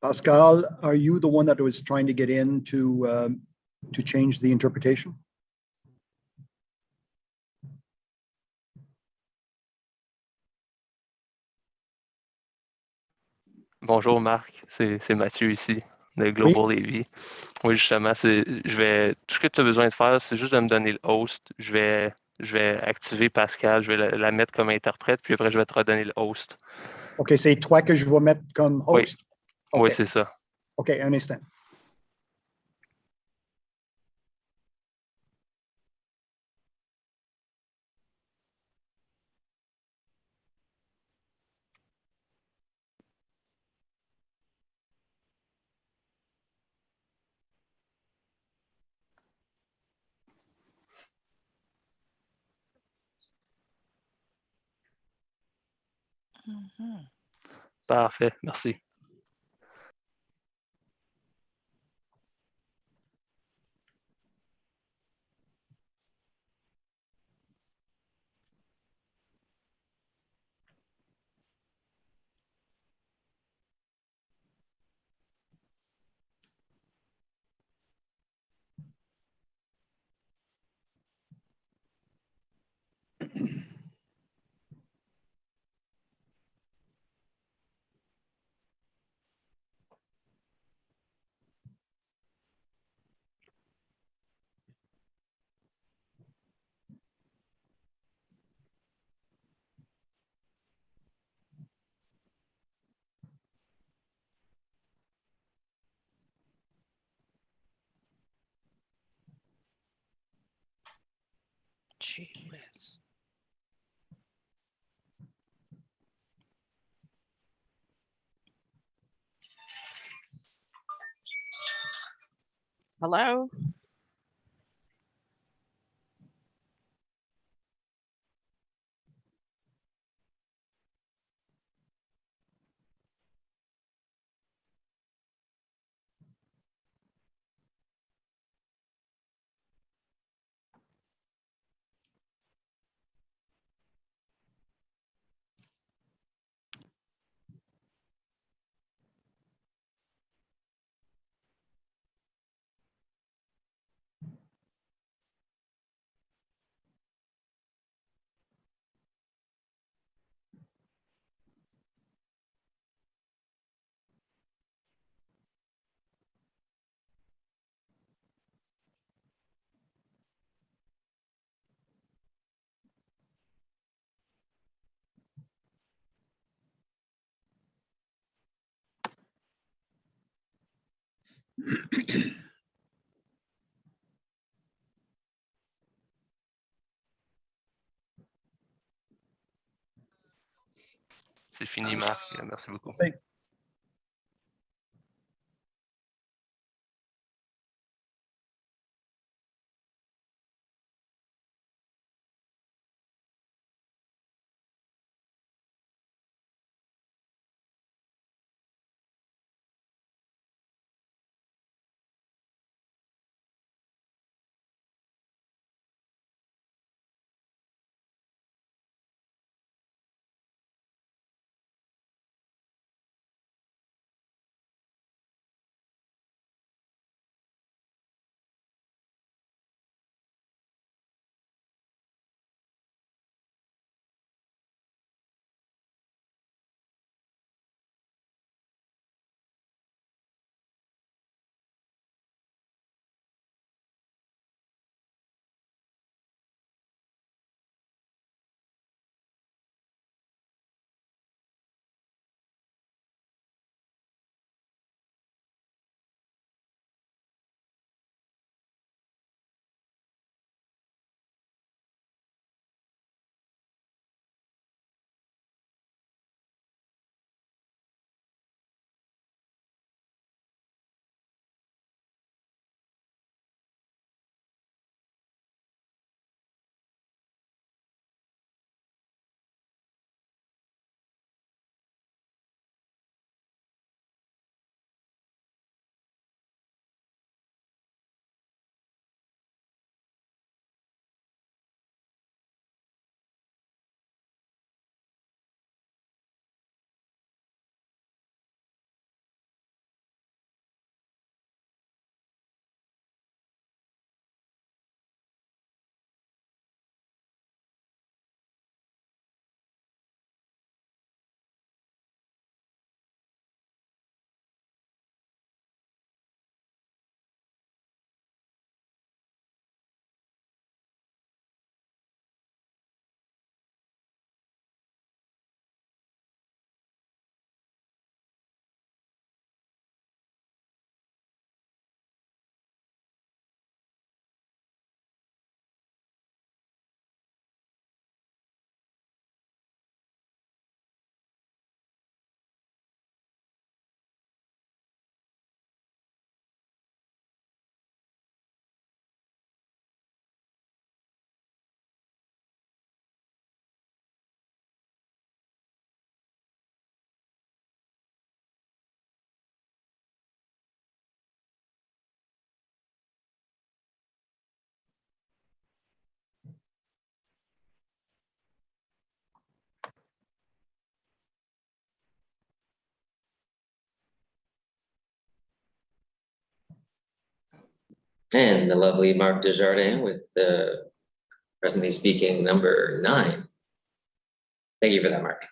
Pascal, are you the one that was trying to get in to change the interpretation? Bonjour Marc, c'est Mathieu ici, de Global AV. Oui, justement, tout ce que tu as besoin de faire, c'est juste de me donner le host. Je vais activer Pascal, je vais la mettre comme interprète, puis après, je vais te redonner le host. OK, c'est toi que je vais mettre comme host? Oui, okay. Oui, c'est ça. OK, un instant. Parfait, merci. Gee whiz. Hello? C'est fini, Marc. Merci beaucoup. Merci. And the lovely Marc Desjardins with the presently speaking number 9. Thank you for that, Marc.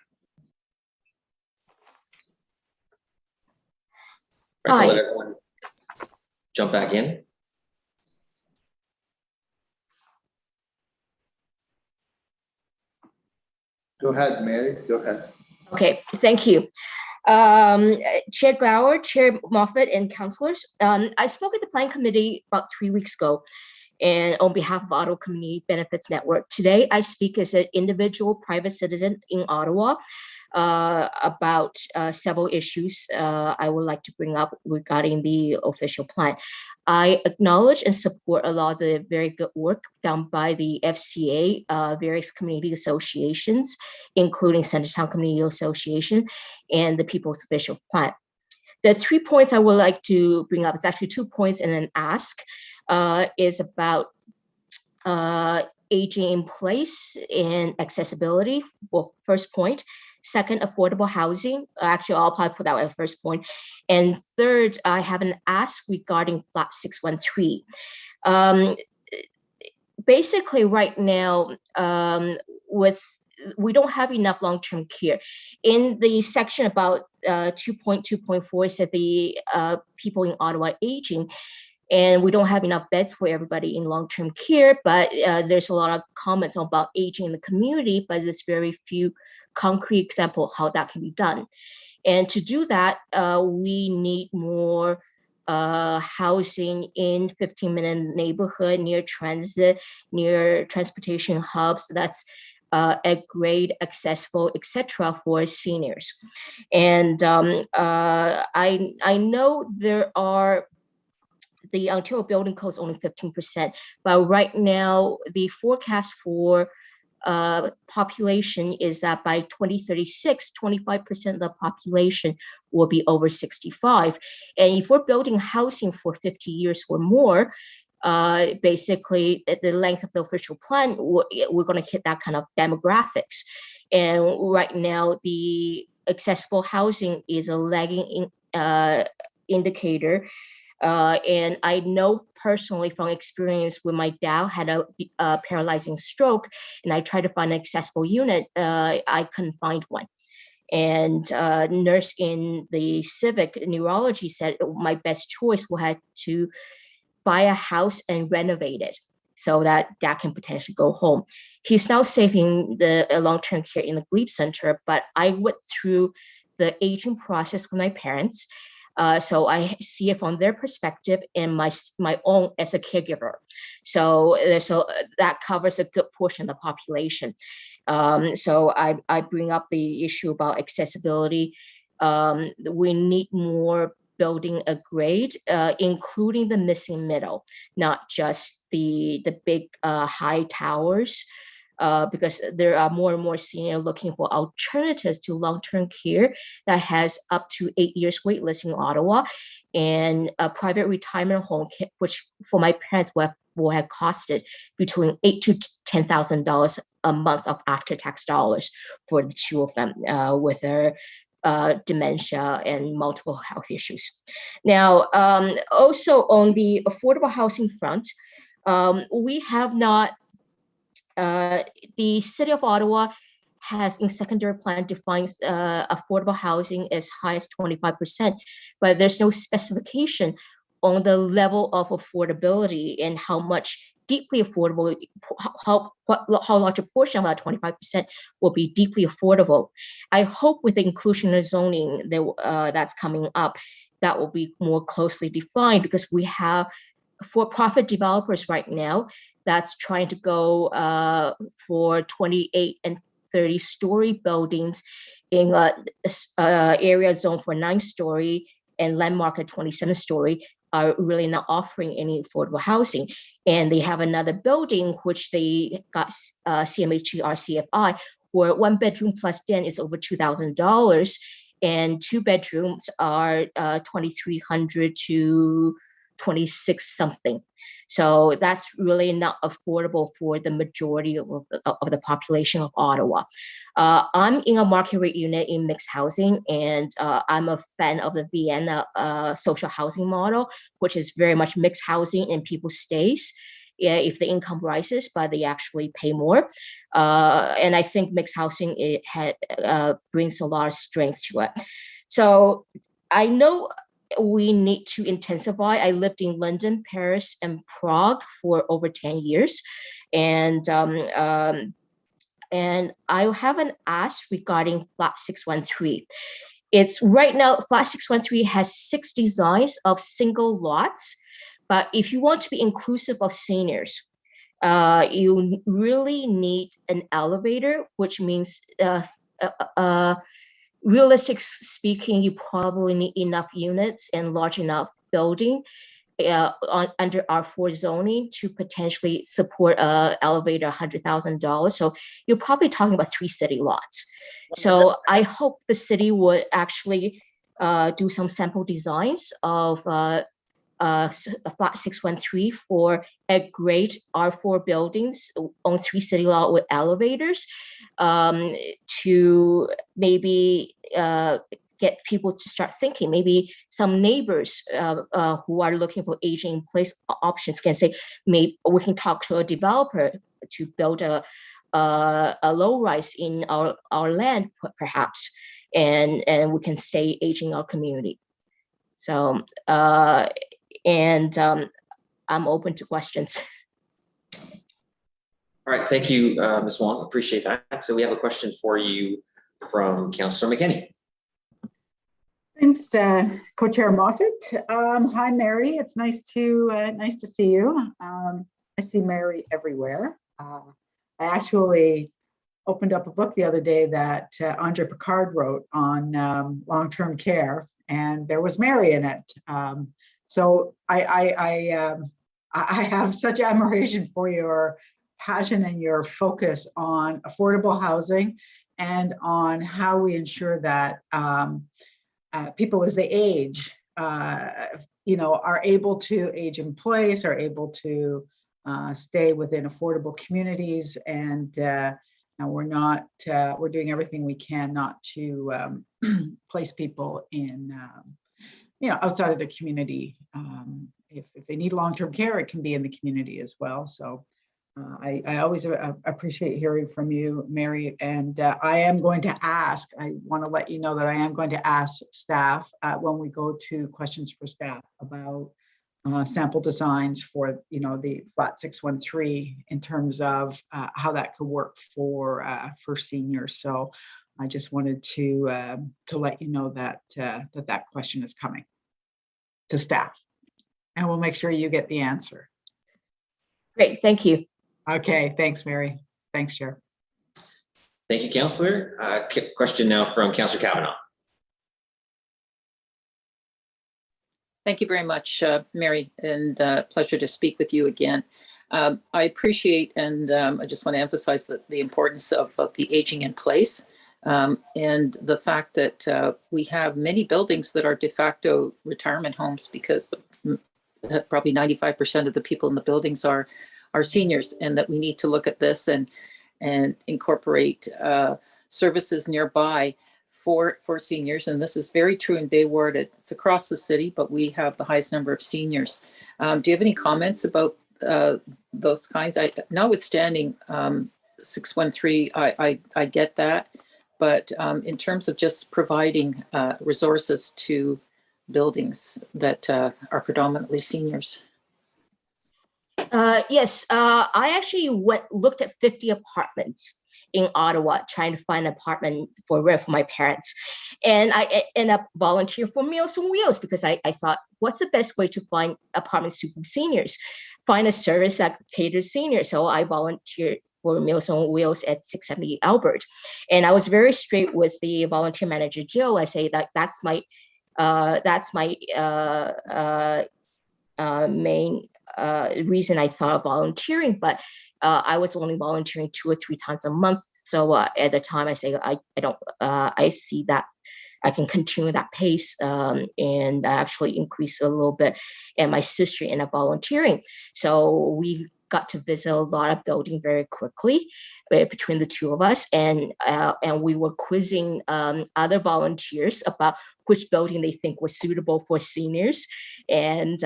Right, so let everyone jump back in. Go ahead, Mary. Go ahead. Okay, thank you. Chair Gower, Chair Moffat, and councilors. I spoke at the Planning Committee about 3 weeks ago, and on behalf of Ottawa Community Benefits Network. Today, I speak as an individual private citizen in Ottawa about several issues I would like to bring up regarding the official plan. I acknowledge and support a lot of the very good work done by the FCA, various community associations, including Centertown Community Association and the People's Official Plan. The 3 points I would like to bring up, it's actually 2 points and an ask, is about aging in place and accessibility for first point. Second, affordable housing. Actually, I'll probably put that at first point. And third, I have an ask regarding flat 613. Basically, right now, we don't have enough long-term care. In the section about 2.2.4, it said the people in Ottawa are aging, and we don't have enough beds for everybody in long-term care, but there's a lot of comments about aging in the community, but there's very few concrete example how that can be done. And to do that, we need more housing in 15-minute neighborhood, near transit, near transportation hubs that's at grade, accessible, etc. for seniors. And I know there are, the Ontario Building Code is only 15%, but right now the forecast for population is that by 2036, 25% of the population will be over 65. And if we're building housing for 50 years or more, basically at the length of the official plan, we're going to hit that kind of demographics. And right now, the accessible housing is a lagging indicator. And I know personally from experience when my dad had a paralyzing stroke and I tried to find an accessible unit, I couldn't find one. And nurse in the civic neurology said my best choice will have to buy a house and renovate it so that dad can potentially go home. He's now saving the long-term care in the Glebe Center, but I went through the aging process with my parents. So I see it from their perspective and my own as a caregiver. So that covers a good portion of the population. So I bring up the issue about accessibility. We need more building a grade, including the missing middle, not just the big high towers. Because there are more and more seniors looking for alternatives to long-term care that has up to 8 years waitlist in Ottawa, and a private retirement home, which for my parents will have costed between $8,000 to $10,000 a month of after-tax dollars for the two of them with their dementia and multiple health issues. Now, also on the affordable housing front, we have not. The City of Ottawa has in secondary plan defines affordable housing as high as 25%, but there's no specification on the level of affordability and how much deeply affordable, how large a portion of that 25% will be deeply affordable. I hope with the inclusionary zoning that's coming up, that will be more closely defined, because we have for-profit developers right now that's trying to go for 28 and 30-story buildings in area zone for 9-story and landmark at 27-story are really not offering any affordable housing. And they have another building which they got CMHC RCFI, where 1 bedroom plus den is over $2,000, and 2 bedrooms are $2,300 to 26 something. So that's really not affordable for the majority of the population of Ottawa. I'm in a market rate unit in mixed housing, and I'm a fan of the Vienna social housing model, which is very much mixed housing and people stays. Yeah, if the income rises, but they actually pay more. And I think mixed housing brings a lot of strength to it. So I know we need to intensify. I lived in London, Paris, and Prague for over 10 years. And I have an ask regarding Flat 613. It's right now, Flat 613 has 6 designs of single lots. But if you want to be inclusive of seniors, you really need an elevator, which means realistic speaking, you probably need enough units and large enough building under R4 zoning to potentially support an elevator $100,000. So you're probably talking about 3 city lots. So I hope the city would actually do some sample designs of Flat 613 for a great R4 buildings on 3 city lot with elevators to maybe get people to start thinking. Maybe some neighbors who are looking for aging in place options can say, maybe we can talk to a developer to build a low rise in our land, perhaps, and we can stay aging our community. So, I'm open to questions. All right, thank you, Ms. Wong. Appreciate that. So we have a question for you from Councillor McKinney. Thanks, Co-Chair Moffat. Hi, Mary. It's nice to see you. I see Mary everywhere. I actually opened up a book the other day that Andre Picard wrote on long-term care, and there was Mary in it. So I have such admiration for your passion and your focus on affordable housing and on how we ensure that people as they age, are able to age in place, are able to stay within affordable communities, and we're doing everything we can not to place people in outside of the community. If they need long-term care, it can be in the community as well. So I always appreciate hearing from you, Mary. And I want to let you know that I am going to ask staff when we go to questions for staff about sample designs for the Flat 613 in terms of how that could work for seniors. So I just wanted to let you know that that question is coming to staff, and we'll make sure you get the answer. Great, thank you. Okay, thanks, Mary. Thanks, Chair. Thank you, Councillor. Question now from Councillor Kavanaugh. Thank you very much, Mary, and pleasure to speak with you again. I appreciate and I just want to emphasize the importance of the aging in place and the fact that we have many buildings that are de facto retirement homes because probably 95% of the people in the buildings are seniors, and that we need to look at this and incorporate services nearby for seniors. And this is very true in Bay Ward. It's across the city, but we have the highest number of seniors. Do you have any comments about those kinds? Notwithstanding 613, I get that. But in terms of just providing resources to buildings that are predominantly seniors. Yes, I actually looked at 50 apartments in Ottawa, trying to find an apartment for rent for my parents. And I ended up volunteering for Meals on Wheels because I thought, what's the best way to find apartments for seniors? Find a service that caters seniors. So I volunteered for Meals on Wheels at 670 Albert. And I was very straight with the volunteer manager, Jill. I say that's my main reason I thought of volunteering, but I was only volunteering 2 or 3 times a month. So at the time I say I see that I can continue that pace and actually increase a little bit. And my sister in a volunteering. So we got to visit a lot of buildings very quickly between the two of us, and we were quizzing other volunteers about which building they think was suitable for seniors, and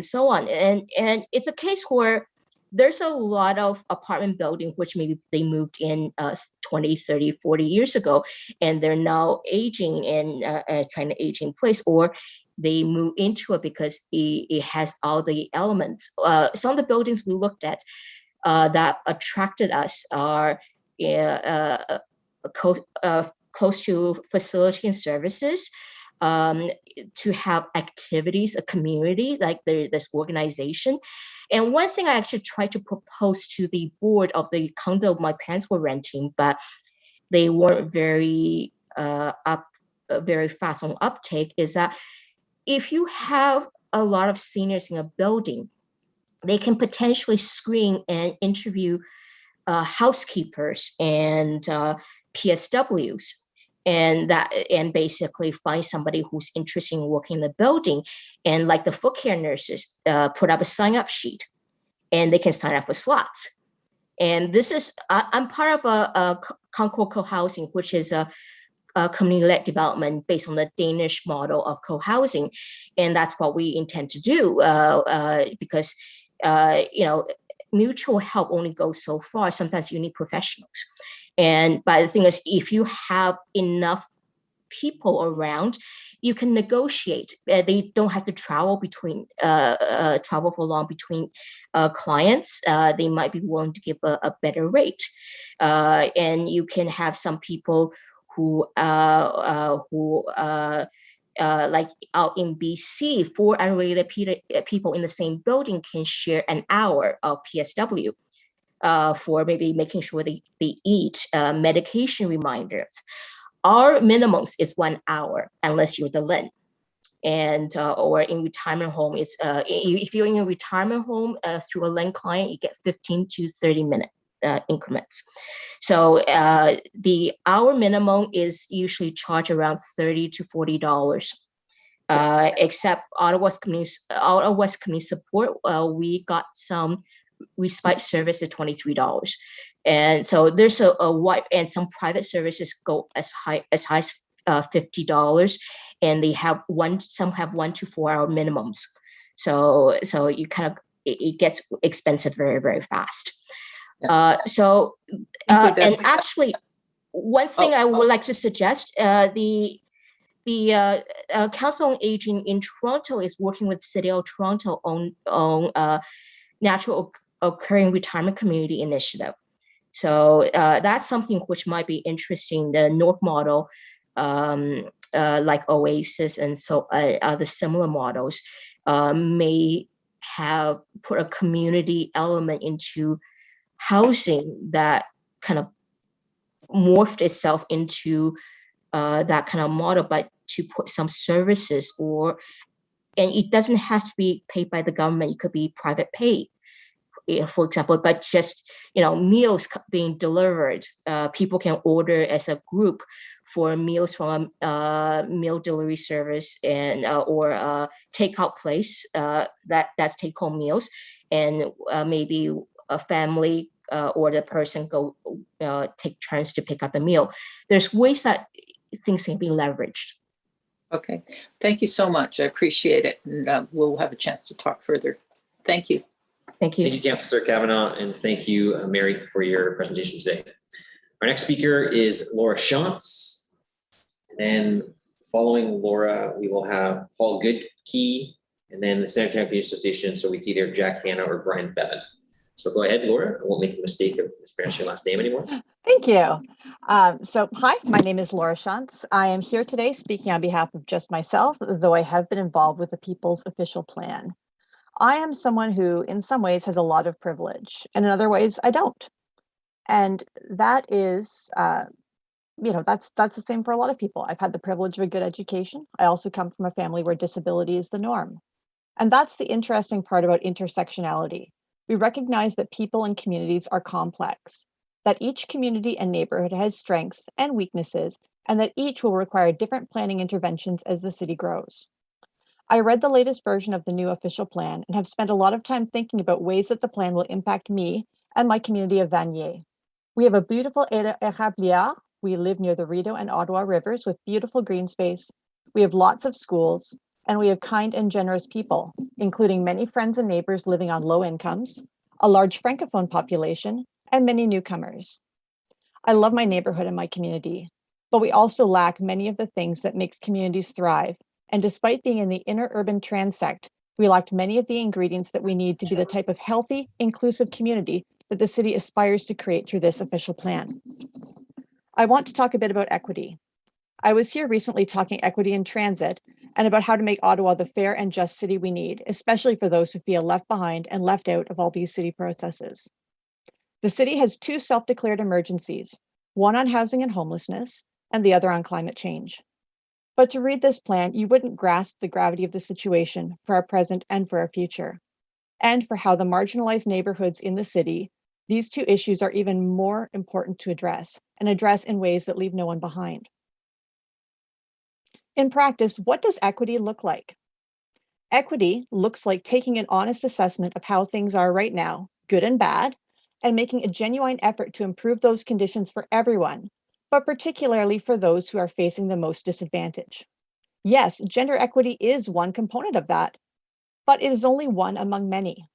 so on. And it's a case where there's a lot of apartment building which maybe they moved in 20, 30, 40 years ago, and they're now aging and trying to age in place, or they move into it because it has all the elements. Some of the buildings we looked at that attracted us are close to facility and services, to have activities, a community, like this organization. And one thing I actually tried to propose to the board of the condo my parents were renting, but they weren't very very fast on uptake, is that if you have a lot of seniors in a building, they can potentially screen and interview housekeepers and PSWs, and basically find somebody who's interested in working in the building. And like the foot care nurses, put up a sign-up sheet, and they can sign up for slots. And this is, I'm part of a Concord Co-housing, which is a community-led development based on the Danish model of co-housing, and that's what we intend to do, because mutual help only goes so far. Sometimes you need professionals, but the thing is, if you have enough people around, you can negotiate. They don't have to travel for long between clients. They might be willing to give a better rate, and you can have some people who like out in BC, 4 unrelated people in the same building can share an hour of PSW for maybe making sure they eat, medication reminders. Our minimums is 1 hour, unless you're the LIN. And or in retirement home, it's if you're in a retirement home through a LIN client, you get 15 to 30 minute increments. So the hour minimum is usually charged around $30 to $40. Except Ottawa West Community Support, we got some respite service at $23. And so there's a wide, and some private services go as high as $50, and they have some have 1 to 4 hour minimums. So you kind of, it gets expensive very, very fast. And actually, one thing I would like to suggest, the Council on Aging in Toronto is working with City of Toronto on natural occurring retirement community initiative. So that's something which might be interesting. The North model, like Oasis and so other similar models, may have put a community element into housing that kind of morphed itself into that kind of model, but to put some services, and it doesn't have to be paid by the government. It could be private pay, for example, but just, meals being delivered. People can order as a group for meals from a meal delivery service and or a takeout place that's take-home meals, and maybe a family or the person go take turns to pick up the meal. There's ways that things can be leveraged. Okay, thank you so much. I appreciate it, and we'll have a chance to talk further. Thank you. Thank you. Thank you, Councillor Kavanaugh, and thank you, Mary, for your presentation today. Our next speaker is Laura Shantz. And following Laura, we will have Paul Goodkey, and then the Centre Community Association. So it's either Jack Hanna or Brian Bevan. So go ahead, Laura. I won't make the mistake of mispronouncing your last name anymore. Thank you. Hi, my name is Laura Shantz. I am here today speaking on behalf of just myself, though I have been involved with the People's Official Plan. I am someone who, in some ways, has a lot of privilege, and in other ways, I don't. And that is, that's the same for a lot of people. I've had the privilege of a good education. I also come from a family where disability is the norm. And that's the interesting part about intersectionality. We recognize that people and communities are complex, that each community and neighborhood has strengths and weaknesses, and that each will require different planning interventions as the city grows. I read the latest version of the new official plan and have spent a lot of time thinking about ways that the plan will impact me and my community of Vanier. We have a beautiful érablière. We live near the Rideau and Ottawa rivers with beautiful green space. We have lots of schools, and we have kind and generous people, including many friends and neighbors living on low incomes, a large Francophone population, and many newcomers. I love my neighborhood and my community, but we also lack many of the things that makes communities thrive. And despite being in the inner urban transect, we lacked many of the ingredients that we need to be the type of healthy, inclusive community that the city aspires to create through this official plan. I want to talk a bit about equity. I was here recently talking equity in transit and about how to make Ottawa the fair and just city we need, especially for those who feel left behind and left out of all these city processes. The city has two self-declared emergencies, one on housing and homelessness, and the other on climate change. But to read this plan, you wouldn't grasp the gravity of the situation for our present and for our future, and for how the marginalized neighborhoods in the city, these two issues are even more important to address, and address in ways that leave no one behind. In practice, what does equity look like? Equity looks like taking an honest assessment of how things are right now, good and bad, and making a genuine effort to improve those conditions for everyone, but particularly for those who are facing the most disadvantage. Yes, gender equity is one component of that, but it is only one among many.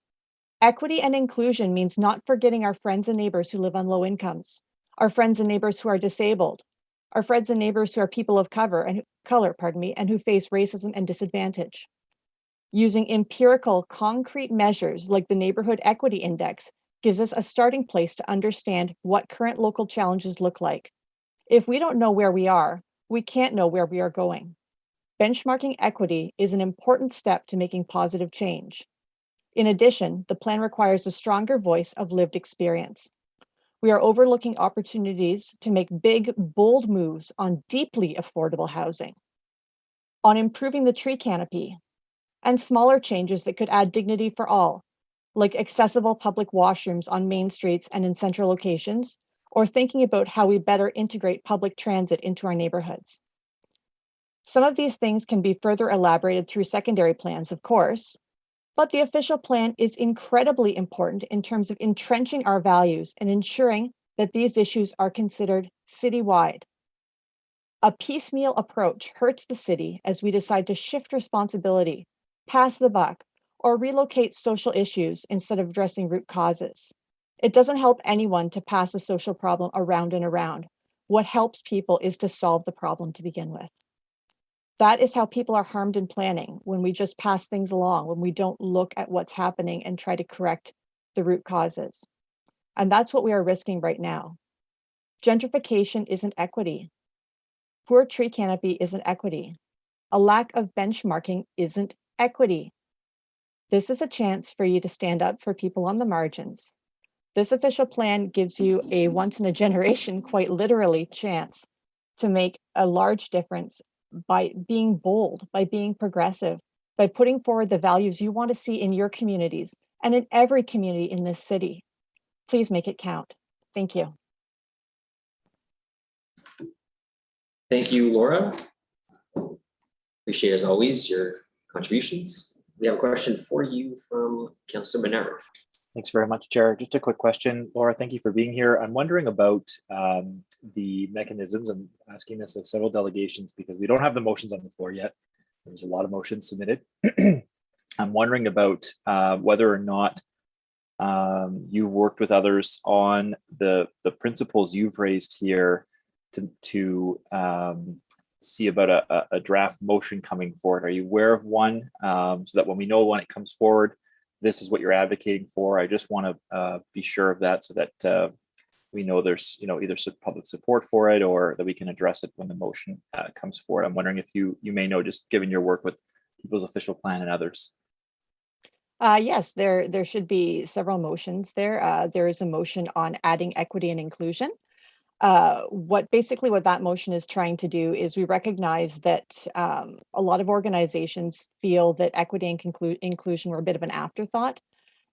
Equity and inclusion means not forgetting our friends and neighbors who live on low incomes, our friends and neighbors who are disabled, our friends and neighbors who are people of color and who face racism and disadvantage. Using empirical, concrete measures like the Neighborhood Equity Index gives us a starting place to understand what current local challenges look like. If we don't know where we are, we can't know where we are going. Benchmarking equity is an important step to making positive change. In addition, the plan requires a stronger voice of lived experience. We are overlooking opportunities to make big, bold moves on deeply affordable housing, on improving the tree canopy, and smaller changes that could add dignity for all, like accessible public washrooms on main streets and in central locations, or thinking about how we better integrate public transit into our neighborhoods. Some of these things can be further elaborated through secondary plans, of course, but the official plan is incredibly important in terms of entrenching our values and ensuring that these issues are considered citywide. A piecemeal approach hurts the city as we decide to shift responsibility, pass the buck, or relocate social issues instead of addressing root causes. It doesn't help anyone to pass a social problem around and around. What helps people is to solve the problem to begin with. That is how people are harmed in planning, when we just pass things along, when we don't look at what's happening and try to correct the root causes. And that's what we are risking right now. Gentrification isn't equity. Poor tree canopy isn't equity. A lack of benchmarking isn't equity. This is a chance for you to stand up for people on the margins. This official plan gives you a once in a generation, quite literally, chance to make a large difference by being bold, by being progressive, by putting forward the values you want to see in your communities and in every community in this city. Please make it count. Thank you. Thank you, Laura. Appreciate, as always, your contributions. We have a question for you from Councillor Bernard. Thanks very much, Chair. Just a quick question. Laura, thank you for being here. I'm wondering about the mechanisms. I'm asking this of several delegations because we don't have the motions on the floor yet. There's a lot of motions submitted. I'm wondering about whether or not you've worked with others on the principles you've raised here to see about a draft motion coming forward. Are you aware of one so that when we know when it comes forward, this is what you're advocating for? I just want to be sure of that so that we know there's either public support for it or that we can address it when the motion comes forward. I'm wondering if you may know, just given your work with People's Official Plan and others. Yes, there should be several motions there. There is a motion on adding equity and inclusion. What that motion is trying to do is we recognize that a lot of organizations feel that equity and inclusion were a bit of an afterthought.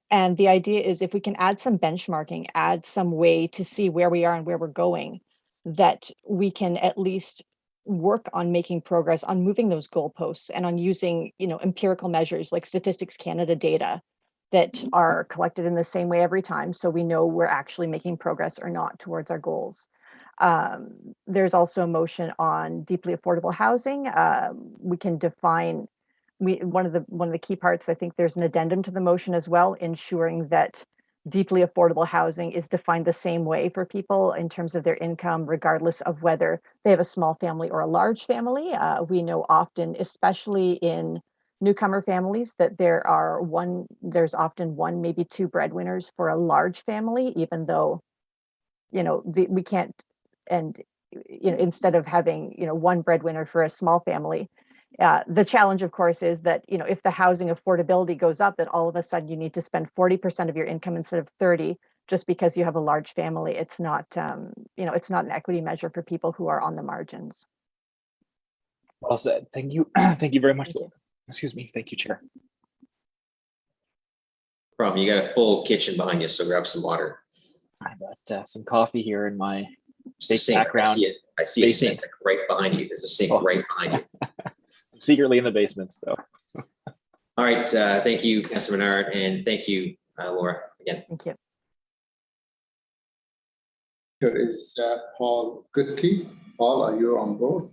And the idea is if we can add some benchmarking, add some way to see where we are and where we're going, that we can at least work on making progress on moving those goalposts and on using, empirical measures like Statistics Canada data that are collected in the same way every time, so we know we're actually making progress or not towards our goals. There's also a motion on deeply affordable housing. We can define one of the key parts. I think there's an addendum to the motion as well, ensuring that deeply affordable housing is defined the same way for people in terms of their income, regardless of whether they have a small family or a large family. We know often, especially in newcomer families, that there's often one, maybe two breadwinners for a large family, even though, we can't, and, instead of having, one breadwinner for a small family. The challenge, of course, is that, if the housing affordability goes up, that all of a sudden you need to spend 40% of your income instead of 30, just because you have a large family. It's not, it's not an equity measure for people who are on the margins. Well said. Thank you. Thank you very much. Thank you. Excuse me. Thank you, Chair. Problem, you got a full kitchen behind you, so grab some water. I got some coffee here in my Just a big sink. background. I see a sink right behind you. There's a sink right behind you. Secretly in the basement. So, All right. Thank you, Councilor Menard, and thank you, Laura, again. Thank you. Here is Paul Goodkey. Paul, are you on board?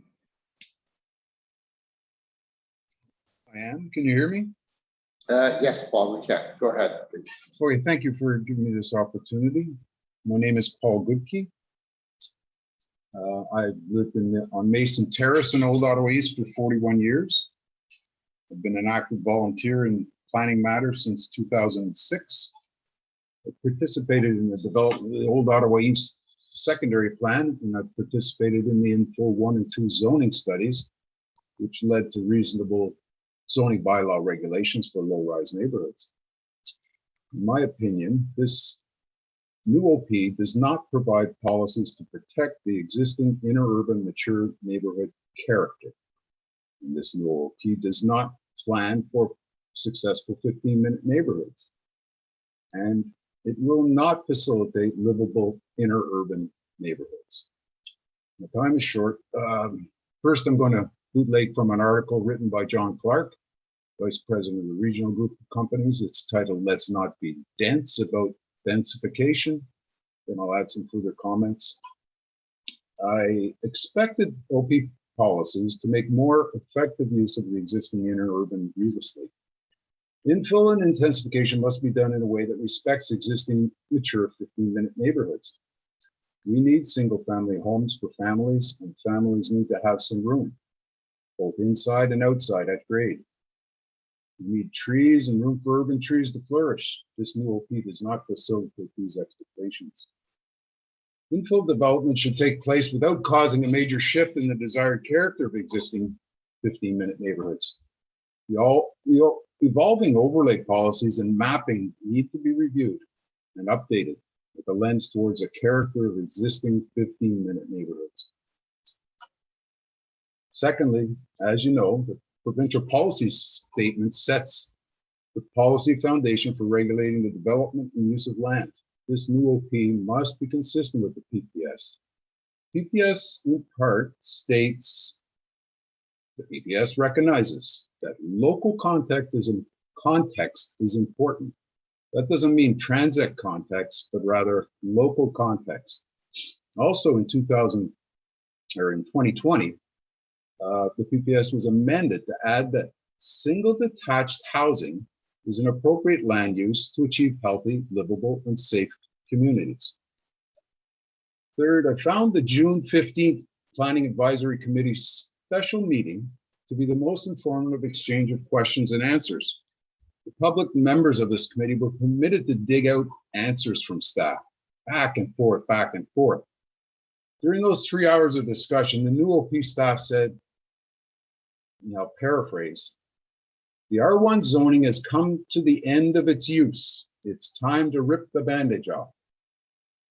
I am. Can you hear me? Yes, Paul, we can. Go ahead, please. Okay, thank you for giving me this opportunity. My name is Paul Goodkey. I've lived on Mason Terrace in Old Ottawa East for 41 years. I've been an active volunteer in planning matters since 2006. I participated in the development of the Old Ottawa East secondary plan, and I've participated in the infill 1 and 2 zoning studies, which led to reasonable zoning bylaw regulations for low-rise neighborhoods. In my opinion, this new OP does not provide policies to protect the existing interurban mature neighborhood character. And this new OP does not plan for successful 15-minute neighborhoods. And it will not facilitate livable interurban neighborhoods. The time is short. First, I'm going to bootleg from an article written by John Clark, Vice President of the Regional Group of Companies. It's titled, "Let's Not Be Dense," about densification. Then I'll add some further comments. I expected OP policies to make more effective use of the existing interurban real estate. Infill and intensification must be done in a way that respects existing mature 15-minute neighborhoods. We need single-family homes for families, and families need to have some room, both inside and outside at grade. We need trees and room for urban trees to flourish. This new OP does not facilitate these expectations. Infill development should take place without causing a major shift in the desired character of existing 15-minute neighborhoods. The evolving overlay policies and mapping need to be reviewed and updated with a lens towards the character of existing 15-minute neighborhoods. Secondly, as you know, the provincial policy statement sets the policy foundation for regulating the development and use of land. This new OP must be consistent with the PPS. PPS in part states, the PPS recognizes that local context is important. That doesn't mean transit context, but rather local context. Also in 2020, the PPS was amended to add that single detached housing is an appropriate land use to achieve healthy, livable, and safe communities. Third, I found the June 15th Planning Advisory Committee special meeting to be the most informative exchange of questions and answers. The public members of this committee were permitted to dig out answers from staff, back and forth, back and forth. During those 3 hours of discussion, the new OP staff said, and I'll paraphrase, "The R1 zoning has come to the end of its use. It's time to rip the bandage off."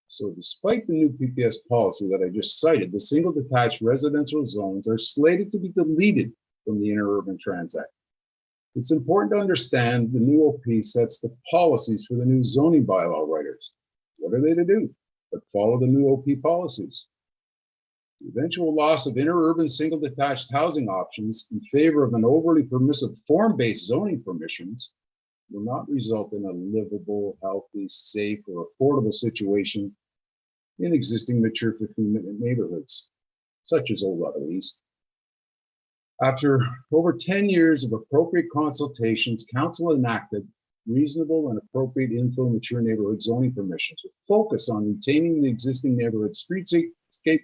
So despite the new PPS policy that I just cited, the single detached residential zones are slated to be deleted from the Interurban Trans Act. It's important to understand the new OP sets the policies for the new zoning bylaw writers. What are they to do but follow the new OP policies? The eventual loss of interurban single detached housing options in favor of an overly permissive form-based zoning permissions will not result in a livable, healthy, safe, or affordable situation in existing mature 15-minute neighborhoods, such as Old Ottawa East. After over 10 years of appropriate consultations, Council enacted reasonable and appropriate infill mature neighborhood zoning permissions with focus on retaining the existing neighborhood streetscape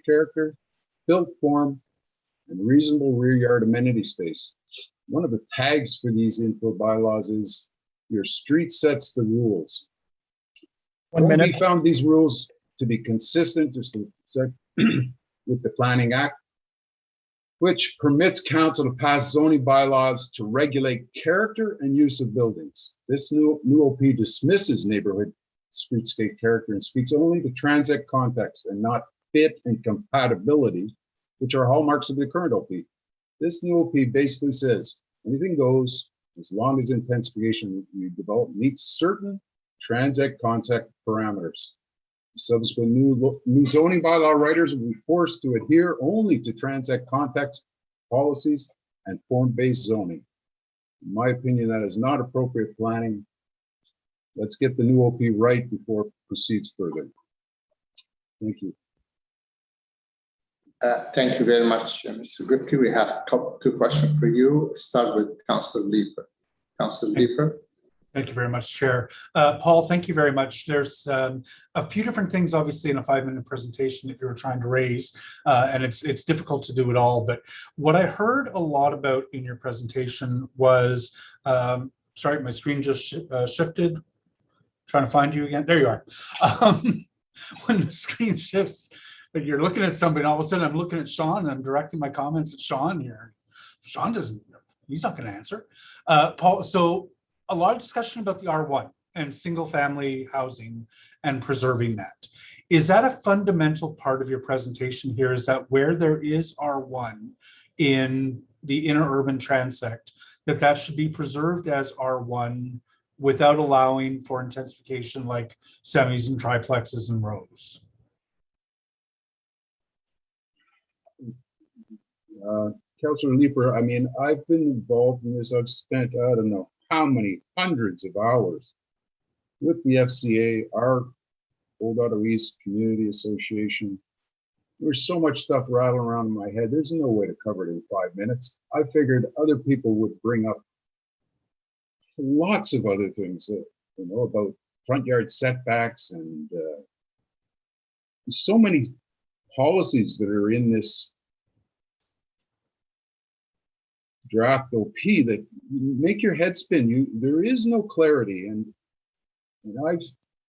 character, built form, and reasonable rear yard amenity space. One of the tags for these infill bylaws is your street sets the rules. One We minute. found these rules to be consistent with the Planning Act, which permits council to pass zoning bylaws to regulate character and use of buildings. This new OP dismisses neighborhood streetscape character and speaks only to transit context and not fit and compatibility, which are hallmarks of the current OP. This new OP basically says anything goes as long as intensification you develop meets certain transit context parameters. Subsequent new zoning bylaw writers will be forced to adhere only to transit context policies and form-based zoning. In my opinion, that is not appropriate planning. Let's get the new OP right before it proceeds further. Thank you. Thank you very much, Mr. Goodkey. We have two questions for you. Start with Councillor Leeper. Councillor Leeper. Thank you very much, Chair. Paul, thank you very much. There's a few different things, obviously, in a 5-minute presentation that you were trying to raise, and it's difficult to do it all. But what I heard a lot about in your presentation was, sorry, my screen just shifted. Trying to find you again. There you are. When the screen shifts, like you're looking at somebody, and all of a sudden I'm looking at Sean, and I'm directing my comments at Sean here. Sean doesn't, he's not going to answer. Paul, so a lot of discussion about the R1 and single family housing and preserving that. Is that a fundamental part of your presentation here? Is that where there is R1 in the inner urban transect, that should be preserved as R1 without allowing for intensification like semis and triplexes and rows? Councillor Leeper, I mean, I've been involved in this. I've spent, I don't know how many hundreds of hours with the FCA, our Old Ottawa East Community Association. There's so much stuff rattling around in my head. There's no way to cover it in 5 minutes. I figured other people would bring up lots of other things that, you know, about front yard setbacks and so many policies that are in this draft OP that make your head spin. There is no clarity, and I've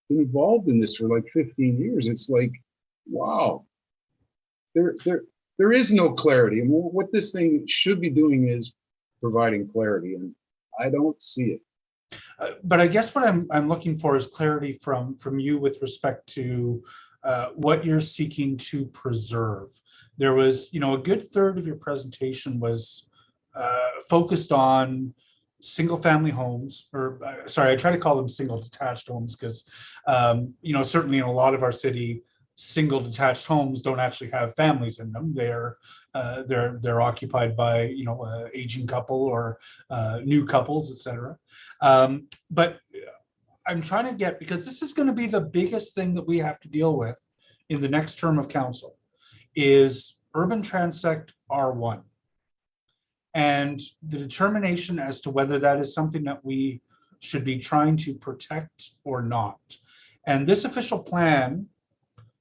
been involved in this for like 15 years. It's like, wow, there is no clarity, and what this thing should be doing is providing clarity, and I don't see it. But I guess what I'm looking for is clarity from you with respect to what you're seeking to preserve. There was, you know, a good third of your presentation was focused on single family homes, or sorry, I try to call them single detached homes because, you know, certainly in a lot of our city, single detached homes don't actually have families in them. They're occupied by, you know, aging couple or new couples, etc. But I'm trying to get, because this is going to be the biggest thing that we have to deal with in the next term of council, is urban transect R1. And the determination as to whether that is something that we should be trying to protect or not. And this official plan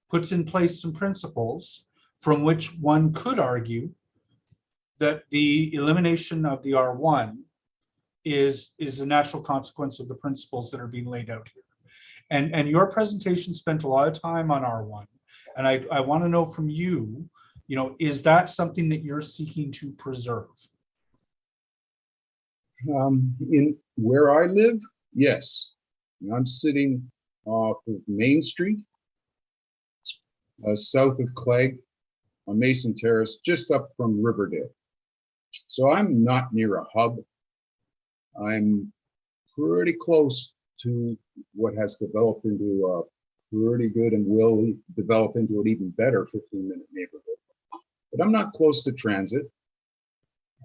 puts in place some principles from which one could argue that the elimination of the R1 is a natural consequence of the principles that are being laid out here. And your presentation spent a lot of time on R1. And I want to know from you, you know, is that something that you're seeking to preserve? In where I live, yes. I'm sitting off of Main Street, south of Clegg, on Mason Terrace, just up from Riverdale. So I'm not near a hub. I'm pretty close to what has developed into a pretty good and will develop into an even better 15-minute neighborhood. but I'm not close to transit.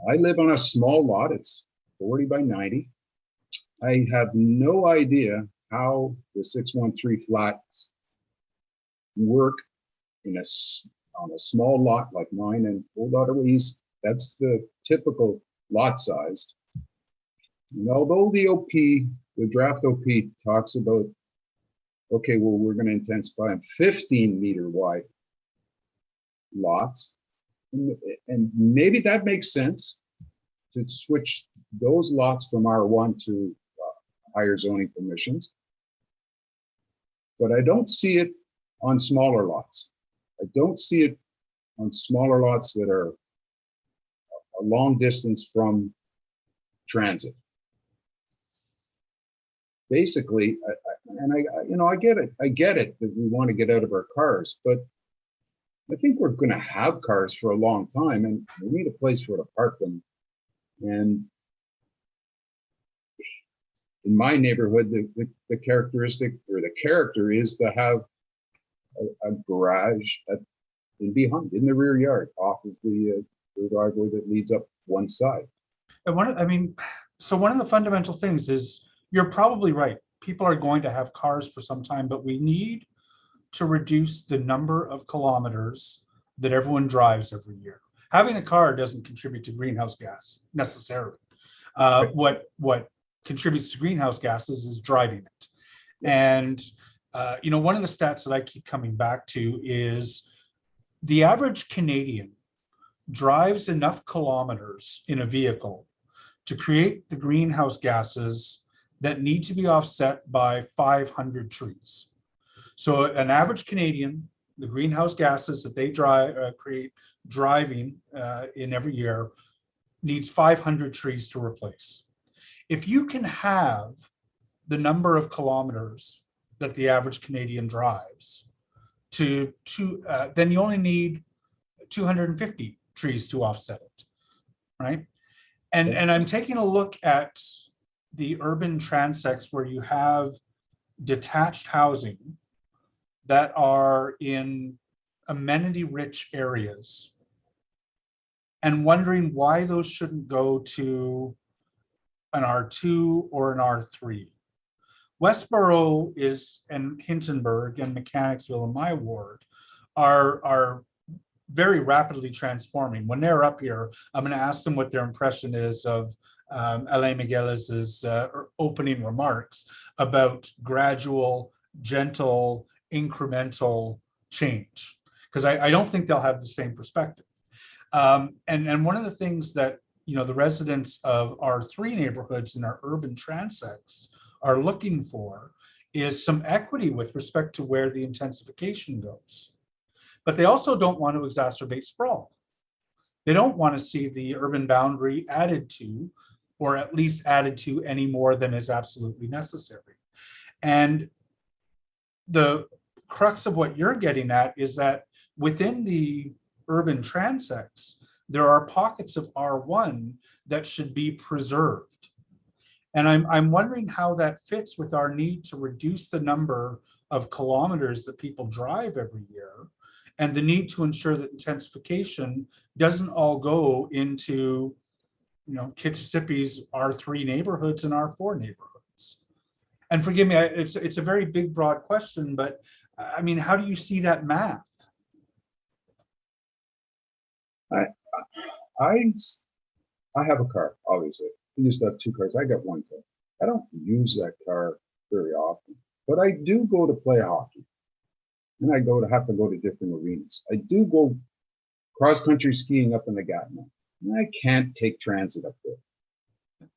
I live on a small lot. It's 40 by 90. I have no idea how the 613 flats work on a small lot like mine in Old Ottawa East. That's the typical lot size. And although the draft OP talks about, okay, well, we're going to intensify on 15-meter wide lots, and maybe that makes sense to switch those lots from R1 to higher zoning permissions. But I don't see it on smaller lots. I don't see it on smaller lots that are a long distance from transit. Basically, I get it. I get it that we want to get out of our cars, but I think we're going to have cars for a long time, and we need a place for to park them. And in my neighborhood, the characteristic or the character is to have a garage in the rear yard off of the driveway that leads up one side. And one of the fundamental things is, you're probably right. People are going to have cars for some time, but we need to reduce the number of kilometers that everyone drives every year. Having a car doesn't contribute to greenhouse gas necessarily. What contributes to greenhouse gases is driving it. And one of the stats that I keep coming back to is the average Canadian drives enough kilometers in a vehicle to create the greenhouse gases that need to be offset by 500 trees. So an average Canadian, the greenhouse gases that they create driving in every year needs 500 trees to replace. If you can have the number of kilometers that the average Canadian drives then you only need 250 trees to offset it, right? And I'm taking a look at the urban transects where you have detached housing that are in amenity-rich areas, and wondering why those shouldn't go to an R2 or an R3. Westboro and Hintonburg and Mechanicsville in my ward are very rapidly transforming. When they're up here, I'm going to ask them what their impression is of Alain Miguel's opening remarks about gradual, gentle, incremental change, because I don't think they'll have the same perspective. And one of the things that the residents of our 3 neighborhoods in our urban transects are looking for is some equity with respect to where the intensification goes. But they also don't want to exacerbate sprawl. They don't want to see the urban boundary added to, or at least added to any more than is absolutely necessary. And the crux of what you're getting at is that within the urban transects, there are pockets of R1 that should be preserved. And I'm wondering how that fits with our need to reduce the number of kilometers that people drive every year, and the need to ensure that intensification doesn't all go into Kitchissippi's R3 neighborhoods and R4 neighborhoods. And forgive me, it's a very big, broad question, but I mean, how do you see that math? I have a car, obviously. I used to have 2 cars. I got 1 car. I don't use that car very often, but I do go to play hockey, and I have to go to different arenas. I do go cross-country skiing up in the Gatineau, and I can't take transit up there.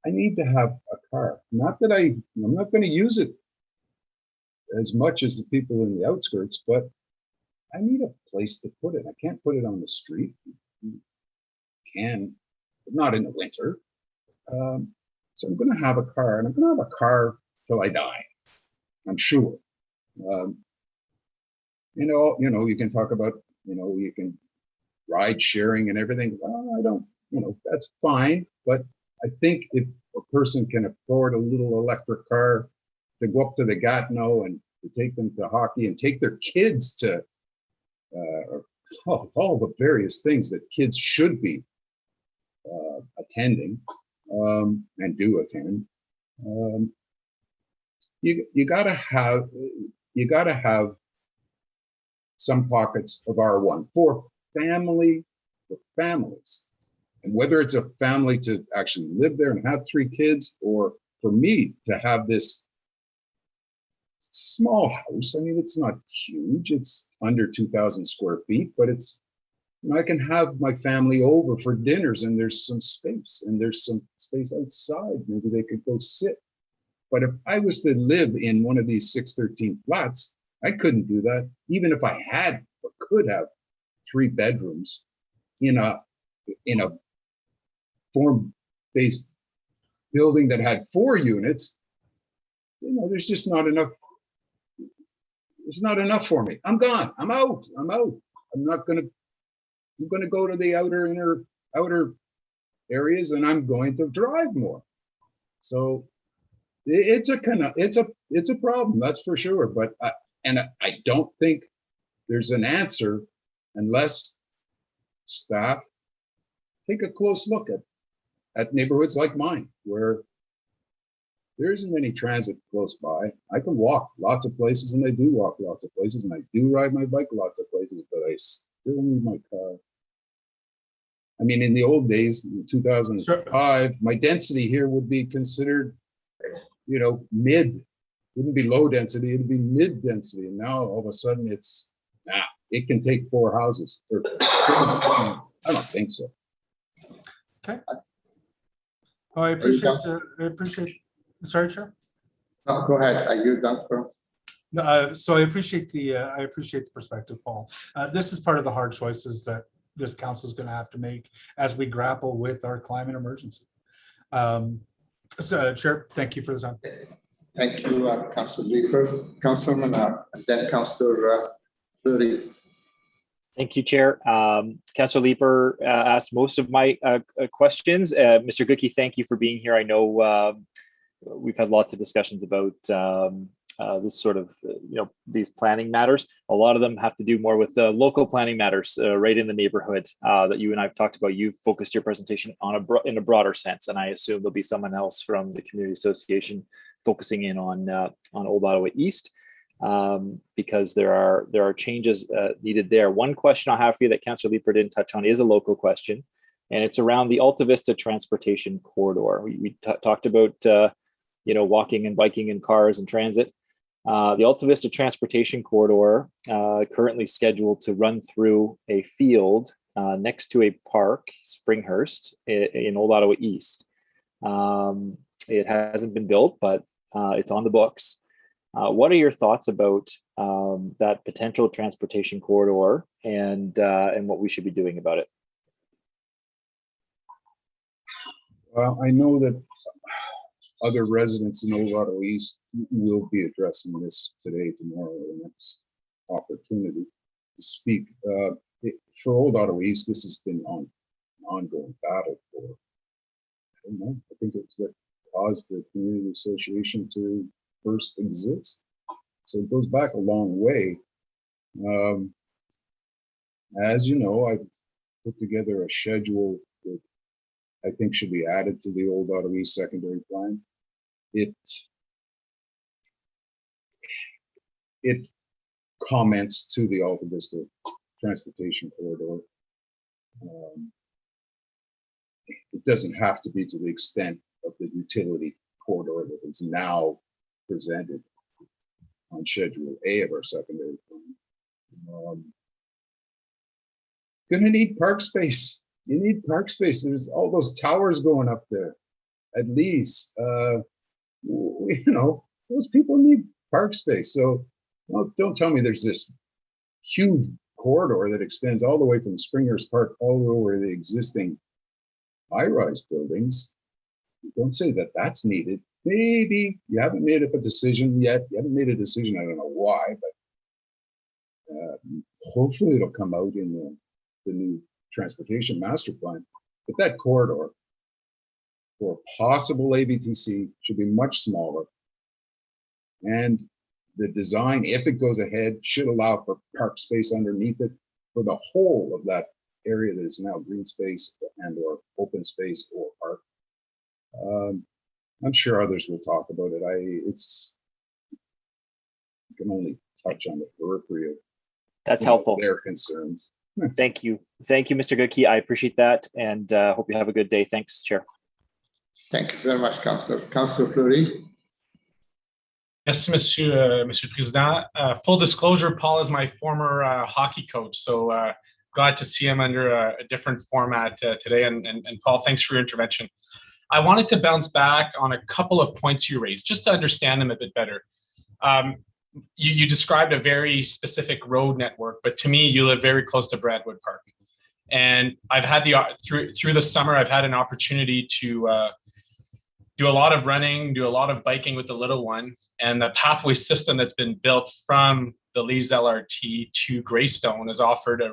I need to have a car. Not that I'm not going to use it as much as the people in the outskirts, but I need a place to put it. I can't put it on the street. You can, but not in the winter. So I'm going to have a car, and I'm going to have a car till I die, I'm sure. You can talk about, you can ride sharing and everything. Well, I don't, that's fine. But I think if a person can afford a little electric car to go up to the Gatineau and to take them to hockey and take their kids to all the various things that kids should be attending and do attend. You gotta have some pockets of R1 for families. And whether it's a family to actually live there and have 3 kids, or for me to have this small house. I mean, it's not huge. It's under 2,000 square feet, but it's, I can have my family over for dinners and there's some space outside. Maybe they could go sit. But if I was to live in one of these 613 flats, I couldn't do that. Even if I had or could have 3 bedrooms in a form-based building that had 4 units, there's just not enough. It's not enough for me. I'm gone. I'm out. I'm going to go to the outer areas, and I'm going to drive more. So it's a problem, that's for sure. But I don't think there's an answer unless staff take a close look at neighborhoods like mine, where there isn't any transit close by. I can walk lots of places, and I do walk lots of places, and I do ride my bike lots of places, but I still need my car. I mean, in the old days, in 2005, my density here would be considered, mid. Wouldn't be low density, it'd be mid density. And now all of a sudden it can take 4 houses. I don't think so. Okay. Oh, I appreciate. Sorry, Chair. No, go ahead. Are you done, Carl? No, so I appreciate the perspective, Paul. This is part of the hard choices that this council is going to have to make as we grapple with our climate emergency. So, Chair, thank you for the time. Thank you, Councilor Leeper, Councilman, and then Councilor Fleury. Thank you, Chair. Councilor Leeper asked most of my questions. Mr. Goodkey, thank you for being here. I know we've had lots of discussions about this sort of, these planning matters. A lot of them have to do more with the local planning matters right in the neighborhood that you and I've talked about. You've focused your presentation on in a broader sense, and I assume there'll be someone else from the community association focusing in on Old Ottawa East, because there are changes needed there. One question I have for you that Councillor Leeper didn't touch on is a local question, and it's around the Alta Vista Transportation Corridor. We talked about walking and biking in cars and transit. The Alta Vista Transportation Corridor currently scheduled to run through a field next to a park, Springhurst, in Old Ottawa East. It hasn't been built, but it's on the books. What are your thoughts about that potential transportation corridor and what we should be doing about it? Well, I know that other residents in Old Ottawa East will be addressing this today, tomorrow, or the next opportunity to speak. For Old Ottawa East, this has been an ongoing battle for, I don't know, I think it's what caused the community association to first exist. So it goes back a long way. As you know, I've put together a schedule that I think should be added to the Old Ottawa East secondary plan. It comments to the Alta Vista Transportation Corridor. It doesn't have to be to the extent of the utility corridor that is now presented on Schedule A of our secondary plan. Gonna need park space. You need park space. There's all those towers going up there. At least, those people need park space. So don't tell me there's this huge corridor that extends all the way from Springhurst Park all the way over the existing high-rise buildings. Don't say that that's needed. Maybe you haven't made up a decision yet. You haven't made a decision. I don't know why, but hopefully it'll come out in the new transportation master plan. But that corridor for possible AVTC should be much smaller. And the design, if it goes ahead, should allow for park space underneath it. for the whole of that area that is now green space and or open space or park. I'm sure others will talk about it. I can only touch on the periphery of That's helpful. their concerns. Thank you. Thank you, Mr. Goodkey. I appreciate that, and hope you have a good day. Thanks, Chair. Thank you very much, Councillor. Councillor Fleury. Yes, Monsieur le Président. Full disclosure, Paul is my former hockey coach, so glad to see him under a different format today. And Paul, thanks for your intervention. I wanted to bounce back on a couple of points you raised, just to understand them a bit better. You described a very specific road network, but to me, you live very close to Brantwood Park. And I've had through the summer, I've had an opportunity to do a lot of running, do a lot of biking with the little one, and the pathway system that's been built from the Lees LRT to Greystone has offered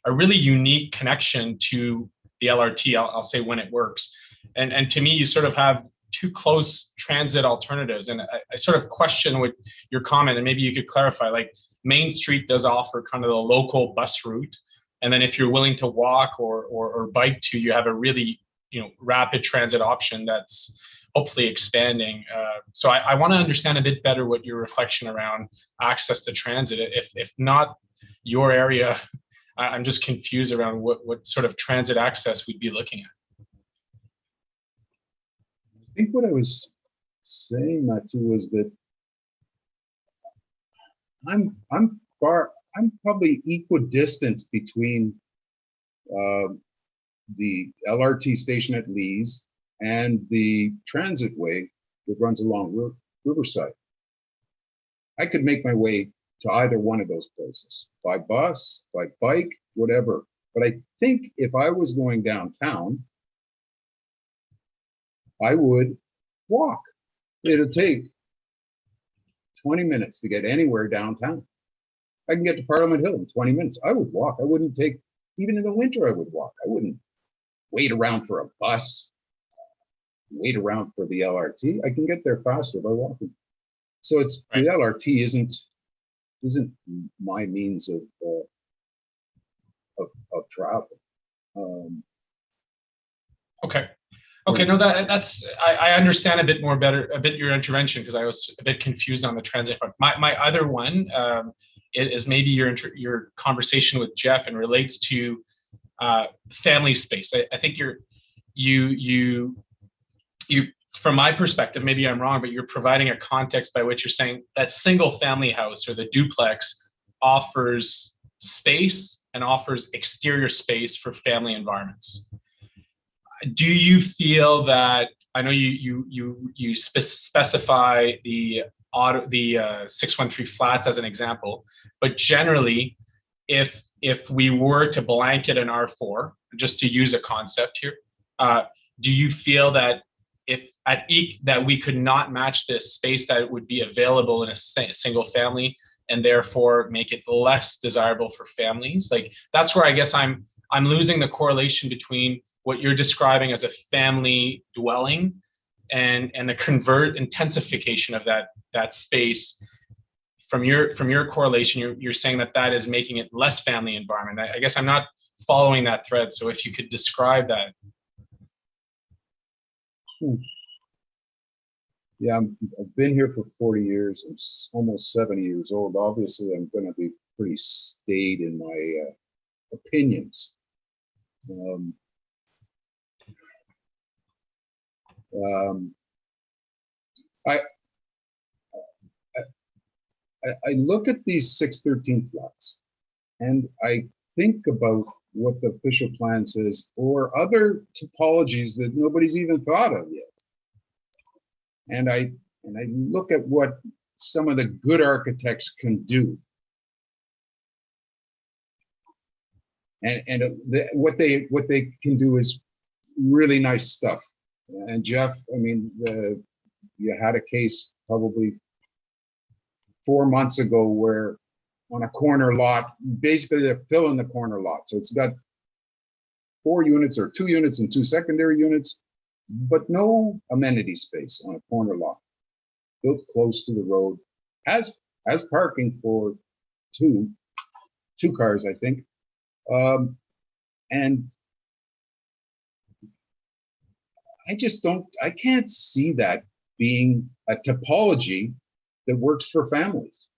a really unique connection to the LRT, I'll say, when it works. And to me, you sort of have two close transit alternatives. And I sort of question what your comment, and maybe you could clarify, like Main Street does offer kind of the local bus route. And then if you're willing to walk or bike to, you have a really, rapid transit option that's hopefully expanding. So I want to understand a bit better what your reflection around access to transit. If not your area, I'm just confused around what sort of transit access we'd be looking at. I think what I was saying, Matthew, was that I'm probably equidistant between the LRT station at Lees and the transitway that runs along Riverside. I could make my way to either one of those places, by bus, by bike, whatever. But I think if I was going downtown, I would walk. It'll take 20 minutes to get anywhere downtown. I can get to Parliament Hill in 20 minutes. I would walk. I wouldn't take, even in the winter, I would walk. I wouldn't wait around for a bus, wait around for the LRT. I can get there faster by walking. So it's right. The LRT isn't my means of travel. Okay, no, that's I understand a bit your intervention, because I was a bit confused on the transit front. My other one is maybe your conversation with Jeff and relates to family space. I think you from my perspective, maybe I'm wrong, but you're providing a context by which you're saying that single family house or the duplex offers space and offers exterior space for family environments. Do you feel that, I know you specify the 613 flats as an example, but generally, if we were to blanket an R4, just to use a concept here, do you feel that that we could not match this space that would be available in a single family, and therefore make it less desirable for families? Like, that's where I guess I'm losing the correlation between what you're describing as a family dwelling and the intensification of that space. From your correlation, you're saying that is making it less family environment. I guess I'm not following that thread. So if you could describe that. Yeah, I've been here for 40 years. I'm almost 70 years old. Obviously, I'm going to be pretty staid in my opinions. I look at these 613 flats, and I think about what the official plan says, or other topologies that nobody's even thought of yet. And I look at what some of the good architects can do, and what they can do is really nice stuff. And Jeff, I mean, you had a case probably 4 months ago where on a corner lot, basically they're filling the corner lot. So it's got 4 units or 2 units and 2 secondary units, but no amenity space on a corner lot. Built close to the road, has parking for two cars, I think. And I can't see that being a topology that works for families.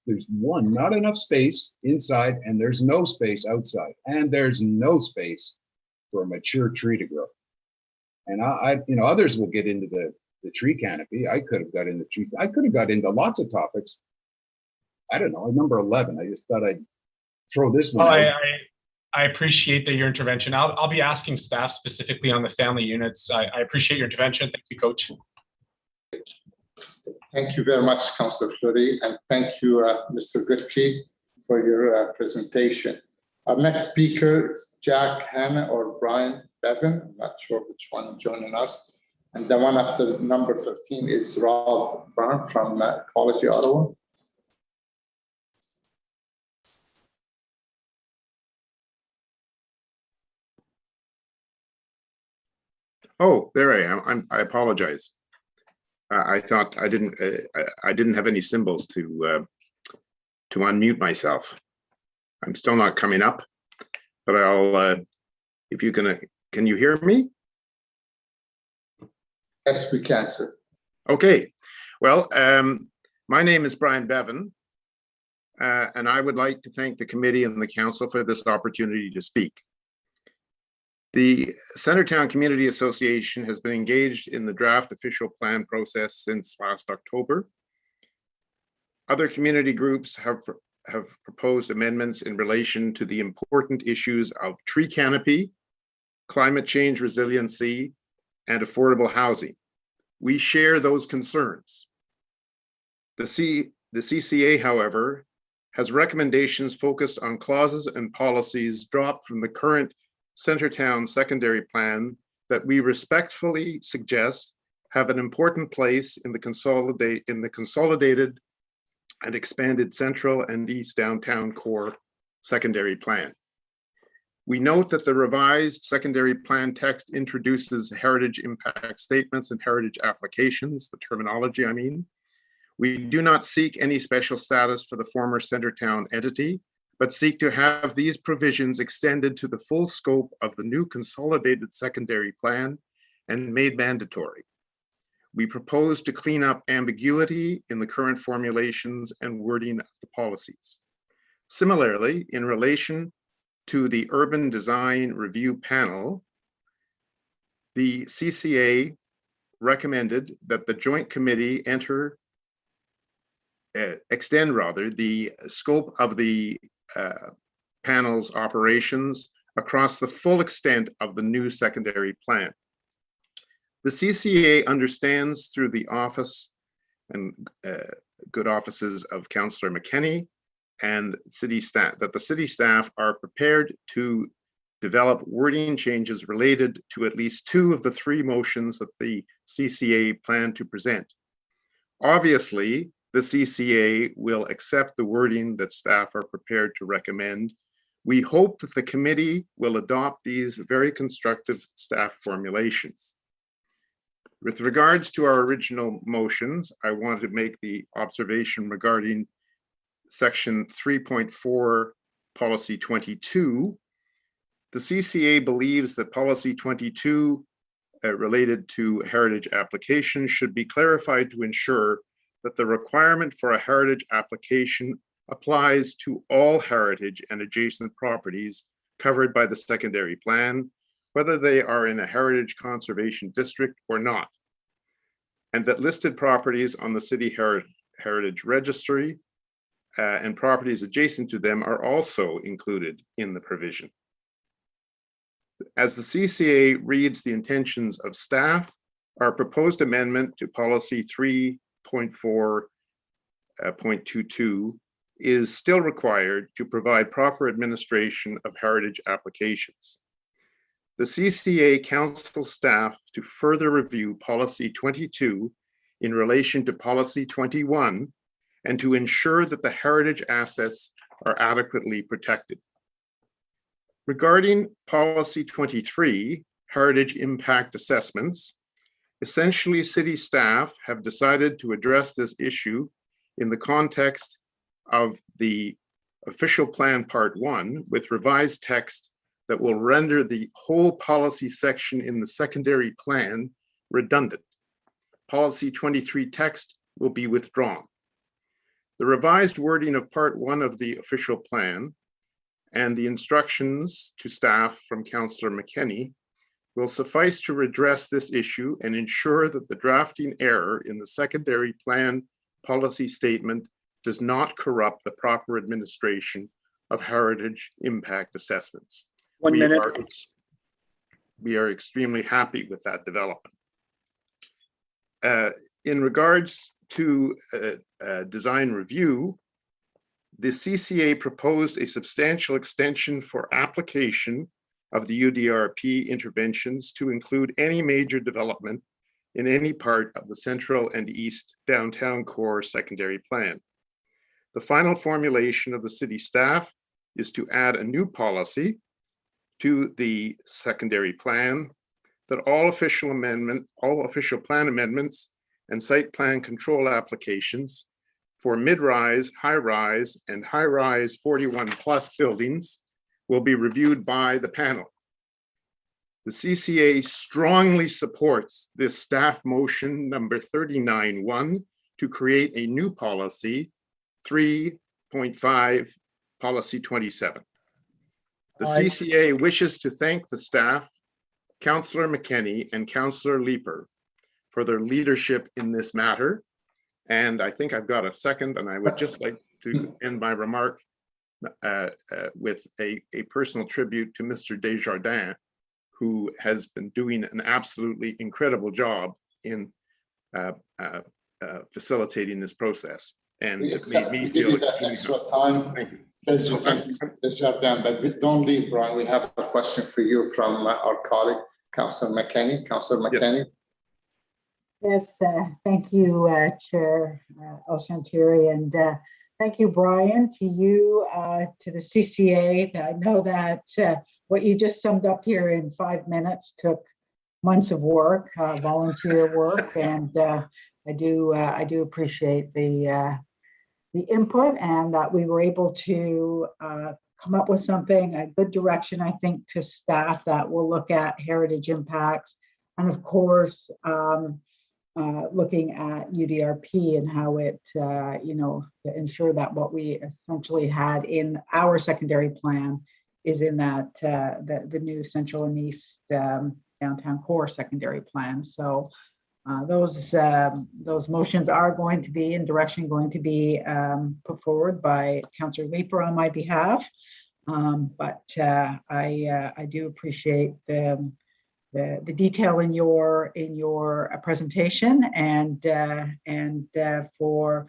There's not enough space inside, and there's no space outside, and there's no space for a mature tree to grow. And others will get into the tree canopy. I could have got into lots of topics. I don't know, number 11. I just thought I'd throw this one out. I appreciate your intervention. I'll be asking staff specifically on the family units. I appreciate your intervention. Thank you, Coach. Thank you very much, Councillor Fleury, and thank you, Mr. Goodkey, for your presentation. Our next speaker is Jack Hanna or Brian Bevan. I'm not sure which one joining us. And the one after number 13 is Rob Brown from Ecology Ottawa. Oh, there I am. I apologize. I thought I didn't have any symbols to unmute myself. I'm still not coming up, but I'll if you can you hear me? Yes, we can, sir. Okay. Well, my name is Brian Bevan, and I would like to thank the committee and the council for this opportunity to speak. The Centretown Community Association has been engaged in the draft official plan process since last October. Other community groups have proposed amendments in relation to the important issues of tree canopy, climate change resiliency, and affordable housing. We share those concerns. The CCA, however, has recommendations focused on clauses and policies dropped from the current Centretown secondary plan that we respectfully suggest have an important place in the consolidated and expanded Central and East Downtown Core secondary plan. We note that the revised secondary plan text introduces heritage impact statements and heritage applications, the terminology I mean. We do not seek any special status for the former Centretown entity, but seek to have these provisions extended to the full scope of the new consolidated secondary plan and made mandatory. We propose to clean up ambiguity in the current formulations and wording of the policies. Similarly, in relation to the Urban Design Review Panel, the CCA recommended that the Joint Committee extend the scope of the panel's operations across the full extent of the new secondary plan. The CCA understands through the office and good offices of Councillor McKenney and city staff that the city staff are prepared to develop wording changes related to at least 2 of the 3 motions that the CCA plan to present. Obviously, the CCA will accept the wording that staff are prepared to recommend. We hope that the committee will adopt these very constructive staff formulations. With regards to our original motions, I wanted to make the observation regarding section 3.4, policy 22. The CCA believes that policy 22 related to heritage applications should be clarified to ensure that the requirement for a heritage application applies to all heritage and adjacent properties covered by the secondary plan, whether they are in a heritage conservation district or not, and that listed properties on the city heritage registry and properties adjacent to them are also included in the provision. As the CCA reads the intentions of staff, our proposed amendment to policy 3.4.22 is still required to provide proper administration of heritage applications. The CCA counsels staff to further review policy 22 in relation to policy 21 and to ensure that the heritage assets are adequately protected. Regarding policy 23, heritage impact assessments, essentially city staff have decided to address this issue in the context of the Official Plan Part 1 with revised text that will render the whole policy section in the secondary plan redundant. Policy 23 text will be withdrawn. The revised wording of Part 1 of the official plan and the instructions to staff from Councillor McKenney will suffice to redress this issue and ensure that the drafting error in the secondary plan policy statement does not corrupt the proper administration of heritage impact assessments. 1 minute. We are extremely happy with that development. In regards to design review, the CCA proposed a substantial extension for application of the UDRP interventions to include any major development in any part of the central and east downtown core secondary plan. The final formulation of the city staff is to add a new policy to the secondary plan that all official plan amendments and site plan control applications for mid-rise, high-rise, and high-rise 41+ buildings will be reviewed by the panel. The CCA strongly supports this staff motion number 39.1 to create a new policy 3.5 policy 27. The CCA wishes to thank the staff, Councillor McKenney and Councillor Leeper for their leadership in this matter. And I think I've got a second, and I would just like to end my remark with a personal tribute to Mr. Desjardins, who has been doing an absolutely incredible job in facilitating this process. And it made me feel extra time. Thank you. As you think, Desjardins, but we don't leave, Brian. We have a question for you from our colleague, Councillor McKenney. Councillor McKenney. Yes, thank you, Chair El-Shantiri, and thank you, Brian, to you, to the CCA. I know that what you just summed up here in 5 minutes took months of work, volunteer work, and I do appreciate the input and that we were able to come up with something, a good direction, I think, to staff that will look at heritage impacts, and of course, looking at UDRP and how it, to ensure that what we essentially had in our secondary plan is in that the new central and east downtown core secondary plan. So those motions are going to be in direction going to be put forward by Councillor Leeper on my behalf. But I do appreciate the detail in your presentation and for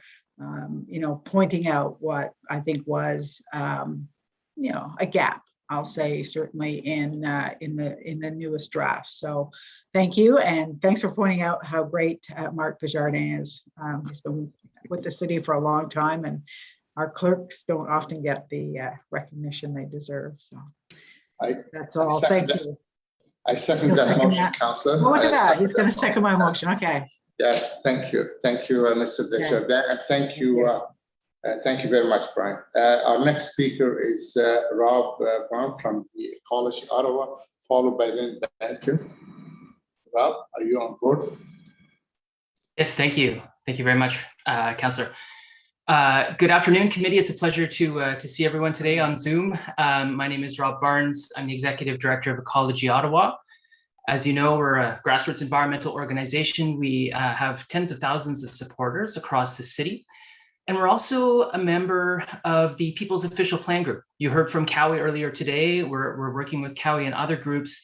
pointing out what I think was a gap, I'll say, certainly in the newest draft. So thank you, and thanks for pointing out how great Marc Desjardins is. He's been with the city for a long time, and our clerks don't often get the recognition they deserve. So that's all. Thank you. I second that motion, Councillor. Oh, look at that. He's going to second my motion. Okay. Yes, thank you. Thank you, Mr. Desjardins, and thank you very much, Brian. Our next speaker is Rob Brown from the Ecology Ottawa, followed by Lynn Banker. Rob, are you on board? Yes, thank you. Thank you very much, Councillor. Good afternoon, committee. It's a pleasure to see everyone today on Zoom. My name is Rob Barnes. I'm the Executive Director of Ecology Ottawa. As you know, we're a grassroots environmental organization. We have tens of thousands of supporters across the city. And we're also a member of the People's Official Plan Group. You heard from Cowie earlier today. We're working with Cowie and other groups,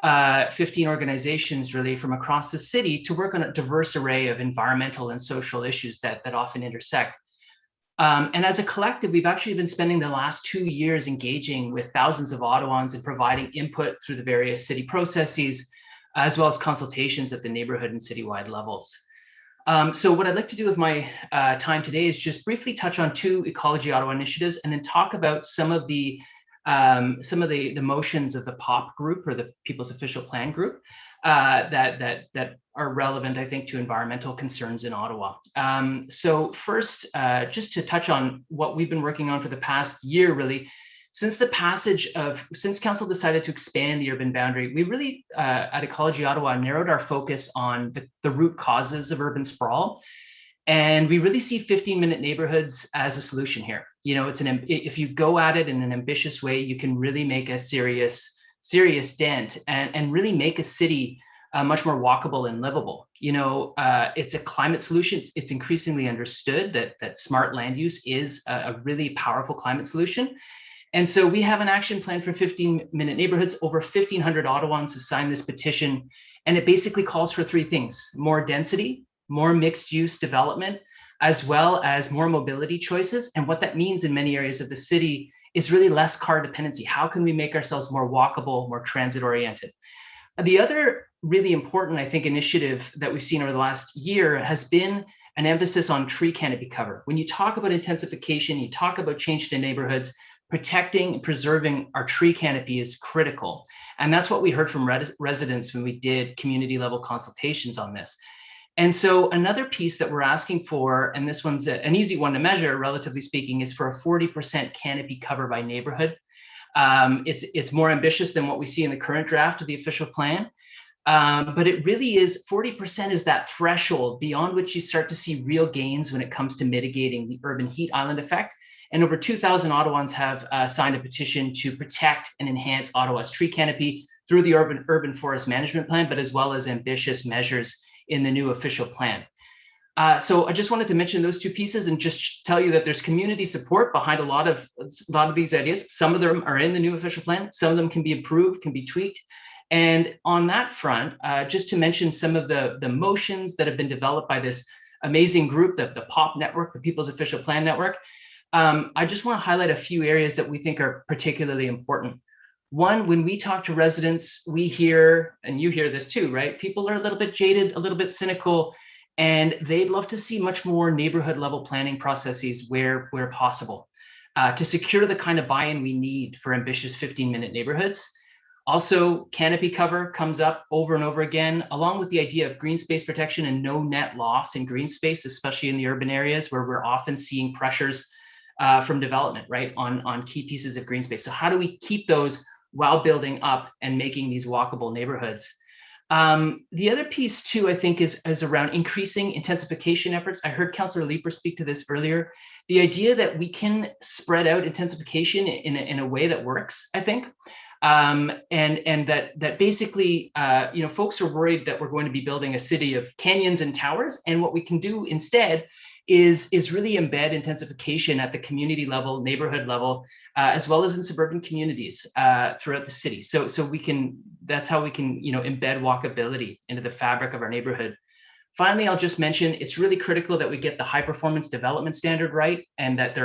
15 organizations really from across the city, to work on a diverse array of environmental and social issues that often intersect. And as a collective, we've actually been spending the last 2 years engaging with thousands of Ottawans and providing input through the various city processes, as well as consultations at the neighborhood and citywide levels. So what I'd like to do with my time today is just briefly touch on 2 Ecology Ottawa initiatives, and then talk about some of the motions of the POP group, or the People's Official Plan Group, that are relevant, I think, to environmental concerns in Ottawa. So first, just to touch on what we've been working on for the past year, really, since council decided to expand the urban boundary, we really, at Ecology Ottawa, narrowed our focus on the root causes of urban sprawl. And we really see 15-minute neighborhoods as a solution here. You know, if you go at it in an ambitious way, you can really make a serious dent and really make a city much more walkable and livable. You know, it's a climate solution. It's increasingly understood that smart land use is a really powerful climate solution. And so we have an action plan for 15-minute neighborhoods. Over 1,500 Ottawans have signed this petition, and it basically calls for three things: more density, more mixed use development, as well as more mobility choices. And what that means in many areas of the city is really less car dependency. How can we make ourselves more walkable, more transit oriented? The other really important, I think, initiative that we've seen over the last year has been an emphasis on tree canopy cover. When you talk about intensification, you talk about change to neighborhoods, protecting and preserving our tree canopy is critical. And that's what we heard from residents when we did community level consultations on this. And so another piece that we're asking for, and this one's an easy one to measure, relatively speaking, is for a 40% canopy cover by neighborhood. It's more ambitious than what we see in the current draft of the official plan. But it really is 40% is that threshold beyond which you start to see real gains when it comes to mitigating the urban heat island effect. And over 2,000 Ottawans have signed a petition to protect and enhance Ottawa's tree canopy through the urban forest management plan, but as well as ambitious measures in the new official plan. So I just wanted to mention those two pieces and just tell you that there's community support behind a lot of these ideas. Some of them are in the new official plan. Some of them can be improved, can be tweaked. And on that front, just to mention some of the motions that have been developed by this amazing group, the POP network, the People's Official Plan Network. I just want to highlight a few areas that we think are particularly important. One, when we talk to residents, we hear, and you hear this too, right? People are a little bit jaded, a little bit cynical, and they'd love to see much more neighborhood level planning processes where possible to secure the kind of buy-in we need for ambitious 15-minute neighborhoods. Also, canopy cover comes up over and over again, along with the idea of green space protection and no net loss in green space, especially in the urban areas where we're often seeing pressures from development, right, on key pieces of green space. So how do we keep those while building up and making these walkable neighborhoods? The other piece too, I think, is around increasing intensification efforts. I heard Councillor Leeper speak to this earlier. The idea that we can spread out intensification in a way that works, I think. And that basically, folks are worried that we're going to be building a city of canyons and towers. And what we can do instead is really embed intensification at the community level, neighborhood level, as well as in suburban communities throughout the city. So that's how we can, embed walkability into the fabric of our neighborhood. Finally, I'll just mention it's really critical that we get the high performance development standard right, and that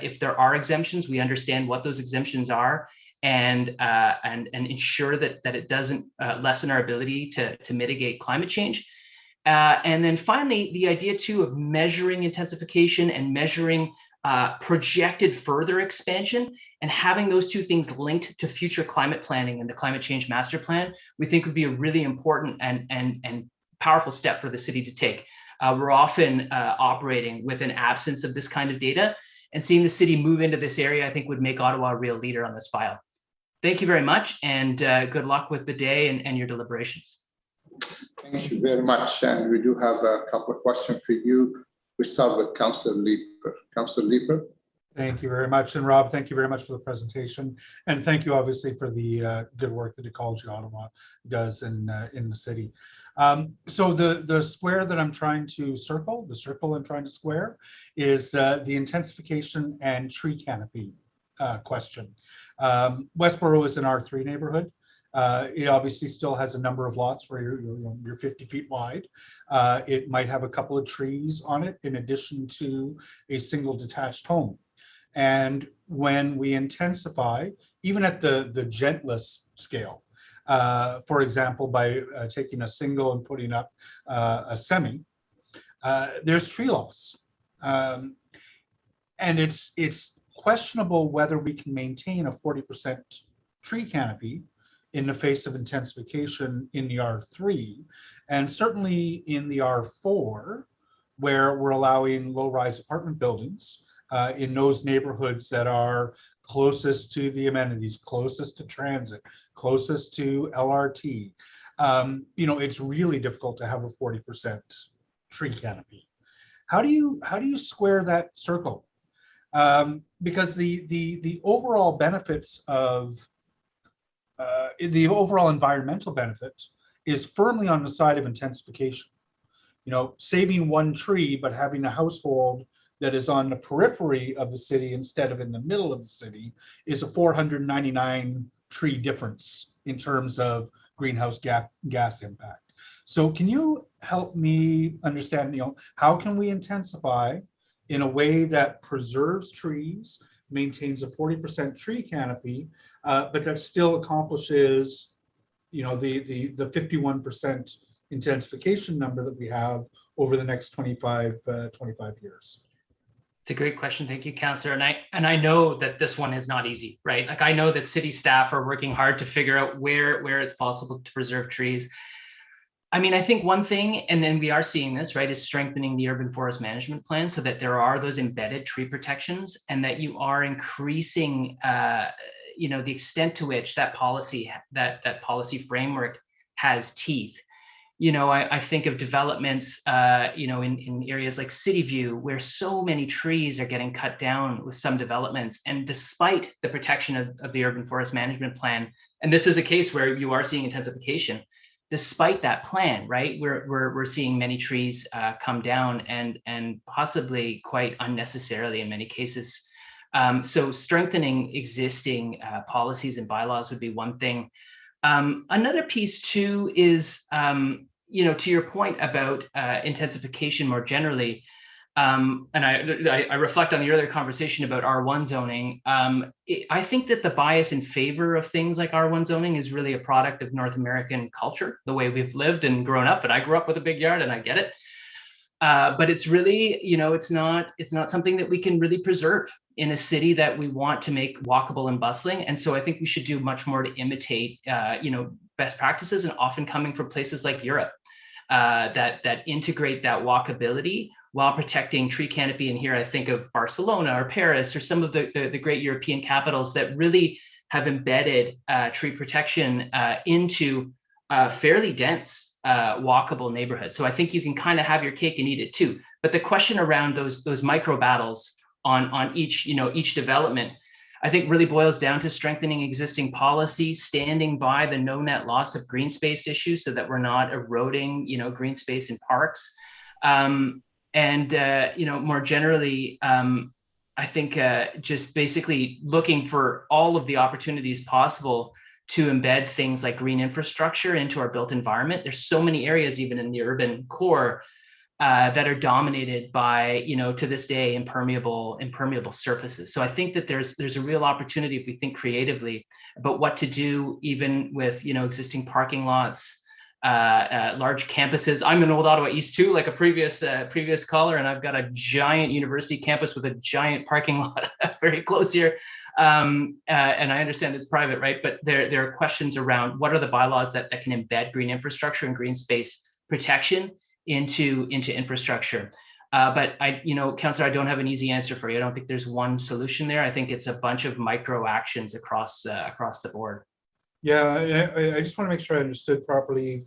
if there are exemptions, we understand what those exemptions are, and ensure that it doesn't lessen our ability to mitigate climate change. And then finally, the idea too of measuring intensification and measuring projected further expansion, and having those two things linked to future climate planning and the climate change master plan, we think would be a really important and powerful step for the city to take. We're often operating with an absence of this kind of data, and seeing the city move into this area, I think, would make Ottawa a real leader on this file. Thank you very much, and good luck with the day and your deliberations. Thank you very much. And we do have a couple of questions for you. We start with Councillor Leeper. Councillor Leeper. Thank you very much. And Rob, thank you very much for the presentation. And thank you obviously for the good work that Ecology Ottawa does in the city. So the square that I'm trying to circle, the circle I'm trying to square, is the intensification and tree canopy question. Westboro is an R3 neighborhood. It obviously still has a number of lots where you're 50 feet wide. It might have a couple of trees on it in addition to a single detached home. And when we intensify, even at the gentlest scale, for example, by taking a single and putting up a semi, there's tree loss. And it's questionable whether we can maintain a 40% tree canopy in the face of intensification in the R3, and certainly in the R4, where we're allowing low-rise apartment buildings in those neighborhoods that are closest to the amenities, closest to transit, closest to LRT. It's really difficult to have a 40% tree canopy. How do you square that circle? Because the overall benefits of the overall environmental benefit is firmly on the side of intensification. Saving one tree, but having a household that is on the periphery of the city instead of in the middle of the city is a 499 tree difference in terms of greenhouse gas impact. So can you help me understand, how can we intensify in a way that preserves trees, maintains a 40% tree canopy, but that still accomplishes, the 51% intensification number that we have over the next 25 years? It's a great question. Thank you, Councillor. And I know that this one is not easy, right? Like, I know that city staff are working hard to figure out where it's possible to preserve trees. I mean, I think one thing, and then we are seeing this, right, is strengthening the urban forest management plan so that there are those embedded tree protections, and that you are increasing, the extent to which that policy framework has teeth. I think of developments, in areas like City View, where so many trees are getting cut down with some developments. And despite the protection of the urban forest management plan, and this is a case where you are seeing intensification, despite that plan, right, we're seeing many trees come down, and possibly quite unnecessarily in many cases. So strengthening existing policies and bylaws would be one thing. Another piece too is, to your point about intensification more generally, and I reflect on the earlier conversation about R1 zoning. I think that the bias in favor of things like R1 zoning is really a product of North American culture, the way we've lived and grown up. And I grew up with a big yard, and I get it. But it's really, it's not something that we can really preserve in a city that we want to make walkable and bustling. And so I think we should do much more to imitate, best practices, and often coming from places like Europe that integrate that walkability while protecting tree canopy. And here I think of Barcelona or Paris or some of the great European capitals that really have embedded tree protection into fairly dense walkable neighborhoods. So I think you can kind of have your cake and eat it too. But the question around those micro battles on each development, I think really boils down to strengthening existing policy, standing by the no net loss of green space issue so that we're not eroding, green space in parks. More generally, I think just basically looking for all of the opportunities possible to embed things like green infrastructure into our built environment. There's so many areas, even in the urban core, that are dominated by, to this day, impermeable surfaces. So I think that there's a real opportunity, if we think creatively about what to do, even with, existing parking lots, large campuses. I'm in Old Ottawa East too, like a previous caller, and I've got a giant university campus with a giant parking lot very close here. And I understand it's private, right? But there are questions around what are the bylaws that can embed green infrastructure and green space protection into infrastructure. But Councillor, I don't have an easy answer for you. I don't think there's one solution there. I think it's a bunch of micro actions across the board. Yeah, I just want to make sure I understood properly.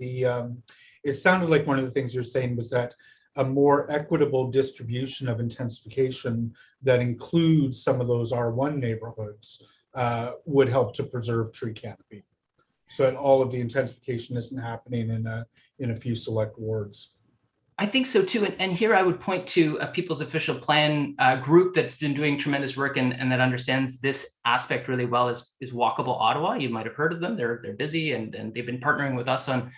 It sounded like one of the things you're saying was that a more equitable distribution of intensification that includes some of those R1 neighborhoods would help to preserve tree canopy, so that all of the intensification isn't happening in a few select wards. I think so too, and here I would point to a People's Official Plan group that's been doing tremendous work and that understands this aspect really well. Is Walkable Ottawa. You might have heard of them. They're busy and they've been partnering with us on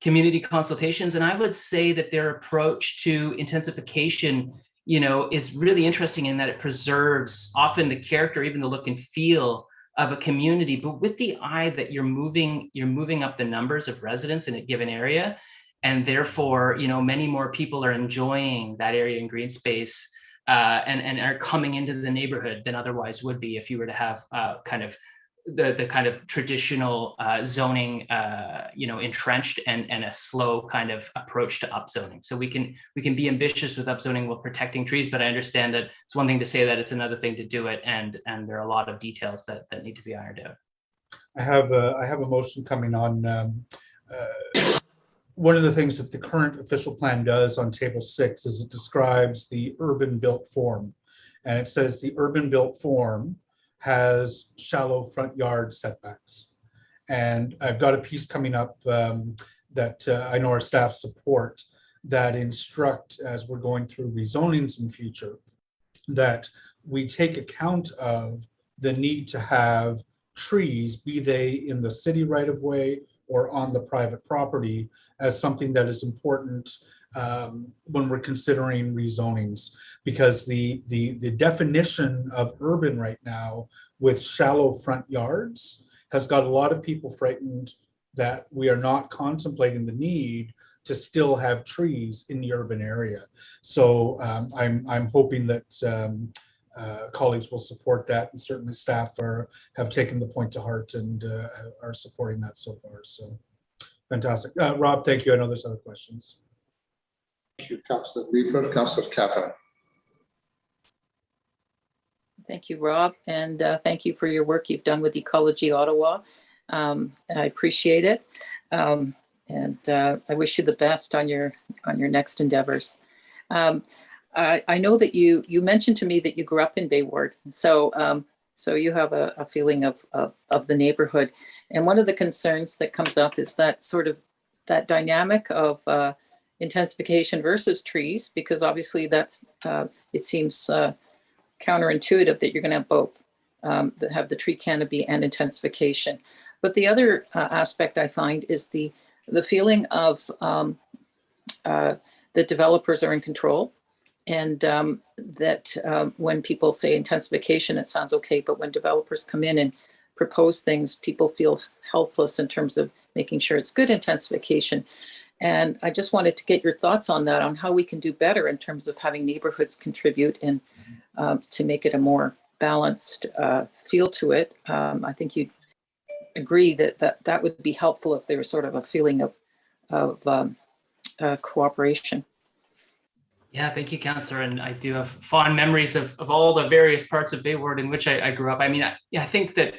community consultations. And I would say that their approach to intensification, is really interesting in that it preserves often the character, even the look and feel of a community, but with the eye that you're moving up the numbers of residents in a given area. And therefore, many more people are enjoying that area in green space and are coming into the neighborhood than otherwise would be if you were to have kind of the kind of traditional zoning, entrenched and a slow kind of approach to upzoning. So we can be ambitious with upzoning while protecting trees, but I understand that it's one thing to say that, it's another thing to do it, and there are a lot of details that need to be ironed out. I have a motion coming on. One of the things that the current official plan does on table 6 is it describes the urban built form, and it says the urban built form has shallow front yard setbacks. And I've got a piece coming up that I know our staff support, that instruct, as we're going through rezonings in future, that we take account of the need to have trees, be they in the city right of way or on the private property, as something that is important when we're considering rezonings, because the definition of urban right now with shallow front yards has got a lot of people frightened that we are not contemplating the need to still have trees in the urban area. So I'm hoping that colleagues will support that, and certainly staff have taken the point to heart and are supporting that so far. So fantastic. Rob, thank you. I know there's other questions. Thank you, Councillor Weaver. Councillor Catherine. Thank you, Rob, and thank you for your work you've done with Ecology Ottawa. I appreciate it, and I wish you the best on your next endeavors. I know that you mentioned to me that you grew up in Bay Ward, so you have a feeling of the neighborhood. And one of the concerns that comes up is that that dynamic of intensification versus trees, because obviously that's it seems counterintuitive that you're going to have both, that have the tree canopy and intensification. But the other aspect I find is the feeling of that developers are in control, and that when people say intensification, it sounds okay, but when developers come in and propose things, people feel helpless in terms of making sure it's good intensification. And I just wanted to get your thoughts on that, on how we can do better in terms of having neighborhoods contribute and to make it a more balanced feel to it. I think you'd agree that would be helpful if there was sort of a feeling of cooperation. Yeah, thank you, Councillor. And I do have fond memories of all the various parts of Bay Ward in which I grew up. I mean, I think that,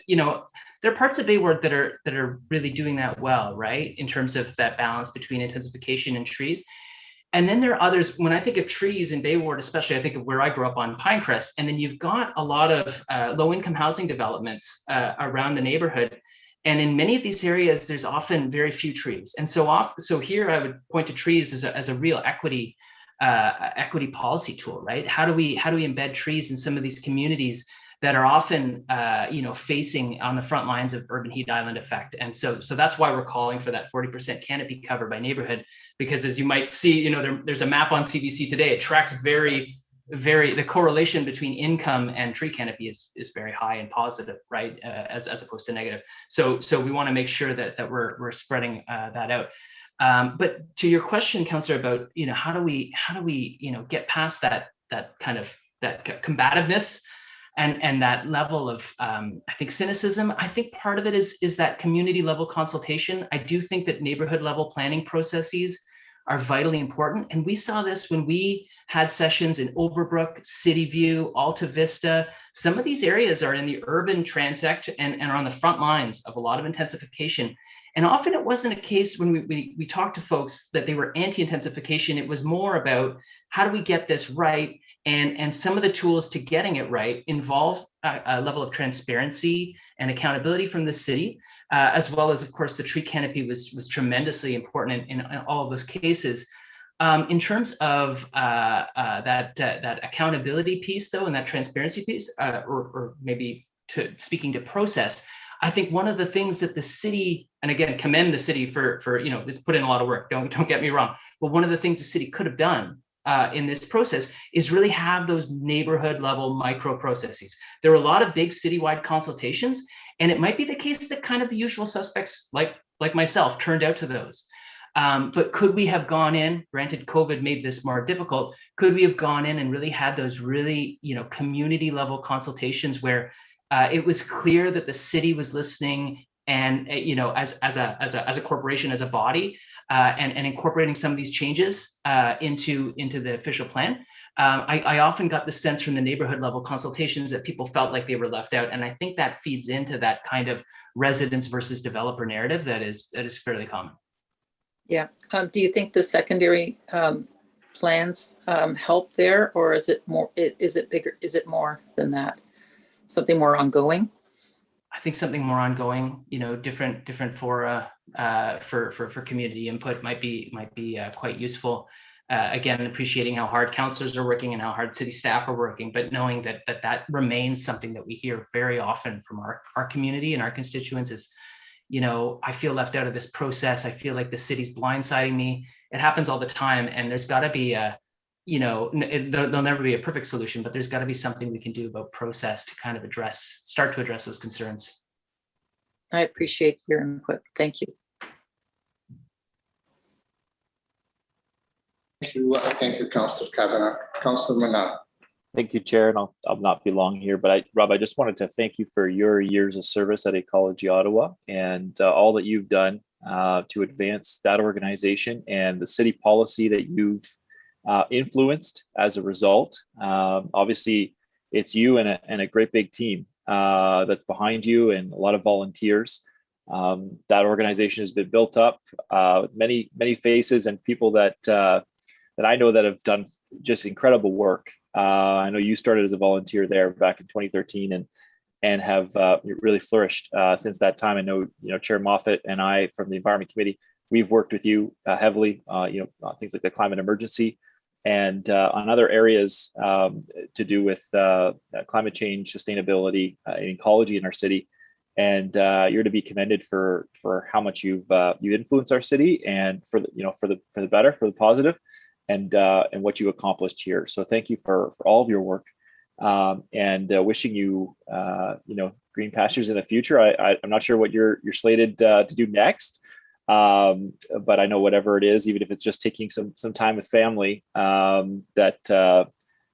there are parts of Bay Ward that are really doing that well, right? In terms of that balance between intensification and trees. And then there are others. When I think of trees in Bay Ward, especially, I think of where I grew up on Pinecrest. And then you've got a lot of low-income housing developments around the neighborhood. And in many of these areas, there's often very few trees. And so here I would point to trees as a real equity policy tool, right? How do we embed trees in some of these communities that are often facing on the front lines of urban heat island effect? And so that's why we're calling for that 40% canopy cover by neighborhood, because as you might see, there's a map on CBC today. It tracks the correlation between income and tree canopy is very high and positive, right? As opposed to negative. So we want to make sure that we're spreading that out. But to your question, Councillor, about how do we get past that kind of that combativeness and that level of I think cynicism. I think part of it is that community level consultation. I do think that neighborhood level planning processes are vitally important, and we saw this when we had sessions in Overbrook, City View, Alta Vista. Some of these areas are in the urban transect and are on the front lines of a lot of intensification. And often it wasn't a case when we talked to folks that they were anti-intensification. It was more about how do we get this right? And some of the tools to getting it right involve a level of transparency and accountability from the city, as well as, of course, the tree canopy was tremendously important in all of those cases. In terms of that accountability piece, though, and that transparency piece, or maybe speaking to process, I think one of the things that the city, and again, commend the city for it's put in a lot of work, don't get me wrong, but one of the things the city could have done in this process is really have those neighborhood level micro processes. There were a lot of big citywide consultations, and it might be the case that kind of the usual suspects like myself turned out to those. But could we have gone in, granted COVID made this more difficult, could we have gone in and really had those really, community level consultations where it was clear that the city was listening, and as a corporation, as a body, and incorporating some of these changes into the official plan. I often got the sense from the neighborhood level consultations that people felt like they were left out, and I think that feeds into that kind of residents versus developer narrative that is fairly common. Yeah. Do you think the secondary plans help there, or is it more? Is it bigger? Is it more than that? Something more ongoing? I think something more ongoing. Different fora for community input might be quite useful. Again, appreciating how hard councillors are working and how hard city staff are working, but knowing that remains something that we hear very often from our community and our constituents is, I feel left out of this process. I feel like the city's blindsiding me. It happens all the time, and there's got to be there'll never be a perfect solution, but there's got to be something we can do about process to kind of start to address those concerns. I appreciate your input. Thank you. Thank you, Councillor Kavanagh. Councillor Manal. Thank you, Chair, and I'll not be long here, but Rob, I just wanted to thank you for your years of service at Ecology Ottawa and all that you've done to advance that organization and the city policy that you've influenced as a result. Obviously, it's you and a great big team that's behind you and a lot of volunteers. That organization has been built up with many faces and people that I know that have done just incredible work. I know you started as a volunteer there back in 2013 and have really flourished since that time. I know, Chair Moffat and I from the Environment Committee, we've worked with you heavily, on things like the climate emergency and on other areas to do with climate change, sustainability, and ecology in our city. And you're to be commended for how much you've influenced our city and for the better, for the positive, and what you accomplished here. So thank you for all of your work, and wishing you green pastures in the future. I'm not sure what you're slated to do next, but I know whatever it is, even if it's just taking some time with family, that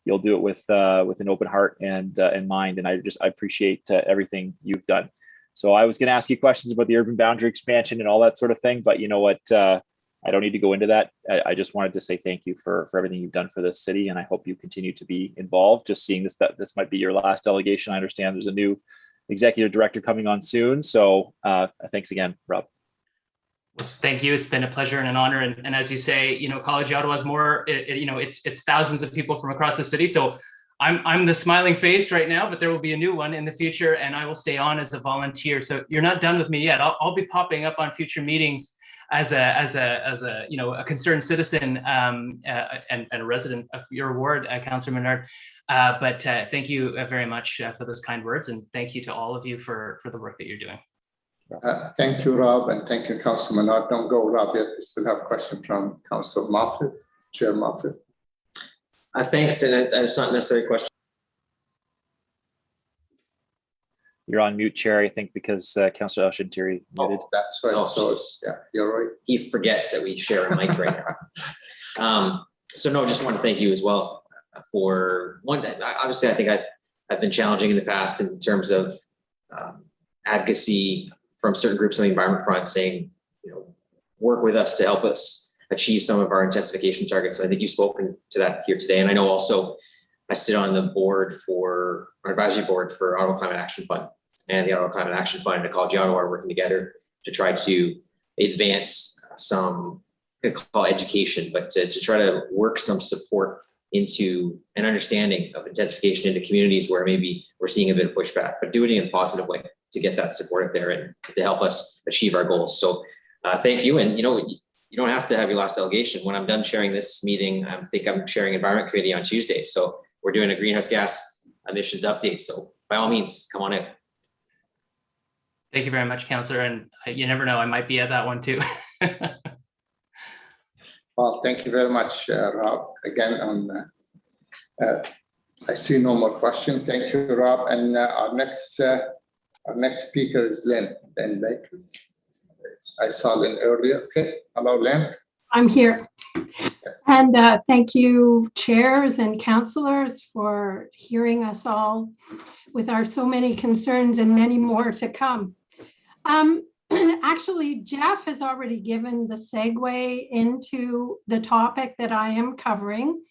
you'll do it with an open heart and mind. And I appreciate everything you've done. So I was going to ask you questions about the urban boundary expansion and all that sort of thing, but you know what? I don't need to go into that. I just wanted to say thank you for everything you've done for this city, and I hope you continue to be involved. Just seeing that this might be your last delegation. I understand there's a new executive director coming on soon. So thanks again, Rob. Thank you. It's been a pleasure and an honor. And as you say, College Ottawa is more. It's thousands of people from across the city. So I'm the smiling face right now, but there will be a new one in the future, and I will stay on as a volunteer. So you're not done with me yet. I'll be popping up on future meetings as a concerned citizen and a resident of your ward, Councillor Menard. But thank you very much for those kind words, and thank you to all of you for the work that you're doing. Thank you, Rob, and thank you, Councillor Menard. Don't go, Rob, yet. We still have a question from Councillor Moffat, Chair Moffat. Thanks, and it's not necessarily a question. You're on mute, Chair, I think, because Councillor Elshintiri muted. Oh, that's right. So yeah, you're right. He forgets that we share a mic right now. So no, just want to thank you as well for one. Obviously, I think I've been challenging in the past in terms of advocacy from certain groups on the environment front, saying, work with us to help us achieve some of our intensification targets. So I think you've spoken to that here today, and I know also I sit on the advisory board for Ottawa Climate Action Fund, and the Ottawa Climate Action Fund and Ecology Ottawa are working together to try to advance some, I call education, but to try to work some support into an understanding of intensification into communities where maybe we're seeing a bit of pushback, but doing it in a positive way to get that support up there and to help us achieve our goals. So thank you. And you don't have to have your last delegation. When I'm done sharing this meeting, I think I'm sharing Environment Committee on Tuesday. So we're doing a greenhouse gas emissions update. So by all means, come on in. Thank you very much, Councillor. And you never know, I might be at that one too. Well, thank you very much, Rob. Again, I see no more questions. Thank you, Rob. And our next speaker is Lynn Baker. I saw Lynn earlier. Okay, hello, Lynn. I'm here. And thank you, chairs and councillors, for hearing us all with our so many concerns and many more to come. Actually, Jeff has already given the segue into the topic that I am covering.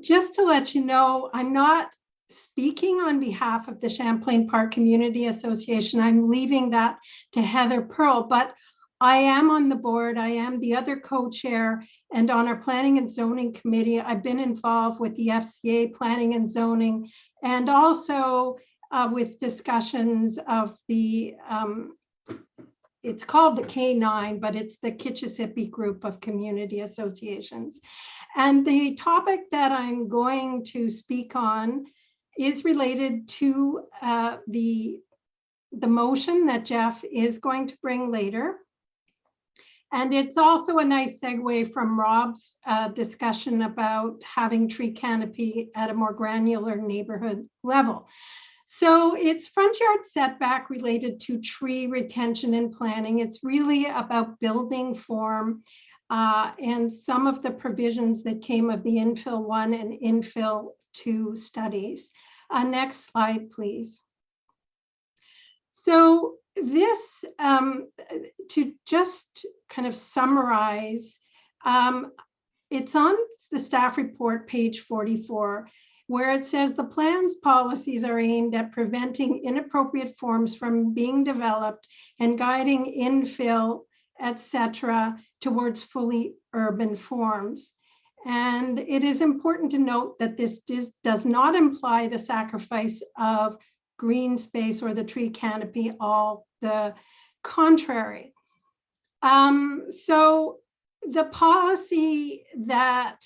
Just to let you know, I'm not speaking on behalf of the Champlain Park Community Association. I'm leaving that to Heather Pearl, but I am on the board. I am the other co-chair, and on our Planning and Zoning Committee, I've been involved with the FCA Planning and Zoning, and also with discussions of the, it's called the K9, but it's the Kitchissippi Group of Community Associations. And the topic that I'm going to speak on is related to the motion that Jeff is going to bring later. And it's also a nice segue from Rob's discussion about having tree canopy at a more granular neighborhood level. So it's front yard setback related to tree retention and planning. It's really about building form and some of the provisions that came of the infill 1 and infill 2 studies. Next slide, please. So this, to just kind of summarize, it's on the staff report, page 44, where it says the plan's policies are aimed at preventing inappropriate forms from being developed and guiding infill, etc., towards fully urban forms. And it is important to note that this does not imply the sacrifice of green space or the tree canopy, all the contrary. So the policy that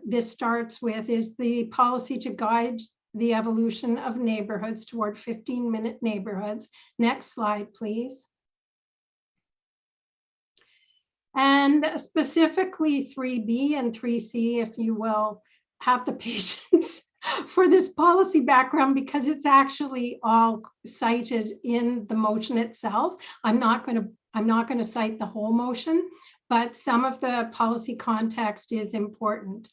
this starts with is the policy to guide the evolution of neighborhoods toward 15-minute neighborhoods. Next slide, please. And specifically 3B and 3C, if you will, have the patience for this policy background, because it's actually all cited in the motion itself. I'm not going to cite the whole motion, but some of the policy context is important.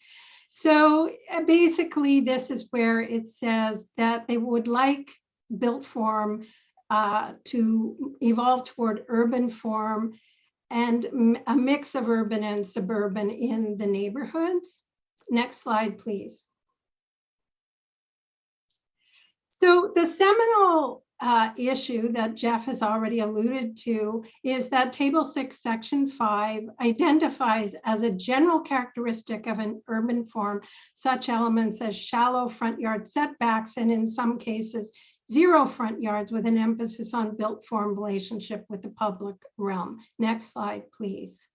So basically, this is where it says that they would like built form to evolve toward urban form and a mix of urban and suburban in the neighborhoods. Next slide, please. So the seminal issue that Jeff has already alluded to is that Table 6, Section 5 identifies as a general characteristic of an urban form such elements as shallow front yard setbacks, and in some cases, zero front yards, with an emphasis on built form relationship with the public realm. Next slide, please.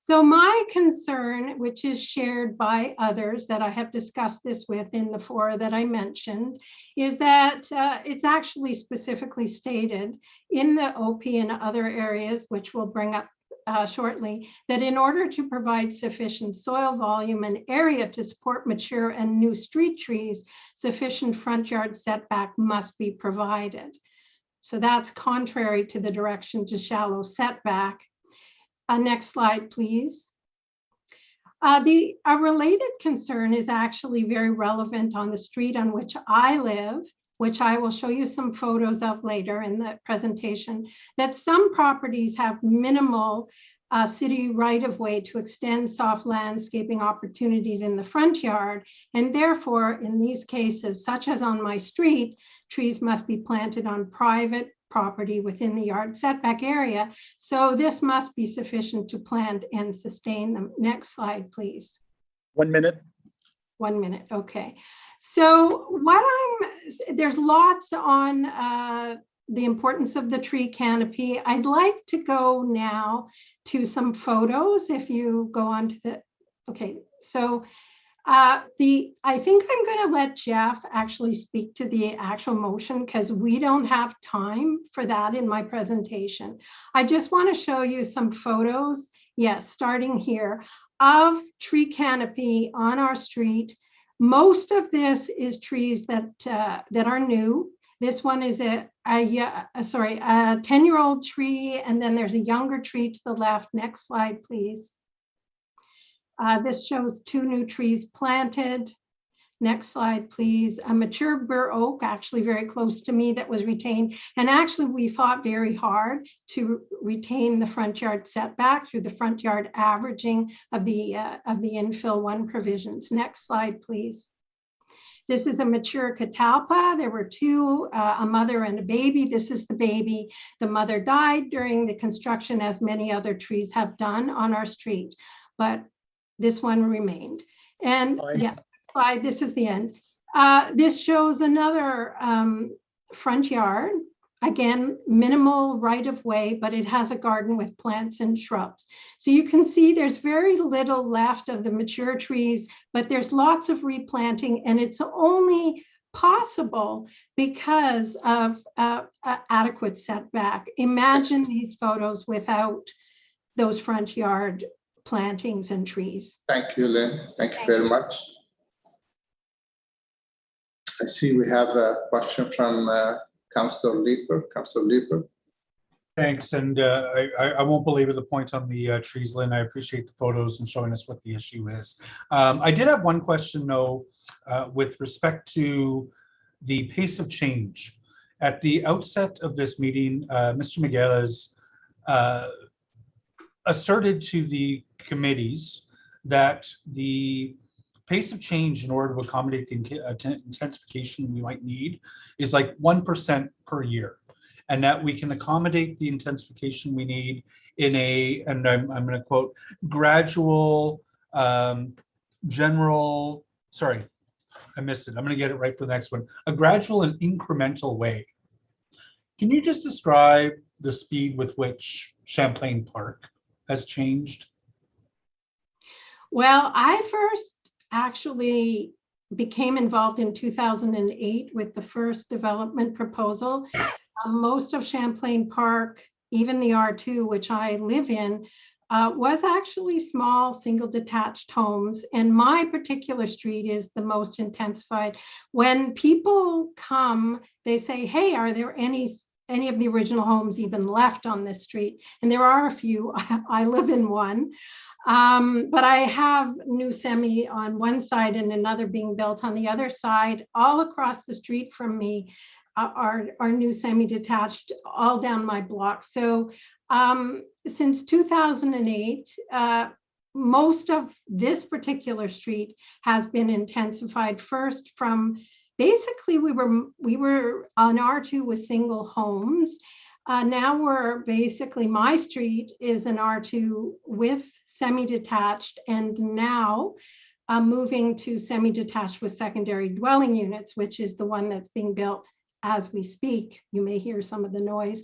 So my concern, which is shared by others that I have discussed this with in the fora that I mentioned, is that it's actually specifically stated in the OP and other areas, which we'll bring up shortly, that in order to provide sufficient soil volume and area to support mature and new street trees, sufficient front yard setback must be provided. So that's contrary to the direction to shallow setback. Next slide, please. A related concern is actually very relevant on the street on which I live, which I will show you some photos of later in the presentation, that some properties have minimal city right-of-way to extend soft landscaping opportunities in the front yard. And therefore, in these cases, such as on my street, trees must be planted on private property within the yard setback area. So this must be sufficient to plant and sustain them. Next slide, please. 1 minute. 1 minute, okay. So there's lots on the importance of the tree canopy. I'd like to go now to some photos. If you go on to the, okay. So I think I'm going to let Jeff actually speak to the actual motion, because we don't have time for that in my presentation. I just want to show you some photos, yes, starting here, of tree canopy on our street. Most of this is trees that are new. This one is a 10-year-old tree, and then there's a younger tree to the left. Next slide, please. This shows 2 new trees planted. Next slide, please. A mature bur oak, actually very close to me, that was retained. And actually, we fought very hard to retain the front yard setback through the front yard averaging of the infill 1 provisions. Next slide, please. This is a mature catalpa. There were 2, a mother and a baby. This is the baby. The mother died during the construction, as many other trees have done on our street, but this one remained. And yeah, slide, this is the end. This shows another front yard. Again, minimal right of way, but it has a garden with plants and shrubs. So you can see there's very little left of the mature trees, but there's lots of replanting, and it's only possible because of adequate setback. Imagine these photos without those front yard plantings and trees. Thank you, Lynn. Thank you very much. I see we have a question from Councillor Leeper. Councillor Leeper. Thanks, and I won't belabor the point on the trees, Lynn. I appreciate the photos and showing us what the issue is. I did have one question, though, with respect to the pace of change. At the outset of this meeting, Mr. Miguel has asserted to the committees that the pace of change in order to accommodate the intensification we might need is like 1% per year, and that we can accommodate the intensification we need in a, and I'm going to quote, gradual, general, sorry, I missed it. I'm going to get it right for the next one. A gradual and incremental way. Can you just describe the speed with which Champlain Park has changed? Well, I first actually became involved in 2008 with the first development proposal. Most of Champlain Park, even the R2, which I live in, was actually small single detached homes. And my particular street is the most intensified. When people come, they say, hey, are there any of the original homes even left on this street? And there are a few. I live in one. But I have new semi on one side and another being built on the other side. All across the street from me are new semi-detached, all down my block. So since 2008, most of this particular street has been intensified. First from, basically we were on R2 with single homes. Now we're basically, my street is an R2 with semi-detached, and now moving to semi-detached with secondary dwelling units, which is the one that's being built as we speak. You may hear some of the noise.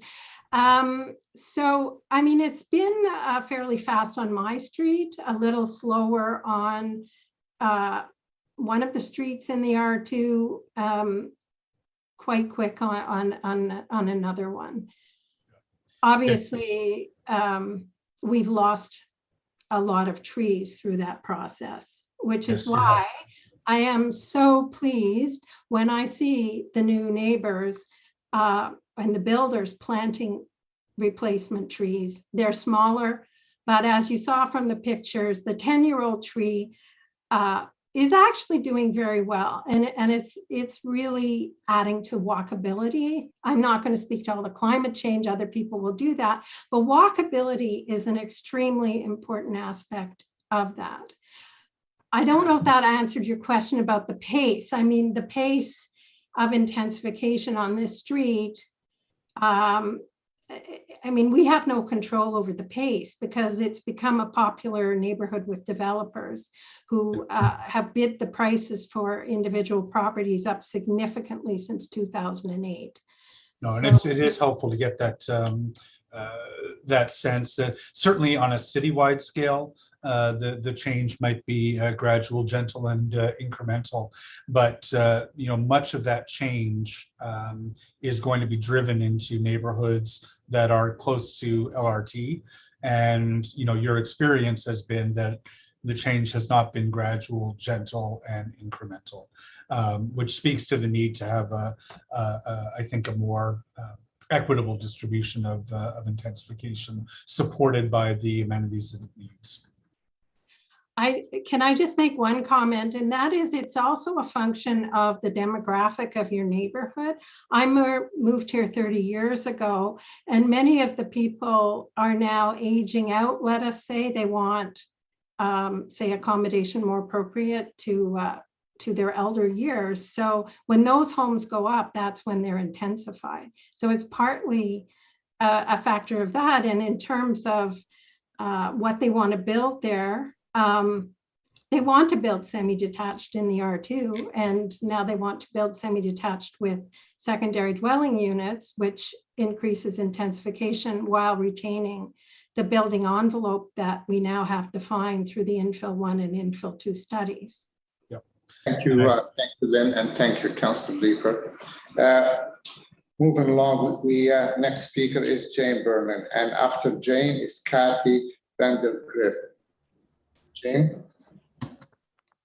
So, I mean, it's been fairly fast on my street, a little slower on one of the streets in the R2, quite quick on another one. Obviously, we've lost a lot of trees through that process, which is why I am so pleased when I see the new neighbors and the builders planting replacement trees. They're smaller, but as you saw from the pictures, the 10-year-old tree is actually doing very well, and it's really adding to walkability. I'm not going to speak to all the climate change, other people will do that, but walkability is an extremely important aspect of that. I don't know if that answered your question about the pace. I mean, the pace of intensification on this street, I mean, we have no control over the pace because it's become a popular neighborhood with developers who have bid the prices for individual properties up significantly since 2008. No, and it is helpful to get that that sense that certainly on a citywide scale, the change might be gradual, gentle, and incremental, but you know, much of that change is going to be driven into neighborhoods that are close to LRT, and you know, your experience has been that the change has not been gradual, gentle, and incremental, which speaks to the need to have I think a more equitable distribution of intensification supported by the amenities that it needs. Can I just make one comment, and that is it's also a function of the demographic of your neighborhood. I moved here 30 years ago, and many of the people are now aging out. Let us say they want, say, accommodation more appropriate to their elder years. So when those homes go up, that's when they're intensified. So it's partly a factor of that. And in terms of what they want to build there, they want to build semi-detached in the R2, and now they want to build semi-detached with secondary dwelling units, which increases intensification while retaining the building envelope that we now have defined through the infill 1 and infill 2 studies. Thank you, Lynn, and thank you, Councillor Leeper. Moving along, we next speaker is Jane Berman, and after Jane is Kathy Vandergriff. Jane.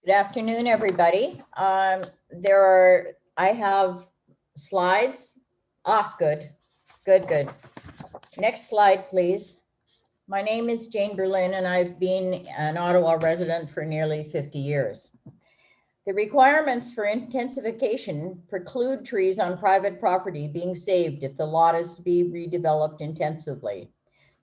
Good afternoon, everybody. I have slides. Good. Next slide, please. My name is Jane Berlin, and I've been an Ottawa resident for nearly 50 years. The requirements for intensification preclude trees on private property being saved if the lot is to be redeveloped intensively.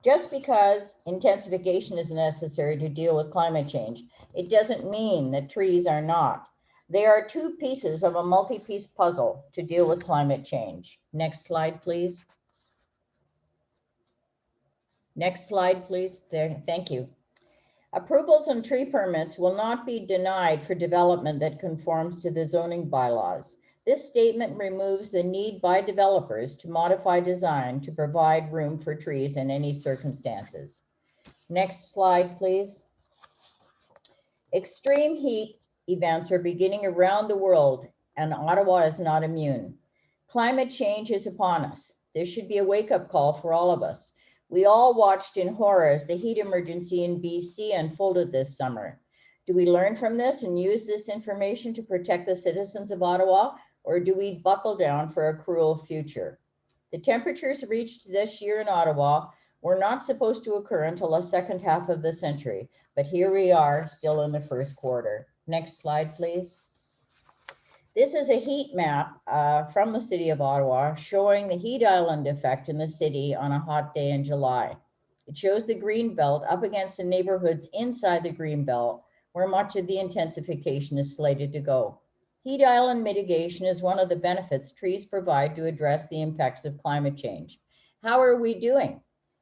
Just because intensification is necessary to deal with climate change, it doesn't mean that trees are not. They are two pieces of a multi-piece puzzle to deal with climate change. Next slide, please. Next slide, please. There, thank you. Approvals and tree permits will not be denied for development that conforms to the zoning bylaws. This statement removes the need by developers to modify design to provide room for trees in any circumstances. Next slide, please. Extreme heat events are beginning around the world, and Ottawa is not immune. Climate change is upon us. This should be a wake-up call for all of us. We all watched in horror as the heat emergency in BC unfolded this summer. Do we learn from this and use this information to protect the citizens of Ottawa, or do we buckle down for a cruel future? The temperatures reached this year in Ottawa were not supposed to occur until the second half of the century, but here we are still in the first quarter. Next slide, please. This is a heat map from the city of Ottawa showing the heat island effect in the city on a hot day in July. It shows the green belt up against the neighborhoods inside the green belt where much of the intensification is slated to go. Heat island mitigation is one of the benefits trees provide to address the impacts of climate change. How are we doing?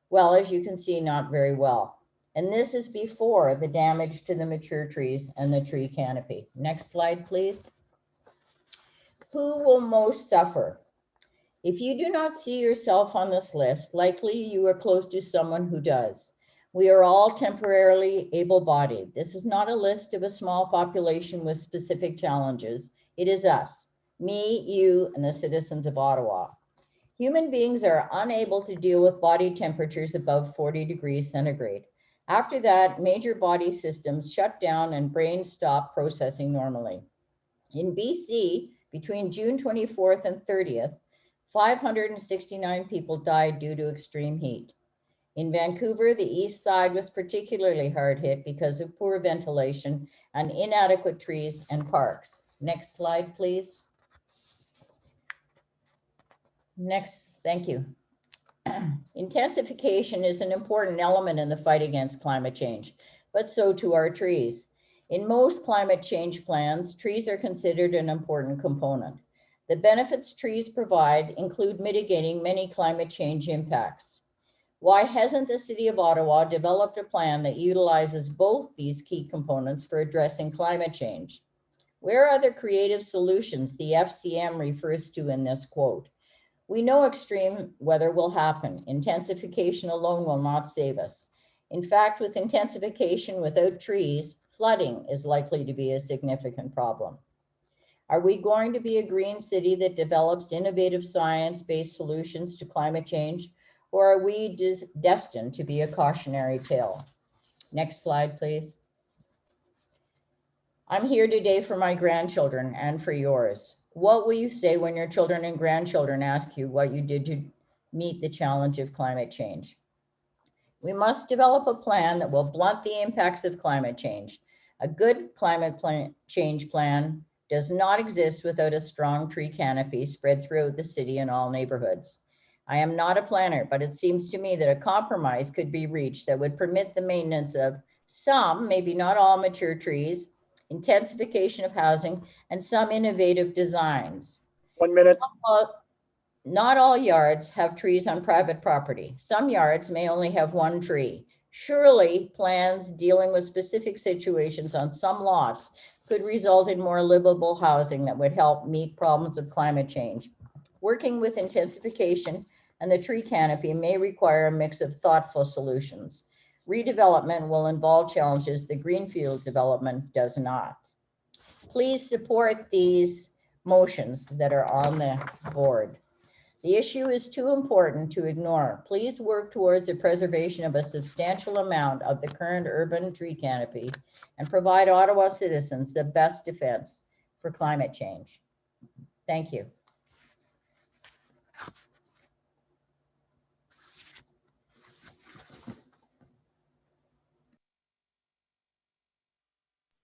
Well, as you can see, not very well. And this is before the damage to the mature trees and the tree canopy. Next slide, please. Who will most suffer? If you do not see yourself on this list, likely you are close to someone who does. We are all temporarily able-bodied. This is not a list of a small population with specific challenges. It is us, me, you, and the citizens of Ottawa. Human beings are unable to deal with body temperatures above 40 degrees centigrade. After that, major body systems shut down and brains stop processing normally. In BC, between June 24th and 30th, 569 people died due to extreme heat. In Vancouver, the east side was particularly hard hit because of poor ventilation and inadequate trees and parks. Next slide, please. Next, thank you. Intensification is an important element in the fight against climate change, but so too are trees. In most climate change plans, trees are considered an important component. The benefits trees provide include mitigating many climate change impacts. Why hasn't the City of Ottawa developed a plan that utilizes both these key components for addressing climate change? Where are the creative solutions the FCM refers to in this quote? We know extreme weather will happen. Intensification alone will not save us. In fact, with intensification without trees, flooding is likely to be a significant problem. Are we going to be a green city that develops innovative science-based solutions to climate change, or are we destined to be a cautionary tale? Next slide, please. I'm here today for my grandchildren and for yours. What will you say when your children and grandchildren ask you what you did to meet the challenge of climate change? We must develop a plan that will blunt the impacts of climate change. A good change plan does not exist without a strong tree canopy spread throughout the city and all neighborhoods. I am not a planner, but it seems to me that a compromise could be reached that would permit the maintenance of some, maybe not all, mature trees, intensification of housing, and some innovative designs. 1 minute. Not all yards have trees on private property. Some yards may only have one tree. Surely plans dealing with specific situations on some lots could result in more livable housing that would help meet problems of climate change. Working with intensification and the tree canopy may require a mix of thoughtful solutions. Redevelopment will involve challenges the greenfield development does not. Please support these motions that are on the board. The issue is too important to ignore. Please work towards the preservation of a substantial amount of the current urban tree canopy and provide Ottawa citizens the best defense for climate change. Thank you.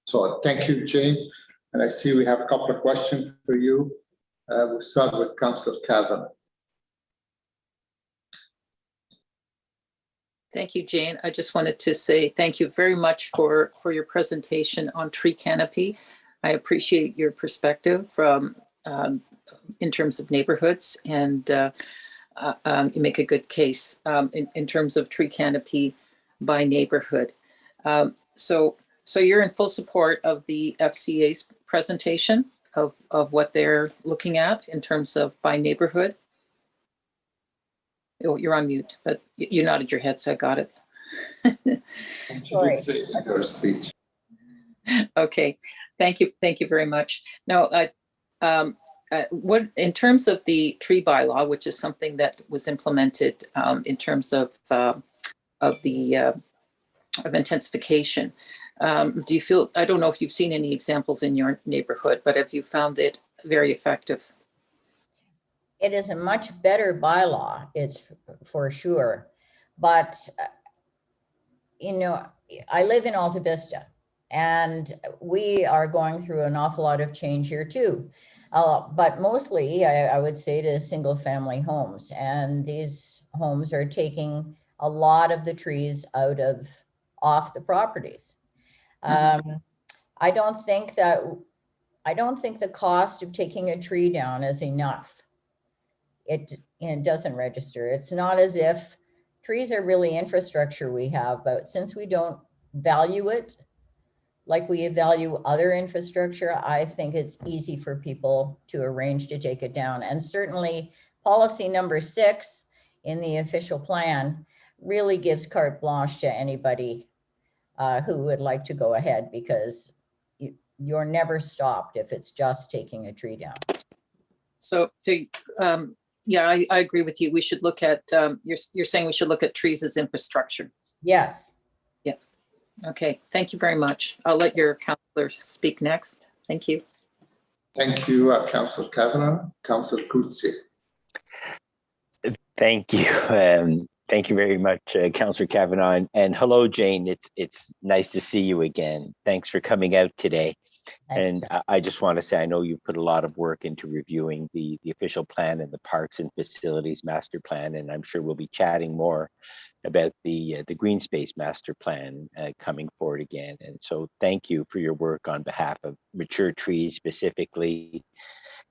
So thank you, Jane. And I see we have a couple of questions for you. We'll start with Councillor Cavan. Thank you, Jane. I just wanted to say thank you very much for your presentation on tree canopy. I appreciate your perspective from in terms of neighborhoods, and you make a good case in terms of tree canopy by neighborhood. So you're in full support of the FCA's presentation of what they're looking at in terms of by neighborhood? Oh, you're on mute, but you nodded your head, so I got it. Sorry. Your speech. Okay, thank you very much. Now, what in terms of the tree bylaw, which is something that was implemented in terms of intensification, do you feel? I don't know if you've seen any examples in your neighborhood, but have you found it very effective? It is a much better bylaw, it's for sure. But, you know, I live in Alta Vista and we are going through an awful lot of change here too. But mostly I would say to single family homes, and these homes are taking a lot of the trees off the properties. I don't think the cost of taking a tree down is enough. It doesn't register. It's not as if trees are really infrastructure we have, but since we don't value it like we value other infrastructure, I think it's easy for people to arrange to take it down. And certainly policy number 6 in the official plan really gives carte blanche to anybody who would like to go ahead, because you're never stopped if it's just taking a tree down. Yeah, I agree with you. We should look at, you're saying we should look at trees as infrastructure. Yes. Yeah. Okay. Thank you very much. I'll let your councillor speak next. Thank you. Thank you, Councillor Kavanagh. Councillor Coetzee. Thank you. Thank you very much, Councillor Kavanagh. And hello, Jane. It's nice to see you again. Thanks for coming out today. And I just want to say, I know you put a lot of work into reviewing the official plan and the Parks and Facilities Master Plan, and I'm sure we'll be chatting more about the Green Space Master Plan coming forward again. And so thank you for your work on behalf of mature trees, specifically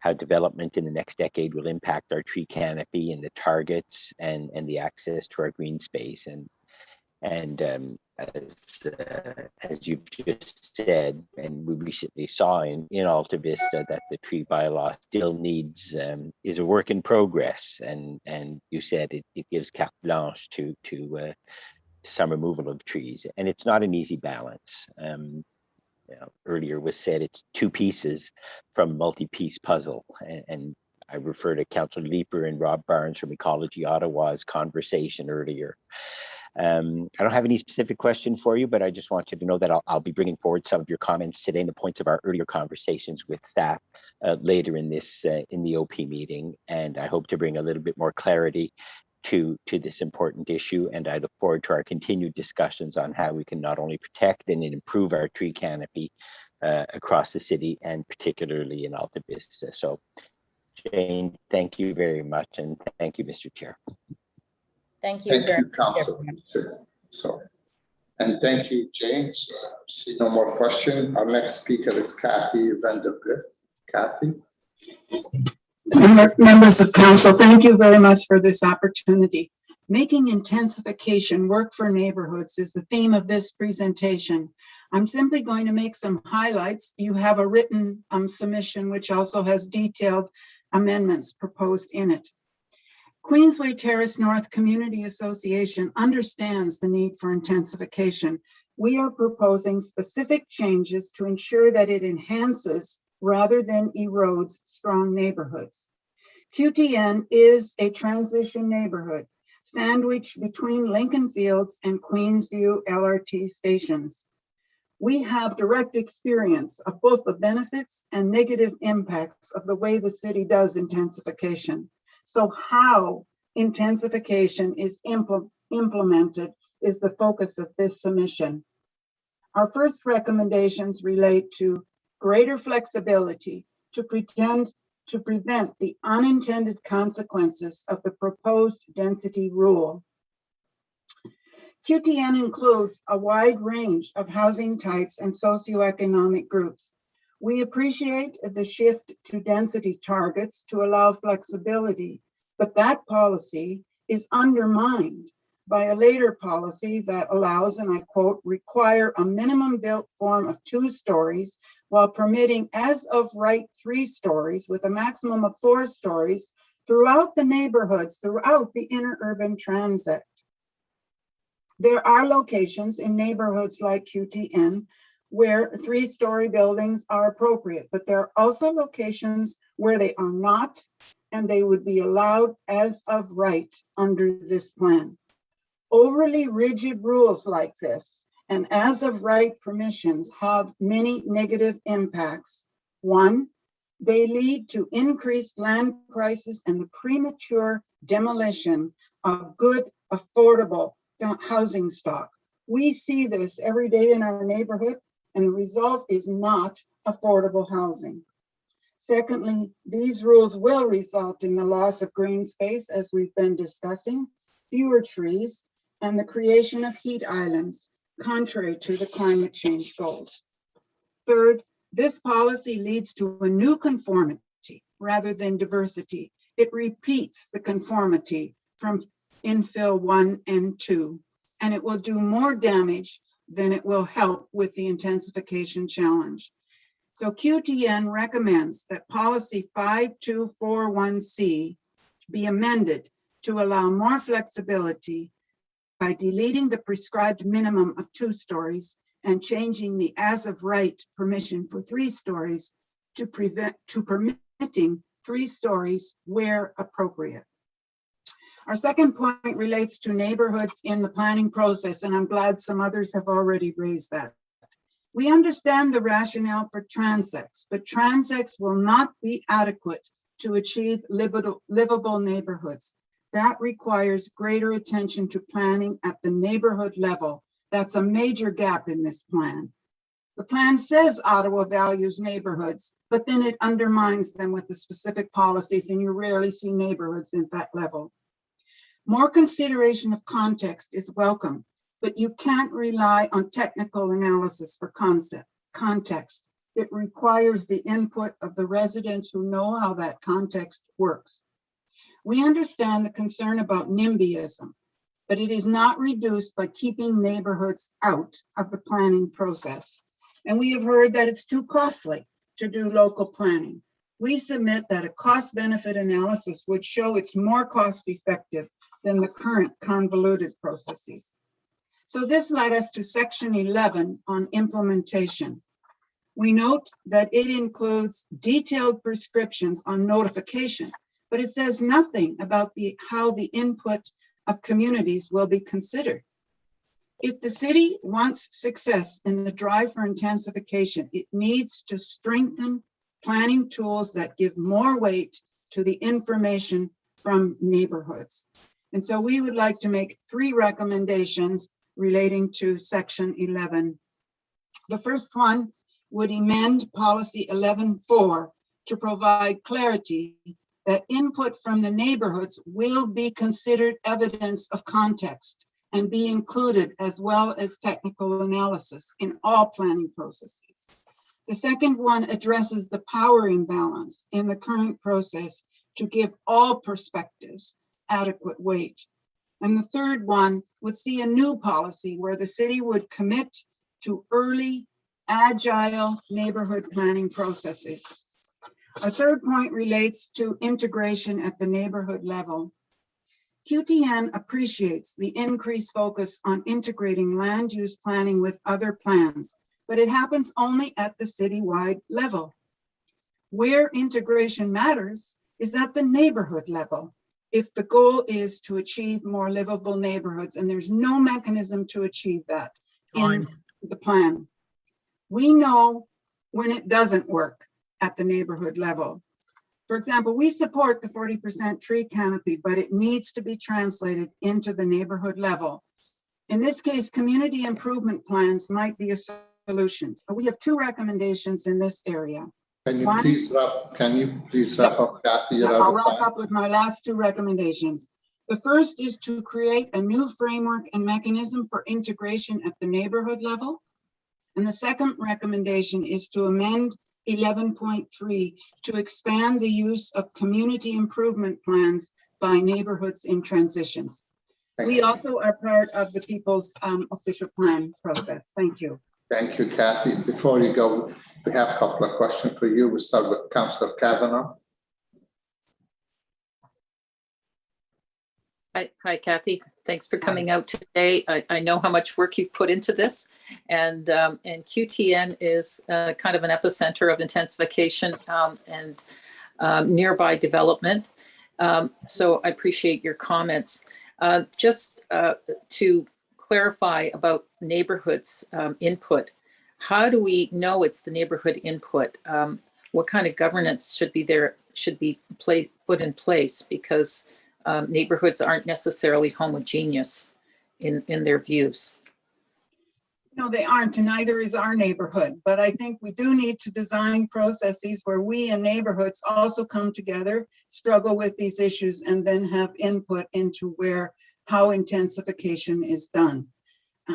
how development in the next decade will impact our tree canopy and the targets and the access to our green space. And as you've just said, and we recently saw in Alta Vista that the tree bylaw still needs, is a work in progress. And you said it gives carte blanche to some removal of trees. And it's not an easy balance. Earlier was said it's 2 pieces from multi-piece puzzle. And I refer to Councillor Leeper and Rob Barnes from Ecology Ottawa's conversation earlier. I don't have any specific question for you, but I just want you to know that I'll be bringing forward some of your comments today and the points of our earlier conversations with staff later in this in the OP meeting, and I hope to bring a little bit more clarity to this important issue, and I look forward to our continued discussions on how we can not only protect and improve our tree canopy across the city, and particularly in Alta Vista. So Jane, thank you very much, and thank you, Mr. Chair. Thank you Thank very you, much. Councilor. So, and thank you, James. See no more question. Our next speaker is Kathy Vandergrift. Kathy. Members of council, thank you very much for this opportunity. Making intensification work for neighborhoods is the theme of this presentation. I'm simply going to make some highlights. You have a written submission which also has detailed amendments proposed in it. Queensway Terrace North Community Association understands the need for intensification. We are proposing specific changes to ensure that it enhances rather than erodes strong neighborhoods. QTN is a transition neighborhood sandwiched between Lincoln Fields and Queensview LRT stations. We have direct experience of both the benefits and negative impacts of the way the city does intensification. So how intensification is implemented is the focus of this submission. Our first recommendations relate to greater flexibility to prevent the unintended consequences of the proposed density rule. QTN includes a wide range of housing types and socioeconomic groups. We appreciate the shift to density targets to allow flexibility, but that policy is undermined by a later policy that allows, and I quote, require a minimum built form of 2 stories while permitting as of right 3 stories with a maximum of 4 stories throughout the neighborhoods, throughout the inner urban transit. There are locations in neighborhoods like QTN where 3-story buildings are appropriate, but there are also locations where they are not, and they would be allowed as of right under this plan. Overly rigid rules like this and as of right permissions have many negative impacts. 1, they lead to increased land prices and the premature demolition of good, affordable housing stock. We see this every day in our neighborhood, and the result is not affordable housing. Secondly, these rules will result in the loss of green space, as we've been discussing, fewer trees, and the creation of heat islands, contrary to the climate change goals. Third, this policy leads to a new conformity rather than diversity. It repeats the conformity from infill 1 and 2, and it will do more damage than it will help with the intensification challenge. So QTN recommends that policy 5241C be amended to allow more flexibility by deleting the prescribed minimum of 2 stories and changing the as of right permission for 3 stories to permitting 3 stories where appropriate. Our second point relates to neighborhoods in the planning process, and I'm glad some others have already raised that. We understand the rationale for transects, but transects will not be adequate to achieve livable neighborhoods. That requires greater attention to planning at the neighborhood level. That's a major gap in this plan. The plan says Ottawa values neighborhoods, but then it undermines them with the specific policies, and you rarely see neighborhoods at that level. More consideration of context is welcome, but you can't rely on technical analysis for context. It requires the input of the residents who know how that context works. We understand the concern about NIMBYism, but it is not reduced by keeping neighborhoods out of the planning process. And we have heard that it's too costly to do local planning. We submit that a cost-benefit analysis would show it's more cost-effective than the current convoluted processes. So this led us to section 11 on implementation. We note that it includes detailed prescriptions on notification, but it says nothing about how the input of communities will be considered. If the city wants success in the drive for intensification, it needs to strengthen planning tools that give more weight to the information from neighborhoods. And so we would like to make 3 recommendations relating to section 11. The first one would amend policy 11.4 to provide clarity that input from the neighborhoods will be considered evidence of context and be included, as well as technical analysis in all planning processes. The second one addresses the power imbalance in the current process to give all perspectives adequate weight. And the third one would see a new policy where the city would commit to early, agile neighborhood planning processes. Our third point relates to integration at the neighborhood level. QTN appreciates the increased focus on integrating land use planning with other plans, but it happens only at the citywide level. Where integration matters is at the neighborhood level, if the goal is to achieve more livable neighborhoods, and there's no mechanism to achieve that in the plan. We know when it doesn't work at the neighborhood level. For example, we support the 40% tree canopy, but it needs to be translated into the neighborhood level. In this case, community improvement plans might be a solution. So we have 2 recommendations in this area. Can you please wrap up, Kathy? I'll wrap up with my last 2 recommendations. The first is to create a new framework and mechanism for integration at the neighborhood level. And the second recommendation is to amend 11.3 to expand the use of community improvement plans by neighborhoods in transitions. We also are part of the people's official plan process. Thank you. Thank you, Kathy. Before you go, we have a couple of questions for you. We'll start with Councillor Kavanagh. Hi, Kathy. Thanks for coming out today. I know how much work you've put into this, and QTN is kind of an epicenter of intensification and nearby development. So I appreciate your comments. Just to clarify about neighborhoods input, how do we know it's the neighborhood input? What kind of governance should be put in place? Because neighborhoods aren't necessarily homogeneous in their views. No, they aren't, and neither is our neighborhood. But I think we do need to design processes where we and neighborhoods also come together, struggle with these issues, and then have input into how intensification is done.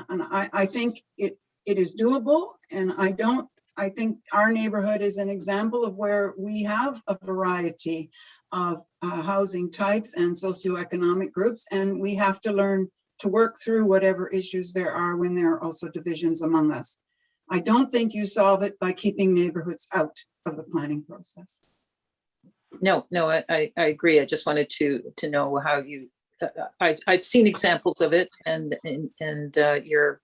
And I think it is doable, and I think our neighborhood is an example of where we have a variety of housing types and socioeconomic groups, and we have to learn to work through whatever issues there are when there are also divisions among us. I don't think you solve it by keeping neighborhoods out of the planning process. No, I agree. I just wanted to know how you. I've seen examples of it, and you're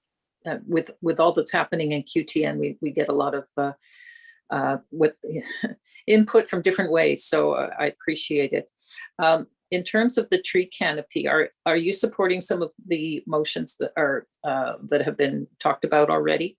with all that's happening in QTN, we get a lot of input from different ways. So I appreciate it. In terms of the tree canopy, are you supporting some of the motions that are that have been talked about already?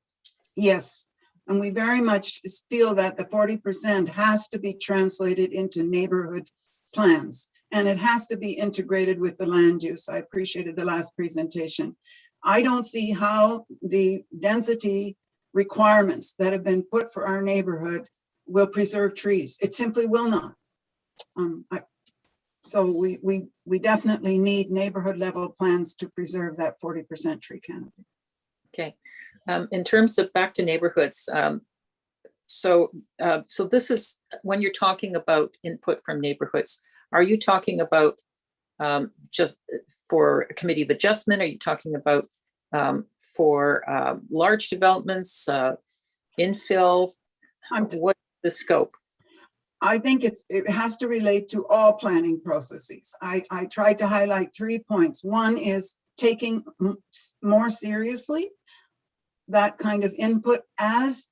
Yes, and we very much feel that the 40% has to be translated into neighborhood plans, and it has to be integrated with the land use. I appreciated the last presentation. I don't see how the density requirements that have been put for our neighborhood will preserve trees. It simply will not. So we definitely need neighborhood level plans to preserve that 40% tree canopy. Okay. In terms of back to neighborhoods, so this is when you're talking about input from neighborhoods, are you talking about just for a committee of adjustment? Are you talking about for large developments, infill? What's the scope? I think it has to relate to all planning processes. I tried to highlight 3 points. One is taking more seriously that kind of input as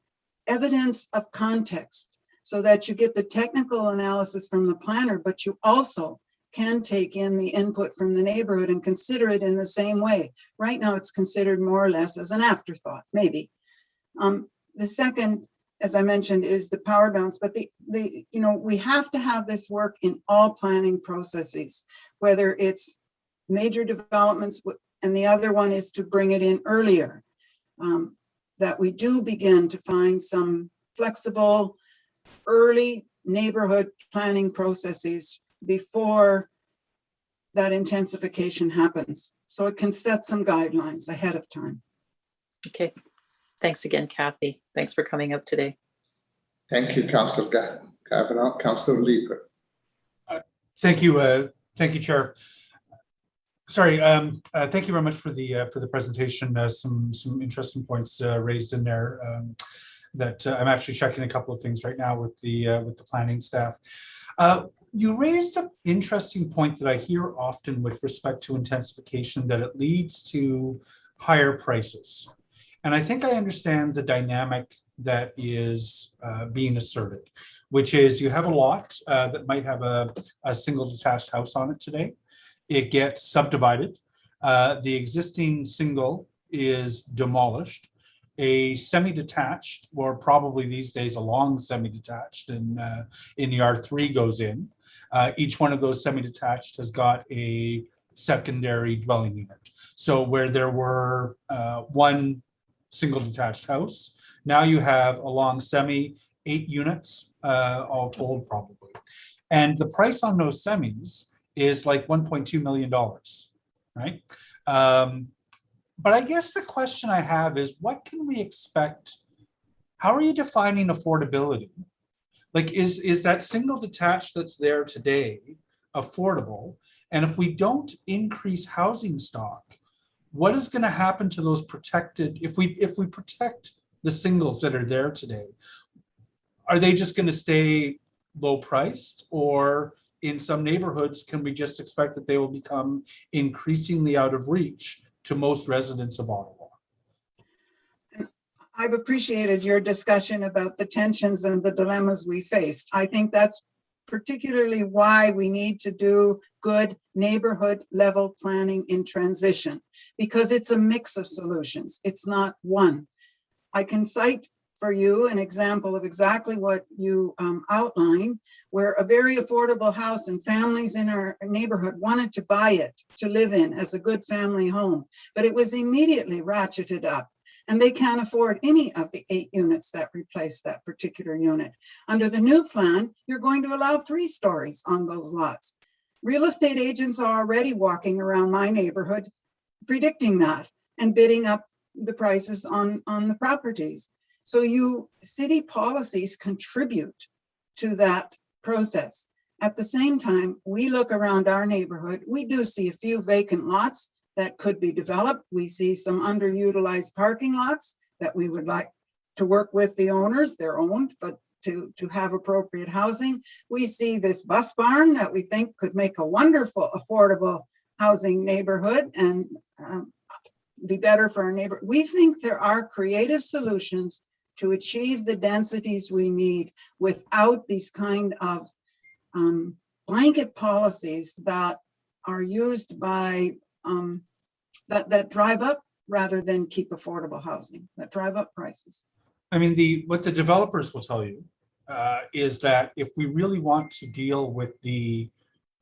evidence of context, so that you get the technical analysis from the planner, but you also can take in the input from the neighborhood and consider it in the same way. Right now, it's considered more or less as an afterthought, maybe. The second, as I mentioned, is the power balance, but we have to have this work in all planning processes, whether it's major developments, and the other one is to bring it in earlier. That we do begin to find some flexible early neighborhood planning processes before that intensification happens. So it can set some guidelines ahead of time. Okay. Thanks again, Kathy. Thanks for coming up today. Thank you, Councillor Kavanaugh. Councillor Leeper. Thank you, Chair. Sorry, thank you very much for the presentation. Some interesting points raised in there that I'm actually checking a couple of things right now with the planning staff. You raised an interesting point that I hear often with respect to intensification, that it leads to higher prices. And I think I understand the dynamic that is being asserted, which is you have a lot that might have a single detached house on it today. It gets subdivided. The existing single is demolished. A semi-detached, or probably these days a long semi-detached in the R3 goes in. Each one of those semi-detached has got a secondary dwelling unit. So where there were one single detached house, now you have a long semi, 8 units, all told probably. And the price on those semis is like $1.2 million, right? But I guess the question I have is, what can we expect? How are you defining affordability? Like, is that single detached that's there today affordable? And if we don't increase housing stock, what is going to happen to those protected? If we protect the singles that are there today, are they just going to stay low priced? Or in some neighborhoods, can we just expect that they will become increasingly out of reach to most residents of Ottawa? I've appreciated your discussion about the tensions and the dilemmas we face. I think that's particularly why we need to do good neighborhood level planning in transition, because it's a mix of solutions. It's not one. I can cite for you an example of exactly what you outlined, where a very affordable house and families in our neighborhood wanted to buy it to live in as a good family home, but it was immediately ratcheted up. And they can't afford any of the 8 units that replace that particular unit. Under the new plan, you're going to allow 3 stories on those lots. Real estate agents are already walking around my neighborhood predicting that and bidding up the prices on the properties. So city policies contribute to that process. At the same time, we look around our neighborhood, we do see a few vacant lots that could be developed. We see some underutilized parking lots that we would like to work with the owners. They're owned, but to have appropriate housing. We see this bus barn that we think could make a wonderful, affordable housing neighborhood and be better for our neighbor. We think there are creative solutions to achieve the densities we need without these kind of blanket policies that are used by that drive up rather than keep affordable housing, that drive up prices. I mean, what the developers will tell you is that if we really want to deal with the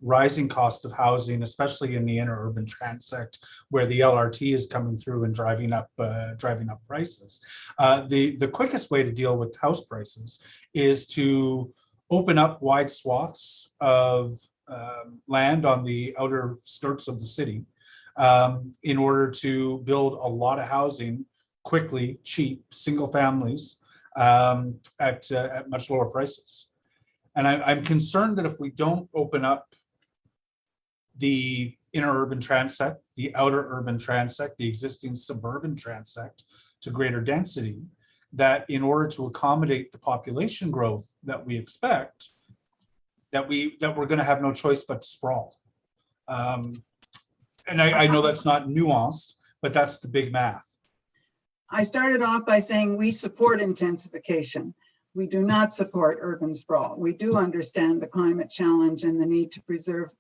rising cost of housing, especially in the interurban transect where the LRT is coming through and driving up prices, the quickest way to deal with house prices is to open up wide swaths of land on the outer skirts of the city in order to build a lot of housing quickly, cheap, single families at much lower prices. And I'm concerned that if we don't open up the interurban transect, the outer urban transect, the existing suburban transect to greater density, that in order to accommodate the population growth that we expect, that we're going to have no choice but to sprawl. And I know that's not nuanced, but that's the big math. I started off by saying we support intensification. We do not support urban sprawl. We do understand the climate challenge and the need to preserve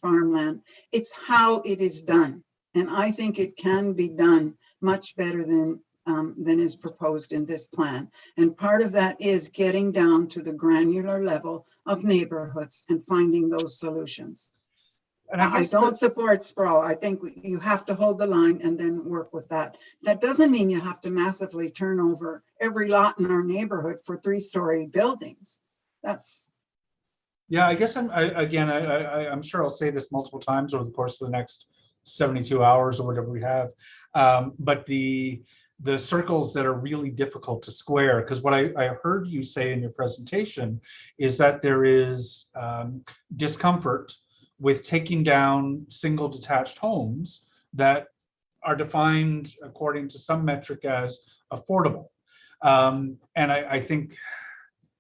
farmland. It's how it is done. And I think it can be done much better than is proposed in this plan. And part of that is getting down to the granular level of neighborhoods and finding those solutions. And I I guess don't support sprawl. I think you have to hold the line and then work with that. That doesn't mean you have to massively turn over every lot in our neighborhood for 3-story buildings. That's, yeah, I guess I'm sure I'll say this multiple times over the course of the next 72 hours or whatever we have. But the circles that are really difficult to square, because what I heard you say in your presentation is that there is discomfort with taking down single detached homes that are defined according to some metric as affordable. And I think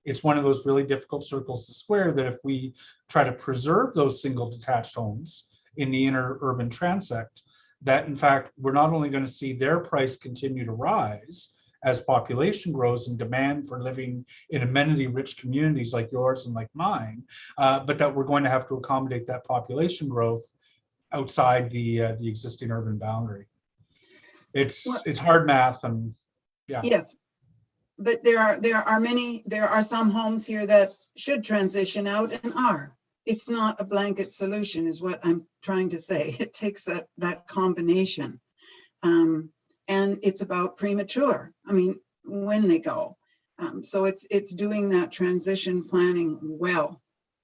it's one of those really difficult circles to square, that if we try to preserve those single detached homes in the inner urban transect, that in fact, we're not only going to see their price continue to rise as population grows and demand for living in amenity-rich communities like yours and like mine, but that we're going to have to accommodate that population growth outside the existing urban boundary. It's hard math, and yeah. yes. But there are some homes here that should transition out and are. It's not a blanket solution is what I'm trying to say. It takes that combination. And it's about premature. I mean, when they go. So it's doing that transition planning well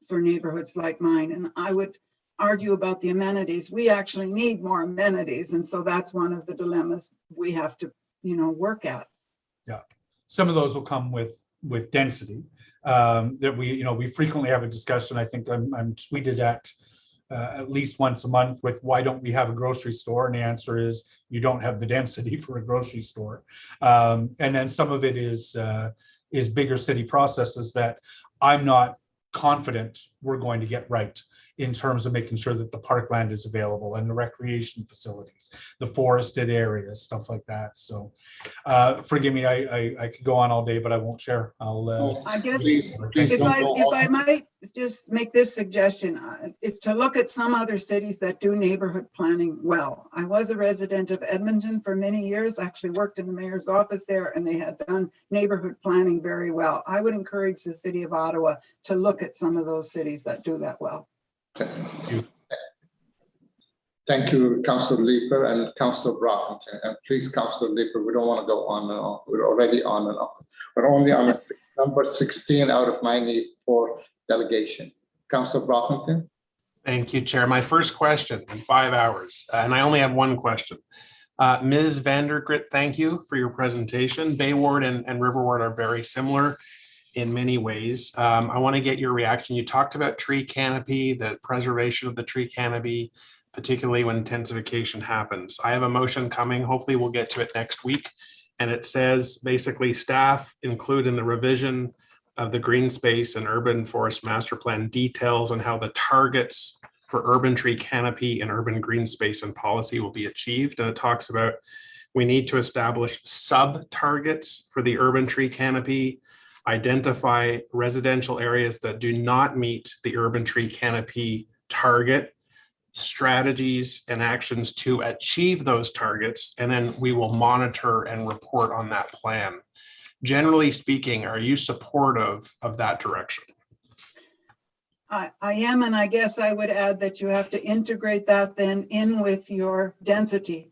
for neighborhoods like mine. And I would argue about the amenities. We actually need more amenities. And so that's one of the dilemmas we have to, work at. Yeah. Some of those will come with density. That we frequently have a discussion. I think I'm tweeted at least once a month with, why don't we have a grocery store? And the answer is, you don't have the density for a grocery store. And then some of it is bigger city processes that I'm not confident we're going to get right, in terms of making sure that the parkland is available and the recreation facilities, the forested areas, stuff like that. So forgive me, I could go on all day, but I won't share. I guess please if I might just make this suggestion, is to look at some other cities that do neighborhood planning well. I was a resident of Edmonton for many years, actually worked in the mayor's office there, and they had done neighborhood planning very well. I would encourage the city of Ottawa to look at some of those cities that do that well. Thank you, Councillor Leeper and Councillor Brockington. And please, Councillor Leeper, we don't want to go on and on. We're already on and on. We're only on number 16 out of my need for delegation. Councillor Brockington. Thank you, Chair. My first question in 5 hours, and I only have one question. Ms. Vandergrit, thank you for your presentation. Bay Ward and River Ward are very similar in many ways. I want to get your reaction. You talked about tree canopy, the preservation of the tree canopy, particularly when intensification happens. I have a motion coming. Hopefully we'll get to it next week. And it says basically staff include in the revision of the green space and urban forest master plan details on how the targets for urban tree canopy and urban green space and policy will be achieved. And it talks about, we need to establish sub-targets for the urban tree canopy, identify residential areas that do not meet the urban tree canopy target, strategies and actions to achieve those targets, and then we will monitor and report on that plan. Generally speaking, are you supportive of that direction? I am, and I guess I would add that you have to integrate that then in with your density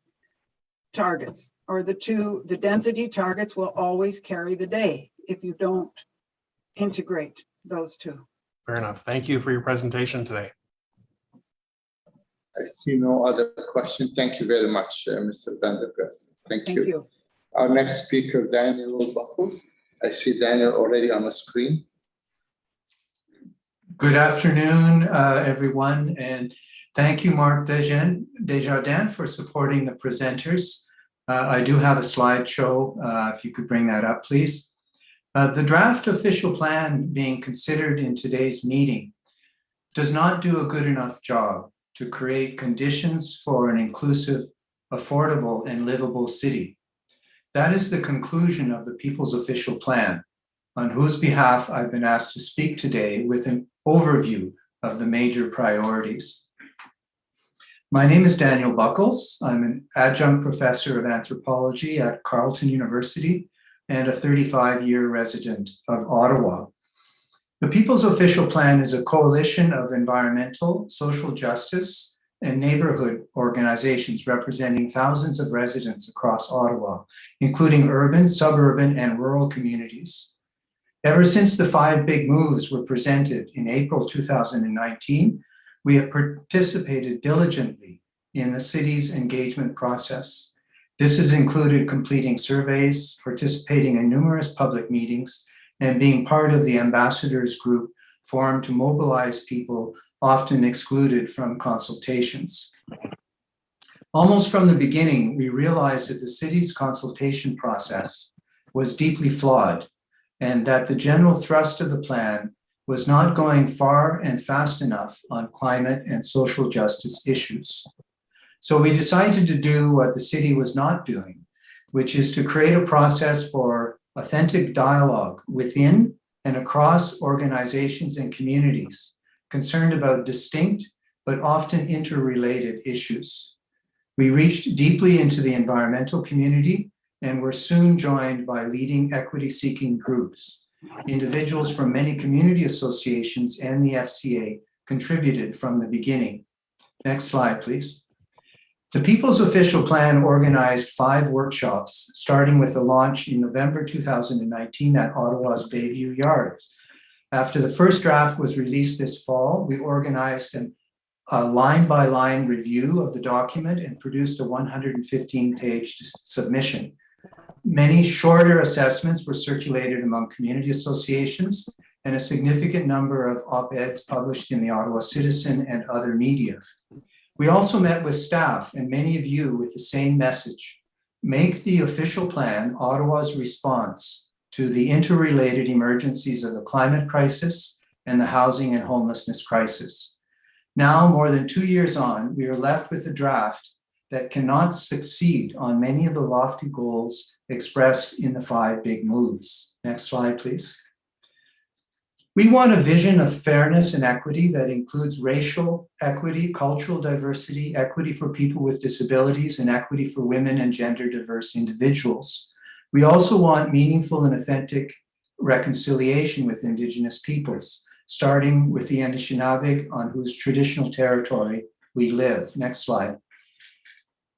targets, or the density targets will always carry the day if you don't integrate those two. Fair enough. Thank you for your presentation today. I see no other question. Thank you very much, Mr. Vandergrift. Thank you. Our next speaker, Daniel Buckle. I see Daniel already on the screen. Good afternoon, everyone, and thank you, Mark Desjardins, for supporting the presenters. I do have a slideshow, if you could bring that up, please. The draft official plan being considered in today's meeting does not do a good enough job to create conditions for an inclusive, affordable, and livable city. That is the conclusion of the People's Official Plan, on whose behalf I've been asked to speak today with an overview of the major priorities. My name is Daniel Buckles. I'm an adjunct professor of anthropology at Carleton University and a 35-year resident of Ottawa. The People's Official Plan is a coalition of environmental, social justice, and neighborhood organizations representing thousands of residents across Ottawa, including urban, suburban, and rural communities. Ever since the 5 big moves were presented in April 2019, we have participated diligently in the city's engagement process. This has included completing surveys, participating in numerous public meetings, and being part of the ambassadors group formed to mobilize people often excluded from consultations. Almost from the beginning, we realized that the city's consultation process was deeply flawed and that the general thrust of the plan was not going far and fast enough on climate and social justice issues. So we decided to do what the city was not doing, which is to create a process for authentic dialogue within and across organizations and communities concerned about distinct but often interrelated issues. We reached deeply into the environmental community and were soon joined by leading equity-seeking groups. Individuals from many community associations and the FCA contributed from the beginning. Next slide, please. The People's Official Plan organized 5 workshops, starting with the launch in November 2019 at Ottawa's Bayview Yards. After the first draft was released this fall, we organized a line-by-line review of the document and produced a 115-page submission. Many shorter assessments were circulated among community associations, and a significant number of op-eds published in the Ottawa Citizen and other media. We also met with staff and many of you with the same message. Make the official plan Ottawa's response to the interrelated emergencies of the climate crisis and the housing and homelessness crisis. Now, more than 2 years on, we are left with a draft that cannot succeed on many of the lofty goals expressed in the 5 big moves. Next slide, please. We want a vision of fairness and equity that includes racial equity, cultural diversity, equity for people with disabilities, and equity for women and gender diverse individuals. We also want meaningful and authentic reconciliation with Indigenous peoples, starting with the Anishinaabe on whose traditional territory we live. Next slide.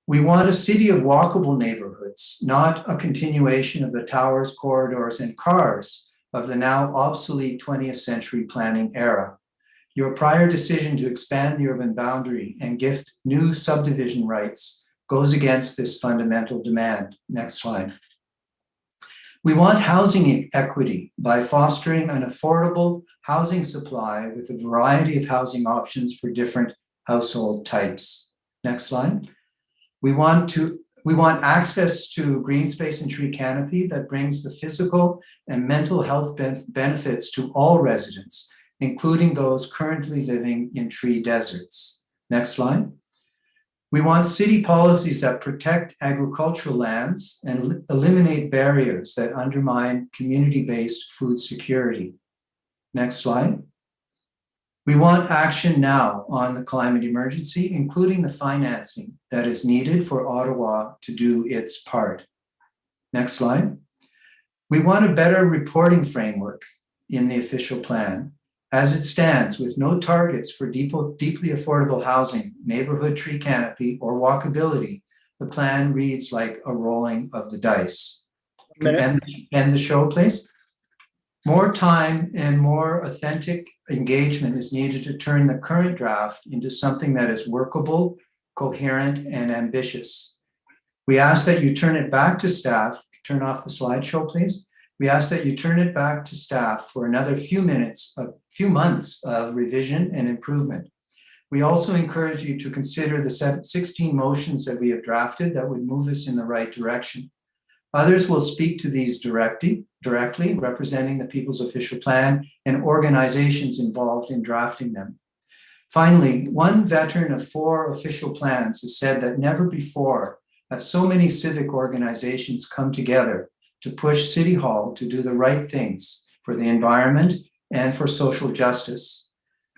We want a city of walkable neighborhoods, not a continuation of the towers, corridors, and cars of the now obsolete 20th century planning era. Your prior decision to expand the urban boundary and gift new subdivision rights goes against this fundamental demand. Next slide. We want housing equity by fostering an affordable housing supply with a variety of housing options for different household types. Next slide. We want access to green space and tree canopy that brings the physical and mental health benefits to all residents, including those currently living in tree deserts. Next slide. We want city policies that protect agricultural lands and eliminate barriers that undermine community-based food security. Next slide. We want action now on the climate emergency, including the financing that is needed for Ottawa to do its part. Next slide. We want a better reporting framework in the official plan. As it stands, with no targets for deeply affordable housing, neighborhood tree canopy, or walkability, the plan reads like a rolling of the dice. End the show, please. More time and more authentic engagement is needed to turn the current draft into something that is workable, coherent, and ambitious. We ask that you turn it back to staff. Turn off the slideshow, please. We ask that you turn it back to staff for another few months of revision and improvement. We also encourage you to consider the 16 motions that we have drafted that would move us in the right direction. Others will speak to these directly, representing the People's Official Plan and organizations involved in drafting them. Finally, one veteran of 4 official plans has said that never before have so many civic organizations come together to push City Hall to do the right things for the environment and for social justice.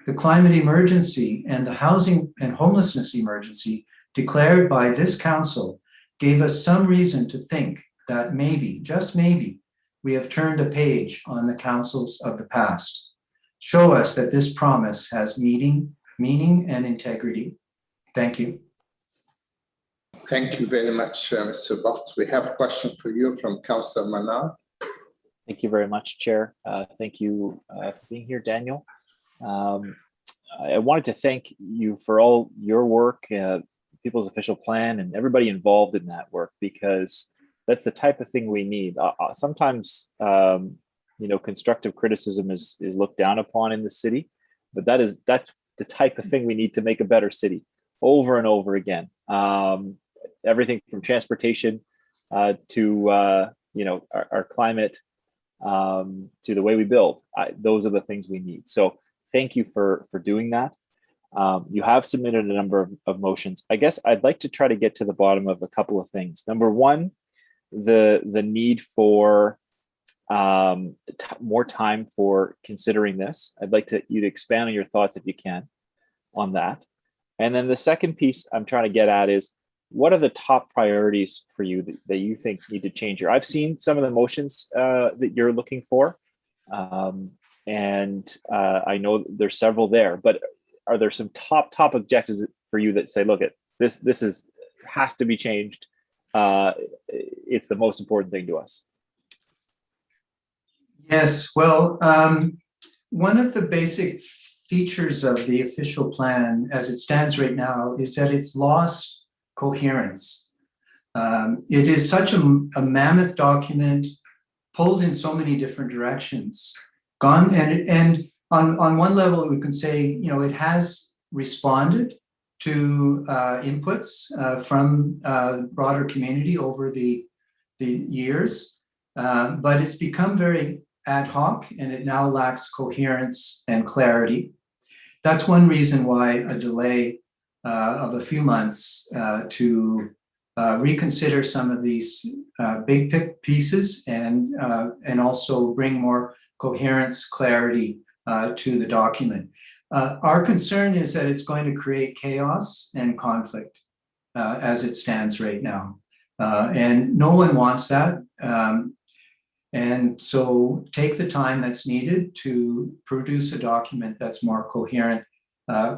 The climate emergency and the housing and homelessness emergency declared by this council gave us some reason to think that maybe, just maybe, we have turned a page on the councils of the past. show us that this promise has meaning and integrity. Thank you. Thank you very much, Mr. Butts. We have a question for you from Councillor Manal. Thank you very much, Chair. Thank you for being here, Daniel. I wanted to thank you for all your work, People's Official Plan, and everybody involved in that work, because that's the type of thing we need. Sometimes, constructive criticism is looked down upon in the city, but that's the type of thing we need to make a better city over and over again. Everything from transportation to our climate, to the way we build. Those are the things we need. So thank you for doing that. You have submitted a number of motions. I guess I'd like to try to get to the bottom of a couple of things. Number one, the need for more time for considering this. I'd like you to expand on your thoughts, if you can, on that. And then the second piece I'm trying to get at is, what are the top priorities for you that you think need to change here? I've seen some of the motions that you're looking for, and I know there's several there, but are there some top objectives for you that say, look, this has to be changed? It's the most important thing to us. Yes, well, one of the basic features of the official plan as it stands right now is that it's lost coherence. It is such a mammoth document, pulled in so many different directions. And on one level, we can say, it has responded to inputs from the broader community over the years, but it's become very ad hoc, and it now lacks coherence and clarity. That's one reason why a delay of a few months to reconsider some of these big pieces and also bring more coherence, clarity to the document. Our concern is that it's going to create chaos and conflict as it stands right now. And no one wants that. And so take the time that's needed to produce a document that's more coherent,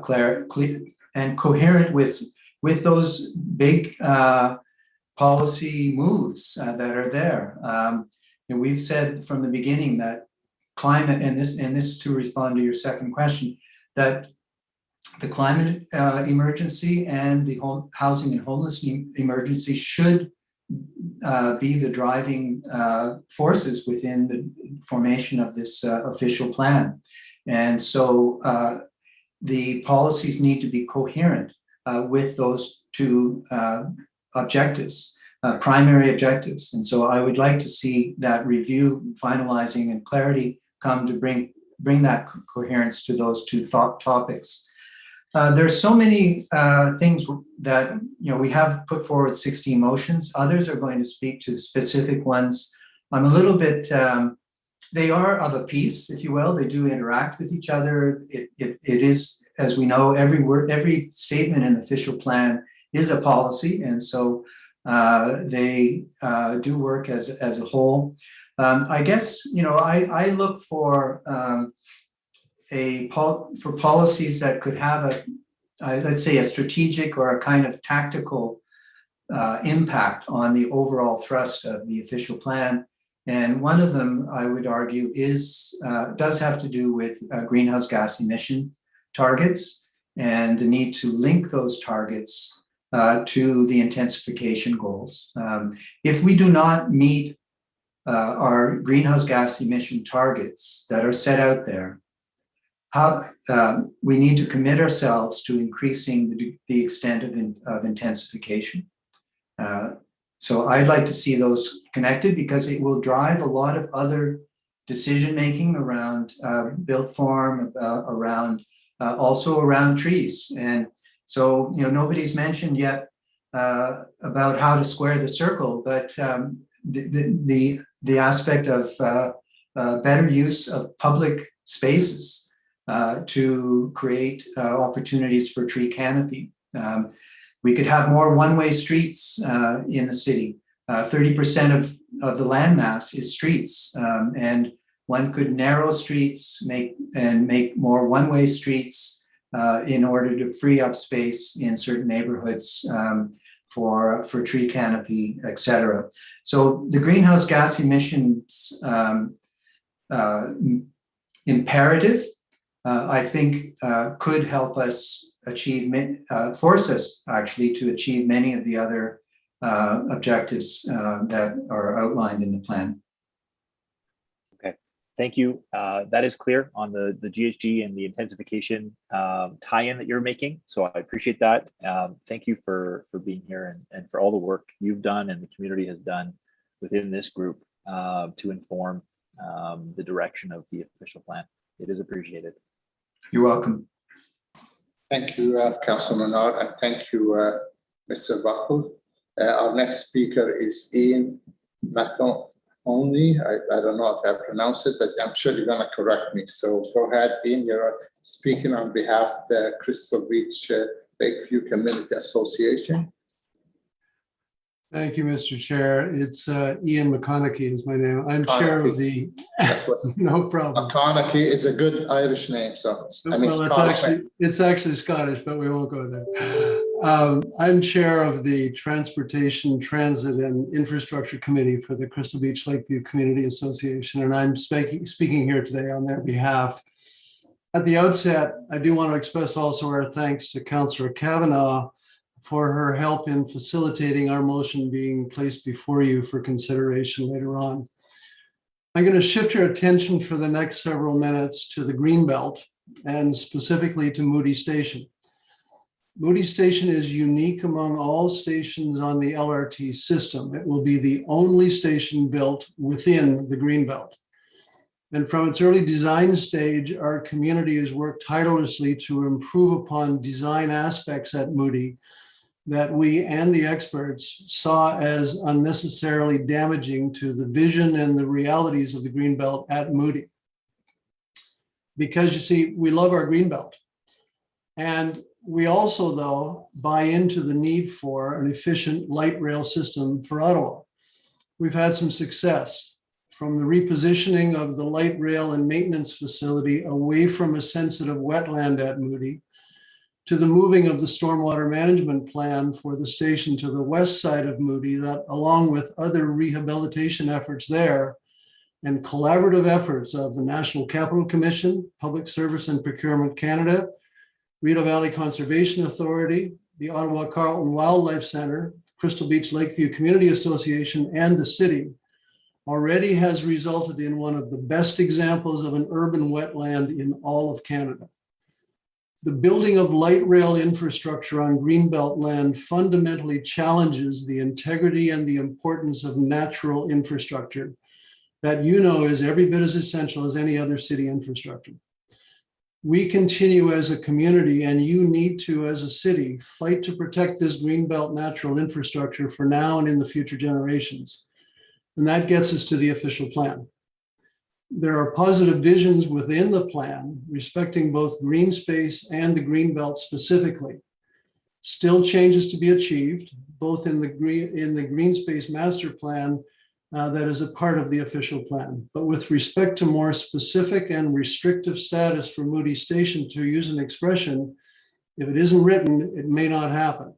clear, and coherent with those big policy moves that are there. And we've said from the beginning that climate, and this to respond to your second question, that the climate emergency and the housing and homelessness emergency should be the driving forces within the formation of this official plan. And so the policies need to be coherent with those two objectives, primary objectives. And so I would like to see that review, finalizing, and clarity come to bring that coherence to those two topics. There's so many things that, we have put forward 16 motions. Others are going to speak to specific ones. I'm a little bit, they are of a piece, if you will. They do interact with each other. It is, as we know, every statement in the official plan is a policy. And so they do work as a whole. I guess, I look for policies that could have let's say a strategic or a kind of tactical impact on the overall thrust of the official plan. And one of them, I would argue, does have to do with greenhouse gas emission targets and the need to link those targets to the intensification goals. If we do not meet our greenhouse gas emission targets that are set out there, we need to commit ourselves to increasing the extent of intensification. So I'd like to see those connected, because it will drive a lot of other decision-making around built form, also around trees. And so, nobody's mentioned yet about how to square the circle, but the aspect of better use of public spaces to create opportunities for tree canopy. We could have more one-way streets in the city. 30% of the landmass is streets, and One could narrow streets, make more one-way streets in order to free up space in certain neighborhoods for tree canopy, etc. So the greenhouse gas emissions imperative, I think, could help us achieve, force us actually to achieve many of the other objectives that are outlined in the plan. Okay, thank you. That is clear on the GHG and the intensification tie-in that you're making. So I appreciate that. Thank you for being here and for all the work you've done and the community has done within this group to inform the direction of the official plan. It is appreciated. You're welcome. Thank you, Councilor Menard, and thank you, Mr. Buckle. Our next speaker is Ian McOnley. I don't know if I pronounced it, but I'm sure you're going to correct me. So go ahead, Ian. You're speaking on behalf of the Crystal Beach Lakeview Community Association. Thank you, Mr. Chair. It's Ian McConaughey is my name. I'm chair of the. That's what's no problem. McConaughey is a good Irish name, so I mean, well, it's actually Scottish, but we won't go there. I'm chair of the Transportation, Transit, and Infrastructure Committee for the Crystal Beach Lakeview Community Association, and I'm speaking here today on their behalf. At the outset, I do want to express also our thanks to Councillor Kavanagh for her help in facilitating our motion being placed before you for consideration later on. I'm going to shift your attention for the next several minutes to the Greenbelt and specifically to Moody Station. Moody Station is unique among all stations on the LRT system. It will be the only station built within the Greenbelt. And from its early design stage, our community has worked tirelessly to improve upon design aspects at Moody that we and the experts saw as unnecessarily damaging to the vision and the realities of the Greenbelt at Moody. Because you see, we love our Greenbelt. And we also, though, buy into the need for an efficient light rail system for Ottawa. We've had some success from the repositioning of the light rail and maintenance facility away from a sensitive wetland at Moody to the moving of the stormwater management plan for the station to the west side of Moody, that along with other rehabilitation efforts there and collaborative efforts of the National Capital Commission, Public Service and Procurement Canada, Rideau Valley Conservation Authority, the Ottawa Carleton Wildlife Center, Crystal Beach Lakeview Community Association, and the city already has resulted in one of the best examples of an urban wetland in all of Canada. The building of light rail infrastructure on Greenbelt land fundamentally challenges the integrity and the importance of natural infrastructure that is every bit as essential as any other city infrastructure. We continue as a community, and you need to, as a city, fight to protect this Greenbelt natural infrastructure for now and in the future generations. And that gets us to the official plan. There are positive visions within the plan respecting both green space and the Greenbelt specifically. Still changes to be achieved, both in the green space master plan that is a part of the official plan. But with respect to more specific and restrictive status for Moody Station, to use an expression, if it isn't written, it may not happen.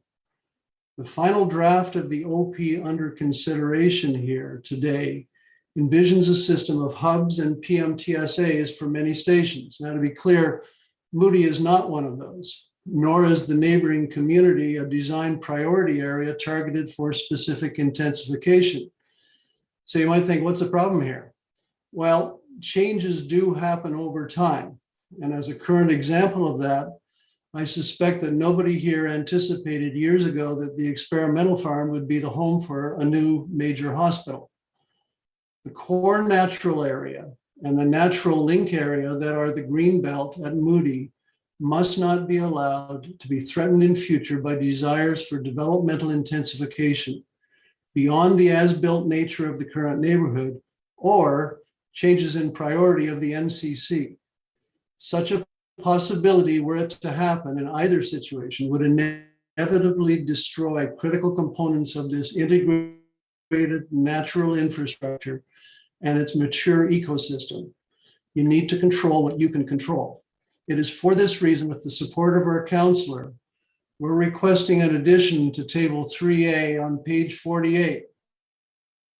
The final draft of the OP under consideration here today envisions a system of hubs and PMTSAs for many stations. Now, to be clear, Moody is not one of those, nor is the neighboring community a design priority area targeted for specific intensification. So you might think, what's the problem here? Well, changes do happen over time. And as a current example of that, I suspect that nobody here anticipated years ago that the experimental farm would be the home for a new major hospital. The core natural area and the natural link area that are the Greenbelt at Moody must not be allowed to be threatened in future by desires for developmental intensification beyond the as-built nature of the current neighborhood or changes in priority of the NCC. Such a possibility, were it to happen in either situation, would inevitably destroy critical components of this integrated natural infrastructure and its mature ecosystem, You need to control what you can control. It is for this reason, with the support of our counselor, we're requesting an addition to table 3A on page 48.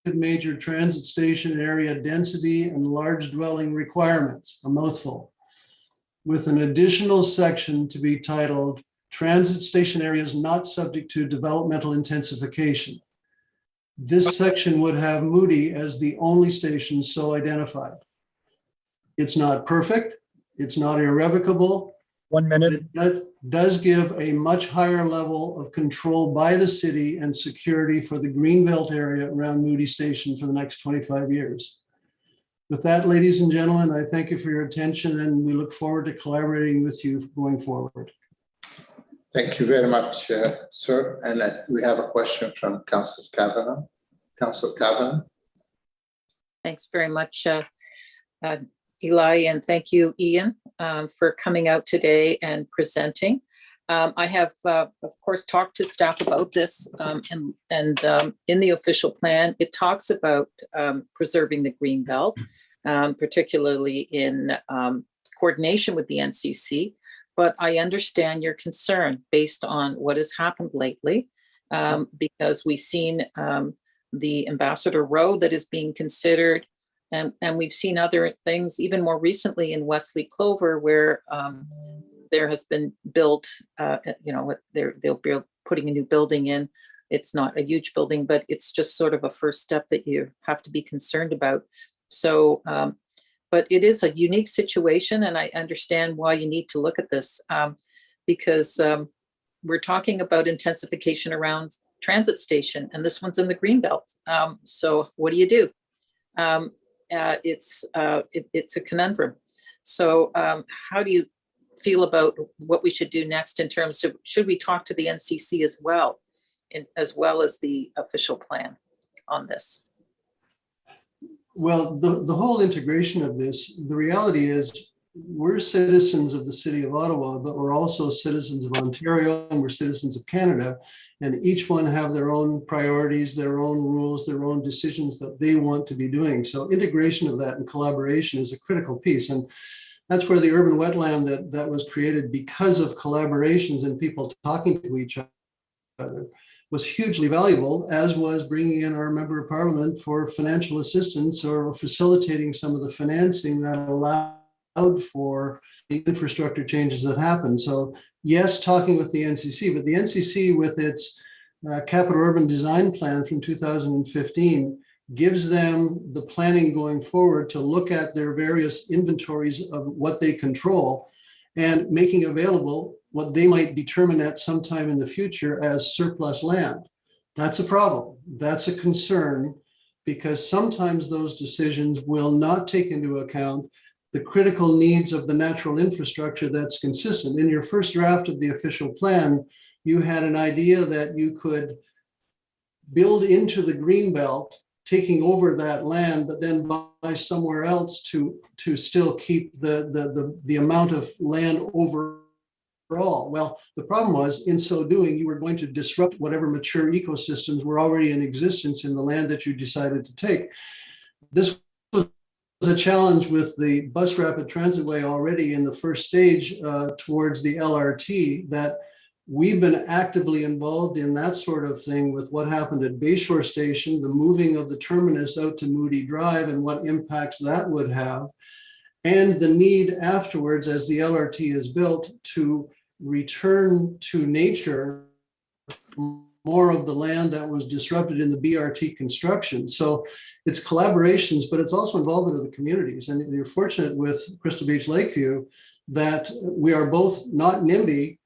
Major transit station area density and large dwelling requirements, a mouthful, with an additional section to be titled Transit Station Areas Not Subject to Developmental Intensification. This section would have Moody as the only station so identified. It's not perfect, it's not irrevocable. 1 minute. It does give a much higher level of control by the city and security for the Greenbelt area around Moody Station for the next 25 years. With that, ladies and gentlemen, I thank you for your attention, and we look forward to collaborating with you going forward. Thank you very much, sir. And we have a question from Councillor Kavanagh. Councillor Kavanagh. Thanks very much, Eli, and thank you, Ian, for coming out today and presenting. I have, of course, talked to staff about this, and in the official plan, it talks about preserving the green belt, particularly in coordination with the NCC. But I understand your concern based on what has happened lately, because we've seen the Ambassador Road that is being considered. And we've seen other things, even more recently in Wesley Clover, where there has been built, they'll be putting a new building in. It's not a huge building, but it's just sort of a first step that you have to be concerned about. So, but it is a unique situation, and I understand why you need to look at this, because we're talking about intensification around transit station, and this one's in the Greenbelt. So what do? It's a conundrum. So how do you feel about what we should do next in terms of, should we talk to the NCC as well as the official plan on this? Well, the whole integration of this, the reality is we're citizens of the city of Ottawa, but we're also citizens of Ontario, and we're citizens of Canada, and each one have their own priorities, their own rules, their own decisions that they want to be doing. So integration of that and collaboration is a critical piece. And that's where the urban wetland that was created because of collaborations and people talking to each other was hugely valuable, as was bringing in our member of parliament for financial assistance or facilitating some of the financing that allowed for the infrastructure changes that happen. So yes, talking with the NCC, but the NCC with its capital urban design plan from 2015 gives them the planning going forward to look at their various inventories of what they control and making available what they might determine at some time in the future as surplus land. That's a problem. That's a concern, because sometimes those decisions will not take into account the critical needs of the natural infrastructure that's consistent. In your first draft of the official plan, you had an idea that you could build into the Greenbelt, taking over that land, but then buy somewhere else to still keep the amount of land overall. Well, the problem was, in so doing, you were going to disrupt whatever mature ecosystems were already in existence in the land that you decided to take. This was a challenge with the bus rapid transitway already in the first stage towards the LRT, that we've been actively involved in that sort of thing with what happened at Bayshore Station, the moving of the terminus out to Moody Drive and what impacts that would have, and the need afterwards, as the LRT is built, to return to nature more of the land that was disrupted in the BRT construction. So it's collaborations, but it's also involvement of the communities. And you're fortunate with Crystal Beach Lakeview that we are both not NIMBY,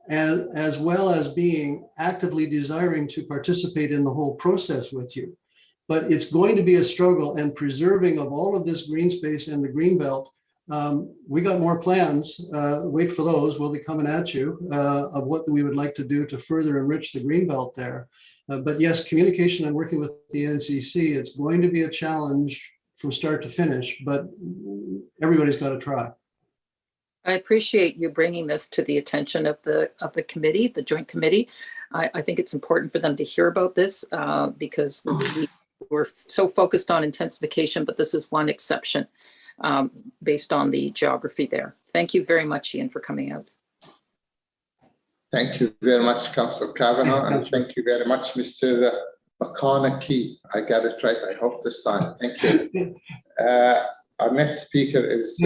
and as well as being actively desiring to participate in the whole process with you. But it's going to be a struggle, and preserving of all of this green space and the Greenbelt. We got more plans, wait for those, we'll be coming at you, of what we would like to do to further enrich the Greenbelt there. But yes, communication and working with the NCC, it's going to be a challenge from start to finish, but everybody's got to try. I appreciate you bringing this to the attention of the committee, the joint committee. I think it's important for them to hear about this because we're so focused on intensification, but this is one exception. based on the geography there. Thank you very much, Ian, for coming out. Thank you very much, Councillor Kavanagh, and thank you very much, Mr. McConaughey. I got it right, I hope this time. Thank you. Our next speaker is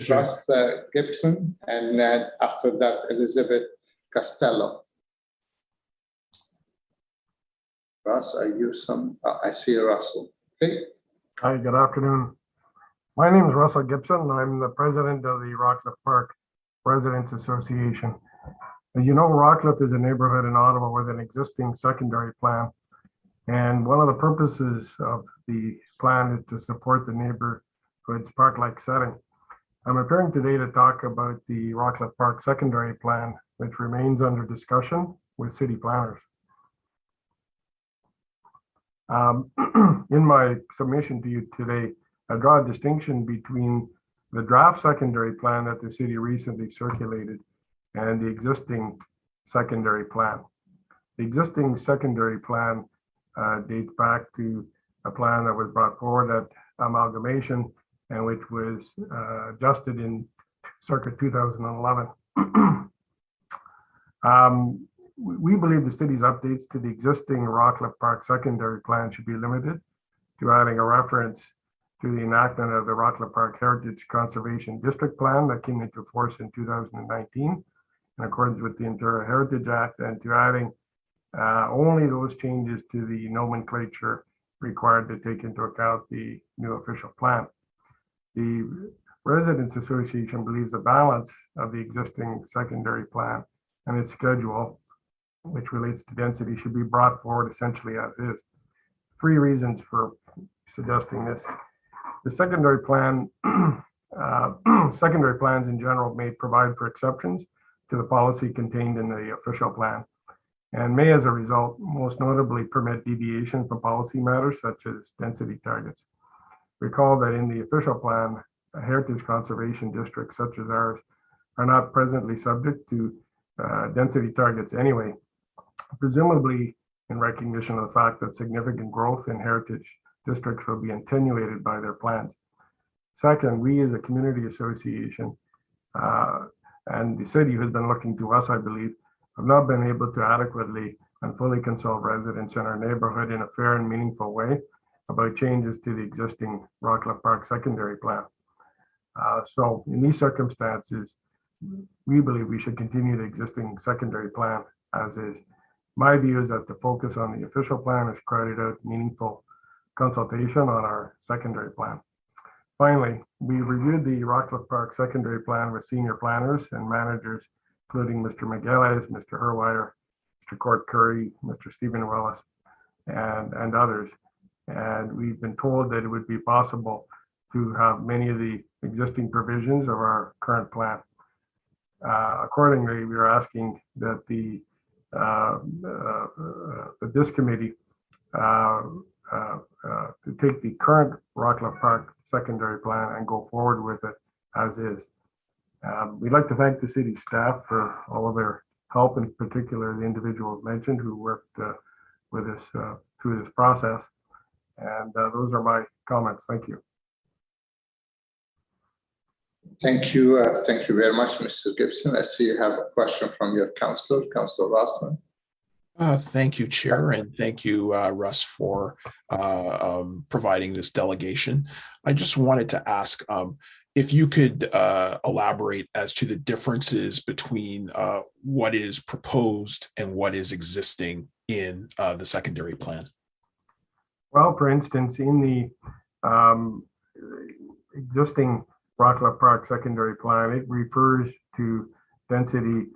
Russ Gibson, and then after that, Elizabeth Costello. Russ, are you I see Russell. Okay. Hi, good afternoon. My name is Russell Gibson. I'm the president of the Rockcliffe Park Residents Association. As you know, Rockcliffe is a neighborhood in Ottawa with an existing secondary plan. And one of the purposes of the plan is to support the neighborhood's park-like setting. I'm appearing today to talk about the Rockcliffe Park secondary plan, which remains under discussion with city planners. In my submission to you today, I draw a distinction between the draft secondary plan that the city recently circulated and the existing secondary plan. The existing secondary plan dates back to a plan that was brought forward at amalgamation and which was adjusted in circa 2011. We believe the city's updates to the existing Rockcliffe Park secondary plan should be limited to adding a reference to the enactment of the Rockcliffe Park Heritage Conservation District Plan that came into force in 2019 in accordance with the Ontario Heritage Act, and to adding only those changes to the nomenclature required to take into account the new official plan. The Residents Association believes the balance of the existing secondary plan and its schedule, which relates to density, should be brought forward essentially as is. 3 reasons for suggesting this. The secondary plan, secondary plans in general may provide for exceptions to the policy contained in the official plan, and may as a result most notably permit deviation from policy matters such as density targets. Recall that in the official plan, heritage conservation districts such as ours are not presently subject to density targets anyway, presumably in recognition of the fact that significant growth in heritage districts will be attenuated by their plans. Second, we as a community association and the city has been looking to us, I believe, have not been able to adequately and fully consult residents in our neighborhood in a fair and meaningful way about changes to the existing Rockcliffe Park secondary plan. So in these circumstances, we believe we should continue the existing secondary plan as is. My view is that the focus on the official plan has crowded out meaningful consultation on our secondary plan. Finally, we reviewed the Rockcliffe Park secondary plan with senior planners and managers, including Mr. McGillis, Mr. Herwire, Mr. Court Curry, Mr. Stephen Willis, and others. And we've been told that it would be possible to have many of the existing provisions of our current plan. Accordingly, we are asking that this committee to take the current Rockcliffe Park secondary plan and go forward with it as is. We'd like to thank the city staff for all of their help, in particular the individuals mentioned who worked with us through this process. And those are my comments. Thank you. Thank you very much, Mr. Gibson. I see you have a question from your councillor, Councillor Rossman. Thank you, Chair, and thank you, Russ, for providing this delegation. I just wanted to ask if you could elaborate as to the differences between what is proposed and what is existing in the secondary plan. Well, for instance, in the existing Rockcliffe Park secondary plan, it refers to density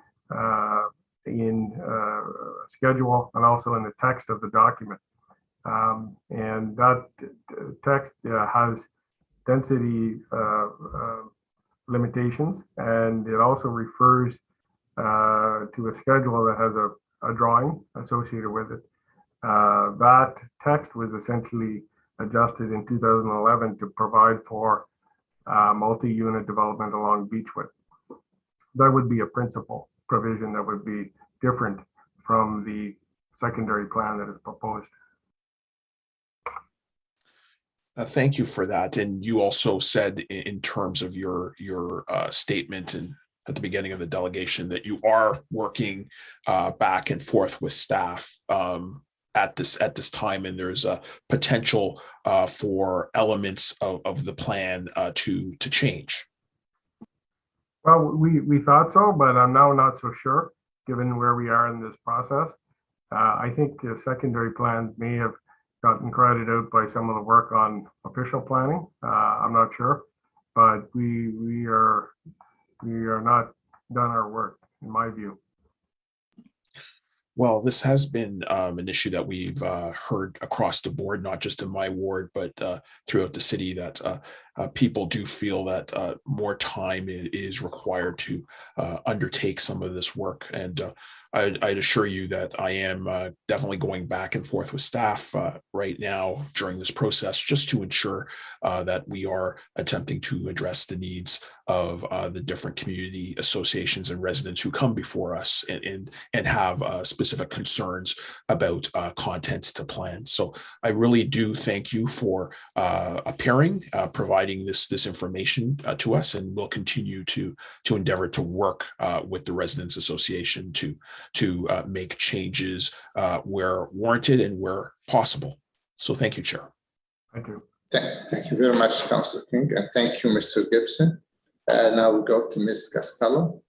in schedule and also in the text of the document. And that text has density limitations, and it also refers to a schedule that has a drawing associated with it. That text was essentially adjusted in 2011 to provide for multi-unit development along Beechwood. That would be a principal provision that would be different from the secondary plan that is proposed. Thank you for that. And you also said in terms of your statement and at the beginning of the delegation that you are working back and forth with staff at this time, and there's a potential for elements of the plan to change. Well, we thought so, but I'm now not so sure, given where we are in this process. I think the secondary plans may have gotten crowded out by some of the work on official planning. I'm not sure, but we are not done our work, in my view. Well, this has been an issue that we've heard across the board, not just in my ward, but throughout the city, that people do feel that more time is required to undertake some of this work. And I'd assure you that I am definitely going back and forth with staff right now during this process, just to ensure that we are attempting to address the needs of the different community associations and residents who come before us and have specific concerns about contents to plan. So I really do thank you for appearing, providing this information to us, and we'll continue to endeavor to work with the Residents Association to make changes where warranted and where possible. So thank you, Chair. Thank you. Thank you very much, Councillor King, and thank you, Mr. Gibson. Now we'll go to Ms. Costello.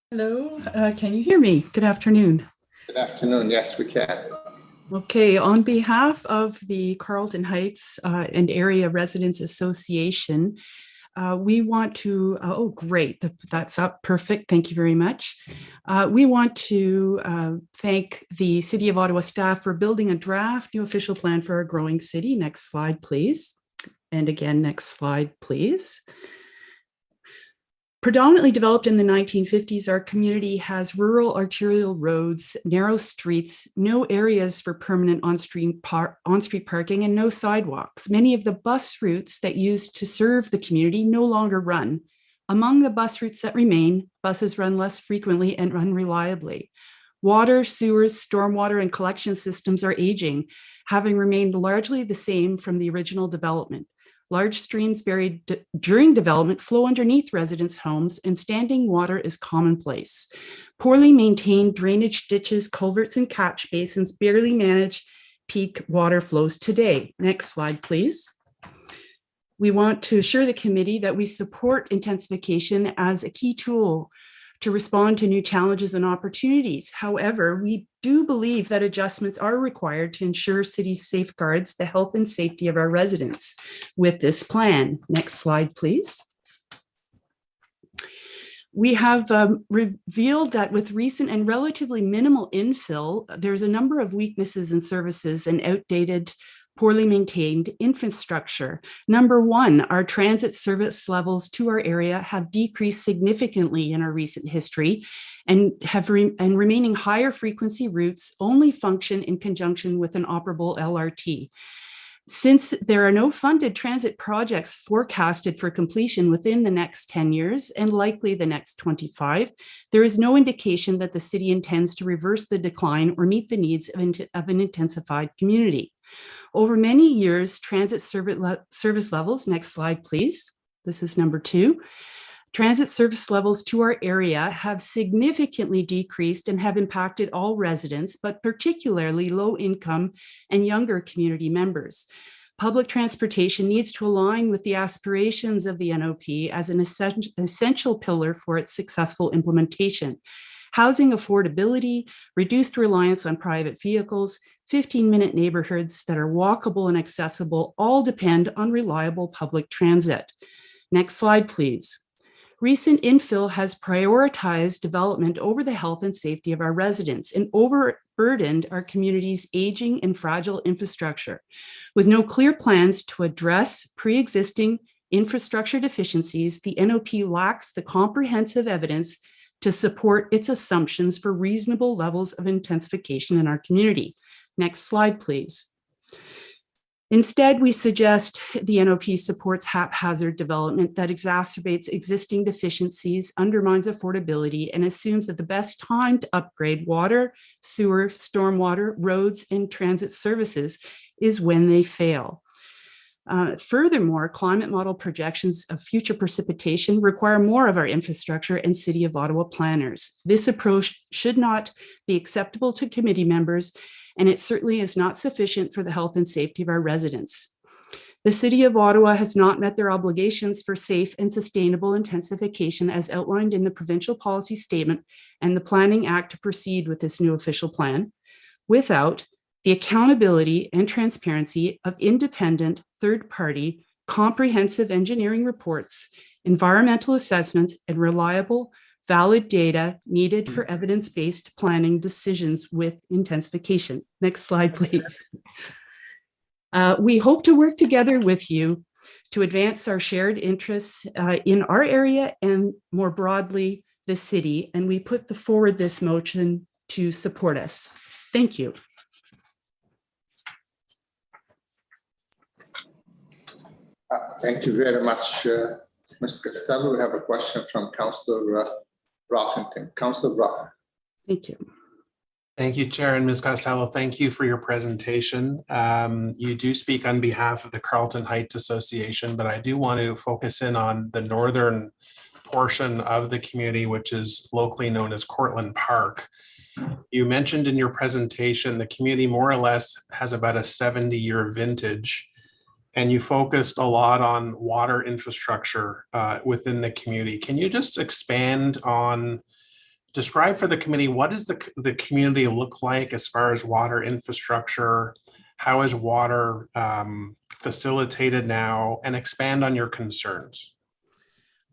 Hello, can you hear me? Good afternoon. Good afternoon. Yes, we can. Okay, on behalf of the Carlton Heights and Area Residents Association, we want to, oh great, that's up, perfect, thank you very much. We want to thank the City of Ottawa staff for building a draft new official plan for our growing city. Next slide, please. And again, next slide, please. Predominantly developed in the 1950s, our community has rural arterial roads, narrow streets, no areas for permanent on-street parking, and no sidewalks. Many of the bus routes that used to serve the community no longer run. Among the bus routes that remain, buses run less frequently and run reliably. Water, sewers, stormwater, and collection systems are aging, having remained largely the same from the original development. Large streams buried during development flow underneath residents' homes, and standing water is commonplace. Poorly maintained drainage ditches, culverts, and catch basins barely manage peak water flows today. Next slide, please. We want to assure the committee that we support intensification as a key tool to respond to new challenges and opportunities. However, we do believe that adjustments are required to ensure city safeguards the health and safety of our residents with this plan. Next slide, please. We have revealed that with recent and relatively minimal infill, there's a number of weaknesses in services and outdated, poorly maintained infrastructure. Number one, our transit service levels to our area have decreased significantly in our recent history, and remaining higher frequency routes only function in conjunction with an operable LRT. Since there are no funded transit projects forecasted for completion within the next 10 years and likely the next 25, there is no indication that the city intends to reverse the decline or meet the needs of an intensified community. Over many years, transit service levels, next slide, please. This is number 2. Transit service levels to our area have significantly decreased and have impacted all residents, but particularly low-income and younger community members. Public transportation needs to align with the aspirations of the NOP as an essential pillar for its successful implementation. Housing affordability, reduced reliance on private vehicles, 15-minute neighborhoods that are walkable and accessible all depend on reliable public transit. Next slide, please. Recent infill has prioritized development over the health and safety of our residents and overburdened our community's aging and fragile infrastructure. With no clear plans to address pre-existing infrastructure deficiencies, the NOP lacks the comprehensive evidence to support its assumptions for reasonable levels of intensification in our community. Next slide, please. Instead, we suggest the NOP supports haphazard development that exacerbates existing deficiencies, undermines affordability, and assumes that the best time to upgrade water, sewer, stormwater, roads, and transit services is when they fail. Furthermore, climate model projections of future precipitation require more of our infrastructure and City of Ottawa planners. This approach should not be acceptable to committee members, and it certainly is not sufficient for the health and safety of our residents. The City of Ottawa has not met their obligations for safe and sustainable intensification as outlined in the provincial policy statement and the Planning Act to proceed with this new official plan without the accountability and transparency of independent, third-party, comprehensive engineering reports, environmental assessments, and reliable, valid data needed for evidence-based planning decisions with intensification. Next slide, please. We hope to work together with you to advance our shared interests in our area and more broadly, the city, and we put forward this motion to support us. Thank you. Thank you very much, Ms. Costello. We have a question from Councillor Brockington. Councillor Brock. Thank you. Thank you, Chair, and Ms. Costello. Thank you for your presentation. You do speak on behalf of the Carlton Heights Association, but I do want to focus in on the northern portion of the community, which is locally known as Cortland Park. You mentioned in your presentation the community more or less has about a 70-year vintage, and you focused a lot on water infrastructure within the community. Can you just expand on, describe for the committee, what does the community look like as far as water infrastructure? How is water facilitated now? And expand on your concerns.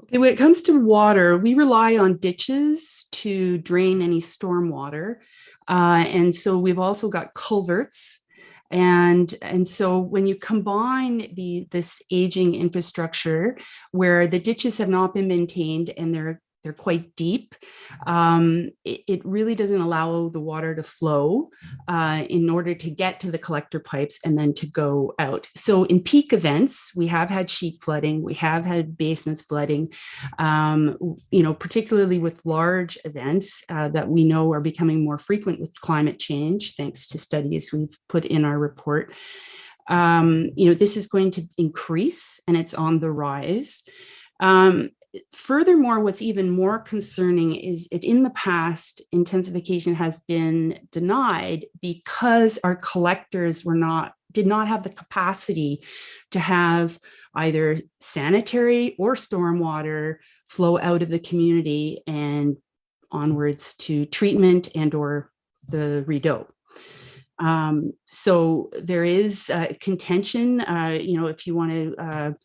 Okay, when it comes to water, we rely on ditches to drain any storm water. And so we've also got culverts. And so when you combine this aging infrastructure where the ditches have not been maintained and they're quite deep, it really doesn't allow the water to flow in order to get to the collector pipes and then to go out. So in peak events, we have had sheet flooding, we have had basements flooding, particularly with large events that we know are becoming more frequent with climate change, thanks to studies we've put in our report. This is going to increase and it's on the rise. Furthermore, what's even more concerning is that in the past, intensification has been denied because our collectors did not have the capacity to have either sanitary or stormwater flow out of the community and onwards to treatment and or the Rideau. So there is contention, if you want to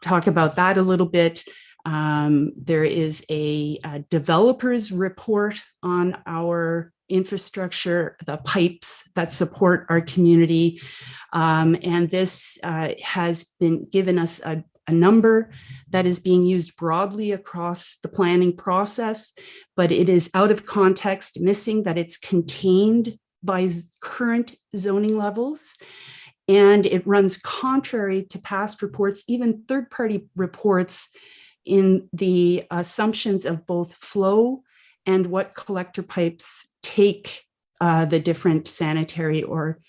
talk about that a little bit. There is a developer's report on our infrastructure, the pipes that support our community. And this has been given us a number that is being used broadly across the planning process, but it is out of context, missing that it's contained by current zoning levels. And it runs contrary to past reports, even third-party reports, in the assumptions of both flow and what collector pipes take the different sanitary or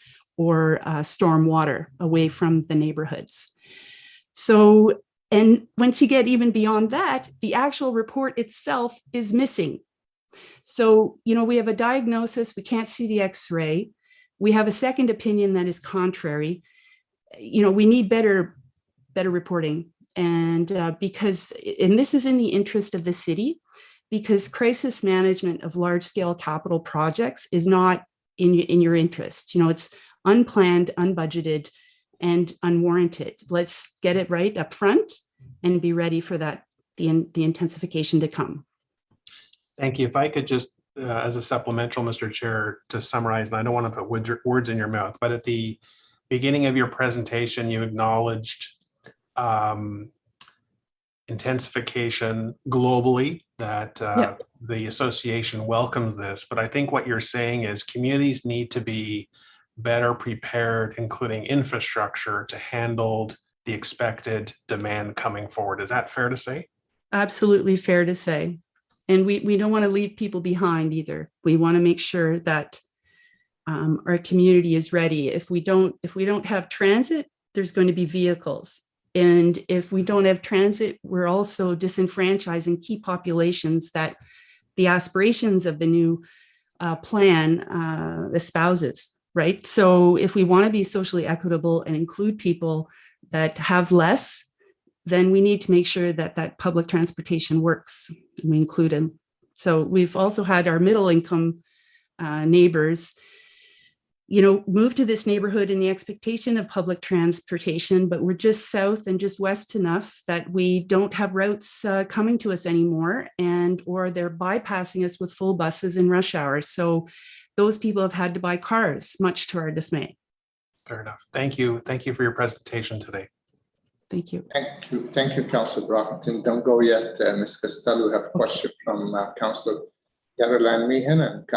storm water away from the neighborhoods. So, and once you get even beyond that, the actual report itself is missing. So, we have a diagnosis, we can't see the X-ray. We have a second opinion that is contrary. We need better reporting. And and this is in the interest of the city, because crisis management of large scale capital projects is not in your interest. It's unplanned, unbudgeted, and unwarranted. Let's get it right up front and be ready for the intensification to come. Thank you. If I could just, as a supplemental, Mr. Chair, to summarize, and I don't want to put words in your mouth, but at the beginning of your presentation, you acknowledged intensification globally, that the association welcomes this. But I think what you're saying is communities need to be better prepared, including infrastructure, to handle the expected demand coming forward. Is that fair to say? Absolutely fair to say. And we don't want to leave people behind either. We want to make sure that our community is ready. If we don't have transit, there's going to be vehicles. And if we don't have transit, we're also disenfranchising key populations that the aspirations of the new plan espouses, right? So if we want to be socially equitable and include people that have less, then we need to make sure that that public transportation works. And we include them. So we've also had our middle income neighbors, move to this neighborhood in the expectation of public transportation, but we're just south and just west enough that we don't have routes coming to us anymore, or they're bypassing us with full buses in rush hours. So those people have had to buy cars, much to our dismay. Fair enough. Thank you. Thank you for your presentation today. Thank you. Thank you. Thank you, Councillor Brockington. Don't go yet, Ms. Costello. We have a question from Councillor Gatherland Meehan and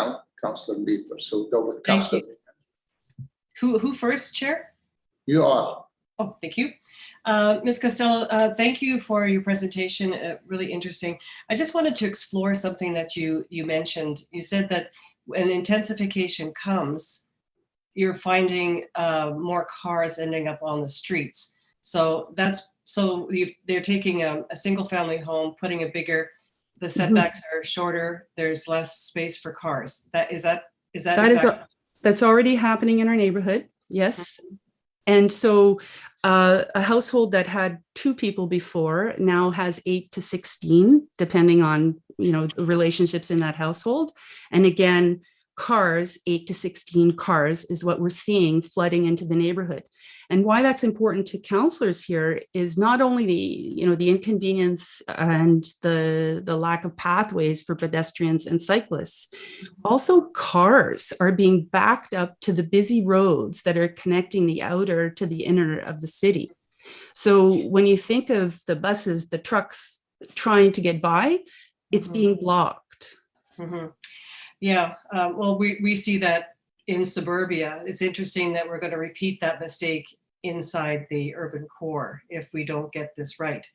Councillor Leaper. So go with Councillor. Who first, Chair? You are. Oh, thank you. Ms. Costello, thank you for your presentation. Really interesting. I just wanted to explore something that you mentioned. You said that when intensification comes, you're finding more cars ending up on the streets. So they're taking a single family home, putting the setbacks are shorter. There's less space for cars. That's already happening in our neighborhood. Yes. And so a household that had 2 people before now has 8 to 16, depending on, the relationships in that household. And again, cars, 8 to 16 cars is what we're seeing flooding into the neighborhood. And why that's important to councillors here is not only the inconvenience and the lack of pathways for pedestrians and cyclists, also cars are being backed up to the busy roads that are connecting the outer to the inner of the city. So when you think of the buses, the trucks trying to get by, it's being blocked. Yeah, well, we see that in suburbia. It's interesting that we're going to repeat that mistake inside the urban core if we don't get this right.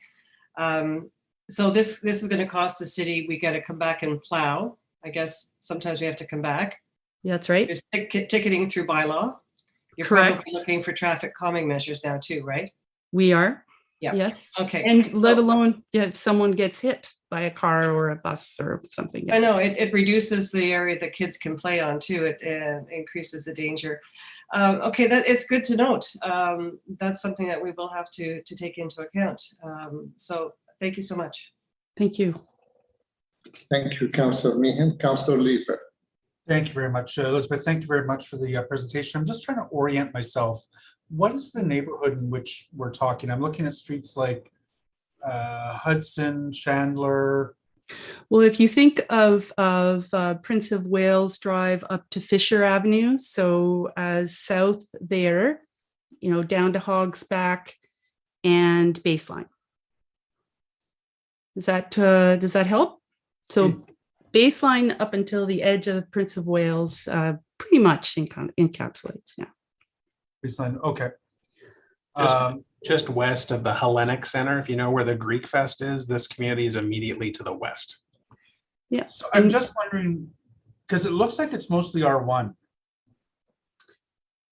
So this is going to cost the city. We got to come back and plow. I guess sometimes we have to come back. That's right. There's ticketing through bylaw. You're Correct. probably looking for traffic calming measures now too, right? We are. Yeah. Yes. Okay. And let alone if someone gets hit by a car or a bus or something. I know it reduces the area that kids can play on too. It increases the danger. Okay, it's good to note. That's something that we will have to take into account. So thank you so much. Thank you. Thank you, Councillor Meehan. Councillor Leaper. Thank you very much, Elizabeth. Thank you very much for the presentation. I'm just trying to orient myself. What is the neighborhood in which we're talking? I'm looking at streets like Hudson, Chandler. Well, if you think of Prince of Wales Drive up to Fisher Avenue, so as south there, down to Hogsback and Baseline. Does that help? So Baseline up until the edge of Prince of Wales pretty much encapsulates. Yeah. Baseline. Okay. Just west of the Hellenic Center, if you know where the Greek Fest is, this community is immediately to the west. Yeah. So I'm just wondering, because it looks like it's mostly R1.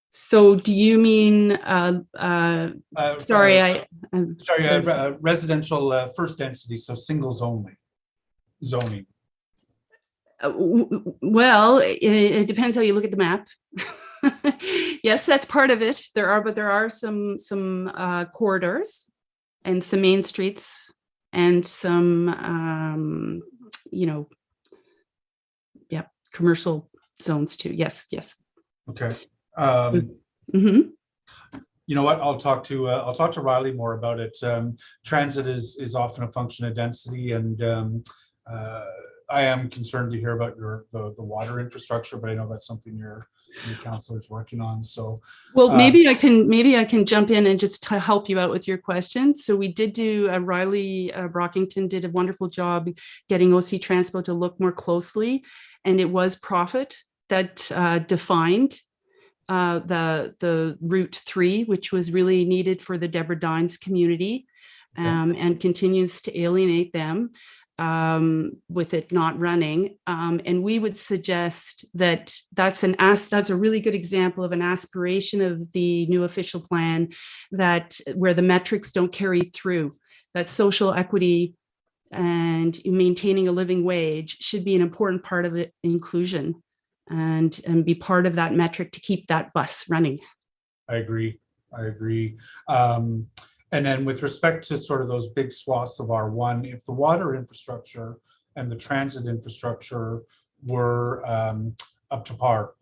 So do you mean, residential first density, so singles only zoning? Well, it depends how you look at the map. Yes, that's part of it. There are some corridors and some main streets and some commercial zones too. Yes. Okay. You know what? I'll talk to Riley more about it. Transit is often a function of density, and I am concerned to hear about the water infrastructure, but I know that's something your councilor is working on. So, well, maybe I can jump in and just to help you out with your questions. So we did do Riley Brockington did a wonderful job getting OC Transpo to look more closely, and it was profit that defined the Route 3, which was really needed for the Deborah Dines community, and continues to alienate them. with it not running. And we would suggest that that's a really good example of an aspiration of the new official plan, that where the metrics don't carry through, that social equity and maintaining a living wage should be an important part of it, inclusion, and be part of that metric to keep that bus running. I agree. And then with respect to sort of those big swaths of R1, if the water infrastructure and the transit infrastructure were up to par,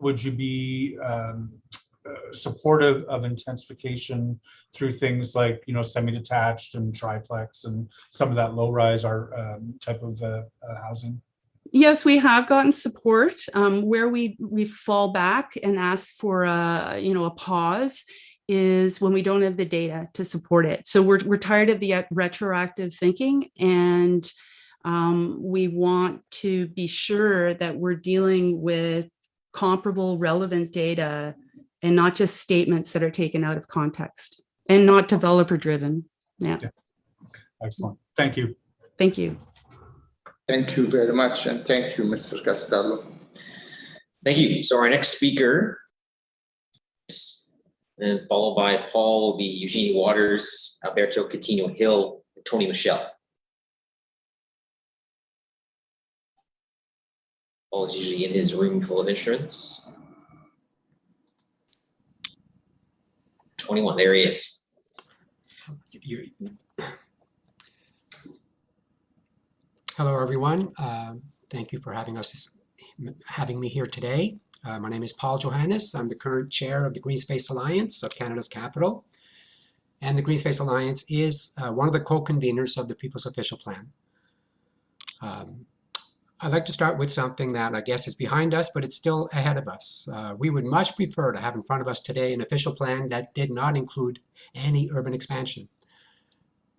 would you be supportive of intensification through things like, semi-detached and triplex and some of that low-rise type of housing? Yes, we have gotten support. Where we fall back and ask for a pause is when we don't have the data to support it. So we're tired of the retroactive thinking, and we want to be sure that we're dealing with comparable, relevant data and not just statements that are taken out of context and not developer driven. Yeah. Excellent. Thank you. Thank you. Thank you very much, and thank you, Mr. Costello. Thank you. So our next speaker, and followed by Paul, will be Eugenie Waters, Alberto Coutinho Hill, and Tony Michel. Paul is usually in his room full of instruments. 21, there he is. Hello, everyone. Thank you for having me here today. My name is Paul Johannes. I'm the current chair of the Green Space Alliance of Canada's capital. And the Green Space Alliance is one of the co-conveners of the People's Official Plan. I'd like to start with something that I guess is behind us, but it's still ahead of us. We would much prefer to have in front of us today an official plan that did not include any urban expansion.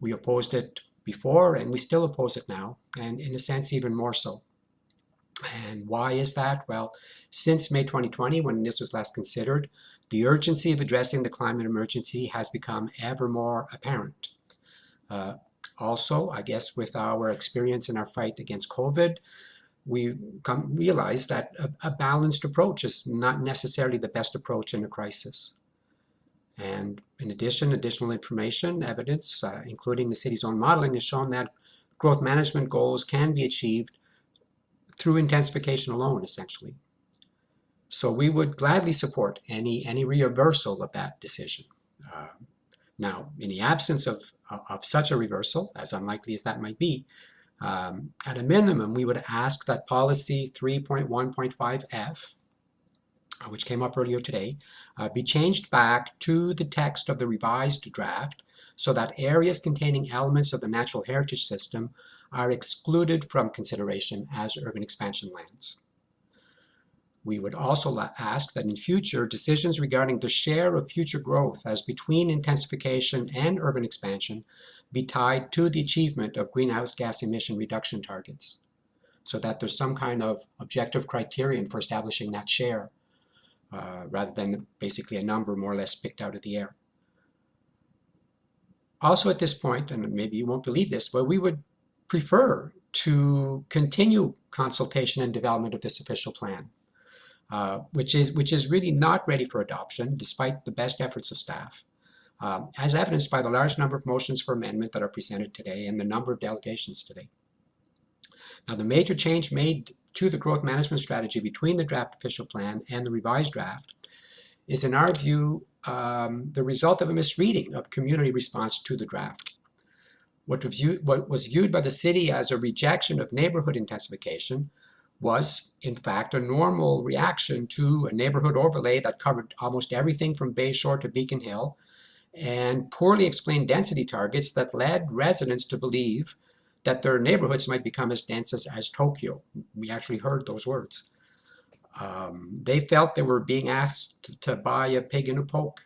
We opposed it before, and we still oppose it now, and in a sense, even more so. And why is that? Well, since May 2020, when this was last considered, the urgency of addressing the climate emergency has become ever more apparent. Also, I guess with our experience in our fight against COVID, we realize that a balanced approach is not necessarily the best approach in a crisis. And in addition, additional information, evidence, including the city's own modeling, has shown that growth management goals can be achieved through intensification alone, essentially. So we would gladly support any reversal of that decision. Now, in the absence of such a reversal, as unlikely as that might be, at a minimum, we would ask that policy 3.1.5F, which came up earlier today, be changed back to the text of the revised draft so that areas containing elements of the natural heritage system are excluded from consideration as urban expansion lands. We would also ask that in future, decisions regarding the share of future growth as between intensification and urban expansion be tied to the achievement of greenhouse gas emission reduction targets, so that there's some kind of objective criterion for establishing that share, rather than basically a number more or less picked out of the air. Also at this point, and maybe you won't believe this, but we would prefer to continue consultation and development of this official plan, which is really not ready for adoption despite the best efforts of staff, as evidenced by the large number of motions for amendment that are presented today and the number of delegations today. Now, the major change made to the growth management strategy between the draft official plan and the revised draft is, in our view, the result of a misreading of community response to the draft. What was viewed by the city as a rejection of neighborhood intensification was, in fact, a normal reaction to a neighborhood overlay that covered almost everything from Bayshore to Beacon Hill, and poorly explained density targets that led residents to believe that their neighborhoods might become as dense as Tokyo. We actually heard those words. They felt they were being asked to buy a pig in a poke.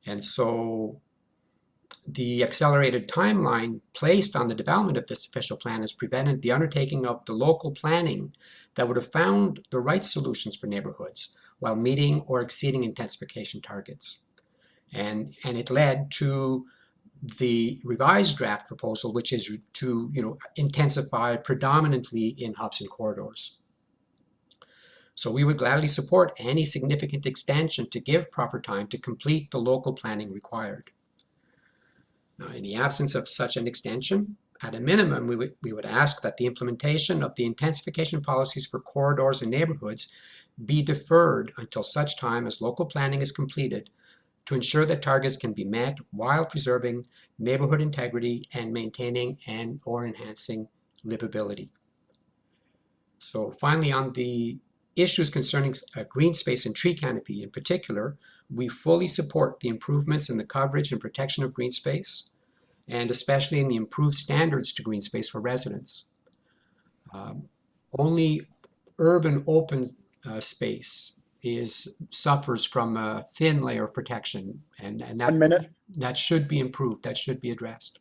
And so the accelerated timeline placed on the development of this official plan has prevented the undertaking of the local planning that would have found the right solutions for neighborhoods while meeting or exceeding intensification targets. And it led to the revised draft proposal, which is to intensify predominantly in hubs and corridors. So we would gladly support any significant extension to give proper time to complete the local planning required. Now, in the absence of such an extension, at a minimum, we would ask that the implementation of the intensification policies for corridors and neighborhoods be deferred until such time as local planning is completed to ensure that targets can be met while preserving neighborhood integrity and maintaining or enhancing livability. So finally, on the issues concerning green space and tree canopy in particular, we fully support the improvements in the coverage and protection of green space, and especially in the improved standards to green space for residents. Only urban open space suffers from a thin layer of protection, and that should be improved, that should be addressed.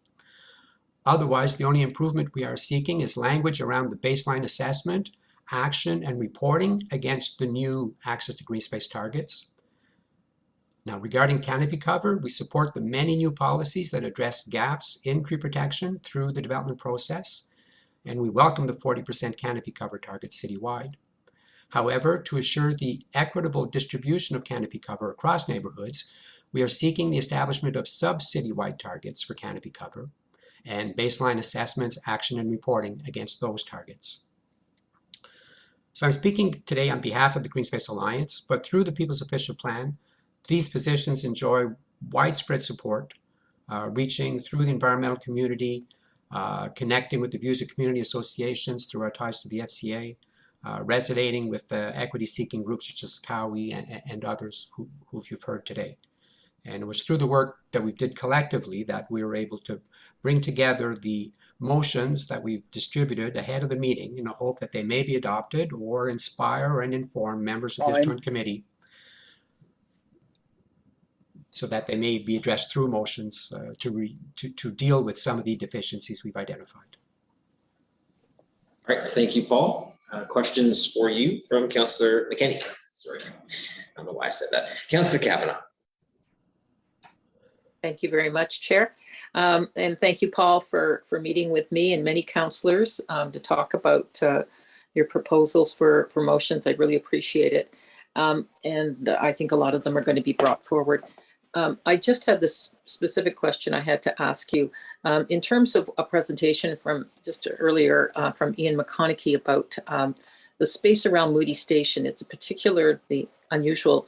Otherwise, the only improvement we are seeking is language around the baseline assessment, action, and reporting against the new access to green space targets. Now, regarding canopy cover, we support the many new policies that address gaps in tree protection through the development process, and we welcome the 40% canopy cover target citywide. However, to assure the equitable distribution of canopy cover across neighborhoods, we are seeking the establishment of sub-citywide targets for canopy cover and baseline assessments, action, and reporting against those targets. So I'm speaking today on behalf of the Green Space Alliance, but through the People's Official Plan, these positions enjoy widespread support, reaching through the environmental community, connecting with the views of community associations through our ties to the FCA, resonating with equity-seeking groups such as Cowie and others who you've heard today. And it was through the work that we did collectively that we were able to bring together the motions that we've distributed ahead of the meeting in the hope that they may be adopted or inspire and inform members of this joint committee so that they may be addressed through motions to deal with some of the deficiencies we've identified. All right, thank you, Paul. Questions for you from Councillor McKenney. Sorry, I don't know why I said that. Councillor Kavanaugh. Thank you very much, Chair. And thank you, Paul, for meeting with me and many councillors to talk about your proposals for motions. I really appreciate it. And I think a lot of them are going to be brought forward. I just had this specific question I had to ask you. In terms of a presentation from just earlier from Ian McConaughey about the space around Moody Station, it's a particularly unusual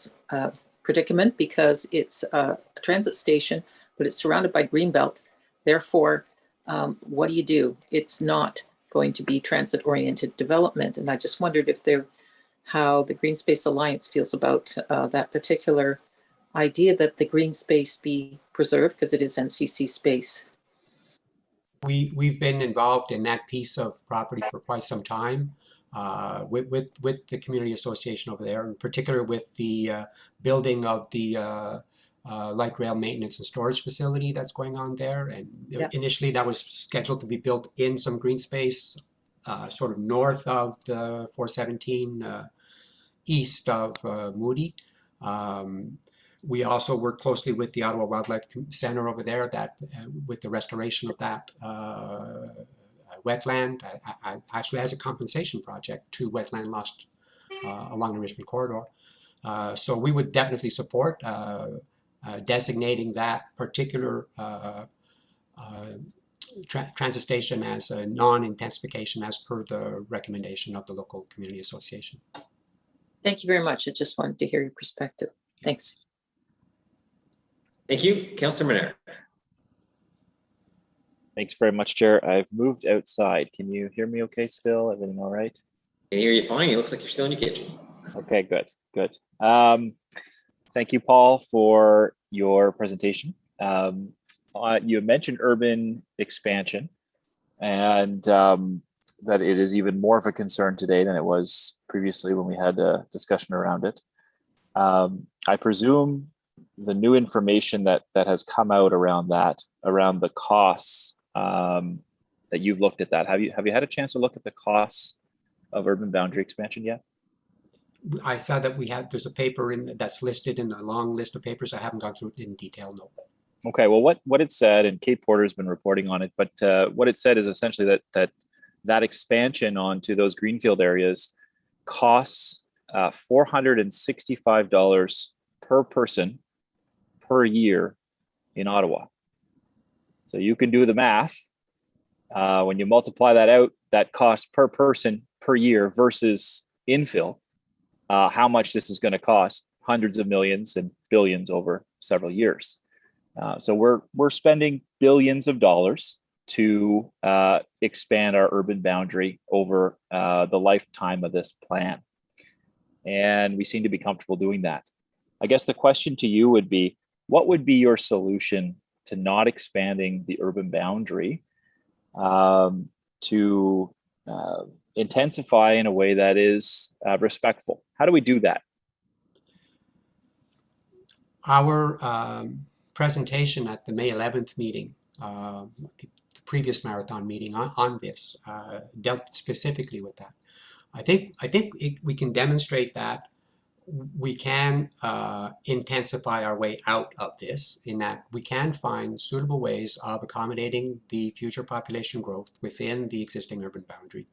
predicament because it's a transit station, but it's surrounded by greenbelt. Therefore, what do? It's not going to be transit-oriented development. And I just wondered if how the Green Space Alliance feels about that particular idea that the green space be preserved because it is MCC space. We've been involved in that piece of property for quite some time. With the community association over there, in particular with the building of the light rail maintenance and storage facility that's going on there. And initially that was scheduled to be built in some green space, sort of north of the 417, east of Moody. We also work closely with the Ottawa Wildlife Center over there with the restoration of that wetland, actually as a compensation project to wetland lost along the Richmond corridor. So we would definitely support designating that particular transit station as a non-intensification as per the recommendation of the local community association. Thank you very much. I just wanted to hear your perspective. Thanks. Thank you. Councillor Menard. Thanks very much, Chair. I've moved outside. Can you hear me okay still? Everything all right? I can hear you fine. It looks like you're still in your kitchen. Okay, good. Thank you, Paul, for your presentation. You mentioned urban expansion and that it is even more of a concern today than it was previously when we had a discussion around it. I presume the new information that has come out around the costs, that you've looked at that. Have you had a chance to look at the costs of urban boundary expansion yet? I saw that there's a paper that's listed in the long list of papers. I haven't gone through it in detail, no. Okay, well, what it said, and Kate Porter's been reporting on it, but what it said is essentially that expansion onto those greenfield areas costs $465 per person per year in Ottawa. So you can do the math. When you multiply that out, that cost per person per year versus infill, how much this is going to cost, hundreds of millions and billions over several years. So we're spending billions of dollars to expand our urban boundary over the lifetime of this plan. And we seem to be comfortable doing that. I guess the question to you would be, what would be your solution to not expanding the urban boundary to intensify in a way that is respectful? How do we do that? Our presentation at the May 11th meeting, the previous marathon meeting on this, dealt specifically with that. I think we can demonstrate that we can intensify our way out of this, in that we can find suitable ways of accommodating the future population growth within the existing urban boundary.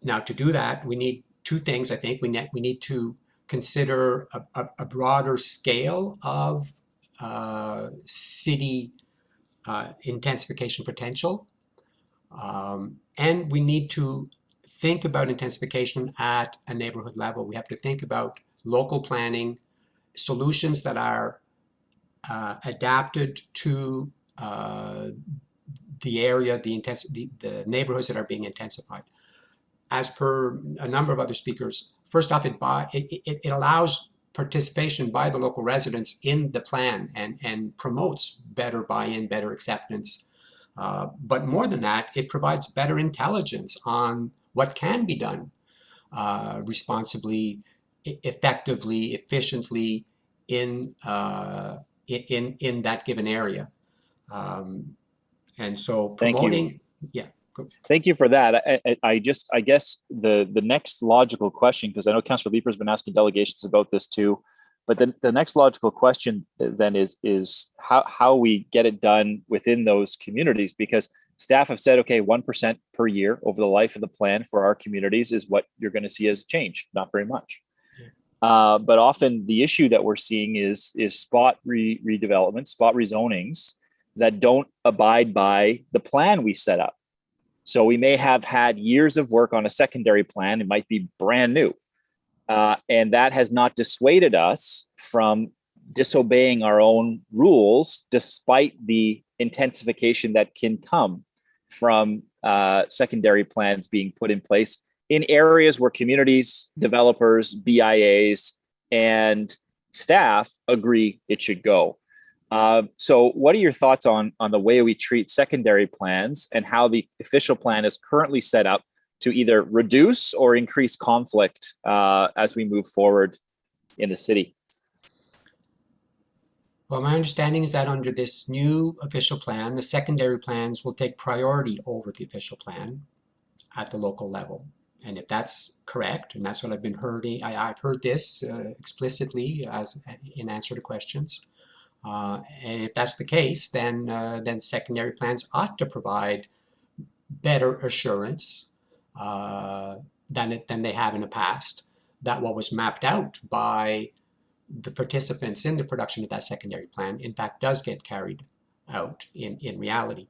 Now, to do that, we need two things. I think we need to consider a broader scale of city intensification potential. And we need to think about intensification at a neighborhood level. We have to think about local planning, solutions that are adapted to the area, the neighborhoods that are being intensified. As per a number of other speakers, first off, it allows participation by the local residents in the plan and promotes better buy-in, better acceptance. But more than that, it provides better intelligence on what can be done responsibly, effectively, efficiently in that given area. And so promoting, yeah. Thank you for that. I guess the next logical question, because I know Councillor Leeper has been asking delegations about this too, but the next logical question then is how we get it done within those communities, because staff have said, okay, 1% per year over the life of the plan for our communities is what you're going to see as change, not very much. But often the issue that we're seeing is spot redevelopment, spot rezonings that don't abide by the plan we set up. So we may have had years of work on a secondary plan. It might be brand new. And that has not dissuaded us from disobeying our own rules, despite the intensification that can come from secondary plans being put in place in areas where communities, developers, BIAs, and staff agree it should go. So what are your thoughts on the way we treat secondary plans and how the official plan is currently set up to either reduce or increase conflict as we move forward in the city? Well, my understanding is that under this new official plan, the secondary plans will take priority over the official plan at the local level. And if that's correct, and that's what I've been hearing, I've heard this explicitly as in answer to questions. And if that's the case, then secondary plans ought to provide better assurance than they have in the past, that what was mapped out by the participants in the production of that secondary plan, in fact, does get carried out in reality.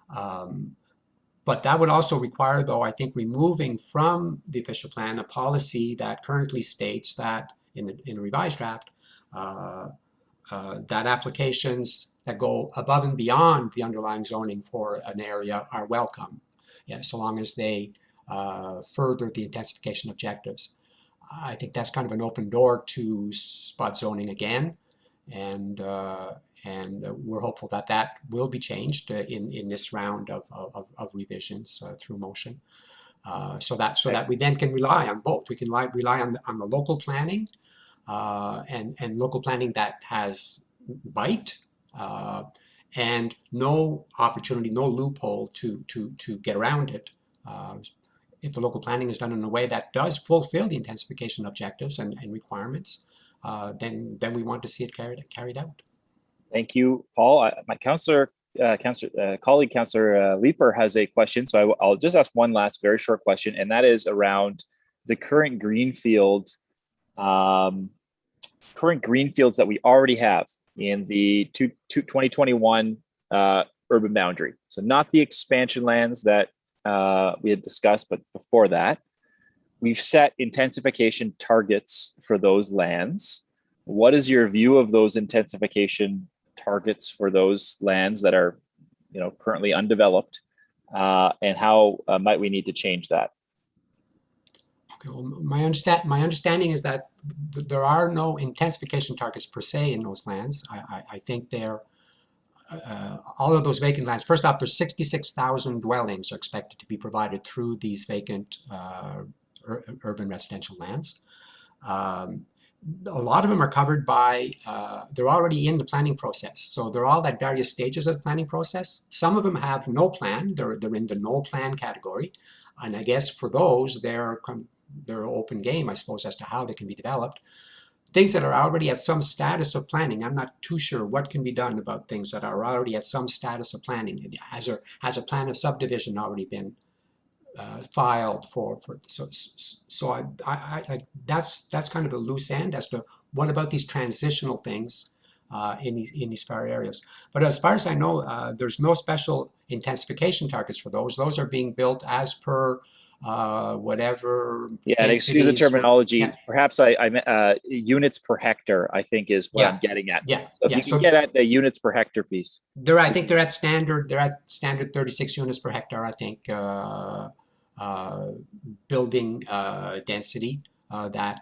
But that would also require, though, I think, removing from the official plan a policy that currently states that in the revised draft, that applications that go above and beyond the underlying zoning for an area are welcome, so long as they further the intensification objectives. I think that's kind of an open door to spot zoning again, and we're hopeful that that will be changed in this round of revisions through motion, so that we then can rely on both. We can rely on the local planning, and local planning that has bite, and no opportunity, no loophole to get around it. If the local planning is done in a way that does fulfill the intensification objectives and requirements, then we want to see it carried out. Thank you, Paul. My colleague, Councillor Leeper, has a question. So I'll just ask one last very short question, and that is around the current greenfields that we already have in the 2021 urban boundary. So not the expansion lands that we had discussed, but before that, we've set intensification targets for those lands. What is your view of those intensification targets for those lands that are, currently undeveloped, and how might we need to change that? Okay, well, my understanding is that there are no intensification targets per se in those lands. I think they're all of those vacant lands. First off, there's 66,000 dwellings are expected to be provided through these vacant urban residential lands. A lot of them are covered by, they're already in the planning process. So they're all at various stages of the planning process. Some of them have no plan. They're in the no plan category. And I guess for those, they're open game, I suppose, as to how they can be developed. Things that are already at some status of planning, I'm not too sure what can be done about things that are already at some status of planning. Has a plan of subdivision already been filed for so I that's kind of a loose end as to what about these transitional things in these far areas. But as far as I know, there's no special intensification targets for those. Those are being built as per whatever. Yeah, and excuse the terminology. Yeah. Perhaps I meant units per hectare, I think is what I'm getting at. Yeah. So if you can get at the units per hectare piece. I think they're at standard 36 units per hectare, I think, building density that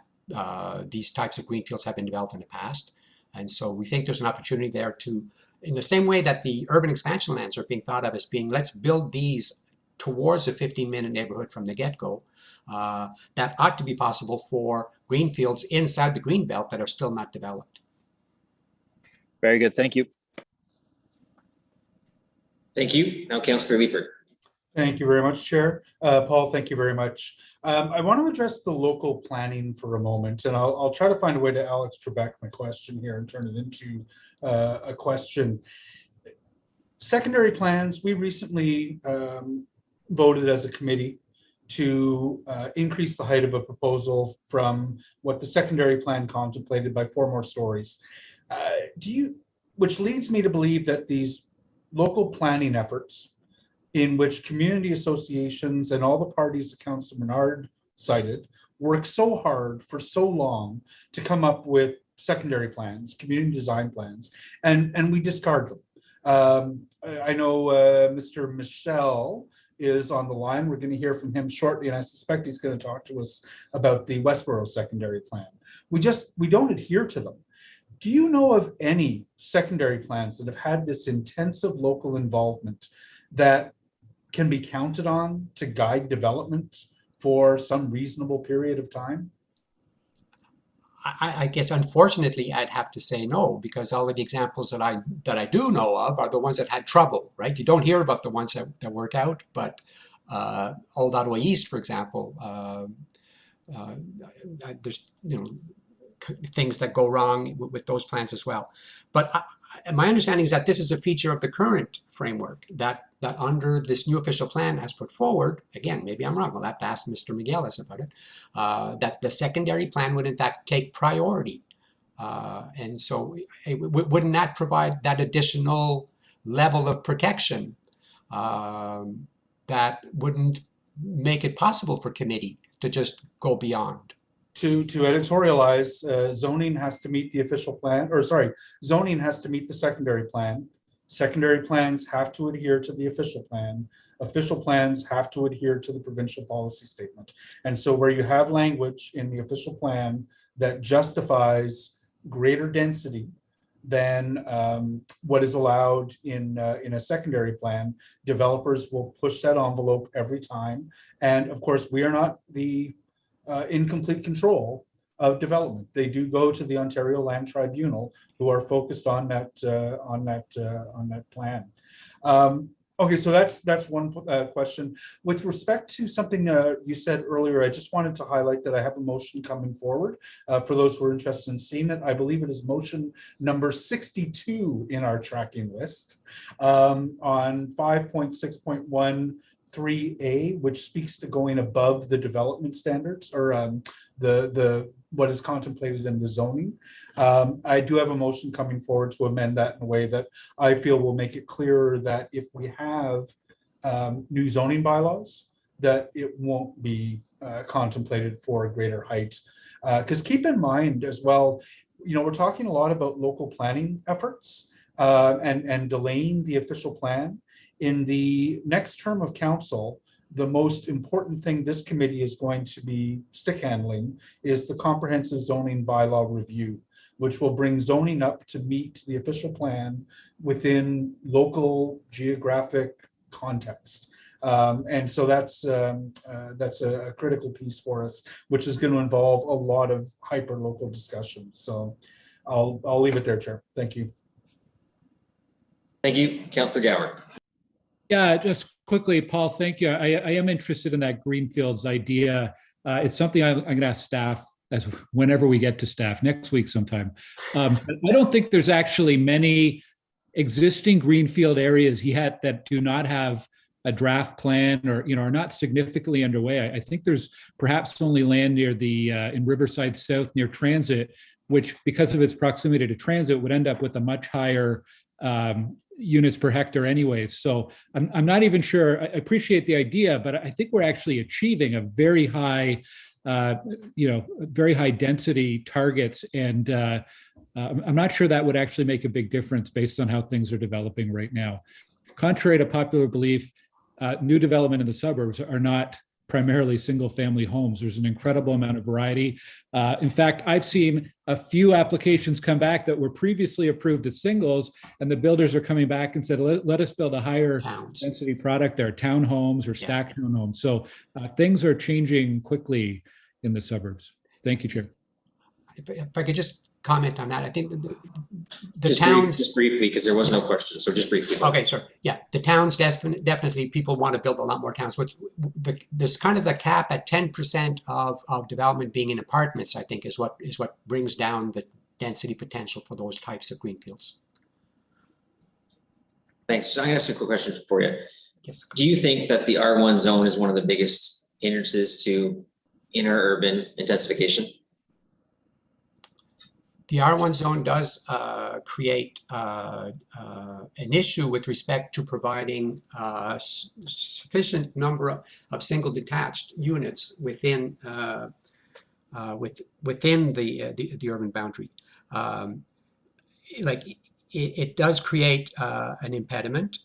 these types of greenfields have been developed in the past. And so we think there's an opportunity there to, in the same way that the urban expansion lands are being thought of as being, let's build these towards a 15-minute neighborhood from the get-go, that ought to be possible for greenfields inside the green belt that are still not developed. Very good, thank you. Thank you. Now, Councillor Leeper. Thank you very much, Chair. Paul, thank you very much. I want to address the local planning for a moment, and I'll try to find a way to Alex Trebek my question here and turn it into a question. Secondary plans, we recently voted as a committee to increase the height of a proposal from what the secondary plan contemplated by 4 more stories. Which leads me to believe that these local planning efforts, in which community associations and all the parties that Councillor Menard cited worked so hard for so long to come up with secondary plans, community design plans, and we discard them. I know Mr. Michel is on the line. We're going to hear from him shortly, and I suspect he's going to talk to us about the Westboro secondary plan. We don't adhere to them. Do you know of any secondary plans that have had this intensive local involvement that can be counted on to guide development for some reasonable period of time? I guess, unfortunately, I'd have to say no, because all of the examples that I do know of are the ones that had trouble, right? You don't hear about the ones that work out, but Old Ottawa East, for example, there's things that go wrong with those plans as well. But my understanding is that this is a feature of the current framework that under this new official plan has put forward. Again, maybe I'm wrong. We'll have to ask Mr. Migueles about it. That the secondary plan would in fact take priority, and so wouldn't that provide that additional level of protection that wouldn't make it possible for committee to just go beyond? To editorialize, zoning has to meet the official plan, or sorry, zoning has to meet the secondary plan. Secondary plans have to adhere to the official plan. Official plans have to adhere to the provincial policy statement. And so where you have language in the official plan that justifies greater density than what is allowed in a secondary plan, developers will push that envelope every time. And of course, we are not the in complete control of development. They do go to the Ontario Land Tribunal, who are focused on that plan. Okay, so that's one question. With respect to something you said earlier, I just wanted to highlight that I have a motion coming forward. For those who are interested in seeing it, I believe it is motion number 62 in our tracking list on 5.6.13A, which speaks to going above the development standards or the what is contemplated in the zoning. I do have a motion coming forward to amend that in a way that I feel will make it clearer that if we have new zoning bylaws, that it won't be contemplated for a greater height. Because keep in mind as well, we're talking a lot about local planning efforts and delaying the official plan. In the next term of council, the most important thing this committee is going to be stick handling is the comprehensive zoning bylaw review, which will bring zoning up to meet the official plan within local geographic context. And so that's a critical piece for us, which is going to involve a lot of hyper local discussions. So I'll leave it there, Chair. Thank you. Thank you, Councillor Gower. Yeah, just quickly, Paul, thank you. I am interested in that greenfields idea. It's something I'm going to ask staff as whenever we get to staff next week sometime. I don't think there's actually many existing greenfield areas that do not have a draft plan or are not significantly underway. I think there's perhaps only land near the in Riverside South near Transit, which because of its proximity to transit would end up with a much higher units per hectare anyways. So I'm not even sure. I appreciate the idea, but I think we're actually achieving a very high, very high density targets. And I'm not sure that would actually make a big difference based on how things are developing right now. Contrary to popular belief, new development in the suburbs are not primarily single family homes. There's an incredible amount of variety. In fact, I've seen a few applications come back that were previously approved as singles, and the builders are coming back and said, let us build a higher density product. There are townhomes or stacked townhomes. So things are changing quickly in the suburbs. Thank you, Chair. If I could just comment on that, I think the just towns just briefly, because there was no question, so just briefly. Okay, sure. Yeah, the towns definitely people want to build a lot more towns. There's kind of the cap at 10% of development being in apartments. I think is what brings down the density potential for those types of greenfields. Thanks. So I'm going to ask you a quick question for you. Yes. Do you think that the R1 zone is one of the biggest hindrances to inner urban intensification? The R1 zone does create an issue with respect to providing sufficient number of single detached units within within the urban boundary. It does create an impediment,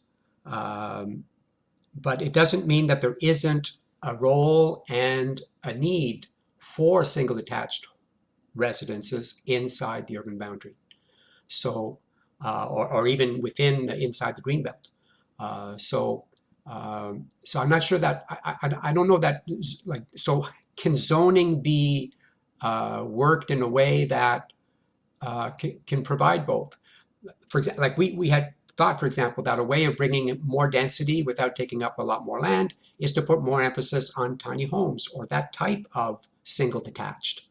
but it doesn't mean that there isn't a role and a need for single detached residences inside the urban boundary, so or even inside the greenbelt. So I'm not sure that I don't know that so can zoning be worked in a way that can provide both? For example, like we had thought, for example, that a way of bringing more density without taking up a lot more land is to put more emphasis on tiny homes or that type of single detached.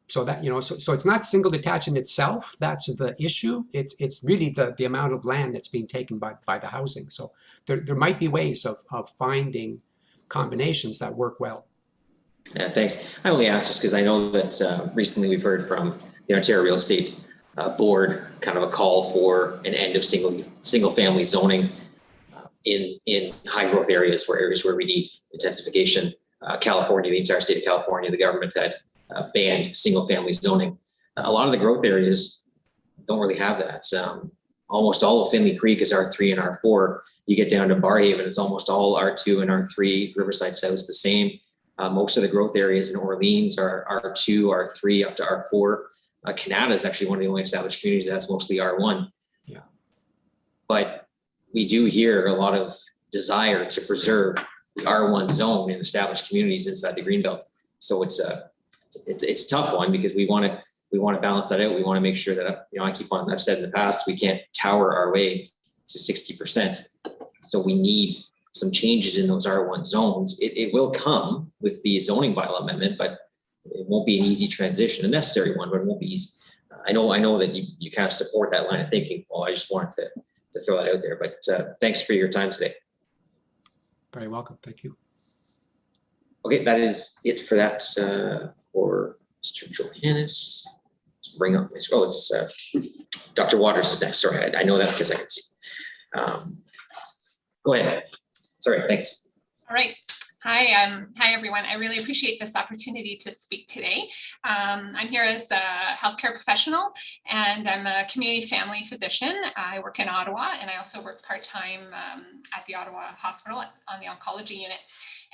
So that, so it's not single detached in itself. That's the issue. It's really the amount of land that's being taken by the housing. So there might be ways of finding combinations that work well. Yeah, thanks. I only asked just because I know that recently we've heard from the Ontario Real Estate Board kind of a call for an end of single family zoning in high growth areas where we need intensification. California, the entire state of California, the government had banned single family zoning. A lot of the growth areas don't really have that. Almost all of Finley Creek is R3 and R4. You get down to Barhaven, it's almost all R2 and R3. Riverside South is the same. Most of the growth areas in Orleans are R2, R3 up to R4. Canada is actually one of the only established communities that's mostly R1. Yeah. But we do hear a lot of desire to preserve the R1 zone in established communities inside the Greenbelt. So it's a tough one because we want to balance that out. We want to make sure that, I've said in the past, we can't tower our way to 60%. So we need some changes in those R1 zones. It will come with the zoning bylaw amendment, but it won't be an easy transition, a necessary one, but it won't be easy. I know that you kind of support that line of thinking, Paul. I just wanted to throw that out there, but thanks for your time today. Very welcome. Thank you. Okay, that is it for that for Mr. Johannes. Let's bring up this. Oh, it's Dr. Waters is next. Sorry, I know that because I can see. Go ahead. Sorry, thanks. All right. Hi, hi everyone. I really appreciate this opportunity to speak today. I'm here as a healthcare professional, and I'm a community family physician. I work in Ottawa, and I also work part-time at the Ottawa Hospital on the oncology unit.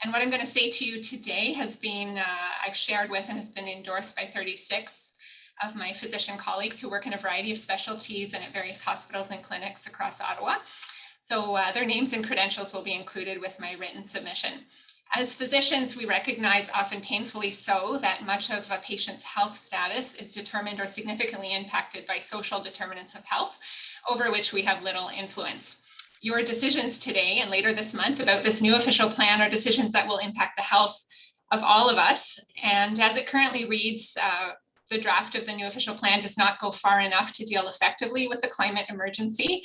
And what I'm going to say to you today has been, I've shared with and has been endorsed by 36 of my physician colleagues who work in a variety of specialties and at various hospitals and clinics across Ottawa. So their names and credentials will be included with my written submission. As physicians, we recognize, often painfully so, that much of a patient's health status is determined or significantly impacted by social determinants of health, over which we have little influence. Your decisions today and later this month about this new official plan are decisions that will impact the health of all of us. And as it currently reads, the draft of the new official plan does not go far enough to deal effectively with the climate emergency,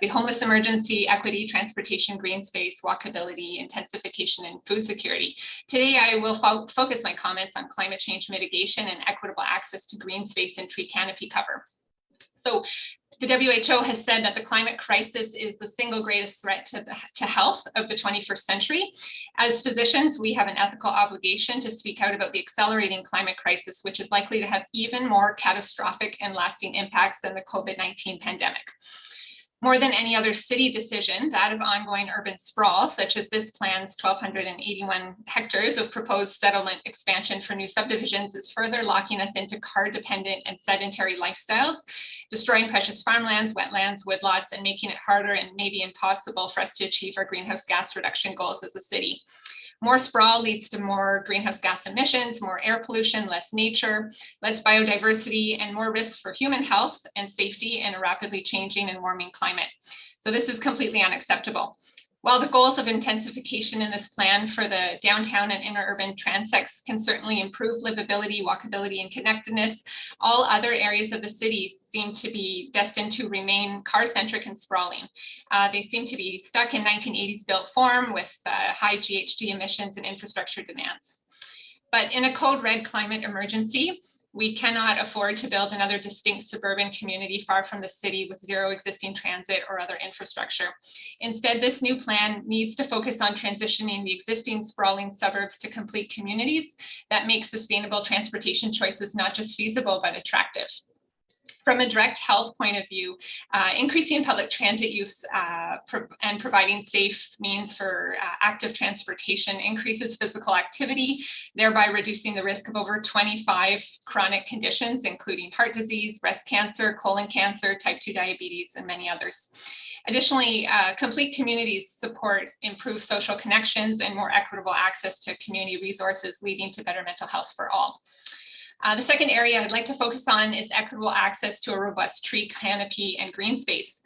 the homeless emergency, equity, transportation, green space, walkability, intensification, and food security. Today, I will focus my comments on climate change mitigation and equitable access to green space and tree canopy cover. So the WHO has said that the climate crisis is the single greatest threat to health of the 21st century. As physicians, we have an ethical obligation to speak out about the accelerating climate crisis, which is likely to have even more catastrophic and lasting impacts than the COVID-19 pandemic. More than any other city decision, that of ongoing urban sprawl, such as this plan's 1,281 hectares of proposed settlement expansion for new subdivisions, is further locking us into car-dependent and sedentary lifestyles, destroying precious farmlands, wetlands, woodlots, and making it harder and maybe impossible for us to achieve our greenhouse gas reduction goals as a city. More sprawl leads to more greenhouse gas emissions, more air pollution, less nature, less biodiversity, and more risk for human health and safety in a rapidly changing and warming climate. So this is completely unacceptable. While the goals of intensification in this plan for the downtown and interurban transects can certainly improve livability, walkability, and connectedness, all other areas of the city seem to be destined to remain car-centric and sprawling. They seem to be stuck in 1980s built form with high GHG emissions and infrastructure demands. But in a code red climate emergency, we cannot afford to build another distinct suburban community far from the city with zero existing transit or other infrastructure. Instead, this new plan needs to focus on transitioning the existing sprawling suburbs to complete communities that make sustainable transportation choices not just feasible, but attractive. From a direct health point of view, increasing public transit use and providing safe means for active transportation increases physical activity, thereby reducing the risk of over 25 chronic conditions, including heart disease, breast cancer, colon cancer, type 2 diabetes, and many others. Additionally, complete communities support improved social connections and more equitable access to community resources, leading to better mental health for all. The second area I'd like to focus on is equitable access to a robust tree canopy and green space.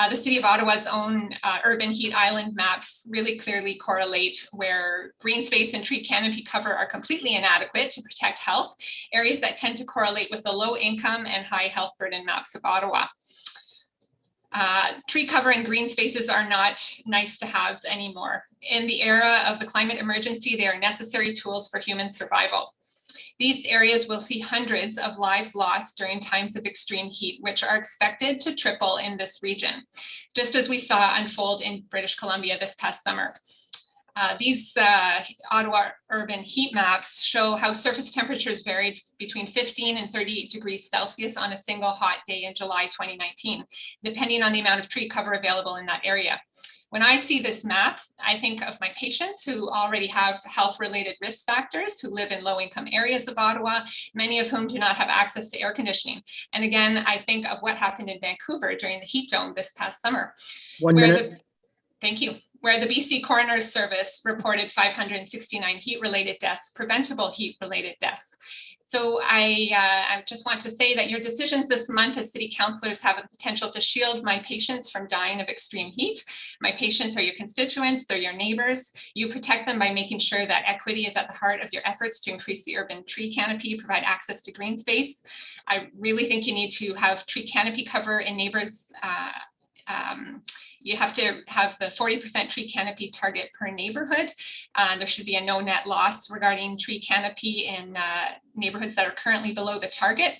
The City of Ottawa's own urban heat island maps really clearly correlate where green space and tree canopy cover are completely inadequate to protect health, areas that tend to correlate with the low income and high health burden maps of Ottawa. Tree cover and green spaces are not nice to haves anymore. In the era of the climate emergency, they are necessary tools for human survival. These areas will see hundreds of lives lost during times of extreme heat, which are expected to triple in this region, just as we saw unfold in British Columbia this past summer. These Ottawa urban heat maps show how surface temperatures varied between 15 and 38 degrees Celsius on a single hot day in July 2019, depending on the amount of tree cover available in that area. When I see this map, I think of my patients who already have health-related risk factors, who live in low-income areas of Ottawa, many of whom do not have access to air conditioning. And again, I think of what happened in Vancouver during the heat dome this past summer. Thank you. Where the BC Coroner's Service reported 569 heat-related deaths, preventable heat-related deaths. So I just want to say that your decisions this month as city councillors have the potential to shield my patients from dying of extreme heat. My patients are your constituents, they're your neighbors. You protect them by making sure that equity is at the heart of your efforts to increase the urban tree canopy, provide access to green space. I really think you need to have tree canopy cover in neighbors. You have to have the 40% tree canopy target per neighborhood. There should be a no net loss regarding tree canopy in neighborhoods that are currently below the target.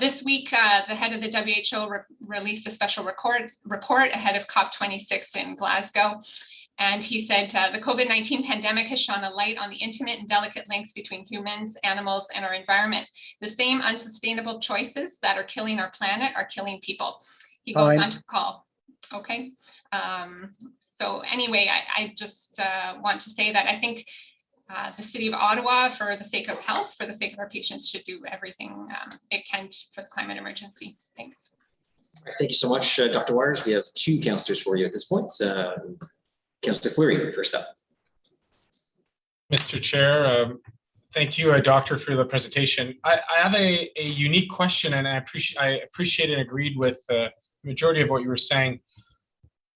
This week, the head of the WHO released a special report ahead of COP26 in Glasgow. And he said, the COVID-19 pandemic has shone a light on the intimate and delicate links between humans, animals, and our environment. The same unsustainable choices that are killing our planet are killing people. He goes on to call. Okay. So anyway, I just want to say that I think the city of Ottawa, for the sake of health, for the sake of our patients, should do everything it can for the climate emergency. Thanks. Thank you so much, Dr. Waters. We have two councillors for you at this point. Councillor Fleury, first up. Mr. Chair, thank you, Doctor, for the presentation. I have a unique question, and I appreciate and agreed with the majority of what you were saying.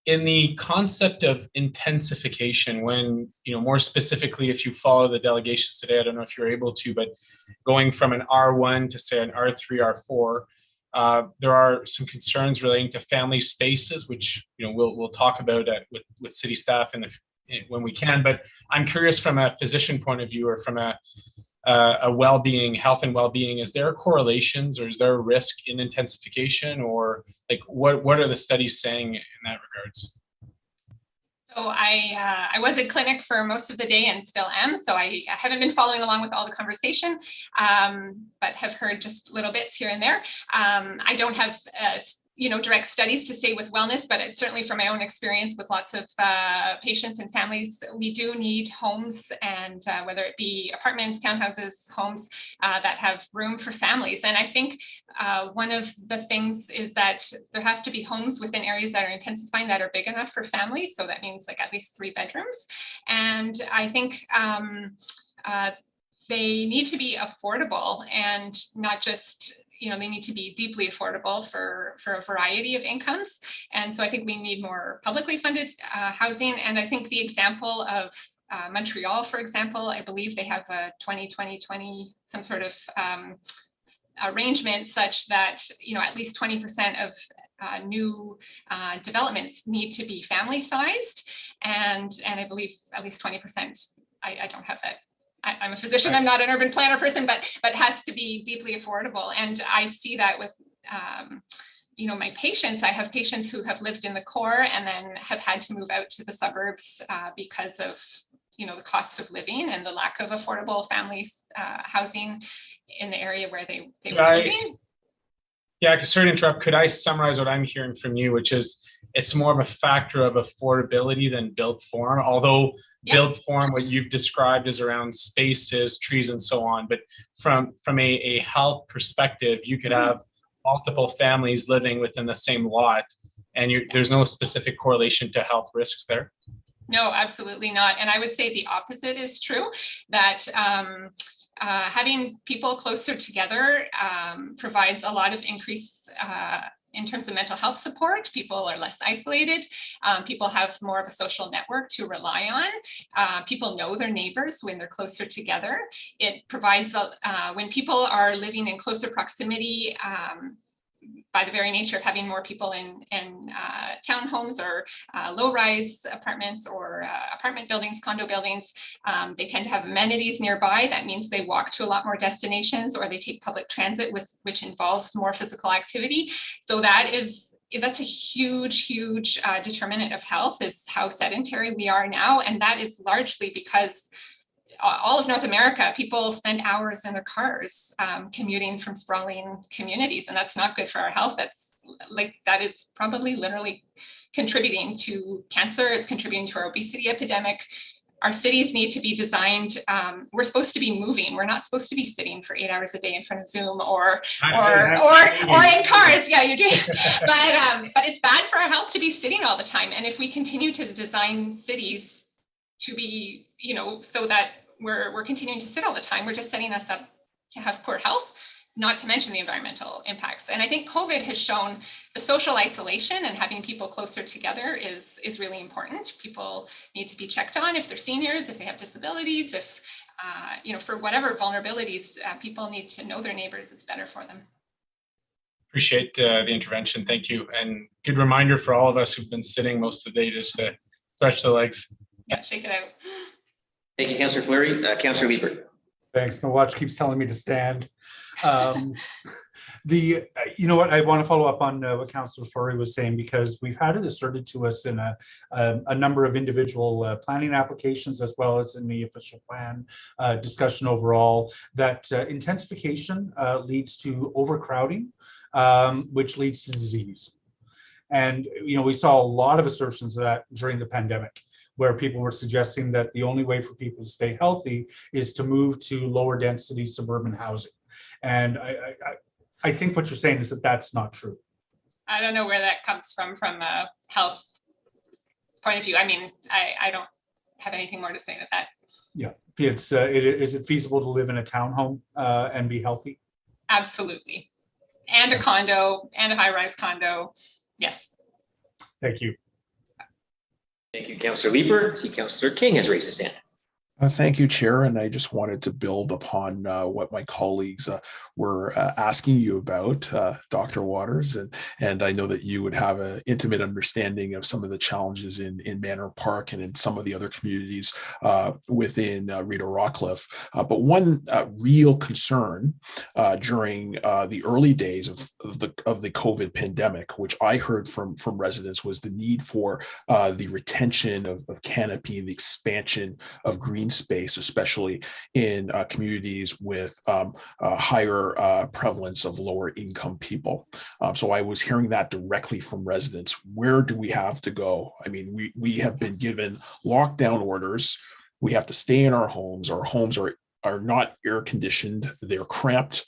In the concept of intensification, when, more specifically, if you follow the delegations today, I don't know if you're able to, but going from an R1 to say an R3, R4, there are some concerns relating to family spaces, which we'll talk about with city staff when we can. But I'm curious, from a physician point of view, or from a well-being, health and well-being, is there correlations, or is there a risk in intensification, or like what are the studies saying in that regards? So I was in clinic for most of the day and still am, so I haven't been following along with all the conversation, but have heard just little bits here and there. I don't have direct studies to say with wellness, but it's certainly from my own experience with lots of patients and families, we do need homes, and whether it be apartments, townhouses, homes that have room for families. And I think one of the things is that there have to be homes within areas that are intensifying that are big enough for families. So that means like at least 3 bedrooms. And I think they need to be affordable, and not just, they need to be deeply affordable for a variety of incomes. And so I think we need more publicly funded housing. And I think the example of Montreal, for example, I believe they have a 20-20-20, some sort of arrangement such that, at least 20% of new developments need to be family sized. And I believe at least 20%, I don't have that. I'm a physician, I'm not an urban planner person, but has to be deeply affordable. And I see that with, my patients. I have patients who have lived in the core and then have had to move out to the suburbs because of, the cost of living and the lack of affordable families housing in the area where they were living. Yeah, sorry to interrupt. Could I summarize what I'm hearing from you, which is it's more of a factor of affordability than built form, although built form, what you've described, is around spaces, trees, and so on. But from a health perspective, you could have multiple families living within the same lot, and there's no specific correlation to health risks there. No, absolutely not. And I would say the opposite is true, that having people closer together provides a lot of increase in terms of mental health support. People are less isolated. People have more of a social network to rely on. People know their neighbors when they're closer together. It provides, when people are living in closer proximity, by the very nature of having more people in townhomes or low-rise apartments or apartment buildings, condo buildings, they tend to have amenities nearby. That means they walk to a lot more destinations, or they take public transit, which involves more physical activity. So that's a huge determinant of health, is how sedentary we are now. And that is largely because all of North America, people spend hours in their cars commuting from sprawling communities, and that's not good for our health. That is probably literally contributing to cancer. It's contributing to our obesity epidemic. Our cities need to be designed. We're supposed to be moving. We're not supposed to be sitting for 8 hours a day in front of Zoom or in cars. Yeah, you do. But it's bad for our health to be sitting all the time. And if we continue to design cities to be, so that we're continuing to sit all the time, we're just setting us up to have poor health, not to mention the environmental impacts. And I think COVID has shown the social isolation and having people closer together is really important. People need to be checked on if they're seniors, if they have disabilities, if, for whatever vulnerabilities, people need to know their neighbors. It's better for them. Appreciate the intervention. Thank you. And good reminder for all of us who've been sitting most of the day just to stretch the legs. Yeah, shake it out. Thank you, Councillor Fleury. Councillor Leeper. Thanks. My watch keeps telling me to stand. You know what, I want to follow up on what Councillor Fleury was saying, because we've had it asserted to us in a number of individual planning applications, as well as in the official plan discussion overall, that intensification leads to overcrowding, which leads to disease. And, we saw a lot of assertions of that during the pandemic, where people were suggesting that the only way for people to stay healthy is to move to lower density suburban housing. And I think what you're saying is that that's not true. I don't know where that comes from a health point of view. I mean, I don't have anything more to say to that. Yeah, is it feasible to live in a townhome and be healthy? Absolutely. And a condo and a high-rise condo. Yes. Thank you. Thank you, Councillor Leeper. See, Councillor King has raised his hand. Thank you, Chair. And I just wanted to build upon what my colleagues were asking you about, Dr. Waters. And I know that you would have an intimate understanding of some of the challenges in Manor Park and in some of the other communities within Rideau Rockcliffe. But one real concern during the early days of the COVID pandemic, which I heard from residents, was the need for the retention of canopy and the expansion of green space, especially in communities with higher prevalence of lower income people. So I was hearing that directly from residents. Where do we have to go? I mean, we have been given lockdown orders. We have to stay in our homes. Our homes are not air conditioned. They're cramped.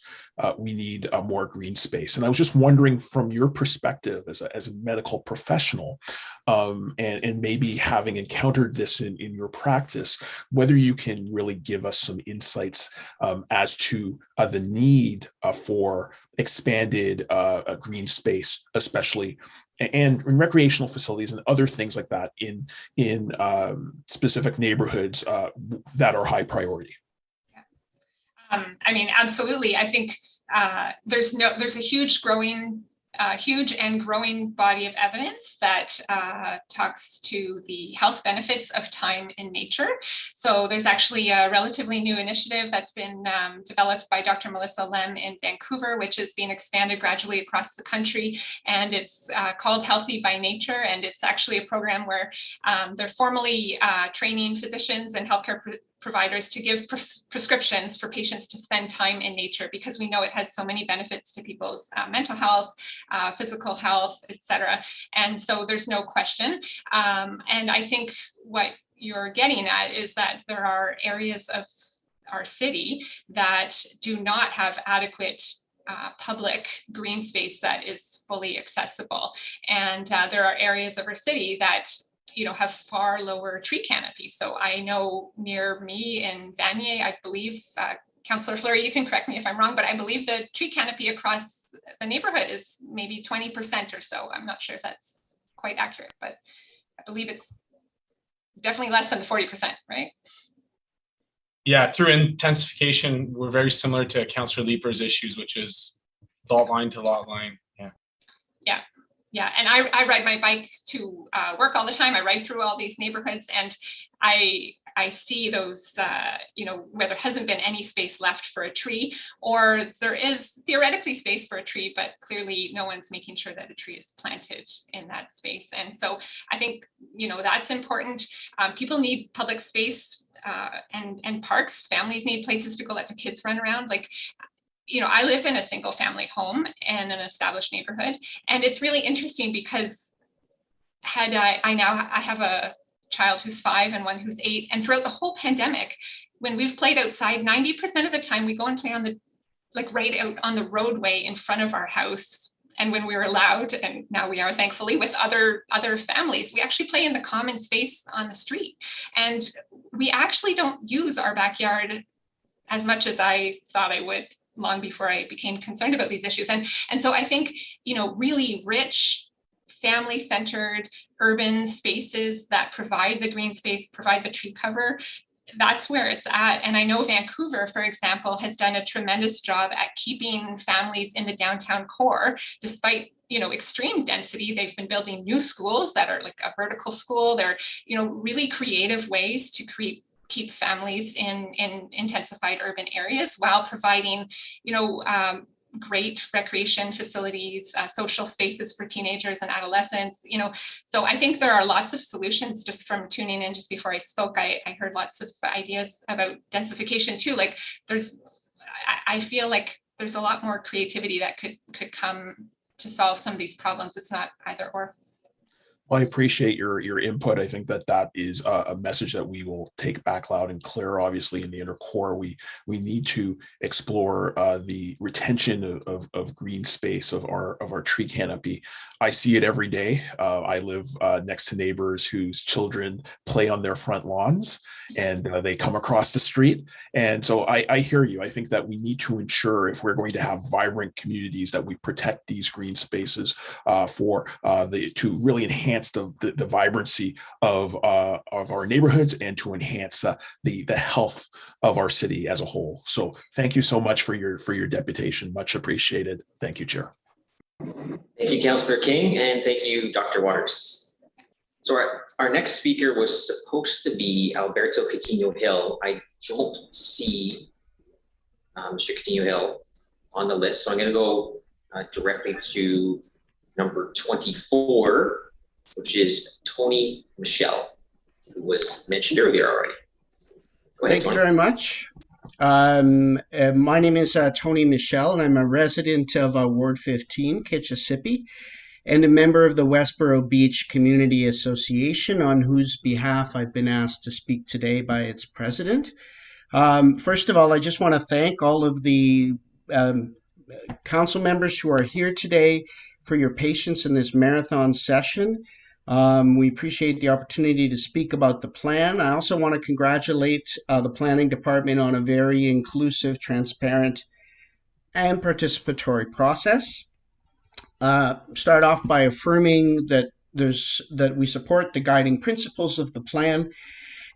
We need more green space. And I was just wondering, from your perspective as a medical professional, and maybe having encountered this in your practice, whether you can really give us some insights as to the need for expanded green space, especially and in recreational facilities and other things like that in specific neighborhoods that are high priority. I mean, absolutely. I think there's a huge and growing body of evidence that talks to the health benefits of time in nature. So there's actually a relatively new initiative that's been developed by Dr. Melissa Lem in Vancouver, which is being expanded gradually across the country. And it's called Healthy by Nature. And it's actually a program where they're formally training physicians and healthcare providers to give prescriptions for patients to spend time in nature, because we know it has so many benefits to people's mental health, physical health, etc. And so there's no question. And I think what you're getting at is that there are areas of our city that do not have adequate public green space that is fully accessible. And there are areas of our city that have far lower tree canopy. So I know near me in Vanier, I believe, Councillor Fleury, you can correct me if I'm wrong, but I believe the tree canopy across the neighborhood is maybe 20% or so. I'm not sure if that's quite accurate, but I believe it's definitely less than 40%, right? Yeah, through intensification, we're very similar to Councillor Leeper's issues, which is lot line to lot line. Yeah. Yeah, and I ride my bike to work all the time. I ride through all these neighborhoods, and I see those, where there hasn't been any space left for a tree, or there is theoretically space for a tree, but clearly no one's making sure that a tree is planted in that space. And so I think, that's important. People need public space and parks. Families need places to go let the kids run around. I live in a single family home in an established neighborhood. And it's really interesting because I have a child who's 5 and one who's 8. And throughout the whole pandemic, when we've played outside, 90% of the time we go and play on right out on the roadway in front of our house. And when we were allowed, and now we are thankfully with other families, we actually play in the common space on the street. And we actually don't use our backyard as much as I thought I would long before I became concerned about these issues. And so I think, really rich, family-centered urban spaces that provide the green space, provide the tree cover, that's where it's at. And I know Vancouver, for example, has done a tremendous job at keeping families in the downtown core, despite extreme density. They've been building new schools that are like a vertical school. They're, really creative ways to keep families in intensified urban areas while providing, great recreation facilities, social spaces for teenagers and adolescents. So I think there are lots of solutions. Just from tuning in just before I spoke, I heard lots of ideas about densification too. Like I feel like there's a lot more creativity that could come to solve some of these problems. It's not either or. Well, I appreciate your input. I think that is a message that we will take back loud and clear. Obviously, in the inner core, we need to explore the retention of green space of our tree canopy. I see it every day. I live next to neighbors whose children play on their front lawns, and they come across the street. And so I hear you. I think that we need to ensure, if we're going to have vibrant communities, that we protect these green spaces to really enhance the vibrancy of our neighborhoods and to enhance the health of our city as a whole. So thank you so much for your deputation. Much appreciated. Thank you, Chair. Thank you, Councillor King, and thank you, Dr. Waters. So our next speaker was supposed to be Alberto Coutinho-Hill. I don't see Mr. Coutinho-Hill on the list, so I'm going to go directly to number 24, which is Tony Michel, who was mentioned earlier already. Go ahead, Thank you very much. My name is Tony Michel, and I'm a resident of Ward 15, Kitchissippi, and a member of the Westboro Beach Community Association, on whose behalf I've been asked to speak today by its president. First of all, I just want to thank all of the council members who are here today for your patience in this marathon session. We appreciate the opportunity to speak about the plan. I also want to congratulate the planning department on a very inclusive, transparent, and participatory process. Start off by affirming that we support the guiding principles of the plan,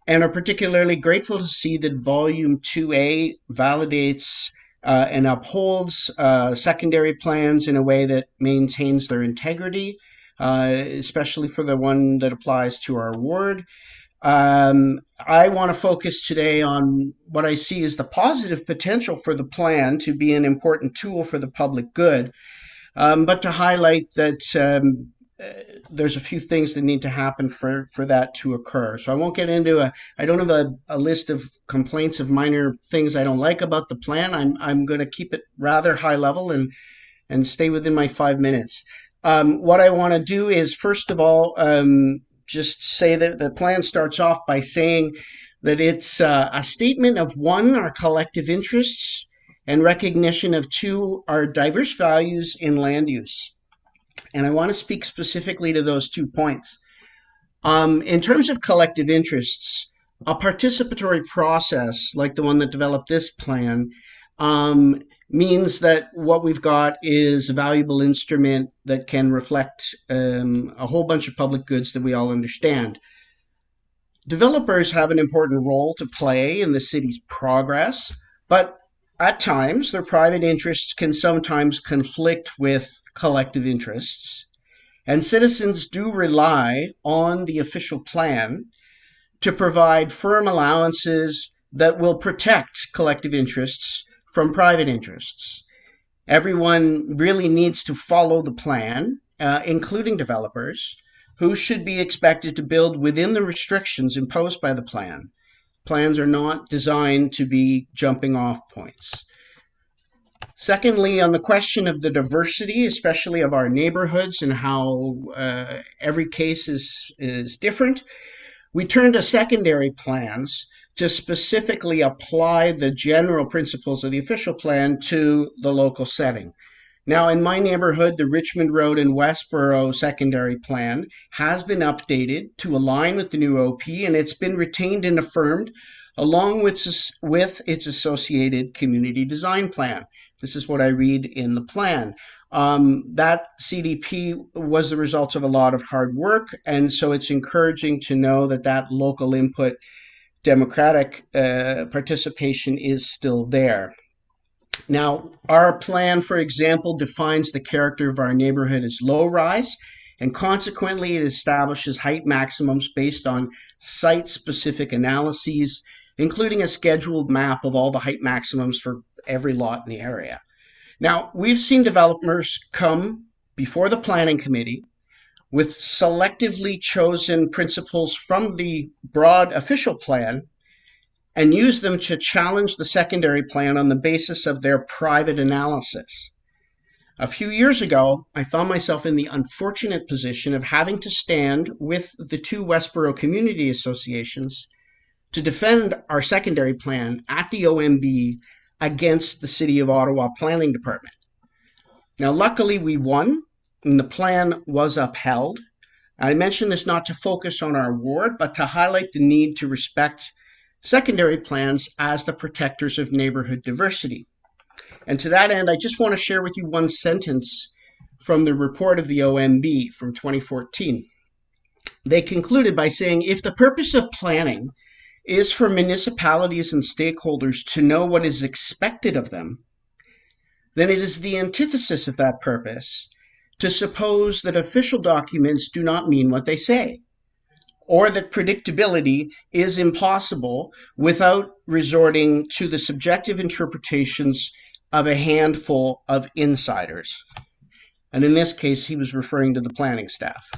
and are particularly grateful to see that Volume 2A validates and upholds secondary plans in a way that maintains their integrity, especially for the one that applies to our ward. I want to focus today on what I see as the positive potential for the plan to be an important tool for the public good, but to highlight that there's a few things that need to happen for that to occur. So I won't get into I don't have a list of complaints of minor things I don't like about the plan. I'm going to keep it rather high level and stay within my 5 minutes. What I want to do is, first of all, just say that the plan starts off by saying that it's a statement of, one, our collective interests, and recognition of, two, our diverse values in land use. And I want to speak specifically to those 2 points. In terms of collective interests, a participatory process like the one that developed this plan means that what we've got is a valuable instrument that can reflect a whole bunch of public goods that we all understand. Developers have an important role to play in the city's progress, but at times their private interests can sometimes conflict with collective interests, and citizens do rely on the official plan to provide firm allowances that will protect collective interests from private interests. Everyone really needs to follow the plan, including developers, who should be expected to build within the restrictions imposed by the plan. Plans are not designed to be jumping off points. Secondly, on the question of the diversity, especially of our neighborhoods and how every case is different, we turn to secondary plans to specifically apply the general principles of the official plan to the local setting. Now, in my neighborhood, the Richmond Road and Westboro secondary plan has been updated to align with the new OP, and it's been retained and affirmed along with its associated community design plan. This is what I read in the plan. That CDP was the result of a lot of hard work, and so it's encouraging to know that that local input, democratic participation is still there. Now, our plan, for example, defines the character of our neighborhood as low-rise, and consequently, it establishes height maximums based on site-specific analyses, including a scheduled map of all the height maximums for every lot in the area. Now, we've seen developers come before the planning committee with selectively chosen principles from the broad official plan and use them to challenge the secondary plan on the basis of their private analysis. A few years ago, I found myself in the unfortunate position of having to stand with the two Westboro community associations to defend our secondary plan at the OMB against the City of Ottawa Planning Department. Now, luckily, we won, and the plan was upheld. I mention this not to focus on our ward, but to highlight the need to respect secondary plans as the protectors of neighborhood diversity. And to that end, I just want to share with you one sentence from the report of the OMB from 2014. They concluded by saying, if the purpose of planning is for municipalities and stakeholders to know what is expected of them, then it is the antithesis of that purpose to suppose that official documents do not mean what they say, or that predictability is impossible without resorting to the subjective interpretations of a handful of insiders. And in this case, he was referring to the planning staff.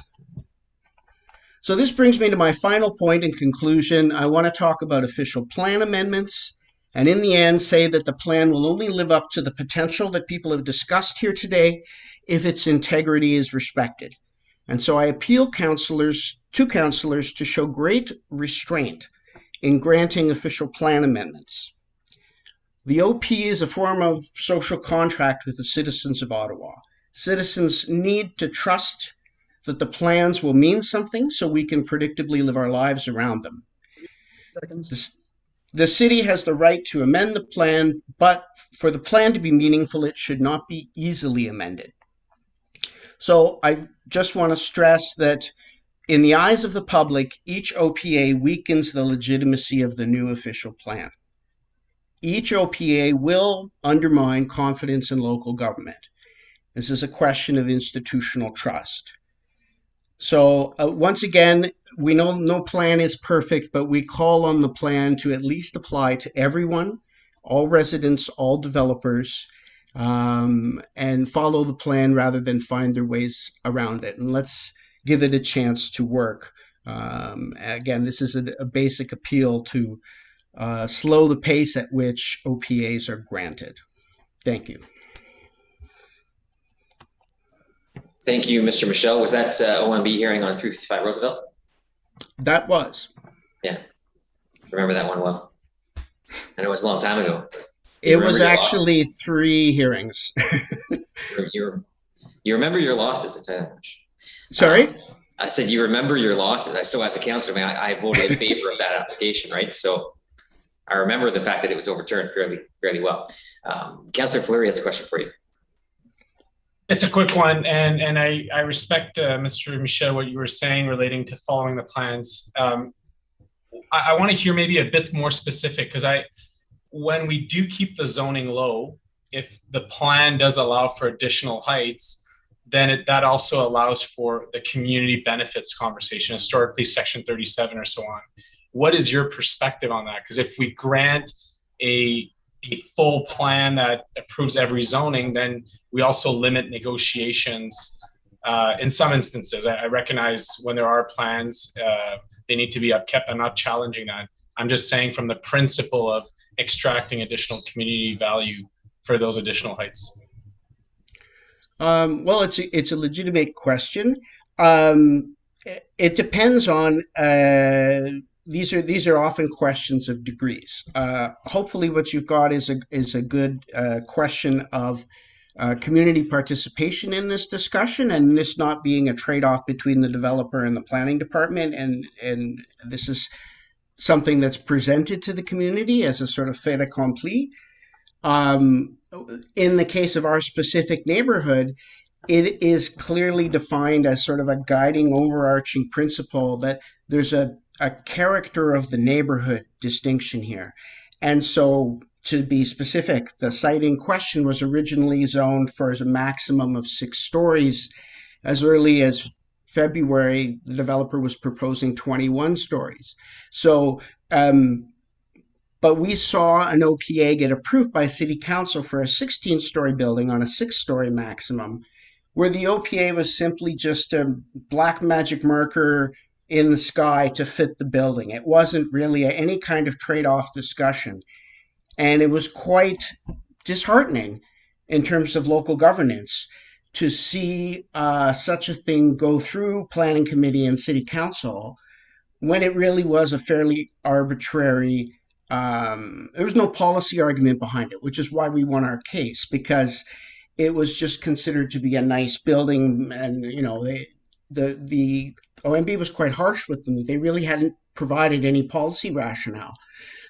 So this brings me to my final point in conclusion. I want to talk about official plan amendments, and in the end say that the plan will only live up to the potential that people have discussed here today if its integrity is respected. And so I appeal to councillors to show great restraint in granting official plan amendments. The OP is a form of social contract with the citizens of Ottawa. Citizens need to trust that the plans will mean something so we can predictably live our lives around them. The city has the right to amend the plan, but for the plan to be meaningful, it should not be easily amended. So I just want to stress that in the eyes of the public, each OPA weakens the legitimacy of the new official plan. Each OPA will undermine confidence in local government. This is a question of institutional trust. So once again, we know no plan is perfect, but we call on the plan to at least apply to everyone, all residents, all developers, and follow the plan rather than find their ways around it. And let's give it a chance to work. Again, this is a basic appeal to slow the pace at which OPAs are granted. Thank you. Thank you, Mr. Michel. Was that OMB hearing on 355 Roosevelt? That was. Yeah, remember that one well. I know it was a long time ago. It was actually 3 hearings. you remember your losses, I'll tell you that much. Sorry? I said you remember your losses. So as a councillor, I voted in favor of that application, right? So I remember the fact that it was overturned fairly well. Councillor Fleury has a question for you. It's a quick one, and I respect, Mr. Michel, what you were saying relating to following the plans. I want to hear maybe a bit more specific, because when we do keep the zoning low, if the plan does allow for additional heights, then that also allows for the community benefits conversation, historically Section 37 or so on. What is your perspective on that? Because if we grant a full plan that approves every zoning, then we also limit negotiations in some instances. I recognize when there are plans, they need to be upkept. I'm not challenging that. I'm just saying from the principle of extracting additional community value for those additional heights. Well, it's a legitimate question. It depends on these are often questions of degrees. Hopefully, what you've got is a good question of community participation in this discussion, and this not being a trade-off between the developer and the planning department. And this is something that's presented to the community as a sort of fait accompli. In the case of our specific neighborhood, it is clearly defined as sort of a guiding overarching principle that there's a character of the neighborhood distinction here. And so, to be specific, the site in question was originally zoned for a maximum of 6 stories. As early as February, the developer was proposing 21 stories. So, but we saw an OPA get approved by City Council for a 16-story building on a 6-story maximum, where the OPA was simply just a black magic marker in the sky to fit the building. It wasn't really any kind of trade-off discussion. And it was quite disheartening in terms of local governance to see such a thing go through Planning Committee and City Council when it really was a fairly arbitrary, there was no policy argument behind it, which is why we won our case, because it was just considered to be a nice building. And, you know, the OMB was quite harsh with them. They really hadn't provided any policy rationale.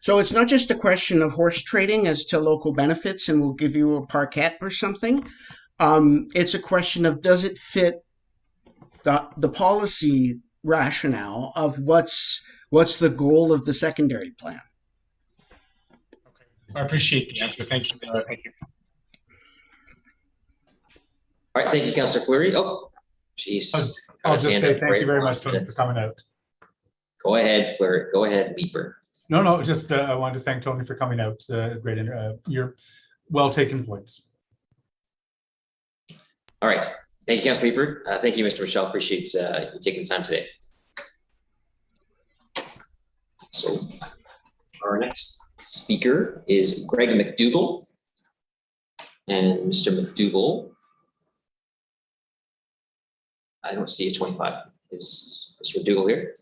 So it's not just a question of horse trading as to local benefits and we'll give you a parquet or something. It's a question of, does it fit the policy rationale of what's the goal of the secondary plan? I appreciate the answer. Thank you. Thank you. All right, thank you, Councillor Fleury. Oh, geez. I'll just say thank you very much for coming out. Go ahead, Fleury. Go ahead, Leaper. No, just I wanted to thank Tony for coming out. Great, your well taken points. All right. Thank you, Councillor Leaper. Thank you, Mr. Michelle. Appreciate you taking the time today. So our next speaker is Greg McDougall. And Mr. McDougall, I don't see a 25. Is Mr. McDougall here?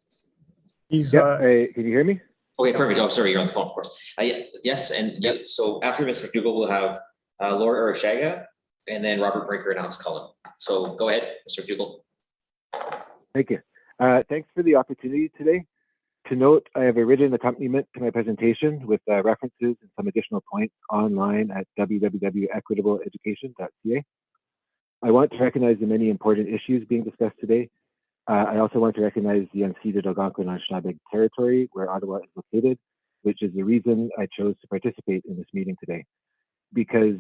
He's can you hear me? Okay, perfect. Oh, sorry, you're on the phone, of course. Yes, and so after Mr. McDougall, we'll have Laura Urashaga, and then Robert Brinker and Alex Cullen. So go ahead, Mr. McDougall. Thank you. Thanks for the opportunity today. To note, I have a written accompaniment to my presentation with references and some additional points online at www.equitableeducation.ca. I want to recognize the many important issues being discussed today. I also want to recognize the unceded Algonquin Anishinaabe territory where Ottawa is located, which is the reason I chose to participate in this meeting today. Because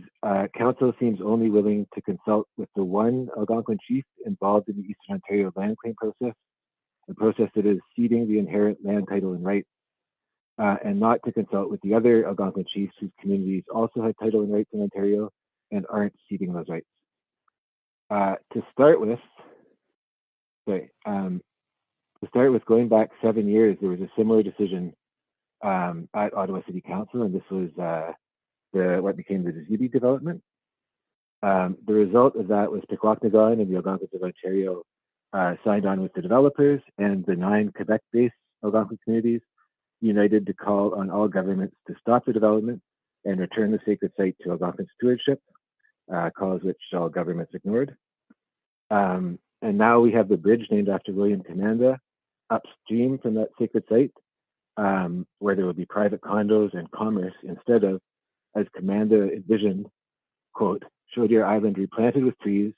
Council seems only willing to consult with the one Algonquin chief involved in the Eastern Ontario land claim process, a process that is ceding the inherent land title and rights, and not to consult with the other Algonquin chiefs whose communities also have title and rights in Ontario and aren't ceding those rights. To start with, going back 7 years, there was a similar decision at Ottawa City Council, and this was what became the Zibi development. The result of that was Pikwakanagan and the Algonquins of Ontario signed on with the developers, and the 9 Quebec-based Algonquin communities united to call on all governments to stop the development and return the sacred site to Algonquin stewardship, calls which all governments ignored. And now we have the bridge named after William Commanda upstream from that sacred site, where there will be private condos and commerce instead of, as Commanda envisioned, quote, Chaudière Island replanted with trees,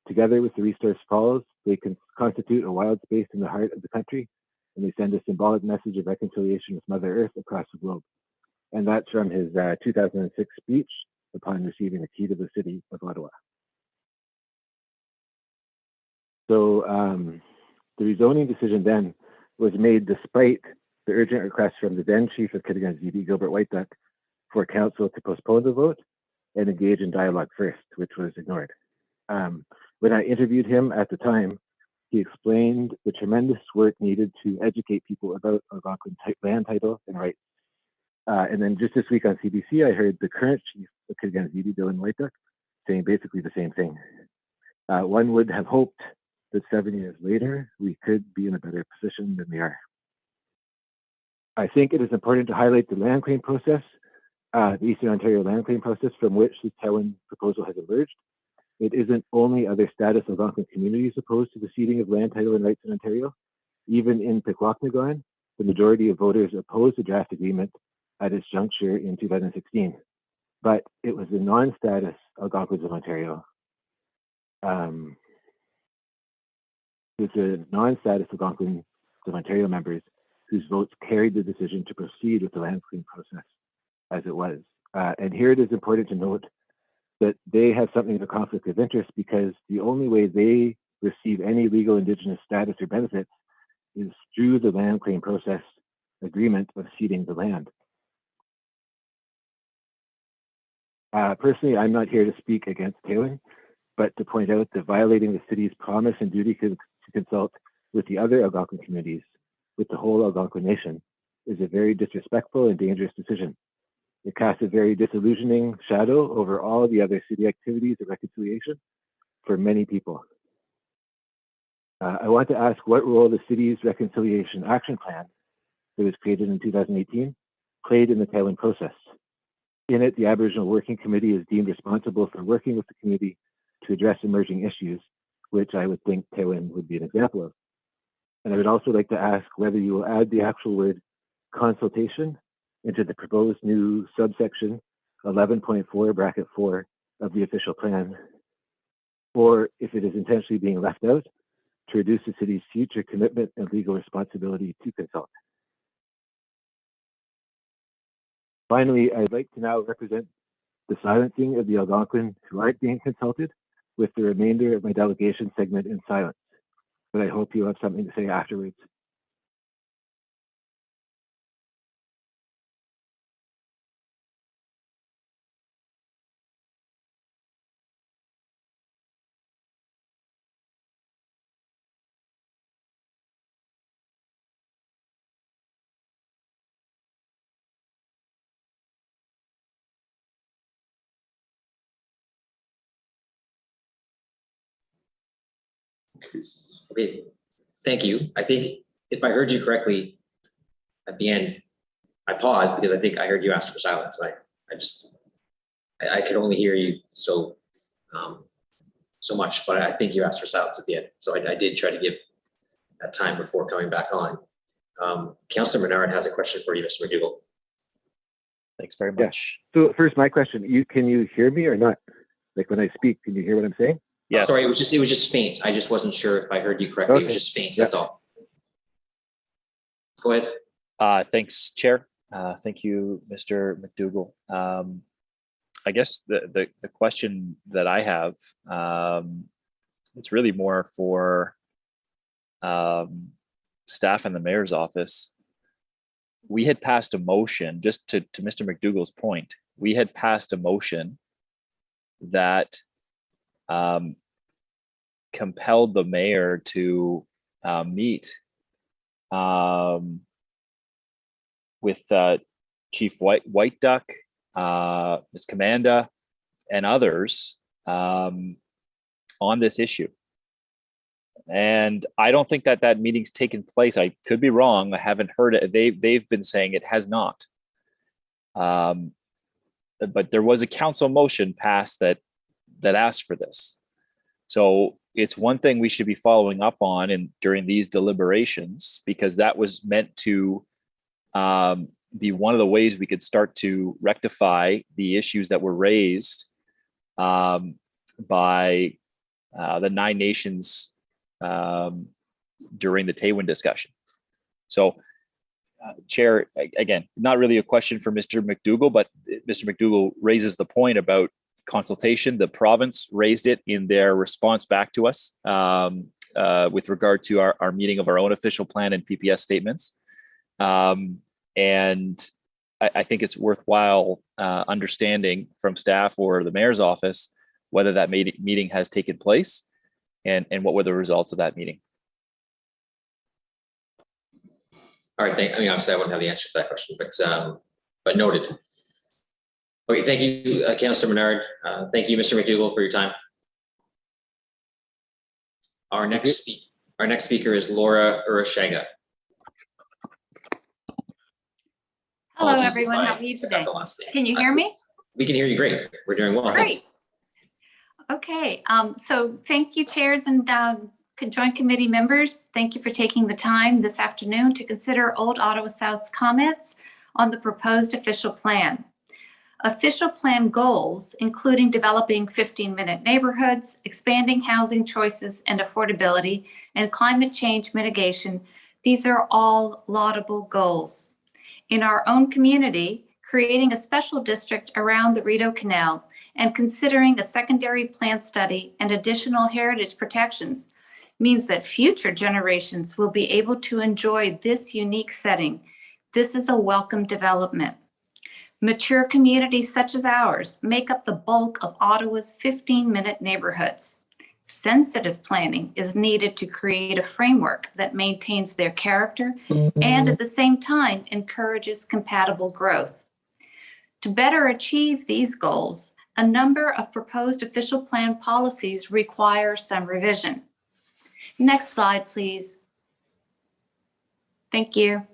together with the Resource Falls, they can constitute a wild space in the heart of the country, and they send a symbolic message of reconciliation with Mother Earth across the globe. And that's from his 2006 speech upon receiving the key to the city of Ottawa. So the rezoning decision then was made despite the urgent request from the then chief of Kitigan-Zibi, Gilbert Whiteduck, for council to postpone the vote and engage in dialogue first, which was ignored. When I interviewed him at the time, he explained the tremendous work needed to educate people about Algonquin land title and rights. And then just this week on CBC, I heard the current chief of Kitigan-Zibi, Dylan Whiteduck, saying basically the same thing. One would have hoped that 7 years later, we could be in a better position than we are. I think it is important to highlight the land claim process, the Eastern Ontario land claim process from which the Tewan proposal has emerged. It isn't only other status Algonquin communities opposed to the ceding of land title and rights in Ontario. Even in Pikwakanagan, the majority of voters opposed the draft agreement at its juncture in 2016, but it was the non-status Algonquins of Ontario. It's the non-status Algonquins of Ontario members whose votes carried the decision to proceed with the land claim process as it was. And here it is important to note that they have something of a conflict of interest because the only way they receive any legal Indigenous status or benefits is through the land claim process agreement of ceding the land. Personally, I'm not here to speak against tailing, but to point out that violating the city's promise and duty to consult with the other Algonquin communities, with the whole Algonquin nation, is a very disrespectful and dangerous decision. It casts a very disillusioning shadow over all the other city activities of reconciliation for many people. I want to ask what role the city's reconciliation action plan that was created in 2018 played in the tailing process. In it, the Aboriginal Working Committee is deemed responsible for working with the community to address emerging issues, which I would think tailing would be an example of. And I would also like to ask whether you will add the actual word consultation into the proposed new subsection 11.4 bracket 4 of the official plan, or if it is intentionally being left out to reduce the city's future commitment and legal responsibility to consult. Finally, I'd like to now represent the silencing of the Algonquin who aren't being consulted with the remainder of my delegation segment in silence, but I hope you have something to say afterwards. Okay, thank you. I think if I heard you correctly, at the end, I paused because I think I heard you ask for silence. I could only hear you so much, but I think you asked for silence at the end. So I did try to give that time before coming back on. Councillor Menard has a question for you, Mr. McDougall. Thanks very much. Yeah. So first, my question: can you hear me or not? Like when I speak, can you hear what I'm saying? Yes. Sorry, it was just faint. I just wasn't sure if I heard you correctly. Okay. It was just faint. That's all. Go ahead. Thanks, Chair. Thank you, Mr. McDougall. I guess the question that I have, it's really more for staff in the mayor's office. We had passed a motion, just to Mr. McDougall's point, we had passed a motion that compelled the mayor to meet with Chief White Duck, Ms. Commanda, and others on this issue. And I don't think that meeting's taken place. I could be wrong. I haven't heard it. They've been saying it has not. But there was a council motion passed that asked for this. So it's one thing we should be following up on during these deliberations, because that was meant to be one of the ways we could start to rectify the issues that were raised by the Nine Nations during the Taywin discussion. So, Chair, again, not really a question for Mr. McDougall, but Mr. McDougall raises the point about consultation. The province raised it in their response back to us with regard to our meeting of our own official plan and PPS statements. And I think it's worthwhile understanding from staff or the mayor's office whether that meeting has taken place and what were the results of that meeting. All right, obviously I wouldn't have the answer to that question, but noted. Okay, thank you, Councillor Menard. Thank you, Mr. McDougall, for your time. Our next speaker is Laura Urashaga. Hello, everyone. How are you today? Can you hear me? We can hear you great. We're doing well. Great. Okay. So thank you, chairs and Joint committee members, thank you for taking the time this afternoon to consider Old Ottawa South's comments on the proposed official plan. Official plan goals, including developing 15-minute neighborhoods, expanding housing choices and affordability, and climate change mitigation, these are all laudable goals. In our own community, creating a special district around the Rideau Canal and considering a secondary plan study and additional heritage protections means that future generations will be able to enjoy this unique setting. This is a welcome development. Mature communities such as ours make up the bulk of Ottawa's 15-minute neighborhoods. Sensitive planning is needed to create a framework that maintains their character and at the same time encourages compatible growth. To better achieve these goals, a number of proposed official plan policies require some revision. Next slide, please. Thank you.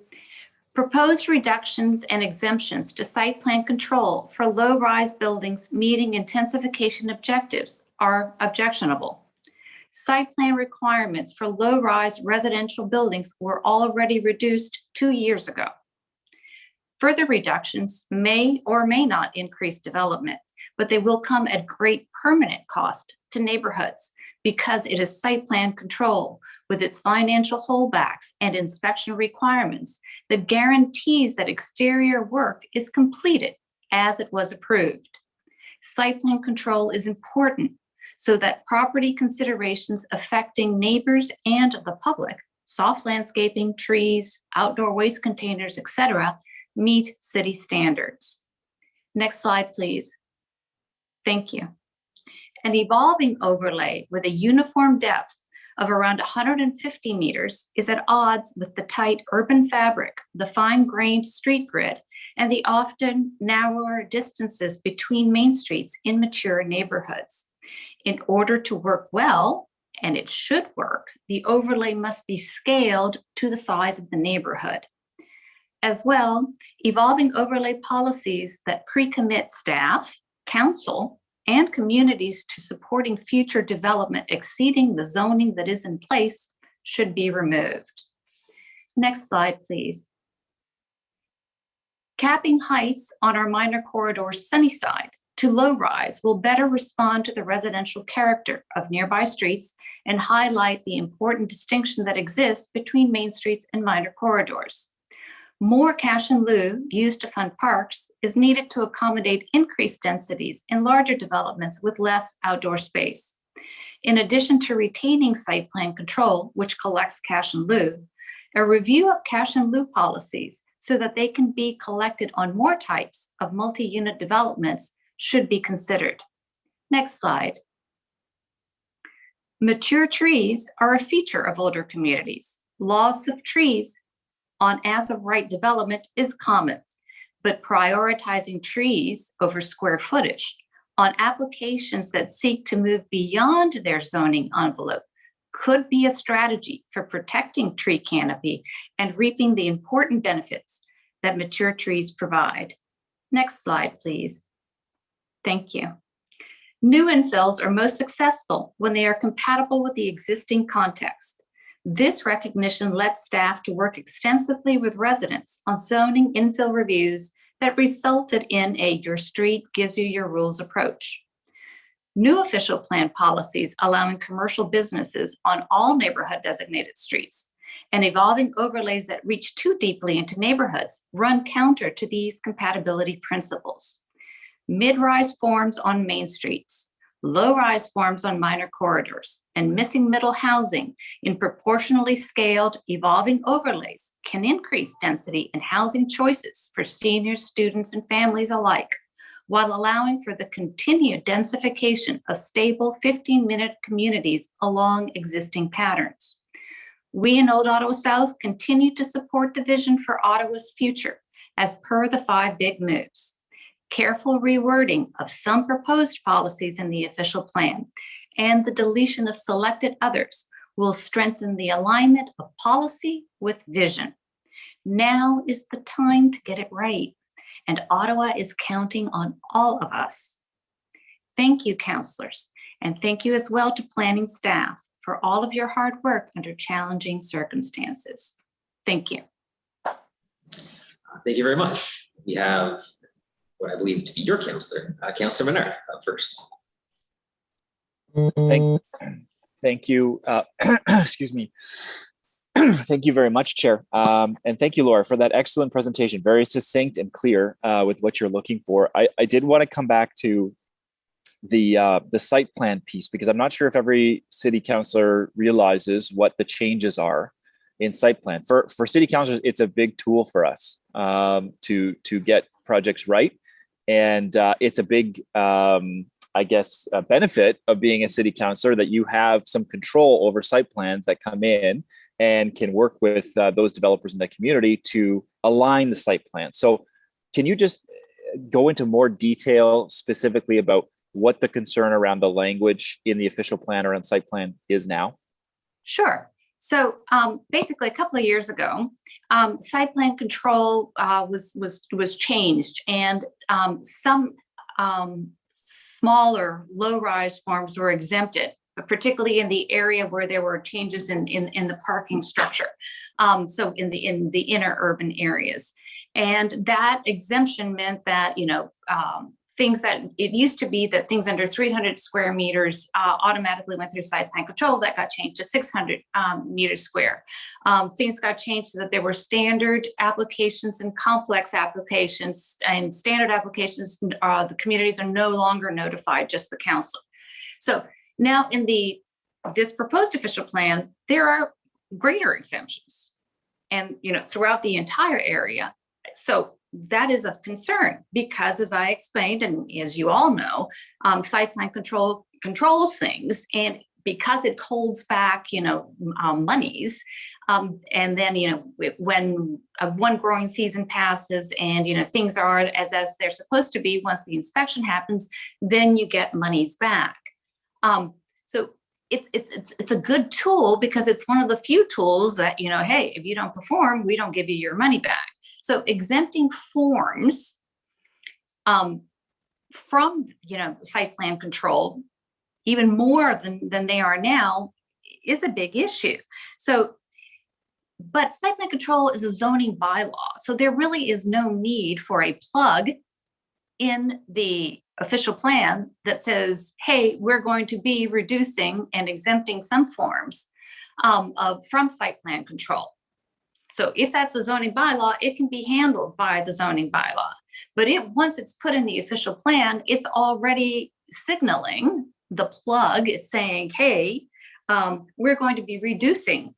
Proposed reductions and exemptions to site plan control for low-rise buildings meeting intensification objectives are objectionable. Site plan requirements for low-rise residential buildings were already reduced 2 years ago. Further reductions may or may not increase development, but they will come at great permanent cost to neighborhoods because it is site plan control with its financial holdbacks and inspection requirements that guarantees that exterior work is completed as it was approved. Site plan control is important so that property considerations affecting neighbors and the public, soft landscaping, trees, outdoor waste containers, etc., meet city standards. Next slide, please. Thank you. An evolving overlay with a uniform depth of around 150 meters is at odds with the tight urban fabric, the fine-grained street grid, and the often narrower distances between main streets in mature neighborhoods. In order to work well, and it should work, the overlay must be scaled to the size of the neighborhood. As well, evolving overlay policies that pre-commit staff, council, and communities to supporting future development exceeding the zoning that is in place should be removed. Next slide, please. Capping heights on our minor corridor Sunnyside to low rise will better respond to the residential character of nearby streets and highlight the important distinction that exists between main streets and minor corridors. More cash in lieu used to fund parks is needed to accommodate increased densities in larger developments with less outdoor space. In addition to retaining site plan control, which collects cash in lieu, a review of cash in lieu policies so that they can be collected on more types of multi-unit developments should be considered. Next slide. Mature trees are a feature of older communities. Loss of trees on as-of-right development is common, but prioritizing trees over square footage on applications that seek to move beyond their zoning envelope could be a strategy for protecting tree canopy and reaping the important benefits that mature trees provide. Next slide, please. Thank you. New infills are most successful when they are compatible with the existing context. This recognition led staff to work extensively with residents on zoning infill reviews that resulted in a your street gives you your rules approach. New official plan policies allowing commercial businesses on all neighborhood designated streets and evolving overlays that reach too deeply into neighborhoods run counter to these compatibility principles. Mid-rise forms on main streets, low-rise forms on minor corridors, and missing middle housing in proportionally scaled evolving overlays can increase density and housing choices for seniors, students, and families alike, while allowing for the continued densification of stable 15-minute communities along existing patterns. We in Old Ottawa South continue to support the vision for Ottawa's future as per the 5 big moves. Careful rewording of some proposed policies in the official plan and the deletion of selected others will strengthen the alignment of policy with vision. Now is the time to get it right, and Ottawa is counting on all of us. Thank you, councillors, and thank you as well to planning staff for all of your hard work under challenging circumstances. Thank you. Thank you very much. We have what I believe to be your counselor, Councillor Menard, up first. Thank you. Excuse me. Thank you very much, Chair. And thank you, Laura, for that excellent presentation. Very succinct and clear with what you're looking for. I did want to come back to the site plan piece, because I'm not sure if every city councillor realizes what the changes are in site plan. For city councillors, it's a big tool for us to get projects right. And it's a big, I guess, benefit of being a city councillor, that you have some control over site plans that come in and can work with those developers in the community to align the site plan. So can you just go into more detail specifically about what the concern around the language in the official plan or on site plan is now? Sure. So basically, a couple of years ago, site plan control was changed, and some smaller low-rise farms were exempted, but particularly in the area where there were changes in the parking structure. So in the inner urban areas, and that exemption meant that, you know, things that it used to be that things under 300 square meters automatically went through site plan control. That got changed to 600 meters square. Things got changed so that there were standard applications and complex applications, and standard applications, the communities are no longer notified, just the council. So now in this proposed official plan, there are greater exemptions, and, you know, throughout the entire area. So that is of concern, because as I explained, and as you all know, site plan control controls things, and because it holds back, you know, monies, and then, you know, when one growing season passes and, you know, things are as they're supposed to be, once the inspection happens, then you get monies back. So it's a good tool, because it's one of the few tools that, you know, hey, if you don't perform, we don't give you your money back. So exempting forms from, you know, site plan control, even more than they are now, is a big issue. So, but site plan control is a zoning bylaw, so there really is no need for a plug in the official plan that says, hey, we're going to be reducing and exempting some forms from site plan control. So if that's a zoning bylaw, it can be handled by the zoning bylaw. But once it's put in the official plan, it's already signaling, the plug is saying, hey, we're going to be reducing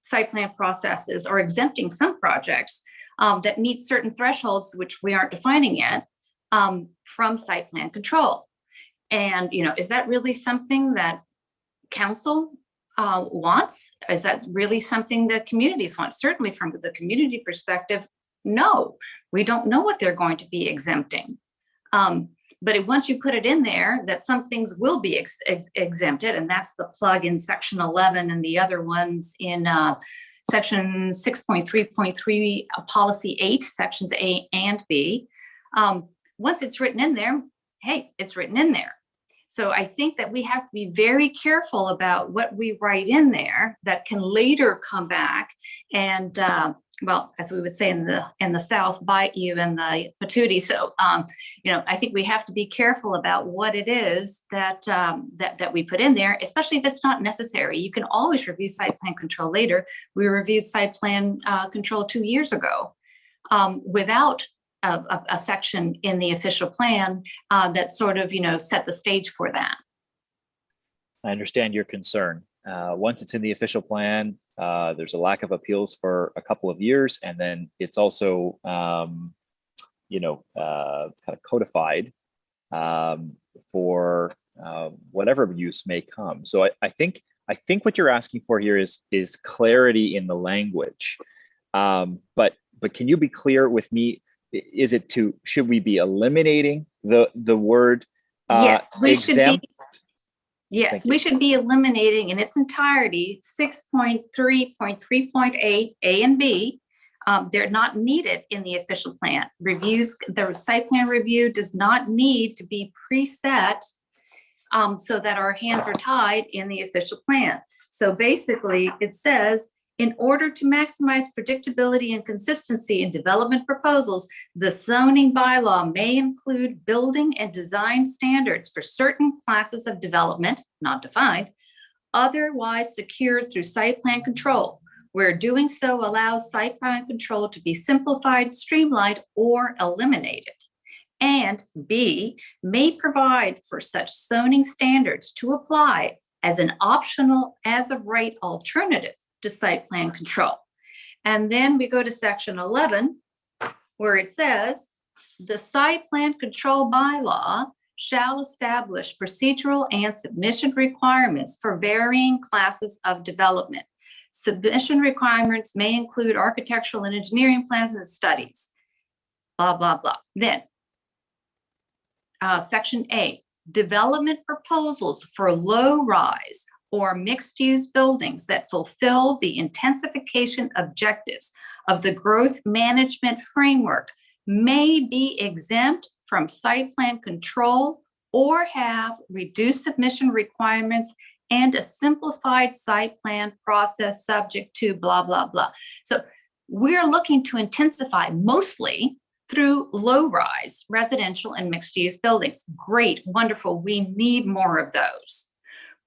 site plan processes or exempting some projects that meet certain thresholds, which we aren't defining yet, from site plan control. And, you know, is that really something that council wants? Is that really something that communities want? Certainly from the community perspective, no, we don't know what they're going to be exempting. But once you put it in there, that some things will be exempted, and that's the plug in section 11 and the other ones in section 6.3.3, policy 8, sections A and B. Once it's written in there, hey, it's written in there. So I think that we have to be very careful about what we write in there that can later come back and, well, as we would say in the South, bite you in the patootie. So, you know, I think we have to be careful about what it is that that we put in there, especially if it's not necessary. You can always review site plan control later. We reviewed site plan control 2 years ago without a section in the official plan that sort of, you know, set the stage for that. I understand your concern. Once it's in the official plan, there's a lack of appeals for a couple of years, and then it's also, you know, kind of codified for whatever use may come. So I think what you're asking for here is clarity in the language. But can you be clear with me? Is it should we be eliminating the word yes, we exempt? should be. Yes, we should be eliminating in its entirety 6.3.3.8 A and B. They're not needed in the official plan. Reviews, the site plan review does not need to be preset so that our hands are tied in the official plan. So basically, it says, in order to maximize predictability and consistency in development proposals, the zoning bylaw may include building and design standards for certain classes of development, not defined, otherwise secured through site plan control, where doing so allows site plan control to be simplified, streamlined, or eliminated. And B, may provide for such zoning standards to apply as an optional as of right alternative to site plan control. And then we go to section 11, where it says, the site plan control bylaw shall establish procedural and submission requirements for varying classes of development. Submission requirements may include architectural and engineering plans and studies, blah, blah, blah. Then section A, development proposals for low-rise or mixed-use buildings that fulfill the intensification objectives of the growth management framework may be exempt from site plan control or have reduced submission requirements and a simplified site plan process subject to blah, blah, blah. So we're looking to intensify mostly through low-rise residential and mixed-use buildings. Great, wonderful, we need more of those.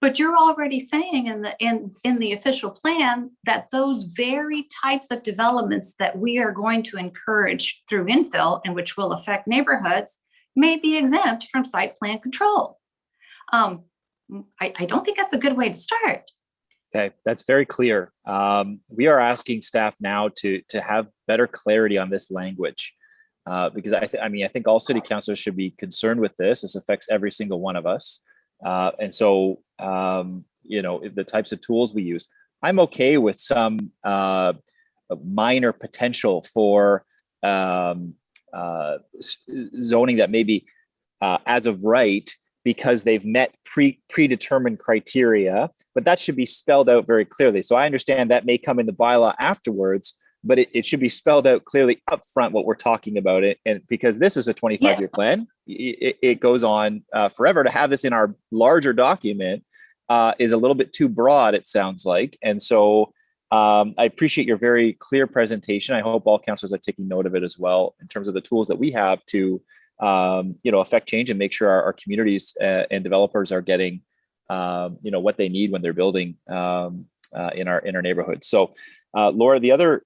But you're already saying in the official plan that those very types of developments that we are going to encourage through infill and which will affect neighborhoods may be exempt from site plan control. I don't think that's a good way to start. Okay, that's very clear. We are asking staff now to have better clarity on this language. Because I think all city councilors should be concerned with this. This affects every single one of us. And so, the types of tools we use, I'm okay with some minor potential for zoning that may be as of right because they've met predetermined criteria, but that should be spelled out very clearly. So I understand that may come in the bylaw afterwards, but it should be spelled out clearly upfront what we're talking about it. And because this is a 25-year plan, it goes on forever. To have this in our larger document is a little bit too broad, it sounds like. And so I appreciate your very clear presentation. I hope all councilors are taking note of it as well in terms of the tools that we have to affect change and make sure our communities and developers are getting what they need when they're building in our neighborhood. So Laura, the other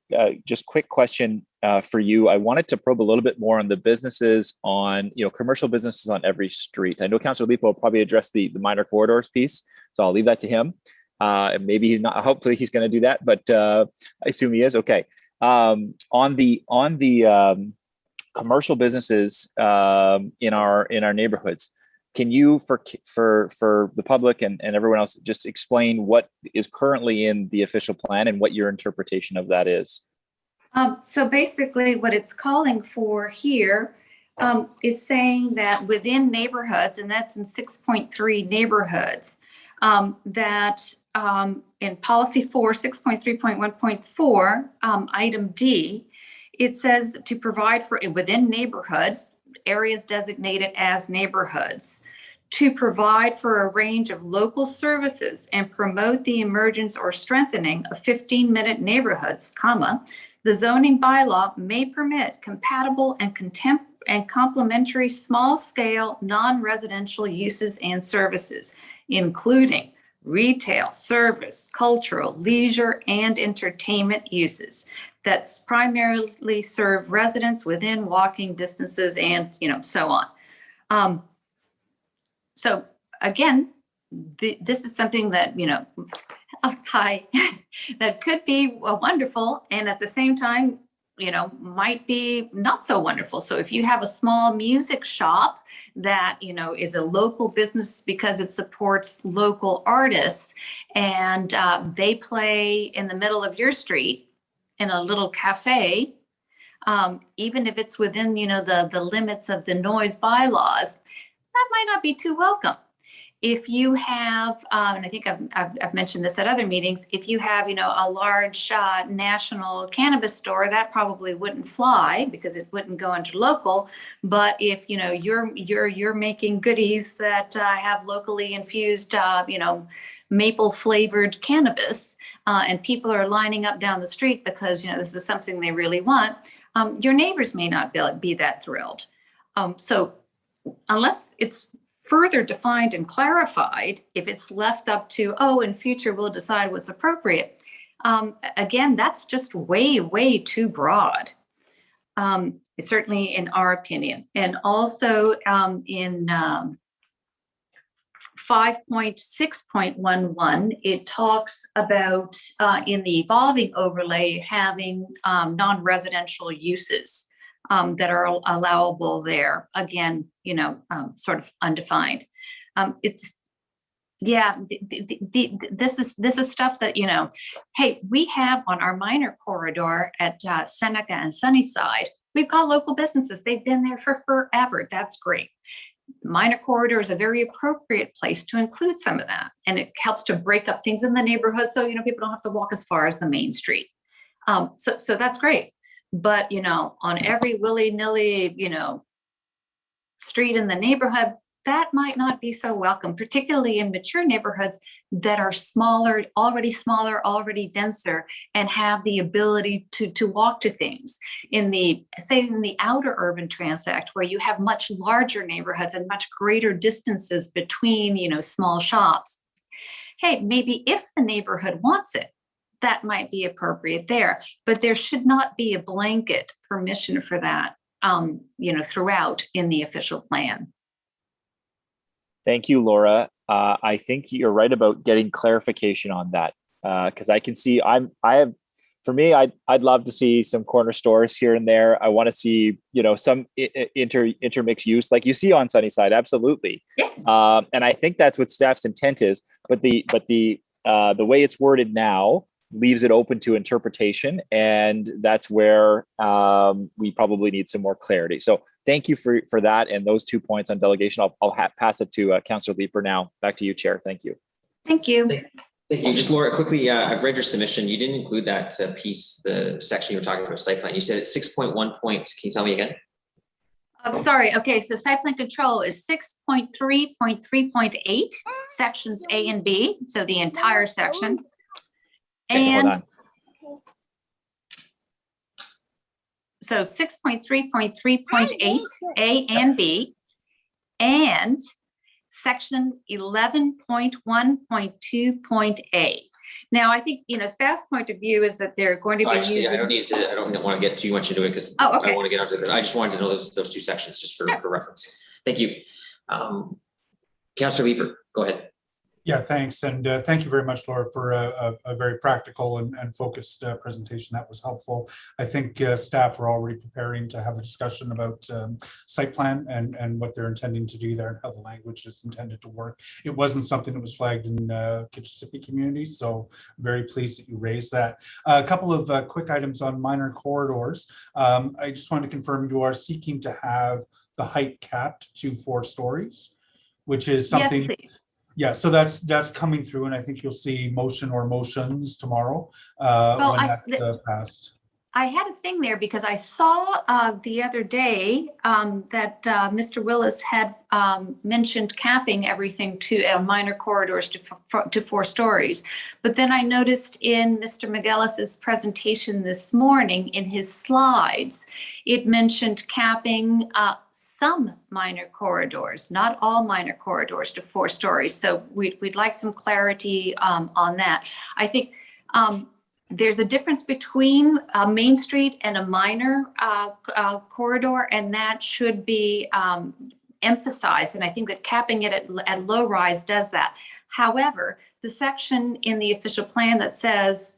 just quick question for you, I wanted to probe a little bit more on the businesses on, commercial businesses on every street. I know Councilor Lipo will probably address the minor corridors piece, so I'll leave that to him. And maybe he's not, hopefully he's going to do that, but I assume he is. Okay. On the commercial businesses in our neighborhoods, can you, for the public and everyone else, just explain what is currently in the official plan and what your interpretation of that is? So basically what it's calling for here is saying that within neighborhoods, and that's in 6.3 neighborhoods, that in policy 4, 6.3.1.4, item D, it says that to provide for within neighborhoods, areas designated as neighborhoods, to provide for a range of local services and promote the emergence or strengthening of 15-minute neighborhoods, the zoning bylaw may permit compatible and complementary small-scale non-residential uses and services, including retail, service, cultural, leisure, and entertainment uses that primarily serve residents within walking distances and, so on. So again, this is something that, that could be wonderful, and at the same time, might be not so wonderful. So if you have a small music shop that, is a local business because it supports local artists, and they play in the middle of your street in a little cafe, even if it's within, the limits of the noise bylaws, that might not be too welcome. If you have, and I think I've mentioned this at other meetings, if you have, a large national cannabis store, that probably wouldn't fly because it wouldn't go into local. But if you're making goodies that have locally infused, maple flavored cannabis, and people are lining up down the street because, this is something they really want, your neighbors may not be that thrilled. So unless it's further defined and clarified, if it's left up to, in future we'll decide what's appropriate, again, that's just way, way too broad. Certainly in our opinion. And also in 5.6.11, it talks about in the evolving overlay having non-residential uses that are allowable there. Again, sort of undefined. This is stuff that, hey, we have on our minor corridor at Seneca and Sunnyside, we've got local businesses. They've been there for forever. That's great. Minor corridor is a very appropriate place to include some of that. And it helps to break up things in the neighborhood. So, people don't have to walk as far as the main street. So that's great. But, on every willy-nilly, street in the neighborhood, that might not be so welcome, particularly in mature neighborhoods that are smaller, already denser, and have the ability to walk to things. In the outer urban transect, where you have much larger neighborhoods and much greater distances between, small shops. Hey, maybe if the neighborhood wants it, that might be appropriate there, but there should not be a blanket permission for that, throughout in the official plan. Thank you, Laura. I think you're right about getting clarification on that, because I can see I'd love to see some corner stores here and there. I want to see, some intermix use like you see on Sunnyside. Absolutely. Yeah. And I think that's what staff's intent is, but the way it's worded now leaves it open to interpretation. And that's where we probably need some more clarity. So thank you for that. And those 2 points on delegation, I'll pass it to Councillor Leeper now. Back to you, Chair. Thank you. Thank you. Thank you. Just Laura, quickly, I've read your submission. You didn't include that piece, the section you were talking about site plan. You said it's 6.1 point. Can you tell me again? Oh, sorry. Okay, so site plan control is 6.3.3.8, sections A and B, so the entire section. And so 6.3.3.8 A and B, and section 11.1.2.A. Now, I think, staff's point of view is that they're going to be using. I don't want to get too much into it because I want to get onto this. I just wanted to know those two sections just for reference. Thank you. Councillor Leeper, go ahead. Yeah, thanks. And thank you very much, Laura, for a very practical and focused presentation. That was helpful. I think staff are already preparing to have a discussion about site plan and what they're intending to do there and how the language is intended to work. It wasn't something that was flagged in Kitchissippi community, so very pleased that you raised that. A couple of quick items on minor corridors. I just want to confirm you are seeking to have the height capped to 4 stories, which is something. Yes, please. Yeah, so that's coming through, and I think you'll see motion or motions tomorrow when that's passed. I had a thing there because I saw the other day that Mr. Willis had mentioned capping everything to minor corridors to 4 stories. But then I noticed in Mr. McGillis's presentation this morning in his slides, it mentioned capping some minor corridors, not all minor corridors, to 4 stories. So we'd like some clarity on that. I think there's a difference between a Main Street and a minor corridor, and that should be emphasized. And I think that capping it at low rise does that. However, the section in the official plan that says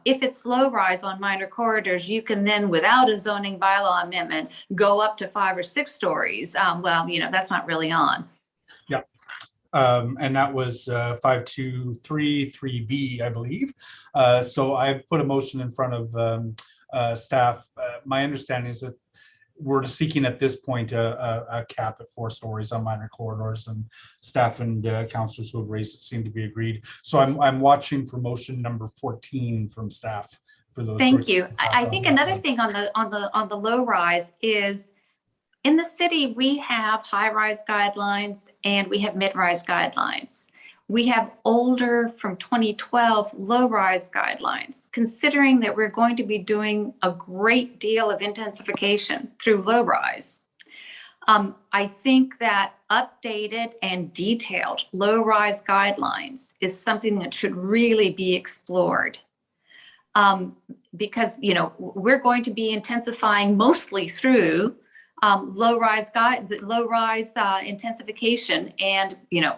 if it's low rise on minor corridors, you can then, without a zoning bylaw amendment, go up to 5 or 6 stories. Well, that's not really on. Yeah. And that was 5233B, I believe. So I've put a motion in front of staff. My understanding is that we're seeking at this point a cap at 4 stories on minor corridors, and staff and councillors who have raised it seem to be agreed. So I'm watching for motion number 14 from staff for those. Thank you. I think another thing on the low rise is, in the city, we have high-rise guidelines and we have mid-rise guidelines. We have older from 2012 low-rise guidelines, considering that we're going to be doing a great deal of intensification through low-rise. I think that updated and detailed low-rise guidelines is something that should really be explored. Because, you know, we're going to be intensifying mostly through low-rise intensification, and, you know,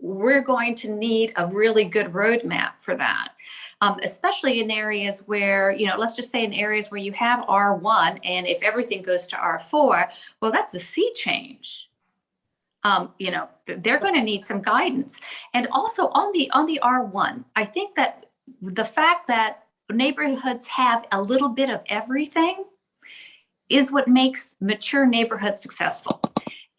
we're going to need a really good roadmap for that, especially in areas where, you know, let's just say in areas where you have R1, and if everything goes to R4, well, that's a sea change. You know, they're going to need some guidance. And also on the R1, I think that the fact that neighborhoods have a little bit of everything is what makes mature neighborhoods successful.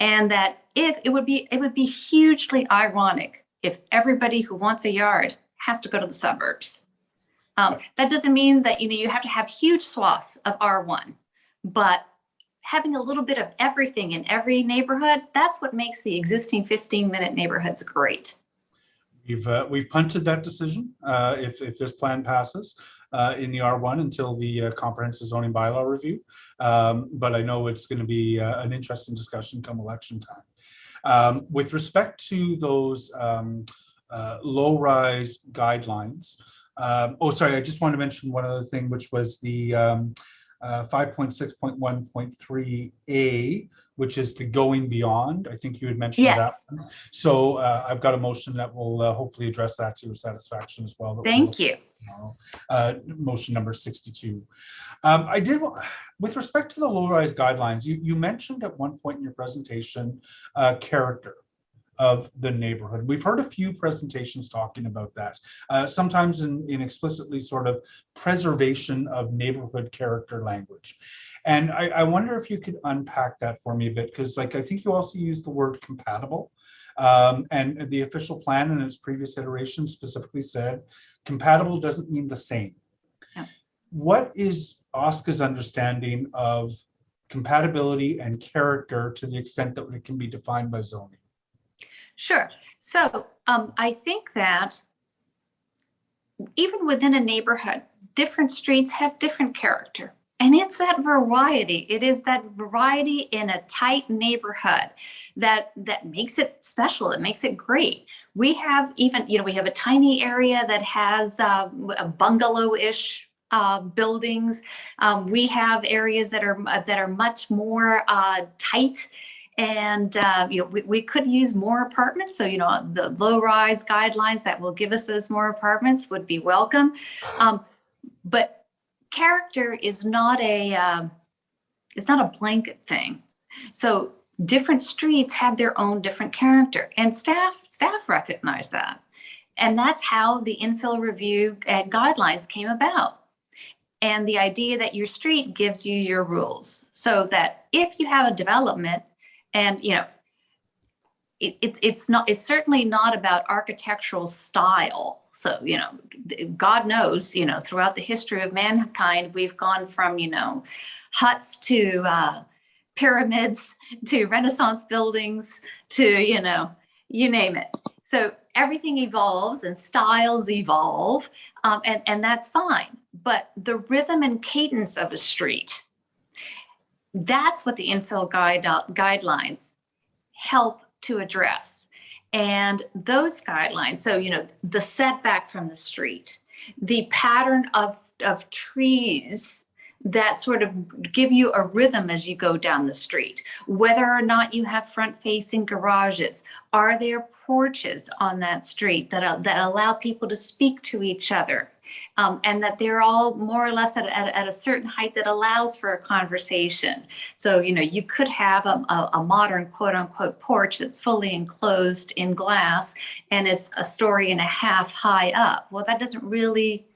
And that if it would be hugely ironic if everybody who wants a yard has to go to the suburbs. That doesn't mean that, you know, you have to have huge swaths of R1, but having a little bit of everything in every neighborhood, that's what makes the existing 15-minute neighborhoods great. We've punted that decision if this plan passes in the R1 until the comprehensive zoning bylaw review. But I know it's going to be an interesting discussion come election time. With respect to those low-rise guidelines, I just want to mention one other thing, which was the 5.6.1.3A, which is the going beyond. I think you had mentioned that one. So I've got a motion that will hopefully address that to your satisfaction as well. Thank you. Motion number 62. With respect to the low-rise guidelines, you mentioned at one point in your presentation character of the neighborhood. We've heard a few presentations talking about that, sometimes in explicitly sort of preservation of neighborhood character language. And I wonder if you could unpack that for me a bit, because like I think you also used the word compatible, and the official plan in its previous iteration specifically said compatible doesn't mean the same. Yeah. What is OSCA's understanding of compatibility and character to the extent that it can be defined by zoning? Sure. So I think that even within a neighborhood, different streets have different character. And it's that variety. It is that variety in a tight neighborhood that makes it special. It makes it great. We have even, you know, we have a tiny area that has a bungalow-ish buildings. We have areas that are much more tight. And you know, we could use more apartments. So, you know, the low-rise guidelines that will give us those more apartments would be welcome. But character is not a blanket thing. So different streets have their own different character, and staff recognize that. And that's how the infill review guidelines came about. And the idea that your street gives you your rules, so that if you have a development, and you know, it's certainly not about architectural style. So, you know, God knows, you know, throughout the history of mankind, we've gone from, you know, huts to pyramids to Renaissance buildings to, you know, you name it. So everything evolves and styles evolve, and that's fine. But the rhythm and cadence of a street, that's what the infill guidelines help to address. And those guidelines, so, you know, the setback from the street, the pattern of trees that sort of give you a rhythm as you go down the street, whether or not you have front-facing garages, are there porches on that street that allow people to speak to each other? And that they're all more or less at a certain height that allows for a conversation. So, you know, you could have a modern quote unquote porch that's fully enclosed in glass and it's a story and a half high up. Well, that doesn't really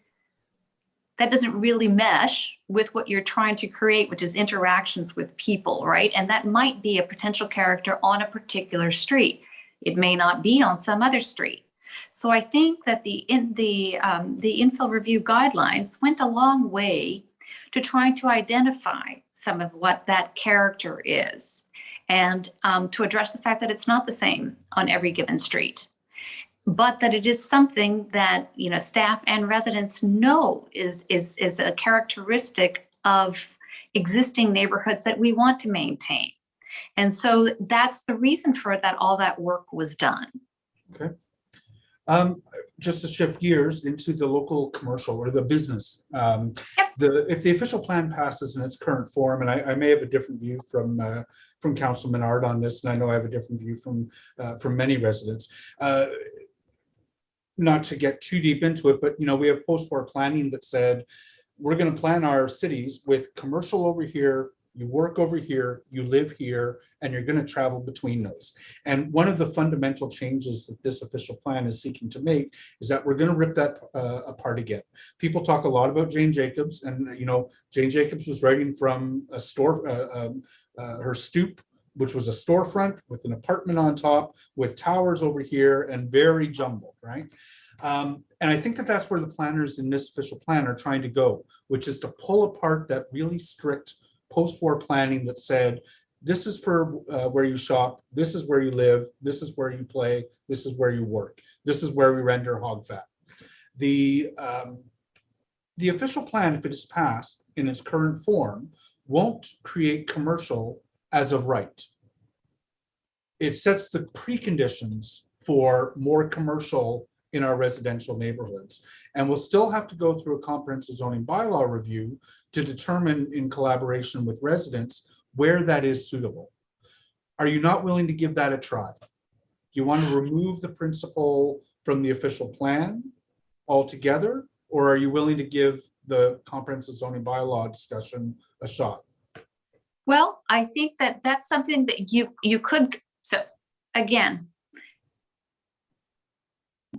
mesh with what you're trying to create, which is interactions with people, right? And that might be a potential character on a particular street. It may not be on some other street. So I think that the infill review guidelines went a long way to trying to identify some of what that character is, and to address the fact that it's not the same on every given street. but that it is something that, you know, staff and residents know is a characteristic of existing neighborhoods that we want to maintain. And so that's the reason for that, all that work was done. Okay. Just to shift gears into the local commercial or the business. If the official plan passes in its current form, and I may have a different view from Councilor Menard on this, and I know I have a different view from many residents. Not to get too deep into it, but you know, we have post-war planning that said we're going to plan our cities with commercial over here, you work over here, you live here, and you're going to travel between those. And one of the fundamental changes that this official plan is seeking to make is that we're going to rip that apart again. People talk a lot about Jane Jacobs, and you know, Jane Jacobs was writing from a store, her stoop, which was a storefront with an apartment on top, with towers over here, and very jumbled, right? And I think that that's where the planners in this official plan are trying to go, which is to pull apart that really strict post-war planning that said, this is for where you shop, this is where you live, this is where you play, this is where you work, this is where we render hog fat. The official plan, if it is passed in its current form, won't create commercial as of right. It sets the preconditions for more commercial in our residential neighborhoods. And we'll still have to go through a comprehensive zoning bylaw review to determine, in collaboration with residents, where that is suitable. Are you not willing to give that a try? Do you want to remove the principle from the official plan altogether? Or are you willing to give the comprehensive zoning bylaw discussion a shot? Well, I think that that's something that you could, so again,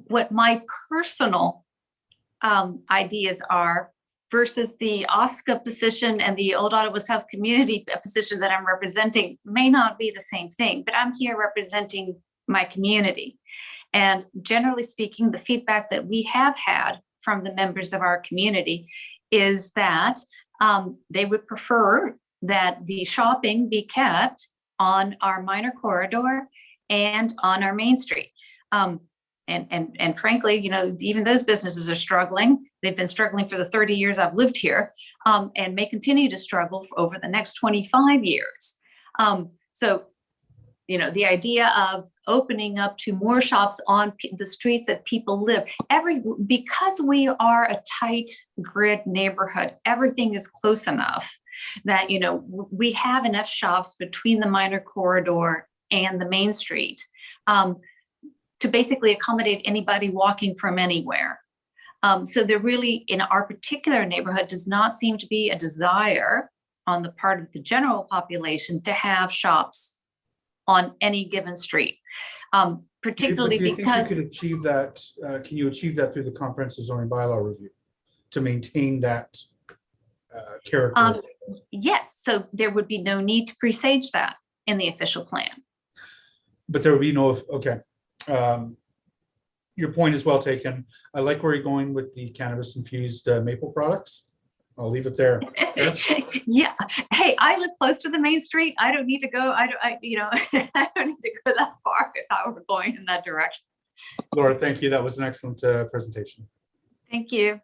what my personal ideas are versus the OSCA position and the Old Ottawa South Community position that I'm representing may not be the same thing, but I'm here representing my community. And generally speaking, the feedback that we have had from the members of our community is that they would prefer that the shopping be kept on our minor corridor and on our main street. And frankly, you know, even those businesses are struggling. They've been struggling for the 30 years I've lived here, and may continue to struggle for over the next 25 years. So, you know, the idea of opening up to more shops on the streets that people live, because we are a tight grid neighborhood, everything is close enough that, you know, we have enough shops between the minor corridor and the main street to basically accommodate anybody walking from anywhere. So there really, in our particular neighborhood, does not seem to be a desire on the part of the general population to have shops on any given street, particularly because— you could achieve that, can you achieve that through the comprehensive zoning bylaw review to maintain that character? Yes, so there would be no need to presage that in the official plan. But there would be no, okay. Your point is well taken. I like where you're going with the cannabis infused maple products. I'll leave it there. Yeah. Hey, I live close to the main street. I don't need to go. I don't need to go that far if I were going in that direction. Laura, thank you. That was an excellent presentation. Thank you.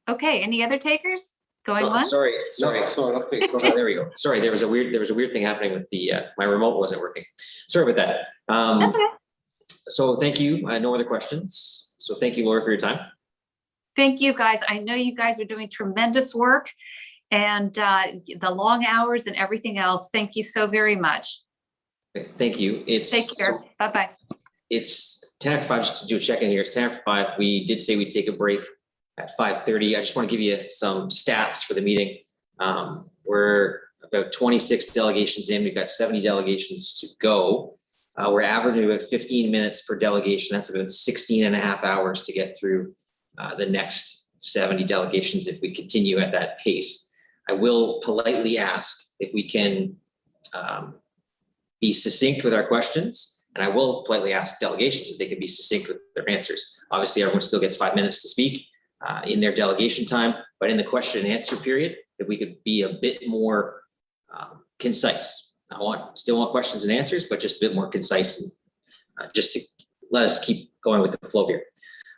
Okay, any other takers? Going once? Sorry. Okay, go ahead. There we go. Sorry, there was a weird thing happening with the my remote wasn't working. Sorry about that. That's okay. So thank you. No other questions. So thank you, Laura, for your time. Thank you, guys. I know you guys are doing tremendous work, and the long hours and everything else. Thank you so very much. Okay, thank you. Take care. Bye-bye. It's 10 after 5, just to do a check-in here. It's 10 after 5. We did say we'd take a break at 5:30. I just want to give you some stats for the meeting. We're about 26 delegations in. We've got 70 delegations to go. We're averaging about 15 minutes per delegation. That's about 16 and a half hours to get through the next 70 delegations if we continue at that pace. I will politely ask if we can be succinct with our questions, and I will politely ask delegations if they can be succinct with their answers. Obviously, everyone still gets 5 minutes to speak. in their delegation time, but in the question and answer period, if we could be a bit more concise. Still want questions and answers, but just a bit more concise, and just to let us keep going with the flow here.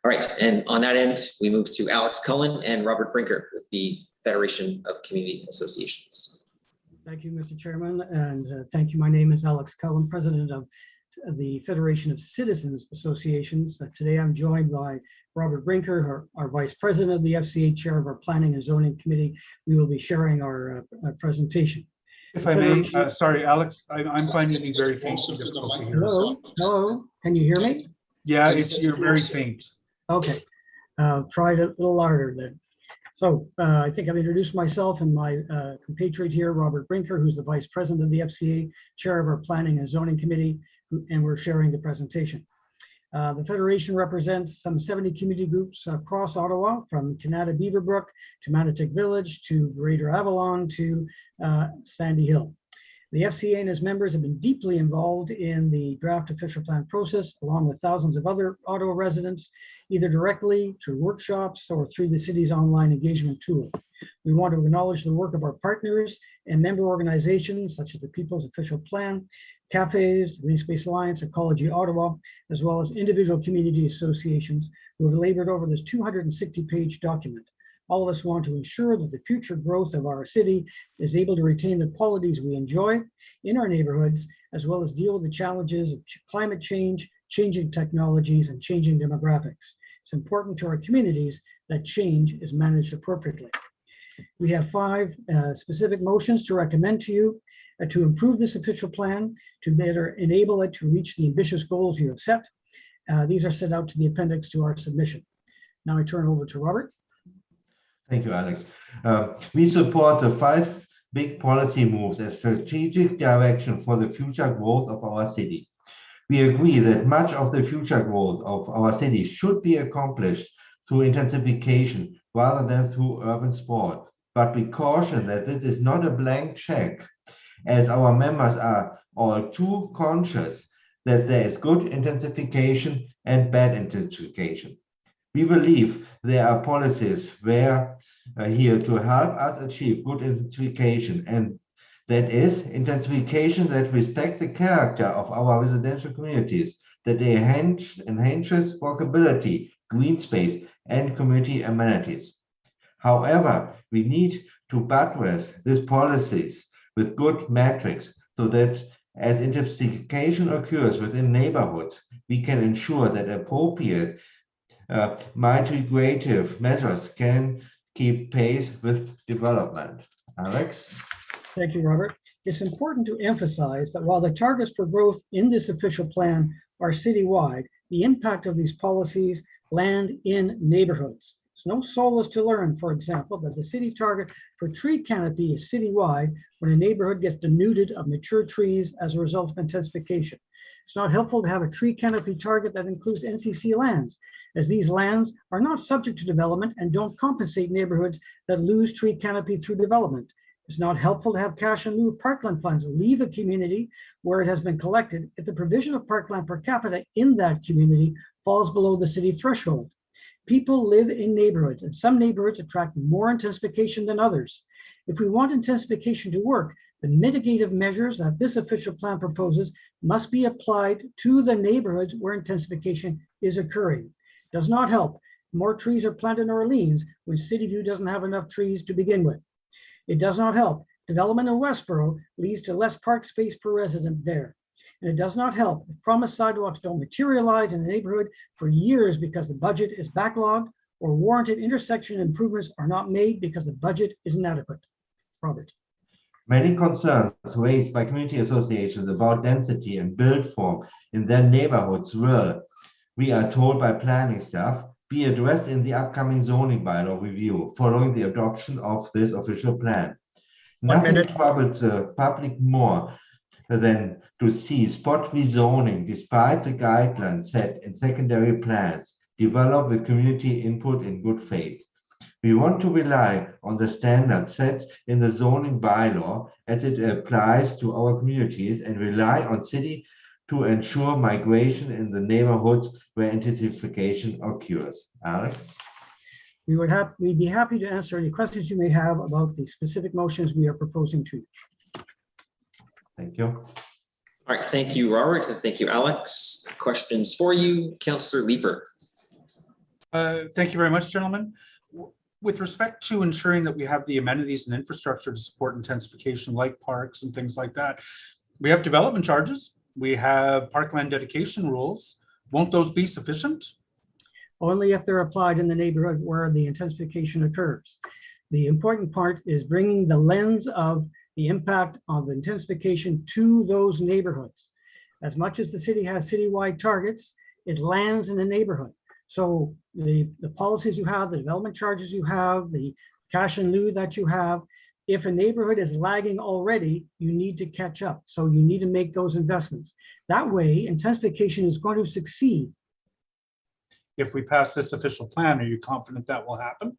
All right, and on that end, we move to Alex Cullen and Robert Brinker with the Federation of Community Associations. Thank you, Mr. Chairman, and thank you. My name is Alex Cullen, president of the Federation of Citizens Associations. Today I'm joined by Robert Brinker, our vice president of the FCA, chair of our Planning and Zoning Committee. We will be sharing our presentation. If I may, sorry, Alex, I'm finding you very faint. Hello, hello, can you hear me? Yeah, you're very faint. Okay, try it a little louder then. So I think I've introduced myself and my compatriot here, Robert Brinker, who's the vice president of the FCA, chair of our Planning and Zoning Committee, and we're sharing the presentation. The Federation represents some 70 community groups across Ottawa, from Canada Beaverbrook to Manotick Village to Greater Avalon to Sandy Hill. The FCA and its members have been deeply involved in the draft official plan process, along with thousands of other Ottawa residents, either directly through workshops or through the city's online engagement tool. We want to acknowledge the work of our partners and member organizations such as the People's Official Plan, cafes, the Green Space Alliance, Ecology Ottawa, as well as individual community associations who have labored over this 260-page document. All of us want to ensure that the future growth of our city is able to retain the qualities we enjoy in our neighborhoods, as well as deal with the challenges of climate change, changing technologies, and changing demographics. It's important to our communities that change is managed appropriately. We have 5 specific motions to recommend to you to improve this official plan, to better enable it to reach the ambitious goals you have set. These are set out to the appendix to our submission. Now I turn over to Robert. Thank you, Alex. We support the 5 big policy moves as strategic direction for the future growth of our city. We agree that much of the future growth of our city should be accomplished through intensification rather than through urban sprawl. But we caution that this is not a blank check, as our members are all too conscious that there is good intensification and bad intensification. We believe there are policies here to help us achieve good intensification, and that is intensification that respects the character of our residential communities, that they enhances walkability, green space, and community amenities. However, we need to buttress these policies with good metrics so that as intensification occurs within neighborhoods, we can ensure that appropriate mitigative measures can keep pace with development. Alex? Thank you, Robert. It's important to emphasize that while the targets for growth in this official plan are citywide, the impact of these policies land in neighborhoods. It's no solace to learn, for example, that the city target for tree canopy is citywide when a neighborhood gets denuded of mature trees as a result of intensification. It's not helpful to have a tree canopy target that includes NCC lands, as these lands are not subject to development and don't compensate neighborhoods that lose tree canopy through development. It's not helpful to have cash in lieu of parkland funds leave a community where it has been collected if the provision of parkland per capita in that community falls below the city threshold. People live in neighborhoods, and some neighborhoods attract more intensification than others. If we want intensification to work, the mitigative measures that this official plan proposes must be applied to the neighborhoods where intensification is occurring. It does not help. More trees are planted in Orleans when City View doesn't have enough trees to begin with. It does not help. Development in Westboro leads to less park space per resident there. And it does not help if promised sidewalks don't materialize in the neighborhood for years because the budget is backlogged, or warranted intersection improvements are not made because the budget is inadequate. Robert. Many concerns raised by community associations about density and build form in their neighborhoods will, we are told by planning staff, be addressed in the upcoming zoning bylaw review following the adoption of this official plan. Nothing troubles the public more than to see spot rezoning despite the guidelines set in secondary plans developed with community input in good faith. We want to rely on the standards set in the zoning bylaw as it applies to our communities and rely on city to ensure migration in the neighborhoods where intensification occurs. Alex? We'd be happy to answer any questions you may have about the specific motions we are proposing to you. Thank you. All right, thank you, Robert, and thank you, Alex. Questions for you, Councillor Leeper. Thank you very much, gentlemen. With respect to ensuring that we have the amenities and infrastructure to support intensification like parks and things like that, we have development charges, we have parkland dedication rules. Won't those be sufficient? Only if they're applied in the neighborhood where the intensification occurs. The important part is bringing the lens of the impact of intensification to those neighborhoods. As much as the city has citywide targets, it lands in the neighborhood. So the policies you have, the development charges you have, the cash in lieu that you have, if a neighborhood is lagging already, you need to catch up. So you need to make those investments. That way, intensification is going to succeed. If we pass this official plan, are you confident that will happen?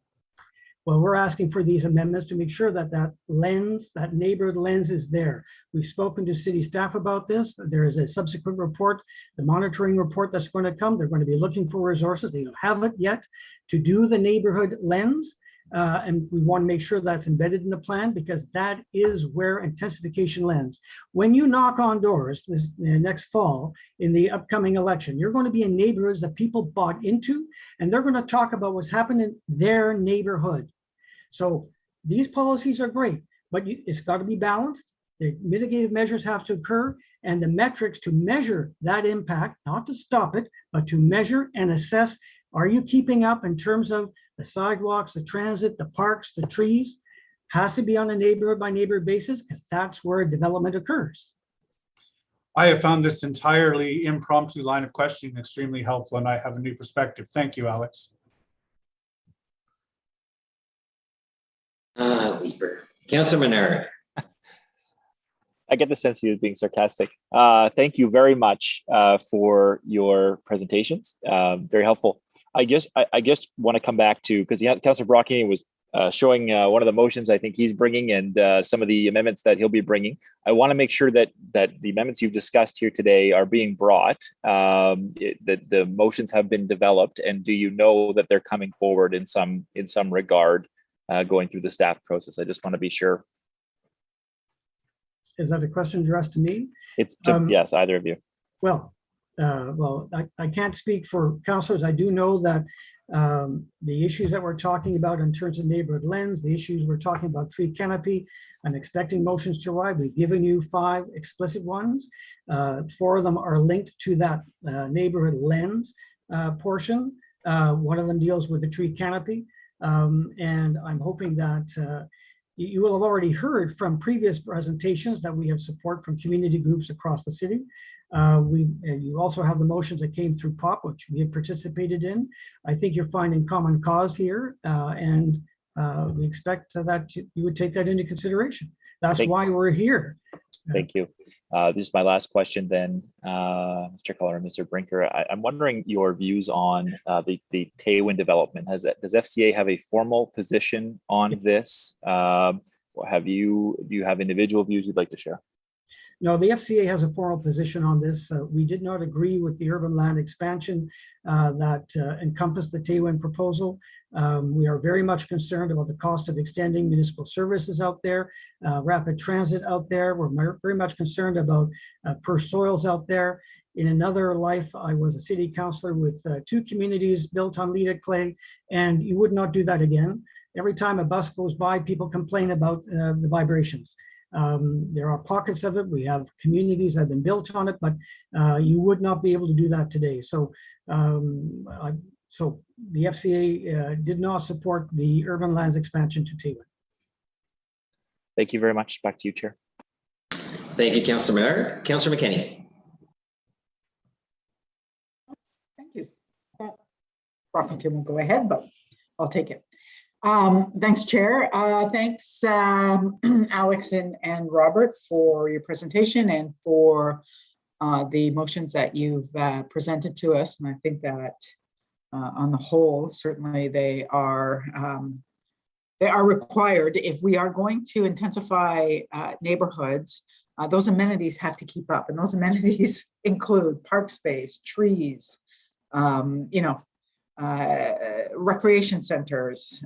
Well, we're asking for these amendments to make sure that that lens, that neighborhood lens is there. We've spoken to city staff about this. There is a subsequent report, the monitoring report that's going to come. They're going to be looking for resources. They don't have it yet to do the neighborhood lens. And we want to make sure that's embedded in the plan because that is where intensification lands. When you knock on doors this next fall in the upcoming election, you're going to be in neighborhoods that people bought into, and they're going to talk about what's happened in their neighborhood. So these policies are great, but it's got to be balanced. The mitigative measures have to occur, and the metrics to measure that impact, not to stop it, but to measure and assess, are you keeping up in terms of the sidewalks, the transit, the parks, the trees? Has to be on a neighborhood by neighborhood basis because that's where development occurs. I have found this entirely impromptu line of questioning extremely helpful, and I have a new perspective. Thank you, Alex. Leeper. Councillor Menard. I get the sense he was being sarcastic. Thank you very much for your presentations. Very helpful. I just want to come back to, because Councillor Brocchini was showing one of the motions I think he's bringing and some of the amendments that he'll be bringing. I want to make sure that the amendments you've discussed here today are being brought, that the motions have been developed, and do you know that they're coming forward in some regard going through the staff process? I just want to be sure. Is that a question addressed to me? It's yes, either of you. Well, I can't speak for councillors. I do know that the issues that we're talking about in terms of neighborhood lens, the issues we're talking about tree canopy, I'm expecting motions to arrive. We've given you 5 explicit ones. 4 of them are linked to that neighborhood lens portion. One of them deals with the tree canopy. And I'm hoping that you will have already heard from previous presentations that we have support from community groups across the city. And you also have the motions that came through POP, which we have participated in. I think you're finding common cause here, and we expect that you would take that into consideration. That's why we're here. Thank you. This is my last question then, Mr. Keller and Mr. Brinker. I'm wondering your views on the Tailwind development. Does FCA have a formal position on this? Do you have individual views you'd like to share? No, the FCA has a formal position on this. We did not agree with the urban land expansion that encompassed the Tailwind proposal. We are very much concerned about the cost of extending municipal services out there, rapid transit out there. We're very much concerned about per soils out there. In another life, I was a city councillor with 2 communities built on Leda clay, and you would not do that again. Every time a bus goes by, people complain about the vibrations. There are pockets of it. We have communities that have been built on it, but you would not be able to do that today. So, so the FCA did not support the urban lands expansion to Tailwind. Thank you very much. Back to you, Chair. Thank you, Councillor Menard. Councillor McKinney. Thank you. Brockington will go ahead, but I'll take it. Thanks, Chair. Thanks, Alex and Robert, for your presentation and for the motions that you've presented to us. And I think that on the whole, certainly they are required. If we are going to intensify neighborhoods, those amenities have to keep up. And those amenities include park space, trees, recreation centers,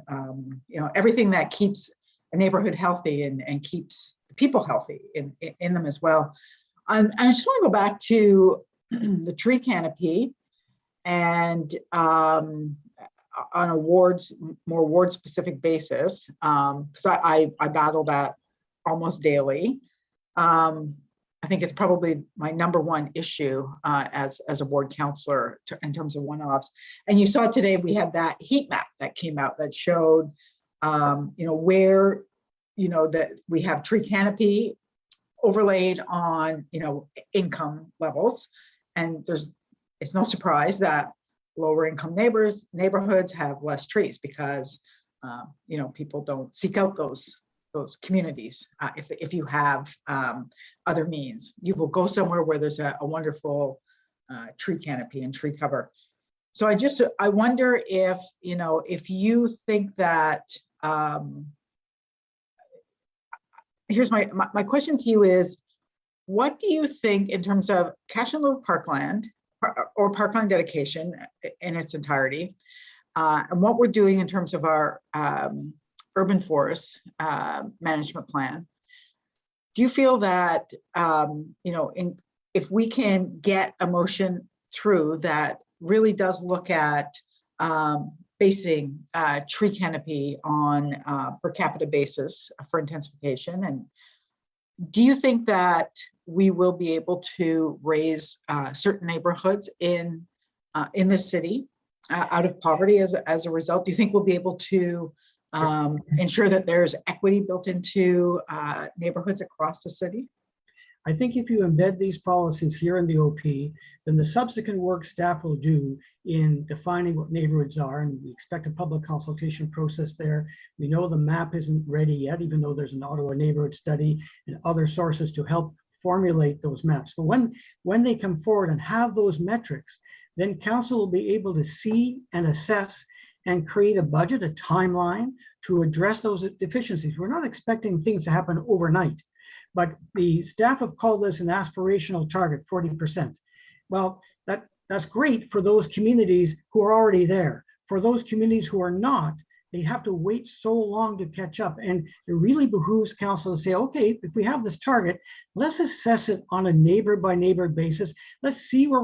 everything that keeps a neighborhood healthy and keeps people healthy in them as well. And I just want to go back to the tree canopy and on a more ward specific basis, because I battle that almost daily. I think it's probably my number one issue as a ward councillor in terms of one-offs. And you saw today we had that heat map that came out that showed, where, that we have tree canopy overlaid on, income levels. And it's no surprise that lower income neighborhoods have less trees because, people don't seek out those communities. If you have other means, you will go somewhere where there's a wonderful tree canopy and tree cover. So I wonder if, if you think that, here's my question to you is, what do you think in terms of cash in lieu of parkland or parkland dedication in its entirety, and what we're doing in terms of our urban forest management plan? Do you feel that, if we can get a motion through that really does look at basing tree canopy on per capita basis for intensification, and do you think that we will be able to raise certain neighborhoods in this city out of poverty as a result? Do you think we'll be able to ensure that there's equity built into neighborhoods across the city? I think if you embed these policies here in the OP, then the subsequent work staff will do in defining what neighborhoods are, and we expect a public consultation process there. We know the map isn't ready yet, even though there's an Ottawa neighborhood study and other sources to help formulate those maps. But when they come forward and have those metrics, then council will be able to see and assess and create a budget, a timeline to address those deficiencies. We're not expecting things to happen overnight, but the staff have called this an aspirational target, 40%. Well, that's great for those communities who are already there. For those communities who are not, they have to wait so long to catch up. And it really behooves council to say, okay, if we have this target, let's assess it on a neighbor by neighbor basis. Let's see where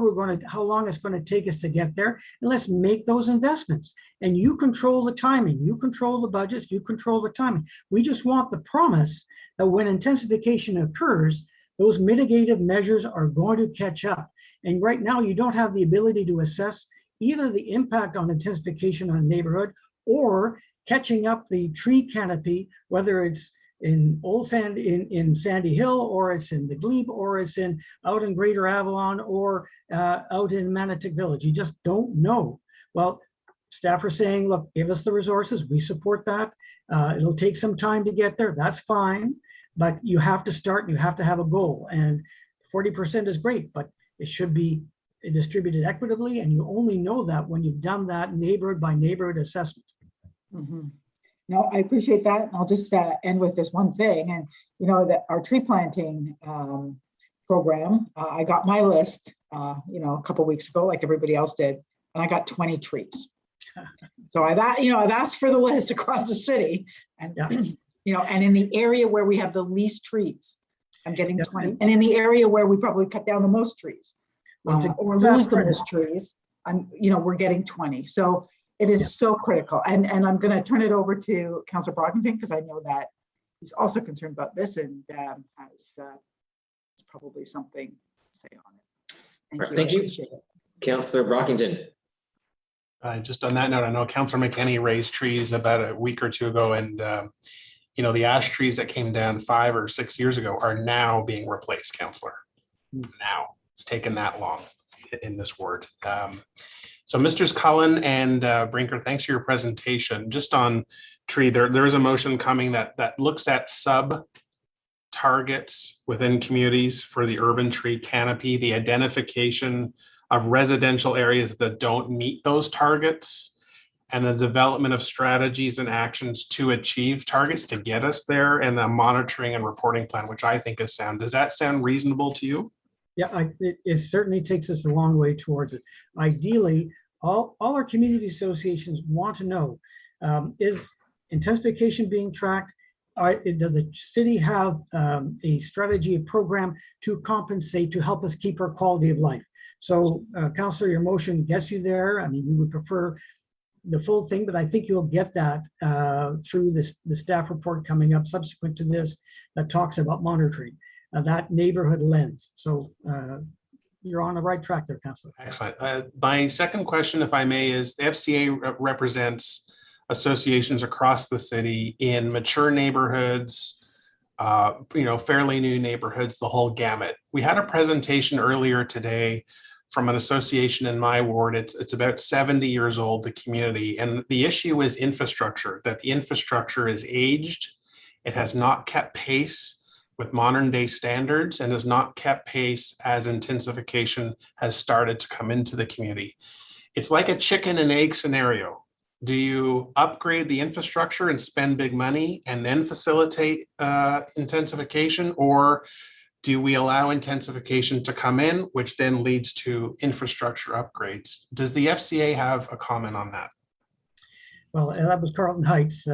how long it's going to take us to get there, and let's make those investments. And you control the timing, you control the budgets, you control the timing. We just want the promise that when intensification occurs, those mitigative measures are going to catch up. And right now, you don't have the ability to assess either the impact on intensification on a neighborhood or catching up the tree canopy, whether it's in in Sandy Hill, or it's in the Glebe, or it's out in Greater Avalon, or out in Manotick Village. You just don't know. Well, staff are saying, look, give us the resources. We support that. It'll take some time to get there. That's fine. But you have to start, you have to have a goal. And 40% is great, but it should be distributed equitably. And you only know that when you've done that neighborhood by neighborhood assessment. Mm-hmm. No, I appreciate that. And I'll just end with this one thing. And, that our tree planting program, I got my list, a couple of weeks ago, like everybody else did, and I got 20 trees. So I've asked for the list across the city, and, and in the area where we have the least trees, I'm getting 20. And in the area where we probably cut down the most trees or lose the most trees, we're getting 20. So it is so critical. And I'm going to turn it over to Councillor Brockington, because I know that he's also concerned about this and has probably something to say on it. Thank you. Councillor Brockington. Just on that note, I know Councillor McKenney raised trees about a week or two ago, and the ash trees that came down 5 or 6 years ago are now being replaced, Councillor. Now. It's taken that long in this ward. So Misters Cullen and Brinker, thanks for your presentation. Just on tree, there is a motion coming that looks at sub targets within communities for the urban tree canopy, the identification of residential areas that don't meet those targets, and the development of strategies and actions to achieve targets to get us there, and the monitoring and reporting plan, which I think is sound. Does that sound reasonable to you? Yeah, it certainly takes us a long way towards it. Ideally, all our community associations want to know, is intensification being tracked? Does the city have a strategy, a program to compensate, to help us keep our quality of life? So Councillor, your motion gets you there. I mean, we would prefer the full thing, but I think you'll get that through the staff report coming up subsequent to this that talks about monitoring, that neighborhood lens. So you're on the right track there, Councillor. Excellent. My second question, if I may, is the FCA represents associations across the city in mature neighborhoods, fairly new neighborhoods, the whole gamut. We had a presentation earlier today from an association in my ward. It's about 70 years old, the community. And the issue is infrastructure, that the infrastructure is aged. It has not kept pace with modern day standards and has not kept pace as intensification has started to come into the community. It's like a chicken and egg scenario. Do you upgrade the infrastructure and spend big money and then facilitate intensification, or do we allow intensification to come in, which then leads to infrastructure upgrades? Does the FCA have a comment on that? Well, that was Carlton Heights,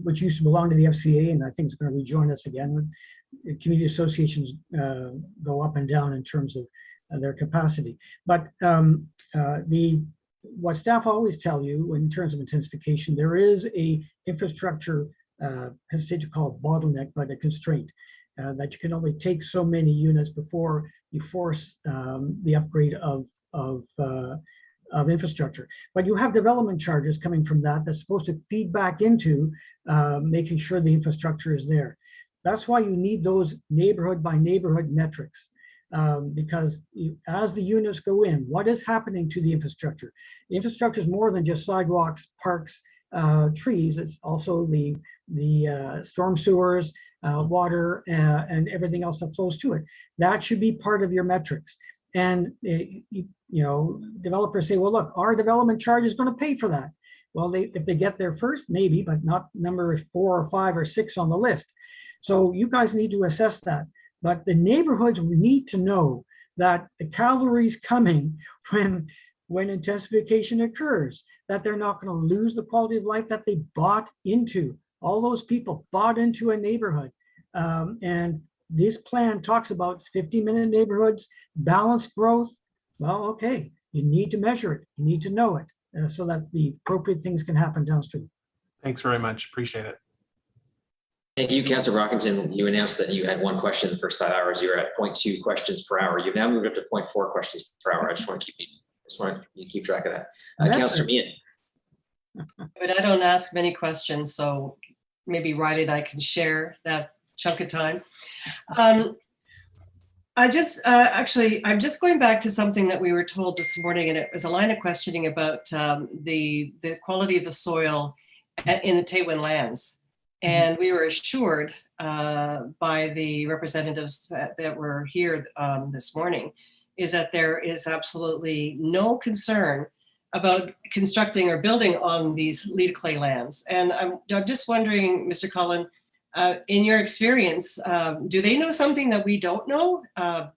which used to belong to the FCA, and I think it's going to rejoin us again. Community associations go up and down in terms of their capacity. But what staff always tell you in terms of intensification, there is a infrastructure, hesitate to call it bottleneck, but a constraint that you can only take so many units before you force the upgrade of infrastructure. But you have development charges coming from that's supposed to feed back into making sure the infrastructure is there. That's why you need those neighborhood by neighborhood metrics, because as the units go in, what is happening to the infrastructure? The infrastructure is more than just sidewalks, parks, trees. It's also the storm sewers, water, and everything else that flows to it. That should be part of your metrics. And developers say, well, look, our development charge is going to pay for that. Well, if they get there first, maybe, but not number 4 or 5 or 6 on the list. So you guys need to assess that. But the neighborhoods need to know that the cavalry's coming when intensification occurs, that they're not going to lose the quality of life that they bought into. All those people bought into a neighborhood. And this plan talks about 50-minute neighborhoods, balanced growth. Well, okay, you need to measure it. You need to know it so that the appropriate things can happen downstream. Thanks very much. Appreciate it. Thank you, Councillor Brockington. You announced that you had 1 question in the first 5 hours. You were at 0.2 questions per hour. You've now moved up to 0.4 questions per hour. I just want to keep track of that. Councillor Meehan. But I don't ask many questions, so maybe Riley and I can share that chunk of time. I'm just going back to something that we were told this morning, and it was a line of questioning about the quality of the soil in the Taywin lands. And we were assured by the representatives that were here this morning is that there is absolutely no concern about constructing or building on these lead clay lands. And I'm just wondering, Mr. Cullen, in your experience, do they know something that we don't know? Could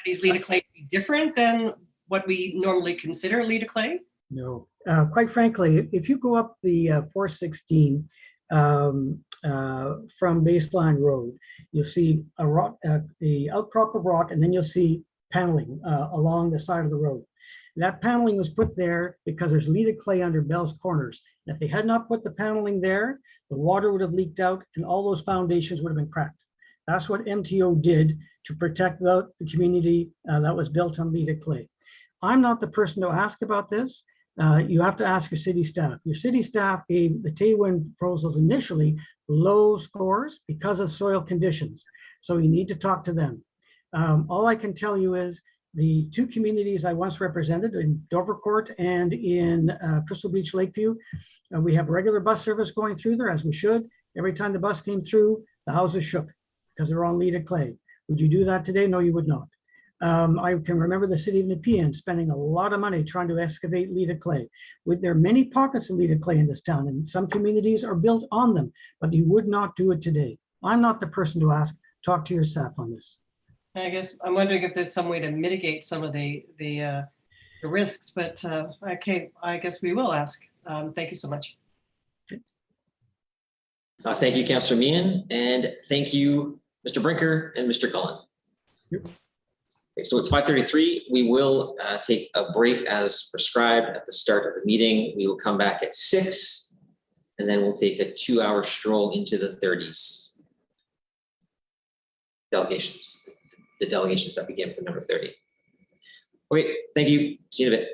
these lead clay be different than what we normally consider lead clay? No, quite frankly, if you go up the 416 from Baseline Road, you'll see a rock, the outcrop of rock, and then you'll see paneling along the side of the road. That paneling was put there because there's leaded clay under Bell's Corners. And if they had not put the paneling there, the water would have leaked out and all those foundations would have been cracked. That's what MTO did to protect the community that was built on leaded clay. I'm not the person to ask about this. You have to ask your city staff. Your city staff gave the Taywin proposals initially low scores because of soil conditions. So you need to talk to them. All I can tell you is the 2 communities I once represented in Dovercourt and in Crystal Beach Lakeview, we have regular bus service going through there, as we should. Every time the bus came through, the houses shook because they're on leaded clay. Would you do that today? No, you would not. I can remember the city of Nepean spending a lot of money trying to excavate leaded clay. There are many pockets of leaded clay in this town, and some communities are built on them, but you would not do it today. I'm not the person to ask. Talk to your staff on this. I guess I'm wondering if there's some way to mitigate some of the the risks, but okay, I guess we will ask. Thank you so much. Thank you, Councillor Meehan, and thank you, Mr. Brinker and Mr. Cullen. Okay, so it's 5:33. We will take a break as prescribed at the start of the meeting. We will come back at 6, and then we'll take a 2-hour stroll into the 30s. Delegations, the delegations that begin with number 30. Okay, thank you. See you in a bit.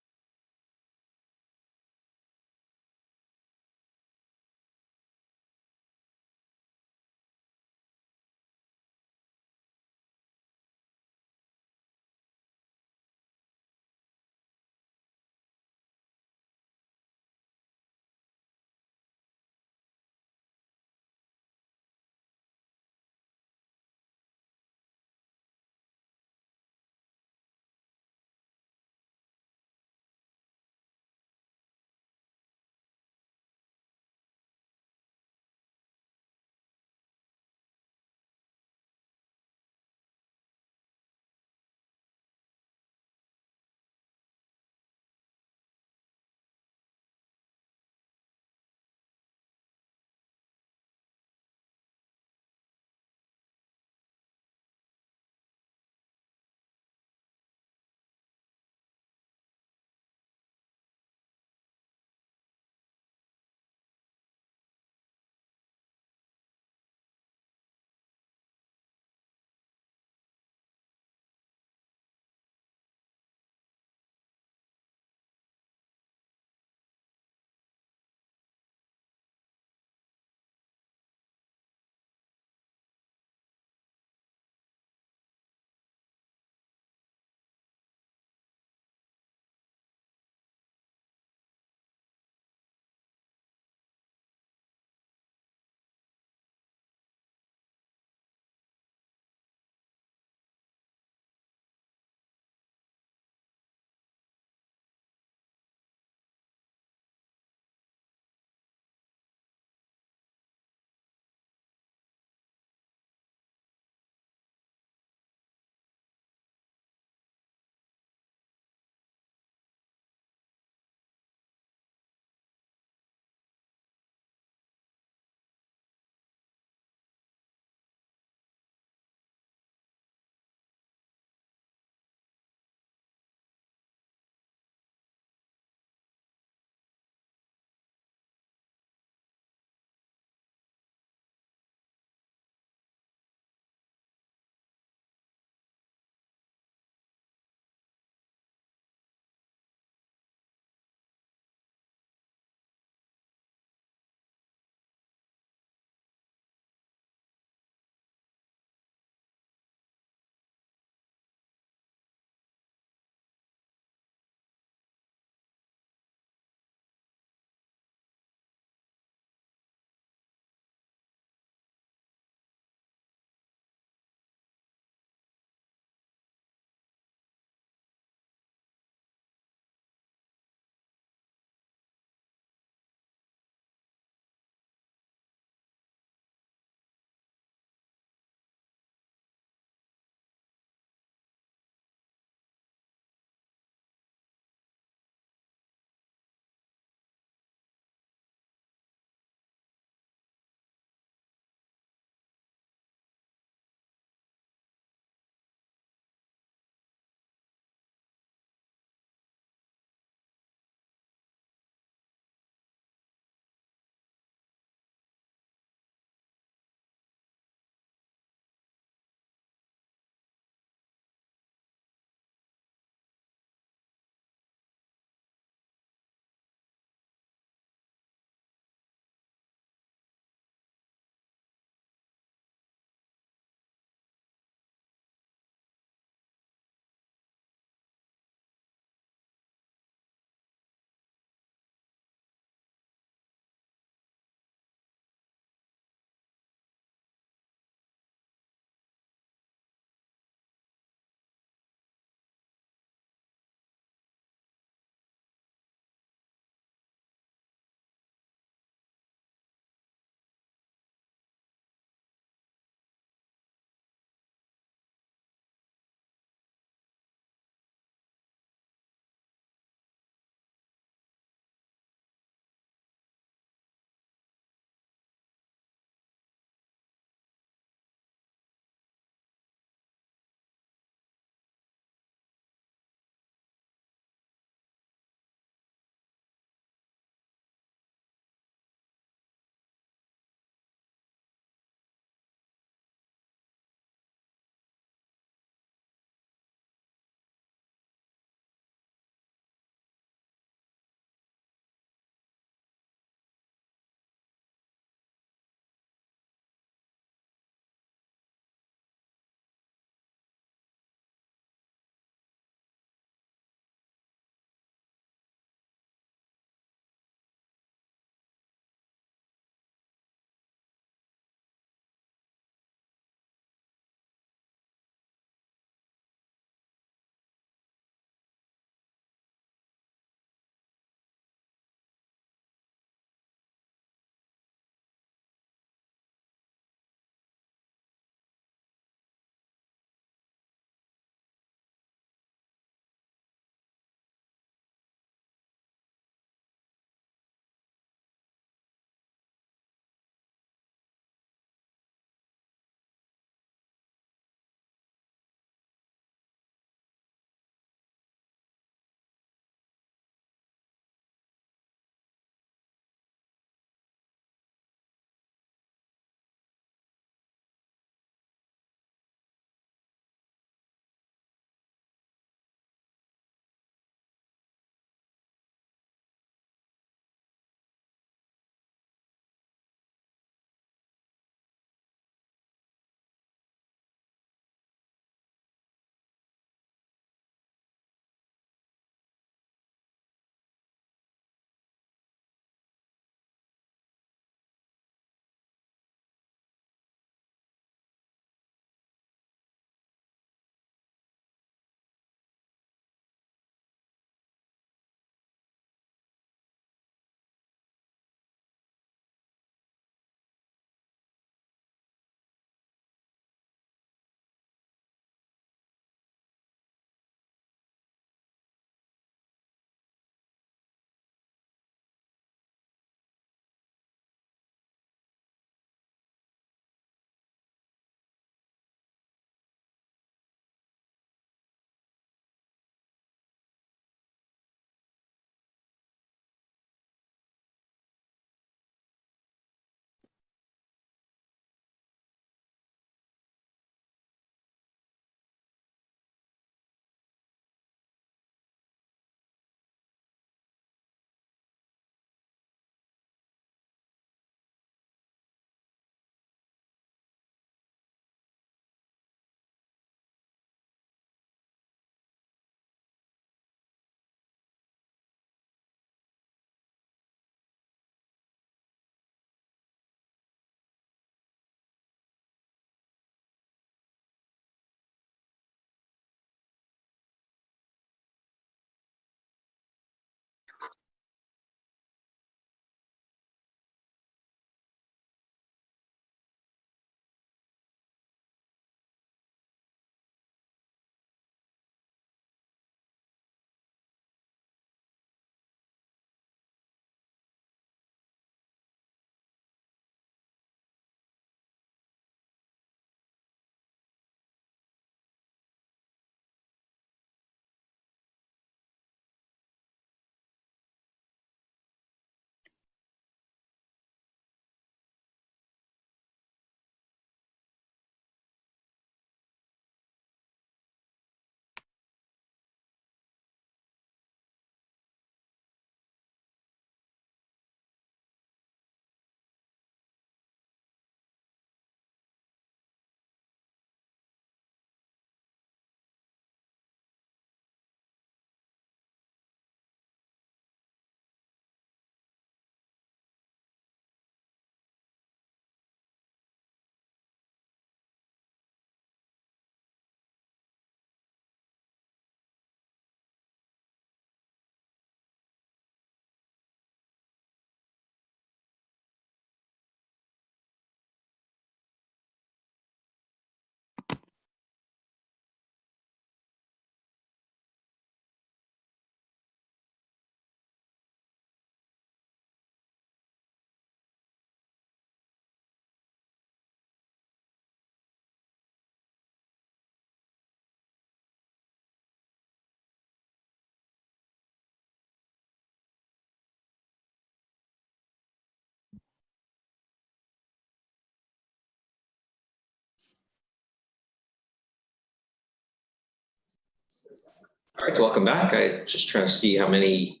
All right, welcome back. I just trying to see how many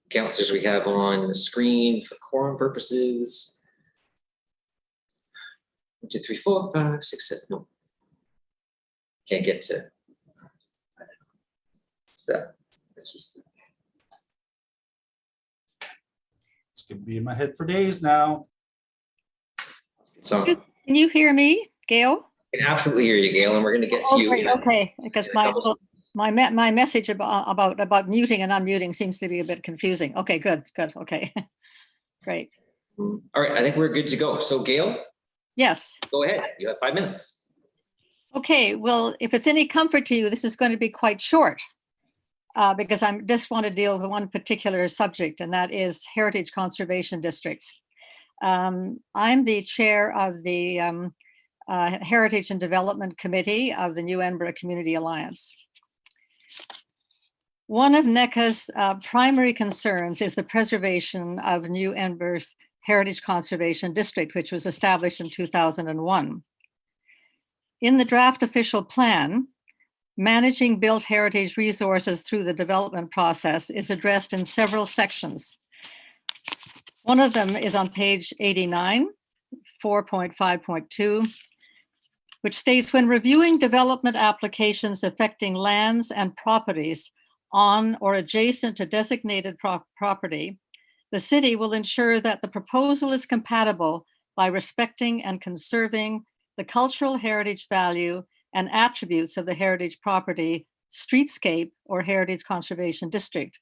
counselors we have on the screen for quorum purposes. 1, 2, 3, 4, 5, 6, 7. No, can't get to that. It's just It's gonna be in my head for days now. so. Can you hear me, Gail? I can absolutely hear you, Gail, and we're going to get to you. Okay, because my message about muting and unmuting seems to be a bit confusing. Okay, good, okay. Great. All right, I think we're good to go. So Gail, Yes. go ahead. You have 5 minutes. Okay, well, if it's any comfort to you, this is going to be quite short because I just want to deal with one particular subject, and that is heritage conservation districts. I'm the chair of the Heritage and Development Committee of the New Edinburgh Community Alliance. One of NECA's primary concerns is the preservation of New Edinburgh's Heritage Conservation District, which was established in 2001. In the draft official plan, managing built heritage resources through the development process is addressed in several sections. One of them is on page 89, 4.5.2, which states when reviewing development applications affecting lands and properties on or adjacent to designated property, the city will ensure that the proposal is compatible by respecting and conserving the cultural heritage value and attributes of the heritage property, streetscape, or heritage conservation district,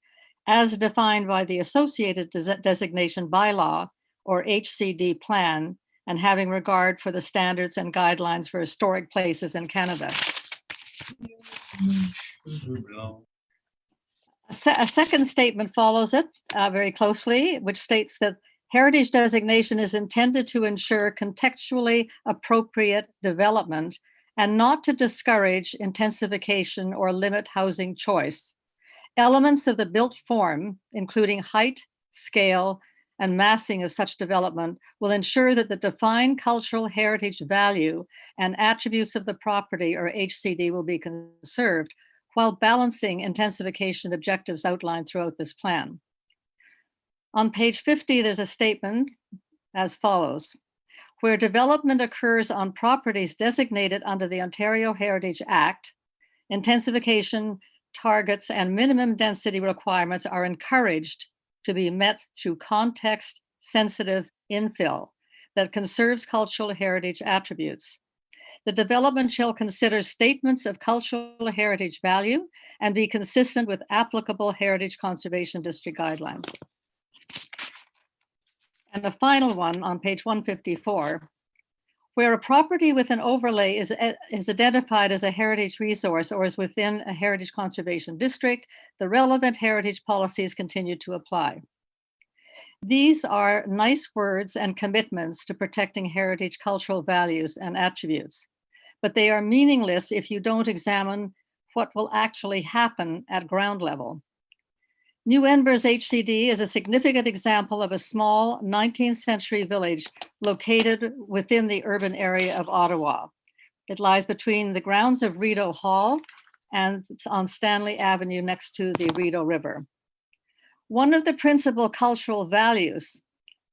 as defined by the associated designation bylaw or HCD plan, and having regard for the standards and guidelines for historic places in Canada. A second statement follows it very closely, which states that heritage designation is intended to ensure contextually appropriate development and not to discourage intensification or limit housing choice. Elements of the built form, including height, scale, and massing of such development, will ensure that the defined cultural heritage value and attributes of the property or HCD will be conserved while balancing intensification objectives outlined throughout this plan. On page 50, there's a statement as follows. Where development occurs on properties designated under the Ontario Heritage Act, intensification targets and minimum density requirements are encouraged to be met through context-sensitive infill that conserves cultural heritage attributes. The development shall consider statements of cultural heritage value and be consistent with applicable Heritage Conservation District guidelines. And the final one on page 154, where a property with an overlay is identified as a heritage resource or is within a heritage conservation district, the relevant heritage policies continue to apply. These are nice words and commitments to protecting heritage cultural values and attributes, but they are meaningless if you don't examine what will actually happen at ground level. New Edinburgh's HCD is a significant example of a small 19th century village located within the urban area of Ottawa. It lies between the grounds of Rideau Hall and it's on Stanley Avenue next to the Rideau River. One of the principal cultural values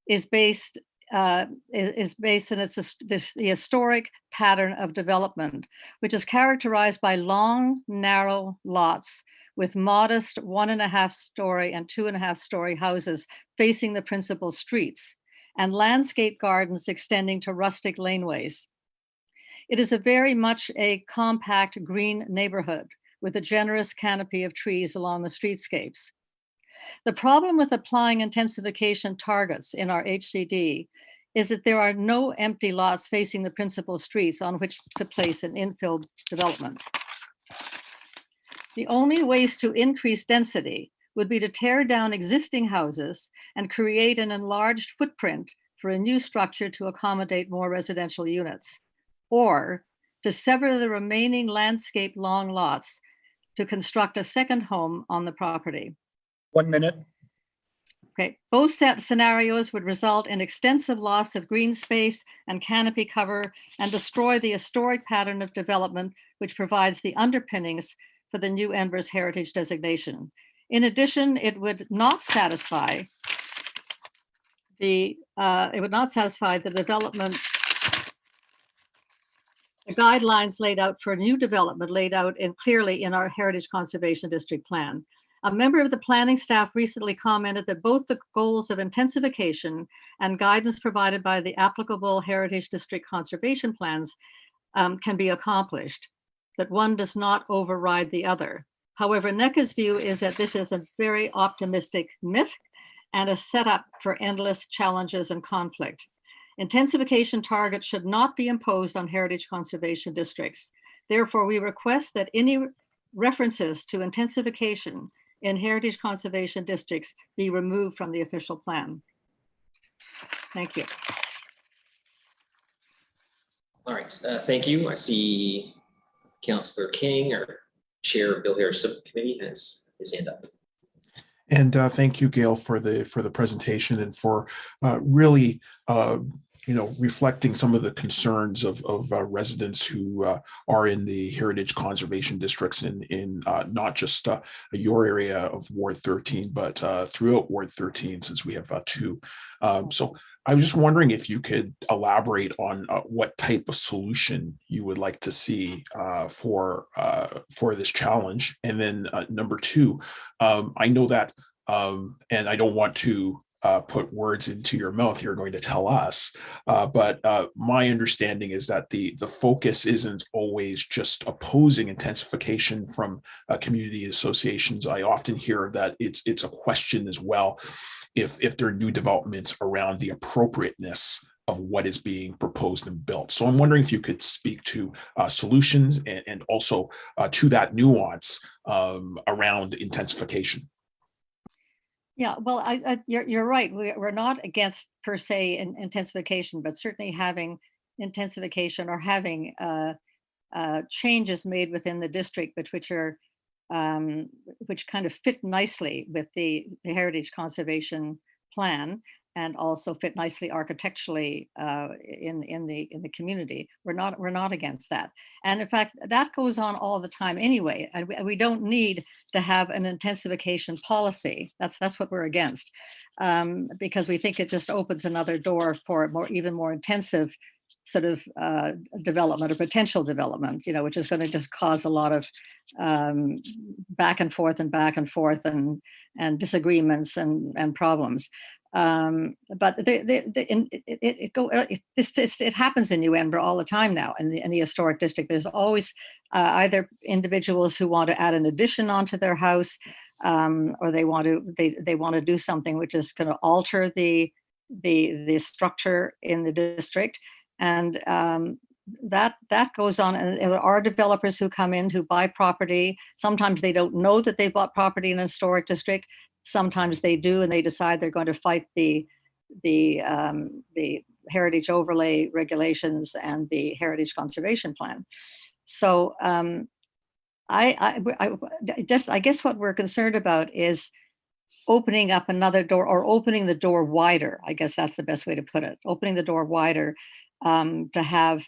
is based in the historic pattern of development, which is characterized by long, narrow lots with modest 1.5 story and 2.5 story houses facing the principal streets and landscape gardens extending to rustic laneways. It is very much a compact green neighborhood with a generous canopy of trees along the streetscapes. The problem with applying intensification targets in our HCD is that there are no empty lots facing the principal streets on which to place an infill development. The only ways to increase density would be to tear down existing houses and create an enlarged footprint for a new structure to accommodate more residential units, or to sever the remaining landscape long lots to construct a second home on the property. 1 minute. Okay, both set scenarios would result in extensive loss of green space and canopy cover and destroy the historic pattern of development, which provides the underpinnings for the new Enver's heritage designation. In addition, it would not satisfy the development, the guidelines laid out for new development laid out clearly in our Heritage Conservation District Plan. A member of the planning staff recently commented that both the goals of intensification and guidance provided by the applicable Heritage District Conservation Plans can be accomplished, that one does not override the other. However, NECA's view is that this is a very optimistic myth and a setup for endless challenges and conflict. Intensification targets should not be imposed on heritage conservation districts. Therefore, we request that any references to intensification in heritage conservation districts be removed from the official plan. Thank you. All right, thank you. I see Councillor King, our Chair of Bill Harris Subcommittee, has his hand up. And thank you, Gail, for the presentation and for really reflecting some of the concerns of residents who are in the heritage conservation districts in not just your area of Ward 13, but throughout Ward 13, since we have two. So I was just wondering if you could elaborate on what type of solution you would like to see for this challenge. And then number two, I know that, and I don't want to put words into your mouth, you're going to tell us, but my understanding is that the focus isn't always just opposing intensification from community associations. I often hear that it's a question as well if there are new developments around the appropriateness of what is being proposed and built. So I'm wondering if you could speak to solutions and also to that nuance around intensification. Yeah, well, you're right. We're not against per se intensification, but certainly having intensification or having changes made within the district, which kind of fit nicely with the heritage conservation plan, and also fit nicely architecturally in the community. We're not against that. And in fact, that goes on all the time anyway. And we don't need to have an intensification policy. That's what we're against, because we think it just opens another door for even more intensive sort of development or potential development, which is going to just cause a lot of back and forth and disagreements and problems. But it happens in New Edinburgh all the time now in the historic district. There's always either individuals who want to add an addition onto their house, or they want to do something which is going to alter the structure in the district. And that goes on. And there are developers who come in who buy property. Sometimes they don't know that they bought property in a historic district. Sometimes they do, and they decide they're going to fight the heritage overlay regulations and the heritage conservation plan. So I guess what we're concerned about is opening up another door, or opening the door wider. I guess that's the best way to put it. Opening the door wider to have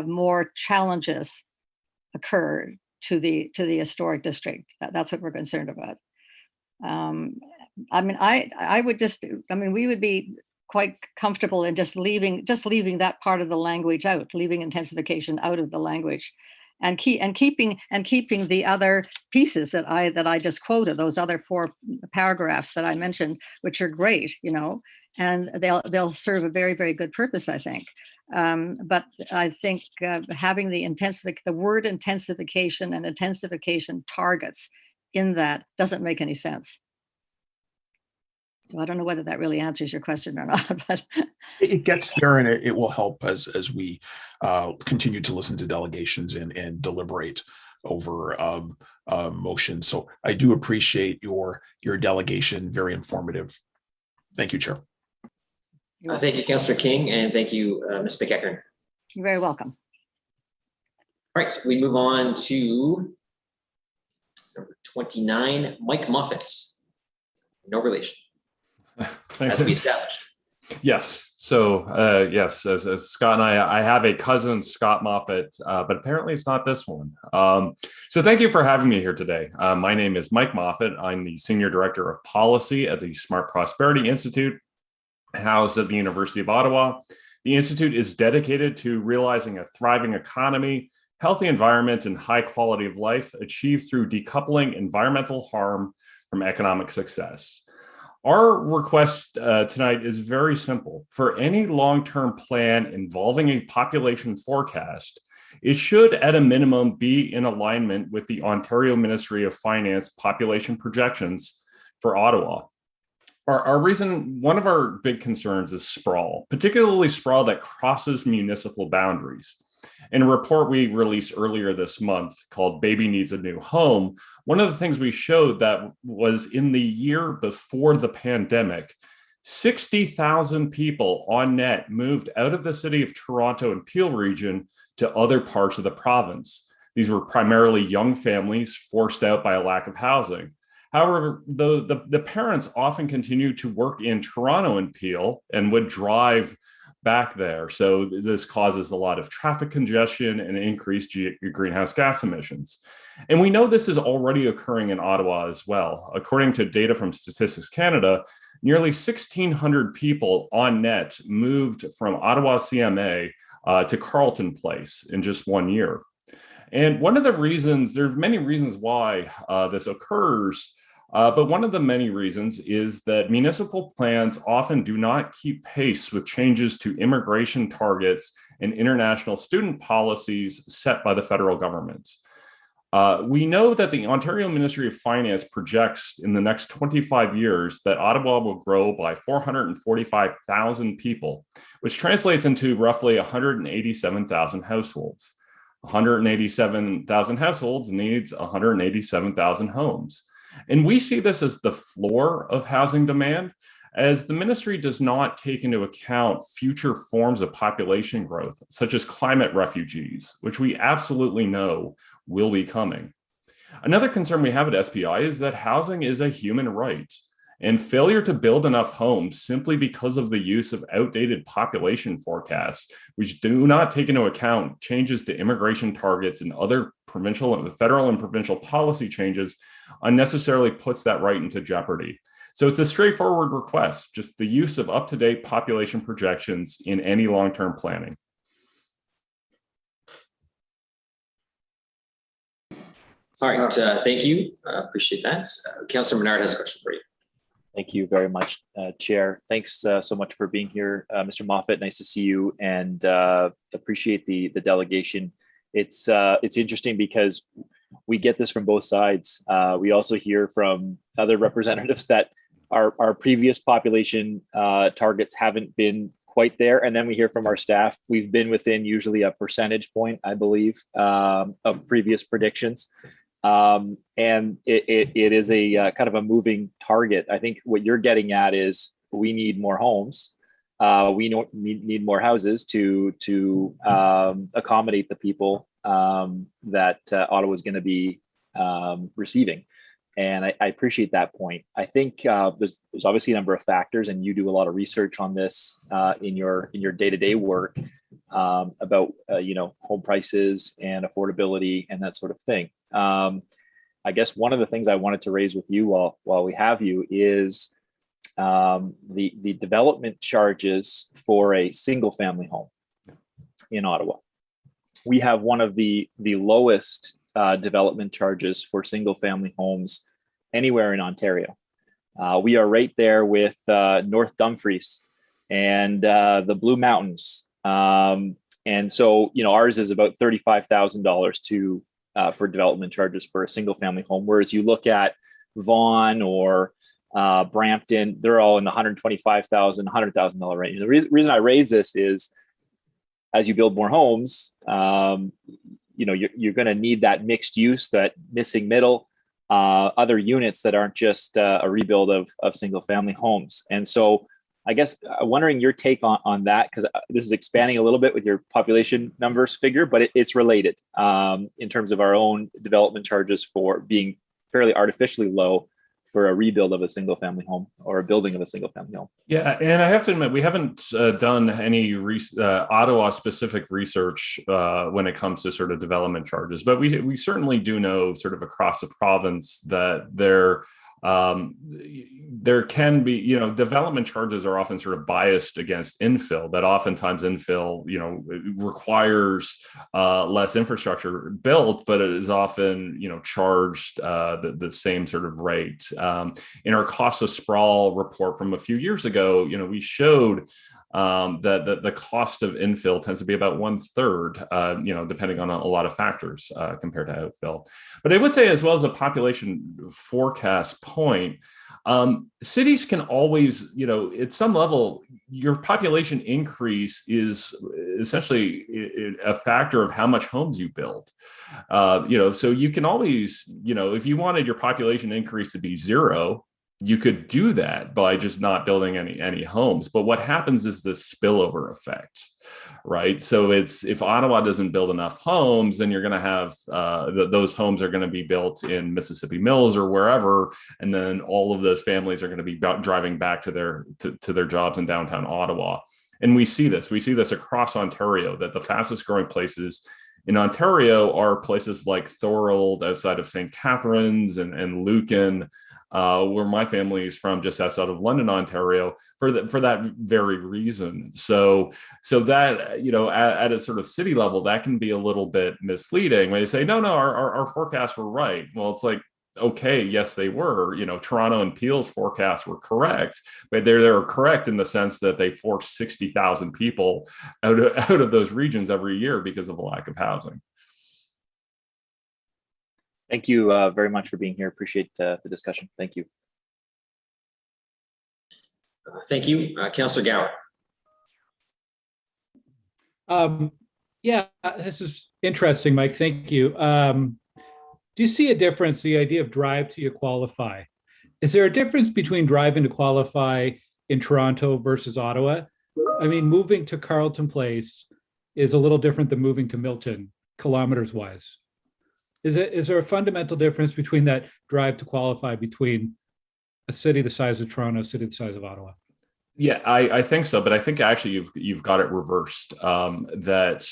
more challenges occur to the historic district. That's what we're concerned about. We would be quite comfortable in just leaving that part of the language out, leaving intensification out of the language, and keeping the other pieces that I just quoted, those other 4 paragraphs that I mentioned, which are great, and they'll serve a very, very good purpose, I think. But I think having the word intensification and intensification targets in that doesn't make any sense. So I don't know whether that really answers your question or not, but it gets there, and it will help as we continue to listen to delegations and deliberate over motions. So I do appreciate your delegation. Very informative. Thank you, Chair. Thank you, Councillor King, and thank you, Ms. McEachern. You're very welcome. All right, we move on to number 29, Mike Moffat. No relation. As we established. Yes. Yes, as Scott and I have a cousin, Scott Moffat, but apparently it's not this one. So thank you for having me here today. My name is Mike Moffat. I'm the Senior Director of Policy at the Smart Prosperity Institute, housed at the University of Ottawa. The Institute is dedicated to realizing a thriving economy, healthy environment, and high quality of life achieved through decoupling environmental harm from economic success. Our request tonight is very simple. For any long-term plan involving a population forecast, it should at a minimum be in alignment with the Ontario Ministry of Finance population projections for Ottawa. One of our big concerns is sprawl, particularly sprawl that crosses municipal boundaries. In a report we released earlier this month called Baby Needs a New Home, one of the things we showed that was in the year before the pandemic, 60,000 people on net moved out of the city of Toronto and Peel region to other parts of the province. These were primarily young families forced out by a lack of housing. However, the parents often continued to work in Toronto and Peel and would drive back there. So this causes a lot of traffic congestion and increased greenhouse gas emissions. And we know this is already occurring in Ottawa as well. According to data from Statistics Canada, nearly 1,600 people on net moved from Ottawa CMA to Carleton Place in just 1 year. And one of the reasons, there are many reasons why this occurs, but one of the many reasons is that municipal plans often do not keep pace with changes to immigration targets and international student policies set by the federal government. We know that the Ontario Ministry of Finance projects in the next 25 years that Ottawa will grow by 445,000 people, which translates into roughly 187,000 households. 187,000 households needs 187,000 homes. And we see this as the floor of housing demand, as the ministry does not take into account future forms of population growth, such as climate refugees, which we absolutely know will be coming. Another concern we have at SPI is that housing is a human right, and failure to build enough homes simply because of the use of outdated population forecasts, which do not take into account changes to immigration targets and other federal and provincial policy changes, unnecessarily puts that right into jeopardy. So it's a straightforward request, just the use of up-to-date population projections in any long-term planning. All right, thank you. Appreciate that. Councillor Menard has a question for you. Thank you very much, Chair. Thanks so much for being here, Mr. Moffat. Nice to see you, and appreciate the delegation. It's interesting because we get this from both sides. We also hear from other representatives that our previous population targets haven't been quite there, and then we hear from our staff we've been within usually a percentage point, I believe, of previous predictions. And it is a kind of a moving target. I think what you're getting at is we need more homes. We need more houses to accommodate the people that Ottawa is going to be receiving. And I appreciate that point. I think there's obviously a number of factors, and you do a lot of research on this in your day-to-day work about home prices and affordability and that sort of thing. I guess one of the things I wanted to raise with you while we have you is the development charges for a single family home in Ottawa. We have one of the lowest development charges for single family homes anywhere in Ontario. We are right there with North Dumfries and the Blue Mountains. And so, ours is about $35,000 for development charges for a single family home. Whereas you look at Vaughan or Brampton, they're all in the $125,000, $100,000 range. The reason I raise this is as you build more homes, you're going to need that mixed use, that missing middle, other units that aren't just a rebuild of single family homes. And so I guess wondering your take on that, because this is expanding a little bit with your population numbers figure, but it's related in terms of our own development charges for being fairly artificially low for a rebuild of a single family home or a building of a single family home. Yeah, and I have to admit, we haven't done any Ottawa specific research when it comes to sort of development charges, but we certainly do know sort of across the province that there can be, development charges are often sort of biased against infill, that oftentimes infill, requires less infrastructure built, but it is often, charged the same sort of rate. In our cost of sprawl report from a few years ago, we showed that the cost of infill tends to be about 1/3, depending on a lot of factors compared to outfill. But I would say, as well as a population forecast point, cities can always, at some level, your population increase is essentially a factor of how much homes you build. So you can always, if you wanted your population increase to be 0, you could do that by just not building any homes. But what happens is this spillover effect, right? So if Ottawa doesn't build enough homes, then you're going to have those homes are going to be built in Mississippi Mills or wherever, and then all of those families are going to be driving back to their jobs in downtown Ottawa. And we see this across Ontario, that the fastest growing places in Ontario are places like Thorold outside of St. Catharines and Lucan, where my family is from, just outside of London, Ontario, for that very reason. So that, at a sort of city level, that can be a little bit misleading when they say, no, our forecasts were right. Well, it's like, okay, yes, they were. Toronto and Peel's forecasts were correct, but they were correct in the sense that they forced 60,000 people out of those regions every year because of a lack of housing. Thank you very much for being here. Appreciate the discussion. Thank you. Thank you. Councillor Gower. Yeah, this is interesting, Mike. Thank you. Do you see a difference, the idea of drive till you qualify? Is there a difference between driving to qualify in Toronto versus Ottawa? I mean, moving to Carleton Place is a little different than moving to Milton, kilometers wise. Is there a fundamental difference between that drive to qualify between a city the size of Toronto, a city the size of Ottawa? Yeah, I think so, but I think actually you've got it reversed. That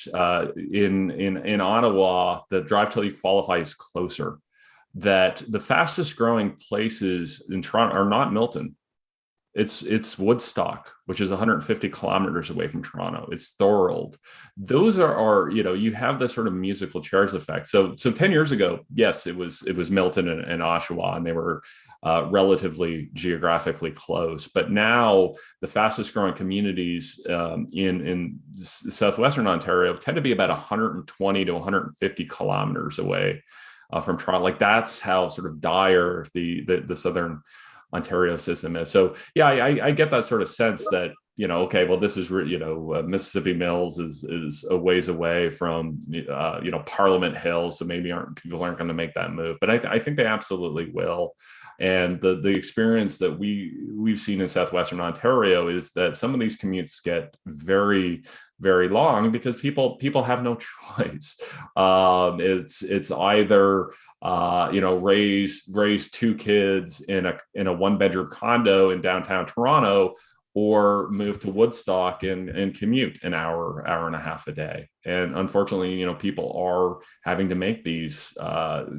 in Ottawa, the drive till you qualify is closer. That the fastest growing places in Toronto are not Milton. It's Woodstock, which is 150 kilometers away from Toronto. It's Thorold. Those are you have this sort of musical chairs effect. So 10 years ago, yes, it was Milton and Oshawa, and they were relatively geographically close. But now the fastest growing communities in southwestern Ontario tend to be about 120 to 150 kilometers away from Toronto. Like, that's how sort of dire the southern Ontario system is. So yeah, I get that sort of sense that, okay, well, this is, Mississippi Mills is a ways away from, Parliament Hill. So maybe people aren't going to make that move, but I think they absolutely will. And the experience that we've seen in southwestern Ontario is that some of these commutes get very, very long because people have no choice. It's either raise 2 kids in a 1-bedroom condo in downtown Toronto, or move to Woodstock and commute an hour and a half a day. And unfortunately, people are having to make these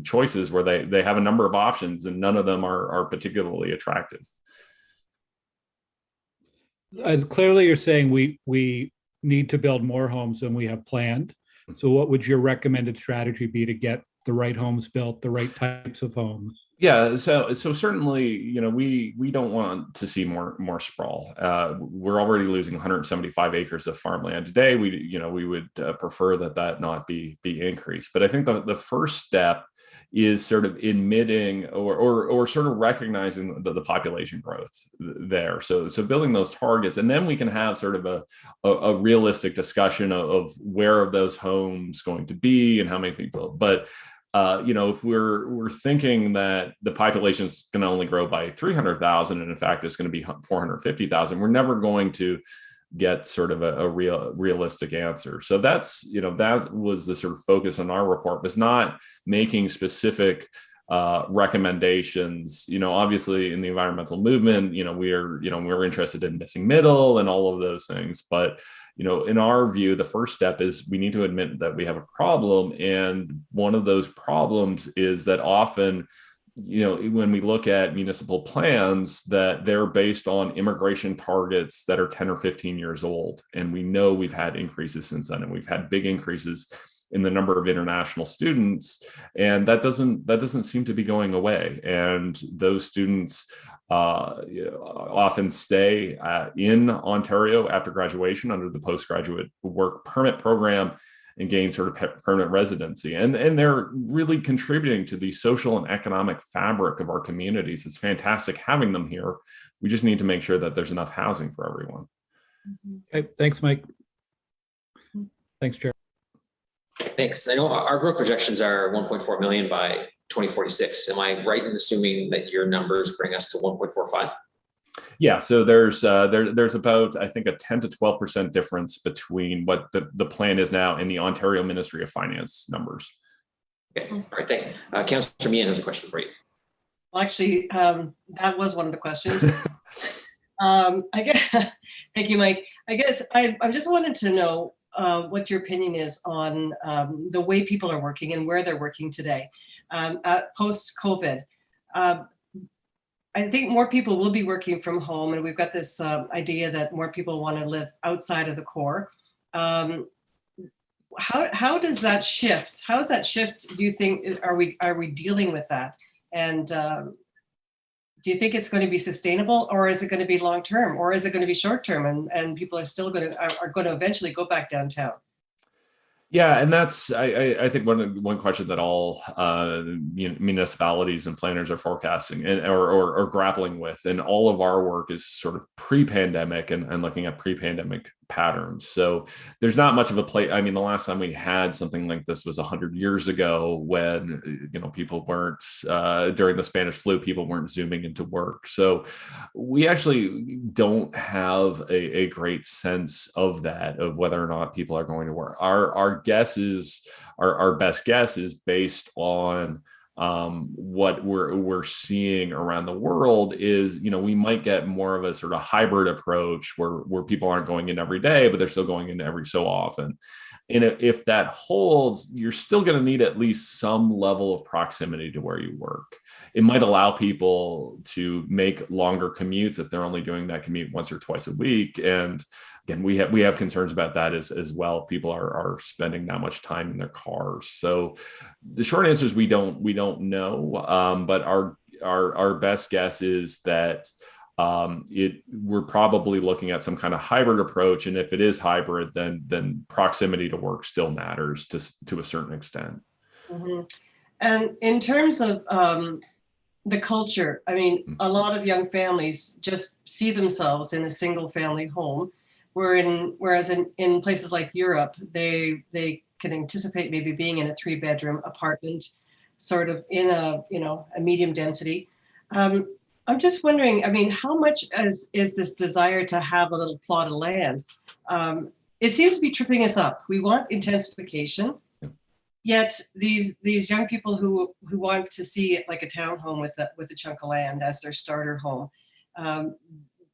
choices where they have a number of options, and none of them are particularly attractive. Clearly, you're saying we need to build more homes than we have planned. So what would your recommended strategy be to get the right homes built, the right types of homes? Yeah, so certainly, we don't want to see more sprawl. We're already losing 175 acres of farmland today. We would prefer that not be increased. But I think the first step is sort of admitting or sort of recognizing the population growth there. So building those targets, and then we can have sort of a realistic discussion of where are those homes going to be and how many people. But if we're thinking that the population is going to only grow by 300,000, and in fact it's going to be 450,000, we're never going to get sort of a realistic answer. So that's, that was the sort of focus on our report, was not making specific recommendations. Obviously in the environmental movement, we're interested in missing middle and all of those things. But, in our view, the first step is we need to admit that we have a problem. And one of those problems is that often, when we look at municipal plans, that they're based on immigration targets that are 10 or 15 years old. And we know we've had increases since then, and we've had big increases in the number of international students, and that doesn't seem to be going away. And those students often stay in Ontario after graduation under the postgraduate work permit program and gain sort of permanent residency. And they're really contributing to the social and economic fabric of our communities. It's fantastic having them here. We just need to make sure that there's enough housing for everyone. Okay, thanks, Mike. Thanks, Chair. Thanks. I know our growth projections are 1.4 million by 2046. Am I right in assuming that your numbers bring us to 1.45? Yeah, so there's about, I think, a 10 to 12% difference between what the plan is now and the Ontario Ministry of Finance numbers. Okay, all right, thanks. Councillor Meehan has a question for you. Well, actually, that was one of the questions. I guess, thank you, Mike. I guess I just wanted to know what your opinion is on the way people are working and where they're working today, post-COVID. I think more people will be working from home, and we've got this idea that more people want to live outside of the core. How does that shift? How does that shift? Do you think are we dealing with that? And do you think it's going to be sustainable, or is it going to be long term, or is it going to be short term, and people are still going to eventually go back downtown? Yeah, and that's I think one question that all municipalities and planners are forecasting or grappling with, and all of our work is sort of pre-pandemic and looking at pre-pandemic patterns. So there's not much of a play. I mean, the last time we had something like this was 100 years ago, when people weren't during the Spanish flu, people weren't zooming into work. So we actually don't have a great sense of that, of whether or not people are going to work. Our guess is our best guess is based on what we're seeing around the world is, we might get more of a sort of hybrid approach where people aren't going in every day, but they're still going in every so often. And if that holds, you're still going to need at least some level of proximity to where you work. It might allow people to make longer commutes if they're only doing that commute once or twice a week. And again, we have concerns about that as well. People are spending that much time in their cars. So the short answer is we don't know. But our best guess is that we're probably looking at some kind of hybrid approach, and if it is hybrid, then proximity to work still matters to a certain extent. Mm-hmm. And in terms of the culture, I mean, a lot of young families just see themselves in a single family home, whereas in places like Europe, they can anticipate maybe being in a 3-bedroom apartment, sort of in a medium density. I'm just wondering, I mean, how much is this desire to have a little plot of land? It seems to be tripping us up. We want intensification, yet these young people who want to see it like a townhome with a chunk of land as their starter home,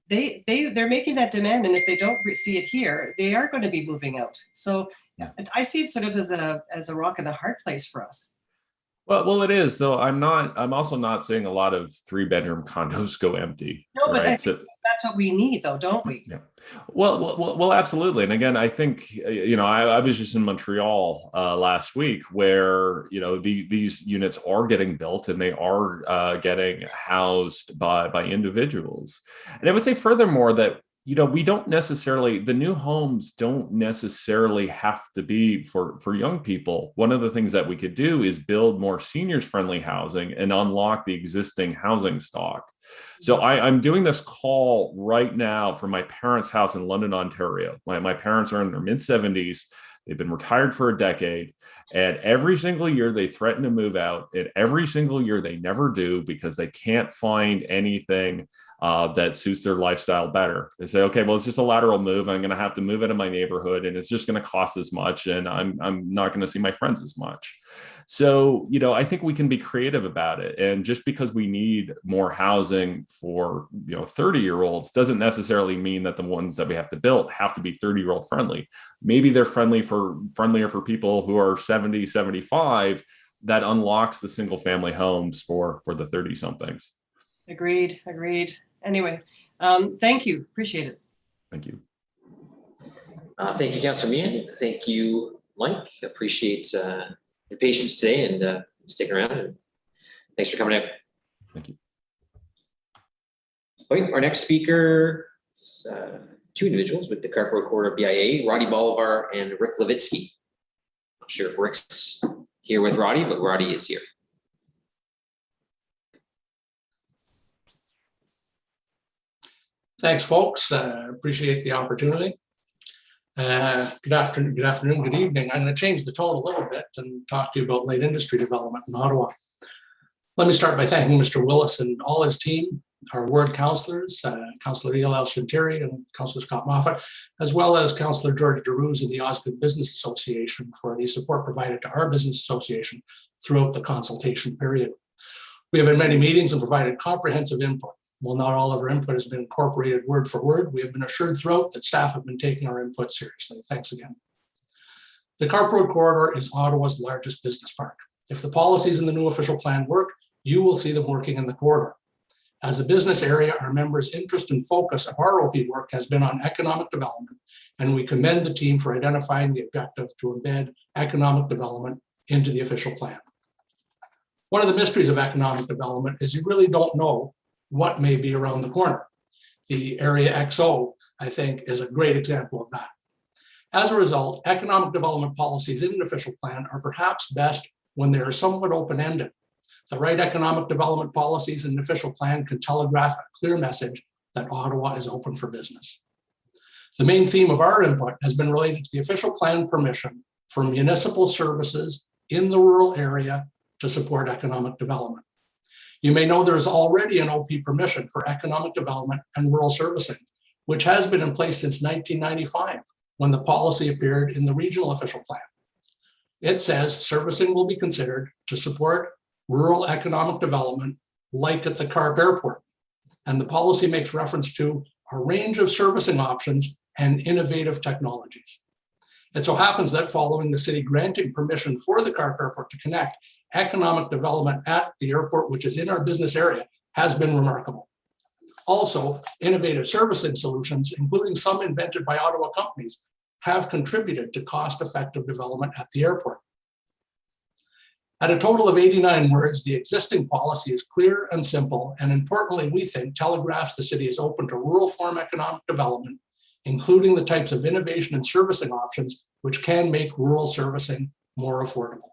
they're making that demand, and if they don't see it here, they are going to be moving out. So I see it sort of as a rock and a hard place for us. Well, it is, though. I'm also not seeing a lot of 3-bedroom condos go empty. No, but right? I think that's what we need, though, don't we? Yeah. Well, absolutely. And again, I think, I was just in Montreal last week, where, these units are getting built and they are getting housed by individuals. And I would say furthermore that, we don't necessarily, the new homes don't necessarily have to be for young people. One of the things that we could do is build more seniors friendly housing and unlock the existing housing stock. So I'm doing this call right now from my parents' house in London, Ontario. My parents are in their mid-70s. They've been retired for a decade, and every single year they threaten to move out, and every single year they never do, because they can't find anything that suits their lifestyle better. They say, okay, well, it's just a lateral move. I'm going to have to move out of my neighborhood, and it's just going to cost as much, and I'm not going to see my friends as much. So, I think we can be creative about it. And just because we need more housing for, 30-year-olds doesn't necessarily mean that the ones that we have to build have to be 30-year-old friendly. Maybe they're friendlier for people who are 70, 75. That unlocks the single family homes for the 30 somethings. Agreed. Anyway, thank you. Appreciate it. Thank you. Thank you, Councillor Meehan. Thank you, Mike. Appreciate your patience today and sticking around. And thanks for coming out. Thank you. Okay, our next speaker is two individuals with the Carport Corridor BIA, Roddy Bolivar and Rick Levitsky. Not sure if Rick's here with Roddy, but Roddy is here. Thanks, folks. Appreciate the opportunity. Good afternoon, good evening. I'm going to change the tone a little bit and talk to you about light industry development in Ottawa. Let me start by thanking Mr. Willis and all his team, our ward councillors, Councillor E.L. Shintiri and Councillor Scott Moffat, as well as Councillor George DeRuse and the Osgood Business Association for the support provided to our business association throughout the consultation period. We have had many meetings and provided comprehensive input. While not all of our input has been incorporated word for word, we have been assured throughout that staff have been taking our input seriously. Thanks again. The Carport Corridor is Ottawa's largest business park. If the policies in the new official plan work, you will see them working in the corridor. As a business area, our members' interest and focus of our OP work has been on economic development, and we commend the team for identifying the objective to embed economic development into the official plan. One of the mysteries of economic development is you really don't know what may be around the corner. The Area XO, I think, is a great example of that. As a result, economic development policies in an official plan are perhaps best when they are somewhat open-ended. The right economic development policies in an official plan can telegraph a clear message that Ottawa is open for business. The main theme of our input has been related to the official plan permission for municipal services in the rural area to support economic development. You may know there is already an OP permission for economic development and rural servicing, which has been in place since 1995, when the policy appeared in the regional official plan. It says servicing will be considered to support rural economic development, like at the Carp Airport. And the policy makes reference to a range of servicing options and innovative technologies. It so happens that following the city granting permission for the Carp Airport to connect, economic development at the airport, which is in our business area, has been remarkable. Also, innovative servicing solutions, including some invented by Ottawa companies, have contributed to cost-effective development at the airport. At a total of 89 words, the existing policy is clear and simple, and importantly, we think, telegraphs the city is open to rural farm economic development, including the types of innovation and servicing options which can make rural servicing more affordable.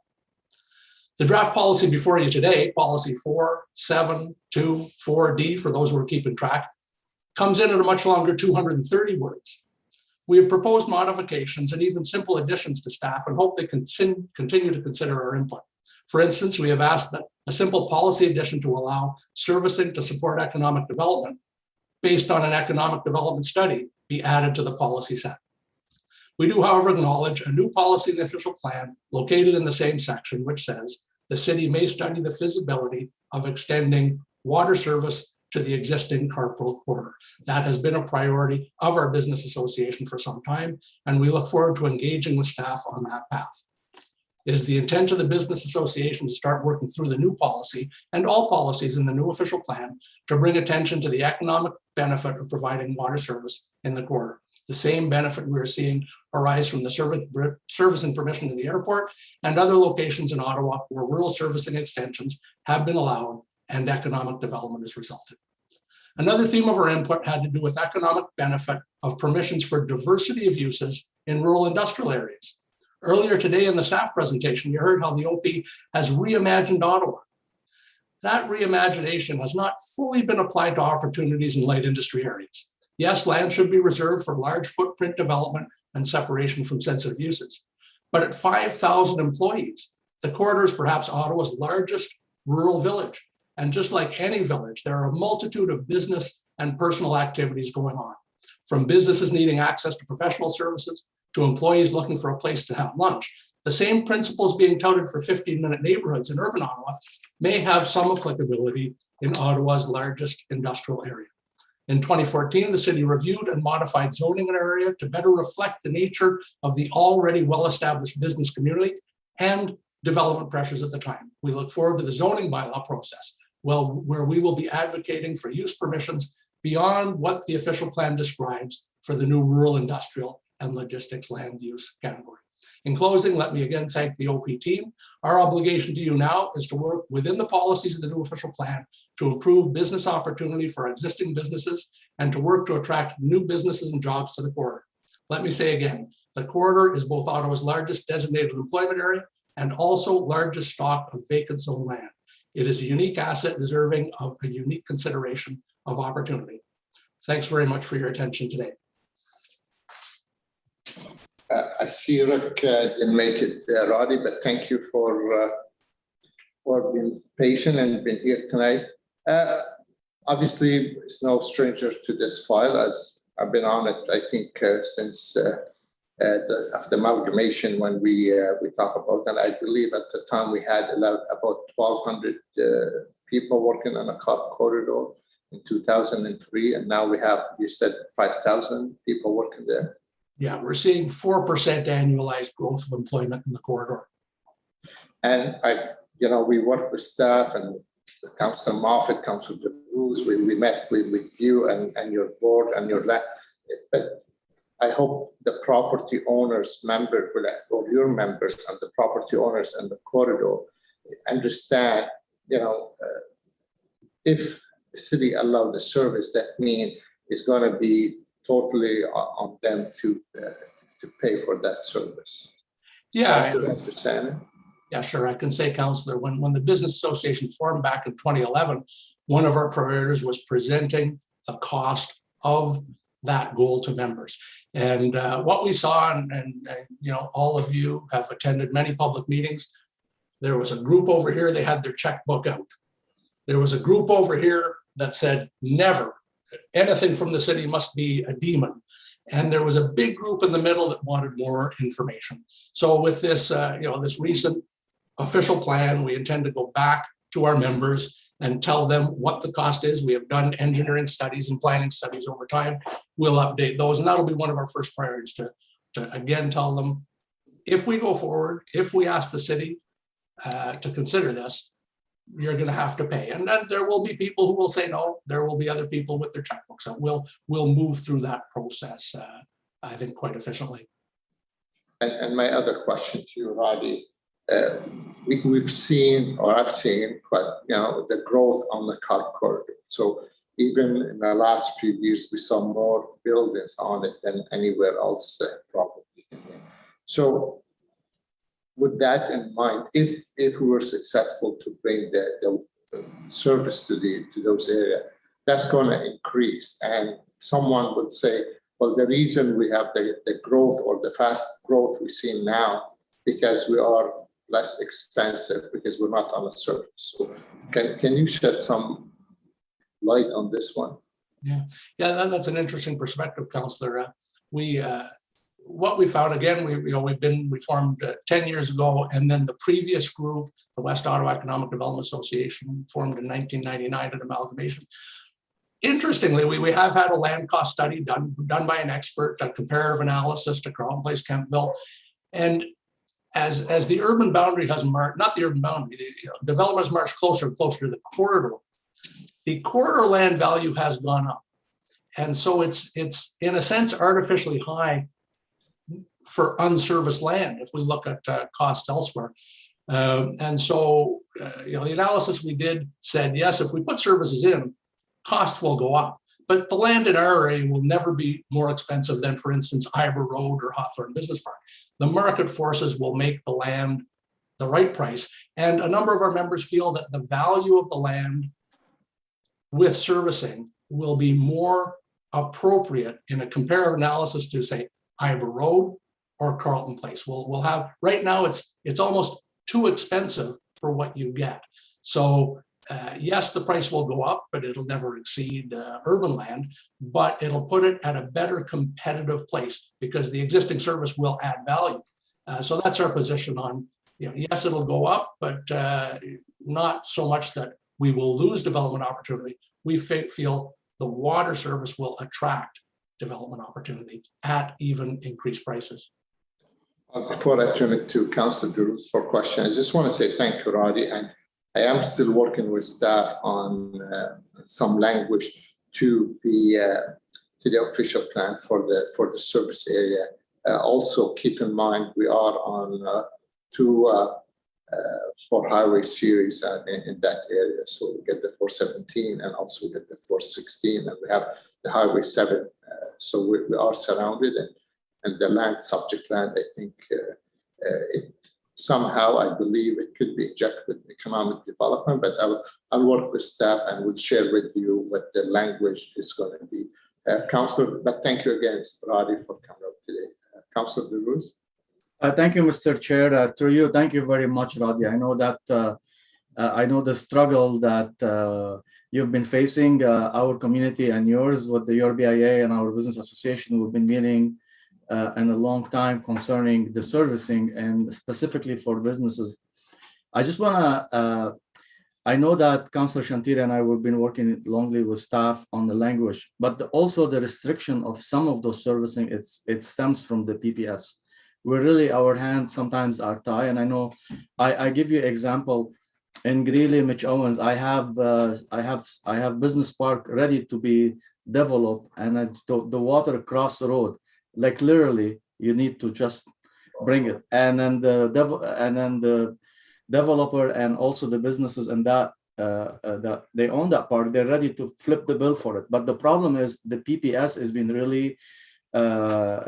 The draft policy before you today, policy 4724D, for those who are keeping track, comes in at a much longer 230 words. We have proposed modifications and even simple additions to staff and hope they continue to consider our input. For instance, we have asked that a simple policy addition to allow servicing to support economic development based on an economic development study be added to the policy set. We do, however, acknowledge a new policy in the official plan located in the same section, which says the city may study the feasibility of extending water service to the existing Carport Corridor. That has been a priority of our business association for some time, and we look forward to engaging with staff on that path. It is the intent of the business association to start working through the new policy and all policies in the new official plan to bring attention to the economic benefit of providing water service in the corridor. The same benefit we're seeing arise from the servicing permission in the airport and other locations in Ottawa where rural servicing extensions have been allowed and economic development has resulted. Another theme of our input had to do with economic benefit of permissions for diversity of uses in rural industrial areas. Earlier today in the staff presentation, you heard how the OP has reimagined Ottawa. That reimagination has not fully been applied to opportunities in light industry areas. Yes, land should be reserved for large footprint development and separation from sensitive uses. But at 5,000 employees, the corridor is perhaps Ottawa's largest rural village. And just like any village, there are a multitude of business and personal activities going on, from businesses needing access to professional services to employees looking for a place to have lunch, the same principles being touted for 15-minute neighborhoods in urban Ottawa may have some applicability in Ottawa's largest industrial area. In 2014, the city reviewed and modified zoning in our area to better reflect the nature of the already well-established business community and development pressures at the time. We look forward to the zoning bylaw process, where we will be advocating for use permissions beyond what the official plan describes for the new rural, industrial, and logistics land use category. In closing, let me again thank the OP team. Our obligation to you now is to work within the policies of the new official plan to improve business opportunity for existing businesses and to work to attract new businesses and jobs to the corridor. Let me say again, the corridor is both Ottawa's largest designated employment area and also largest stock of vacant zone land. It is a unique asset deserving of a unique consideration of opportunity. Thanks very much for your attention today. I see Rick didn't make it, Roddy, but thank you for being patient and being here tonight. Obviously, it's no stranger to this file, as I've been on it, I think, since after amalgamation when we talk about it. I believe at the time we had about 1,200 people working on a corridor in 2003, and now we have, you said, 5,000 people working there. Yeah, we're seeing 4% annualized growth of employment in the corridor. And we work with staff and Councillor Moffat, Councillor DeBruce. We met with you and your board and your lab. But I hope the property owners or your members and the property owners and the corridor understand, if the city allowed the service, that means it's going to be totally on them to pay for that service. Yeah, I understand it. Yeah, sure. I can say, Councillor, when the Business Association formed back in 2011, one of our priorities was presenting the cost of that goal to members. And what we saw, and all of you have attended many public meetings, there was a group over here, they had their checkbook out. There was a group over here that said, never, anything from the city must be a demon. And there was a big group in the middle that wanted more information. So with this, this recent official plan, we intend to go back to our members and tell them what the cost is. We have done engineering studies and planning studies over time. We'll update those, and that'll be one of our first priorities to again tell them, if we go forward, if we ask the city to consider this, you're going to have to pay. And then there will be people who will say no. There will be other people with their checkbooks. So we'll move through that process, I think, quite efficiently. And my other question to you, Roddy, we've seen, or I've seen, but the growth on the car corridor. So even in the last few years, we saw more buildings on it than anywhere else probably. So with that in mind, if we were successful to bring the service to those areas, that's going to increase. And someone would say, well, the reason we have the growth or the fast growth we see now, because we are less expensive, because we're not on the surface. So can you shed some light on this one? Yeah, that's an interesting perspective, Councillor. What we found, again, we formed 10 years ago, and then the previous group, the West Ottawa Economic Development Association, formed in 1999 at amalgamation. Interestingly, we have had a land cost study done by an expert, a comparative analysis to Crown Place, Kentville, and as the urban boundary has marched, not the urban boundary, the development has marched closer and closer to the corridor land value has gone up. And so it's in a sense artificially high for unserviced land if we look at costs elsewhere. And so, the analysis we did said, yes, if we put services in, costs will go up. But the land in our area will never be more expensive than, for instance, Ivor Road or Hawthorne Business Park. The market forces will make the land the right price. And a number of our members feel that the value of the land with servicing will be more appropriate in a comparative analysis to, say, Ivor Road or Carleton Place. We'll have, right now it's almost too expensive for what you get. So yes, the price will go up, but it'll never exceed urban land, but it'll put it at a better competitive place because the existing service will add value. So that's our position on, yes, it'll go up, but not so much that we will lose development opportunity. We feel the water service will attract development opportunity at even increased prices. Before I turn it to Councillor Durus for questions, I just want to say thank you, Roddy. And I am still working with staff on some language to the official plan for the service area. Also, keep in mind we are on two 4 highway series in that area. So we get the 417 and also we get the 416, and we have the Highway 7. So we are surrounded, and the land, subject land, I think it somehow, I believe it could be injected with economic development, but I'll work with staff and will share with you what the language is going to be. Councillor, but thank you again, Roddy, for coming up today. Councillor Durus. Thank you, Mr. Chair. Through you, thank you very much, Roddy. I know that I know the struggle that you've been facing, our community and yours with the URBIA and our business association. We've been meeting in a long time concerning the servicing and specifically for businesses. I just want to, I know that Councillor Shantiri and I have been working longly with staff on the language, but also the restriction of some of those servicing, it stems from the PPS. We're really, our hands sometimes are tied. And I know, I give you example, in Greeley, Mitch Owens, I have business park ready to be developed, and the water across the road, like literally, you need to just bring it. And then the developer and also the businesses and that they own that part, they're ready to flip the bill for it. But the problem is the PPS has been really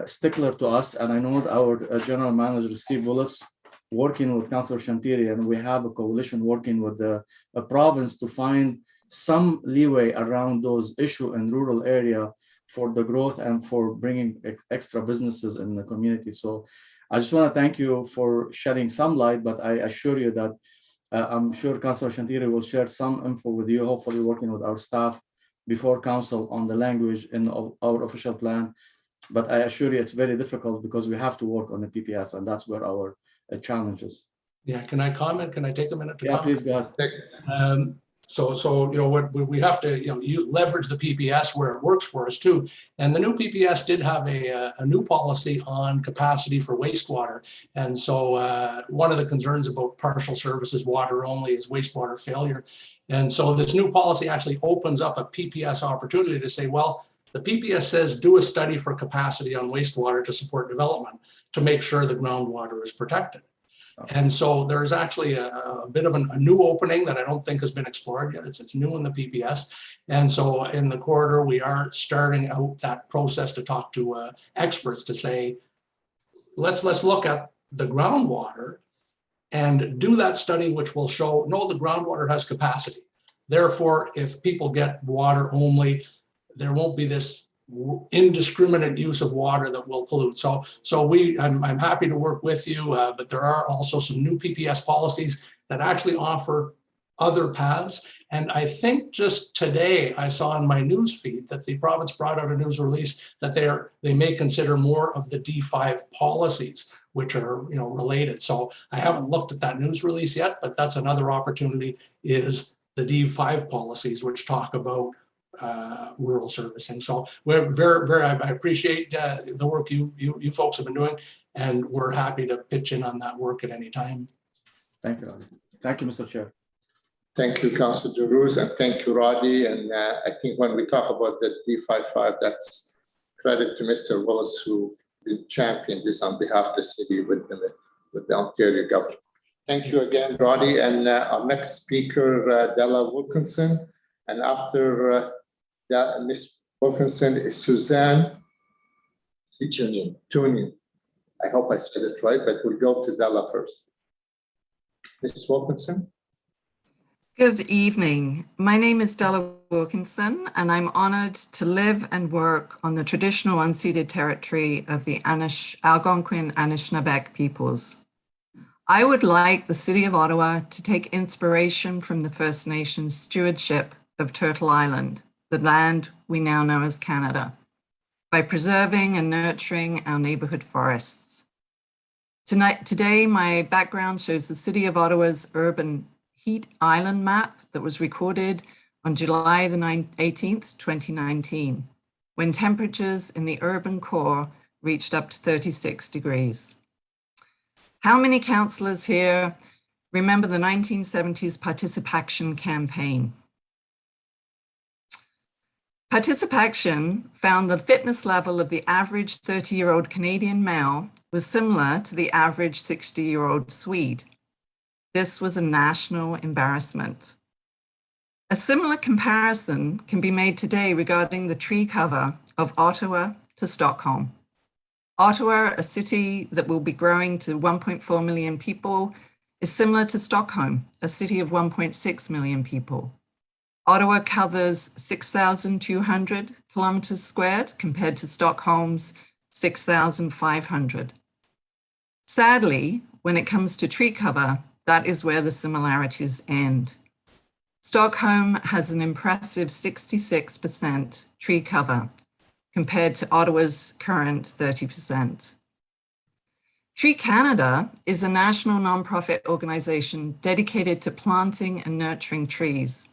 stickler to us, and I know our general manager Steve Willis working with Councillor Shantiri, and we have a coalition working with the province to find some leeway around those issues in rural area for the growth and for bringing extra businesses in the community. So I just want to thank you for shedding some light, but I assure you that I'm sure Councillor Shantiri will share some info with you, hopefully working with our staff before council on the language in our official plan. But I assure you it's very difficult because we have to work on the PPS, and that's where our challenge is. Yeah, can I comment? Can I take a minute to comment? Please go ahead. So what we have to you leverage the PPS where it works for us too. And the new PPS did have a new policy on capacity for wastewater. And so one of the concerns about partial services water only is wastewater failure. And so this new policy actually opens up a PPS opportunity to say, well, the PPS says do a study for capacity on wastewater to support development to make sure the groundwater is protected. And so there's actually a bit of a new opening that I don't think has been explored yet. It's new in the PPS. And so in the corridor, we are starting out that process to talk to experts to say, let's look at the groundwater and do that study, which will show, no, the groundwater has capacity. Therefore, if people get water only, there won't be this indiscriminate use of water that will pollute. So I'm happy to work with you, but there are also some new PPS policies that actually offer other paths. And I think just today I saw in my news feed that the province brought out a news release that they may consider more of the D5 policies, which are related. So I haven't looked at that news release yet, but that's another opportunity, is the D5 policies, which talk about rural servicing. So we're very I appreciate the work you folks have been doing, and we're happy to pitch in on that work at any time. Thank you, Roddy. Thank you, Mr. Chair. Thank you, Councillor Durus, and thank you, Roddy. And I think when we talk about the D55, that's credit to Mr. Willis, who championed this on behalf of the city with the Ontario government. Thank you again, Roddy. And our next speaker, Della Wilkinson, and after Ms. Wilkinson is Suzanne Tunian. I hope I said it right, but we'll go to Della first. Ms. Wilkinson. Good evening. My name is Della Wilkinson, and I'm honored to live and work on the traditional unceded territory of the Algonquin Anishinaabeg peoples. I would like the City of Ottawa to take inspiration from the First Nations stewardship of Turtle Island, the land we now know as Canada, by preserving and nurturing our neighborhood forests. Today, my background shows the City of Ottawa's urban heat island map that was recorded on July the 18th, 2019, when temperatures in the urban core reached up to 36 degrees. How many councillors here remember the 1970s participation campaign? Participation found the fitness level of the average 30-year-old Canadian male was similar to the average 60-year-old Swede. This was a national embarrassment. A similar comparison can be made today regarding the tree cover of Ottawa to Stockholm. Ottawa, a city that will be growing to 1.4 million people, is similar to Stockholm, a city of 1.6 million people. Ottawa covers 6,200 kilometers squared compared to Stockholm's 6,500. Sadly, when it comes to tree cover, that is where the similarities end. Stockholm has an impressive 66% tree cover compared to Ottawa's current 30%. Tree Canada is a national nonprofit organization dedicated to planting and nurturing trees,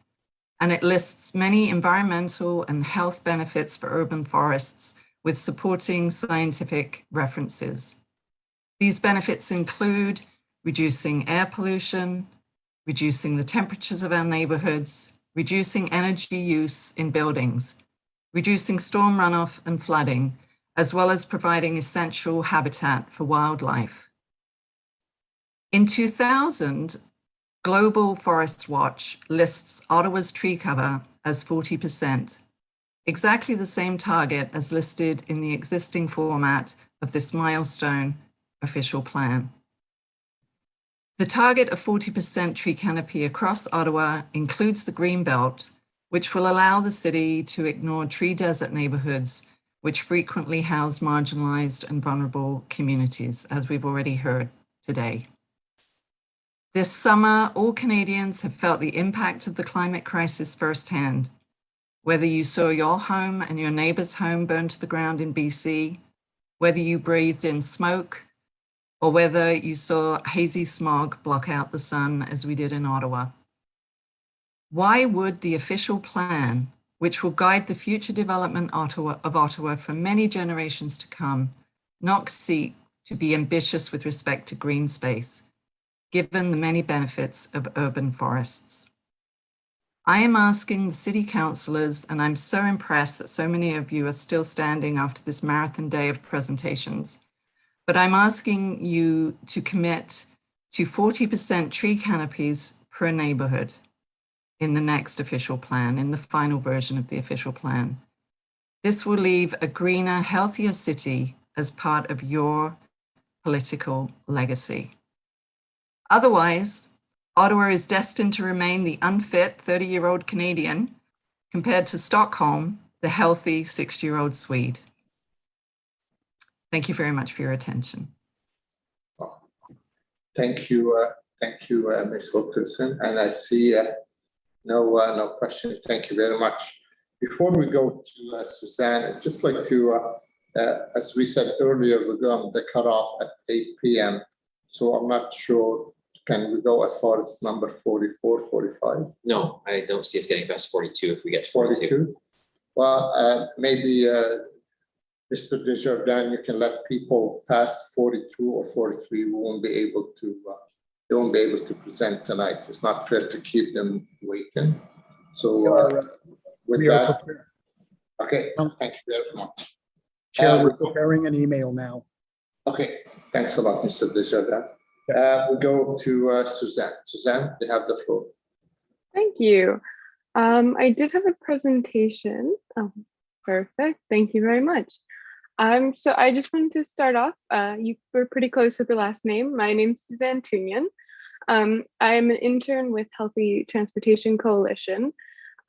and it lists many environmental and health benefits for urban forests with supporting scientific references. These benefits include reducing air pollution, reducing the temperatures of our neighborhoods, reducing energy use in buildings, reducing storm runoff and flooding, as well as providing essential habitat for wildlife. In 2000, Global Forest Watch lists Ottawa's tree cover as 40%, exactly the same target as listed in the existing format of this milestone official plan. The target of 40% tree canopy across Ottawa includes the Greenbelt, which will allow the city to ignore tree desert neighborhoods, which frequently house marginalized and vulnerable communities, as we've already heard today. This summer, all Canadians have felt the impact of the climate crisis firsthand. Whether you saw your home and your neighbor's home burned to the ground in BC, whether you breathed in smoke, or whether you saw hazy smog block out the sun as we did in Ottawa. Why would the official plan, which will guide the future development of Ottawa for many generations to come, not seek to be ambitious with respect to green space, given the many benefits of urban forests? I am asking the city councillors, and I'm so impressed that so many of you are still standing after this marathon day of presentations, but I'm asking you to commit to 40% tree canopies per neighborhood in the next official plan, in the final version of the official plan. This will leave a greener, healthier city as part of your political legacy. Otherwise, Ottawa is destined to remain the unfit 30-year-old Canadian compared to Stockholm, the healthy 60-year-old Swede. Thank you very much for your attention. Thank you, Ms. Wilkinson. And I see no question. Thank you very much. Before we go to Suzanne, I'd just like to, as we said earlier, we're going to cut off at 8 p.m. So I'm not sure, can we go as far as number 44, 45? No, I don't see us getting past 42 if we get to 42. Well, maybe Mr. Desjardins, you can let people past 42 or 43 who won't be able to, they won't be able to present tonight. It's not fair to keep them waiting. So with that, okay, thank you very much. Chair, we're preparing an email now. Okay, thanks a lot, Mr. Desjardins. We go to Suzanne. Suzanne, you have the floor. Thank you. I did have a presentation. Oh, perfect. Thank you very much. So I just wanted to start off. You were pretty close with the last name. My name's Suzanne Tunyan. I'm an intern with Healthy Transportation Coalition.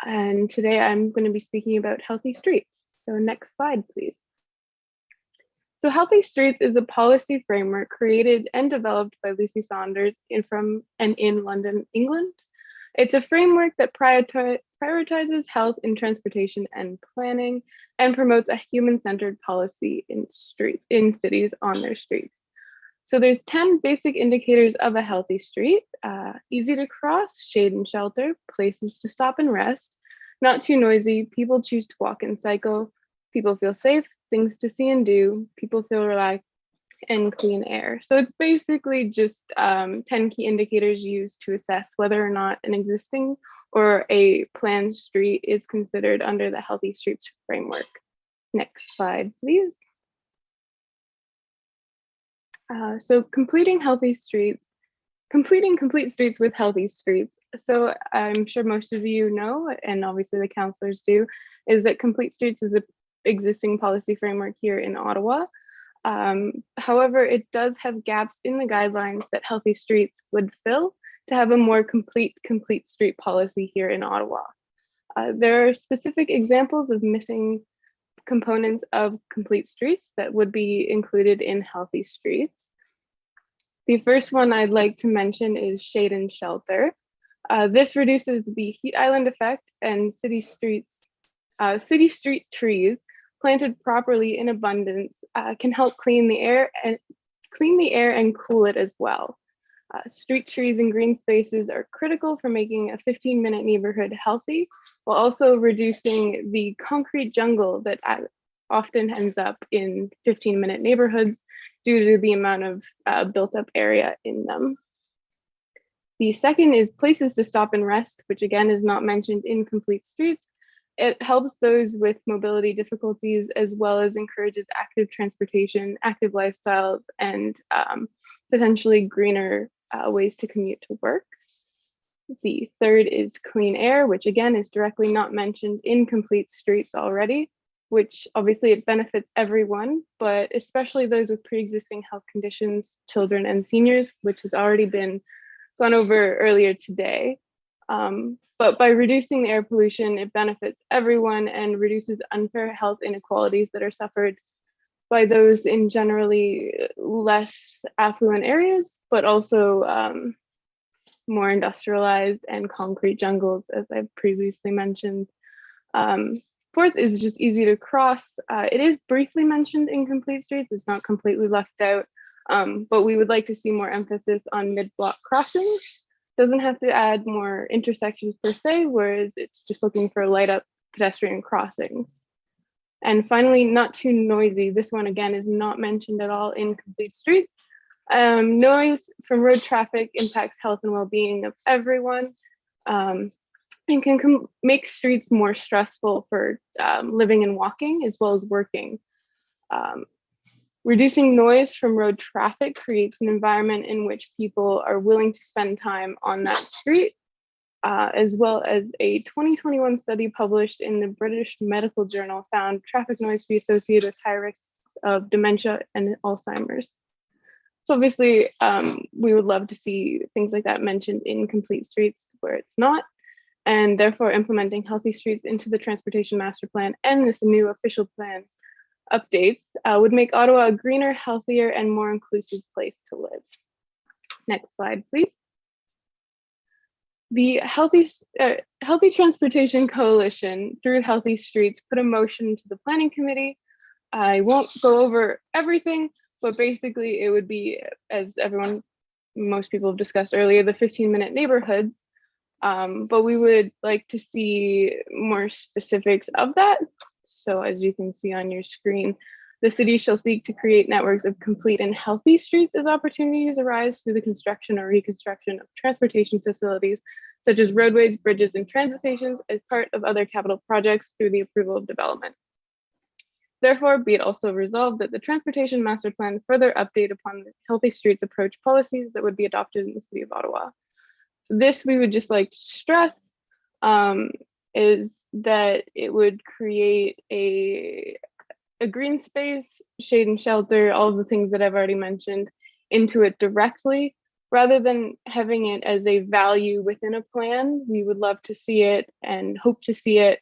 And today I'm going to be speaking about healthy streets. So next slide, please. So Healthy Streets is a policy framework created and developed by Lucy Saunders in London, England. It's a framework that prioritizes health in transportation and planning and promotes a human-centered policy in cities on their streets. So there's 10 basic indicators of a healthy street: easy to cross, shade and shelter, places to stop and rest, not too noisy, people choose to walk and cycle, people feel safe, things to see and do, people feel relaxed, and clean air. So it's basically just 10 key indicators used to assess whether or not an existing or a planned street is considered under the Healthy Streets framework. Next slide, please. So completing complete streets with healthy streets. So I'm sure most of you know, and obviously the councillors do, is that Complete Streets is an existing policy framework here in Ottawa. However, it does have gaps in the guidelines that Healthy Streets would fill to have a more complete street policy here in Ottawa. There are specific examples of missing components of complete streets that would be included in Healthy Streets. The first one I'd like to mention is shade and shelter. This reduces the heat island effect, and city street trees planted properly in abundance can help clean the air and cool it as well. Street trees and green spaces are critical for making a 15-minute neighborhood healthy, while also reducing the concrete jungle that often ends up in 15-minute neighborhoods due to the amount of built up area in them. The second is places to stop and rest, which again is not mentioned in Complete Streets. It helps those with mobility difficulties, as well as encourages active transportation, active lifestyles, and potentially greener ways to commute to work. The third is clean air, which again is directly not mentioned in Complete Streets already, which obviously it benefits everyone, but especially those with pre-existing health conditions, children and seniors, which has already been gone over earlier today. But by reducing the air pollution, it benefits everyone and reduces unfair health inequalities that are suffered by those in generally less affluent areas, but also more industrialized and concrete jungles, as I've previously mentioned. Fourth is just easy to cross. It is briefly mentioned in Complete Streets. It's not completely left out, but we would like to see more emphasis on mid-block crossings. Doesn't have to add more intersections per se, whereas it's just looking for light up pedestrian crossings. And finally, not too noisy. This one again is not mentioned at all in Complete Streets. Noise from road traffic impacts health and well-being of everyone, and can make streets more stressful for living and walking, as well as working. Reducing noise from road traffic creates an environment in which people are willing to spend time on that street, as well as a 2021 study published in the British Medical Journal found traffic noise to be associated with high risks of dementia and Alzheimer's. So obviously, we would love to see things like that mentioned in Complete Streets where it's not, and therefore implementing Healthy Streets into the Transportation Master Plan and this new official plan updates would make Ottawa a greener, healthier, and more inclusive place to live. Next slide, please. The Healthy Transportation Coalition, through Healthy Streets, put a motion to the Planning Committee. I won't go over everything, but basically it would be, as most people have discussed earlier, the 15-minute neighborhoods. But we would like to see more specifics of that. So as you can see on your screen, the city shall seek to create networks of complete and healthy streets as opportunities arise through the construction or reconstruction of transportation facilities, such as roadways, bridges, and transit stations as part of other capital projects through the approval of development. Therefore, be it also resolved that the Transportation Master Plan further update upon the Healthy Streets approach policies that would be adopted in the City of Ottawa. This we would just like to stress is that it would create a green space, shade and shelter, all of the things that I've already mentioned, into it directly, rather than having it as a value within a plan. We would love to see it and hope to see it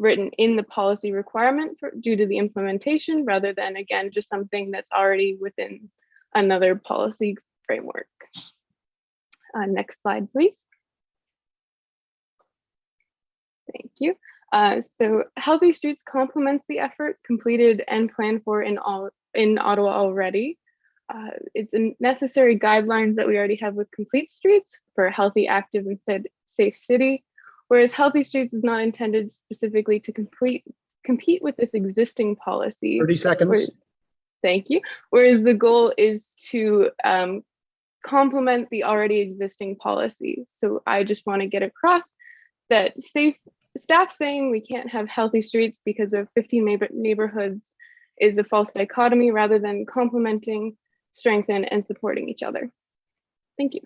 written in the policy requirement due to the implementation, rather than, again, just something that's already within another policy framework. Next slide, please. Thank you. So Healthy Streets complements the effort completed and planned for in Ottawa already. It's a necessary guidelines that we already have with Complete Streets for a healthy, active, and safe city, whereas Healthy Streets is not intended specifically to compete with this existing policy. 30 seconds. Thank you. Whereas the goal is to complement the already existing policy. So I just want to get across that staff saying we can't have healthy streets because of 15 neighborhoods is a false dichotomy rather than complementing, strengthen, and supporting each other. Thank you.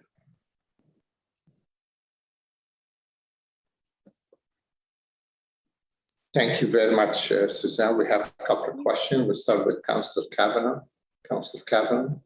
Thank you very much, Suzanne. We have a couple of questions. We'll start with Councillor Kavanagh. Councillor Kavanagh.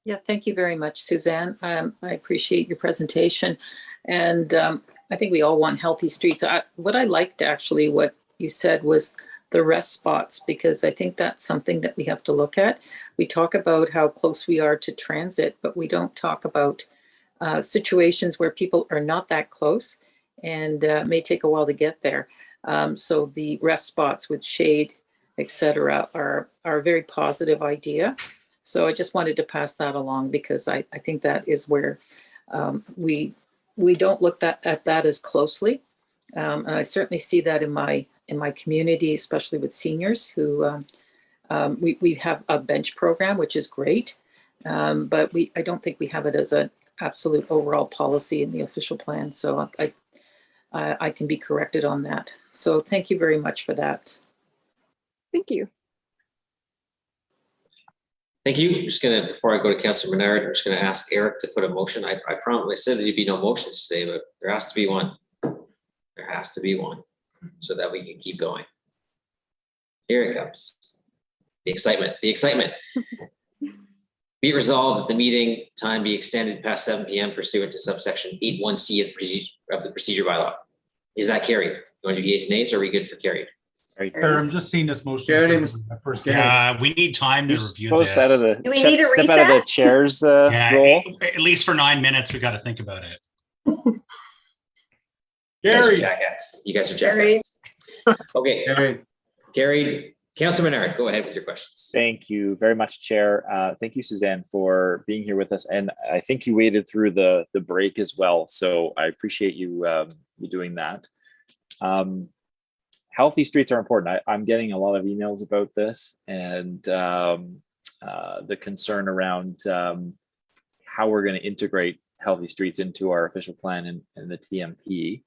Yeah, thank you very much, Suzanne. I appreciate your presentation. And I think we all want healthy streets. What I liked actually, what you said was the rest spots, because I think that's something that we have to look at. We talk about how close we are to transit, but we don't talk about situations where people are not that close and may take a while to get there. So the rest spots with shade, etc., are a very positive idea. So I just wanted to pass that along because I think that is where we don't look at that as closely. And I certainly see that in my community, especially with seniors who we have a bench program, which is great. But I don't think we have it as an absolute overall policy in the official plan. So I can be corrected on that. So thank you very much for that. Thank you. Thank you. Before I go to Councillor Menard, I'm just gonna ask Eric to put a motion. I promptly said there'd be no motions today, but there has to be one. There has to be one so that we can keep going. Here it comes. The excitement, the excitement. Be it resolved that the meeting time be extended past 7 p.m. pursuant to subsection 8(1)(c) of the procedure bylaw. Is that carried? You want to do yeas, nays, or are we good for carried? I'm just seeing this motion. We need time to review this. Do we need a step out of the chair's role? At least for 9 minutes, we got to think about it. You guys are jackasses. You guys are jackasses. Okay. Carried. Councillor Menard, go ahead with your questions. Thank you very much, Chair. Thank you, Suzanne, for being here with us. And I think you waited through the break as well. So I appreciate you doing that. Healthy streets are important. I'm getting a lot of emails about this and the concern around how we're going to integrate healthy streets into our official plan and the TMP.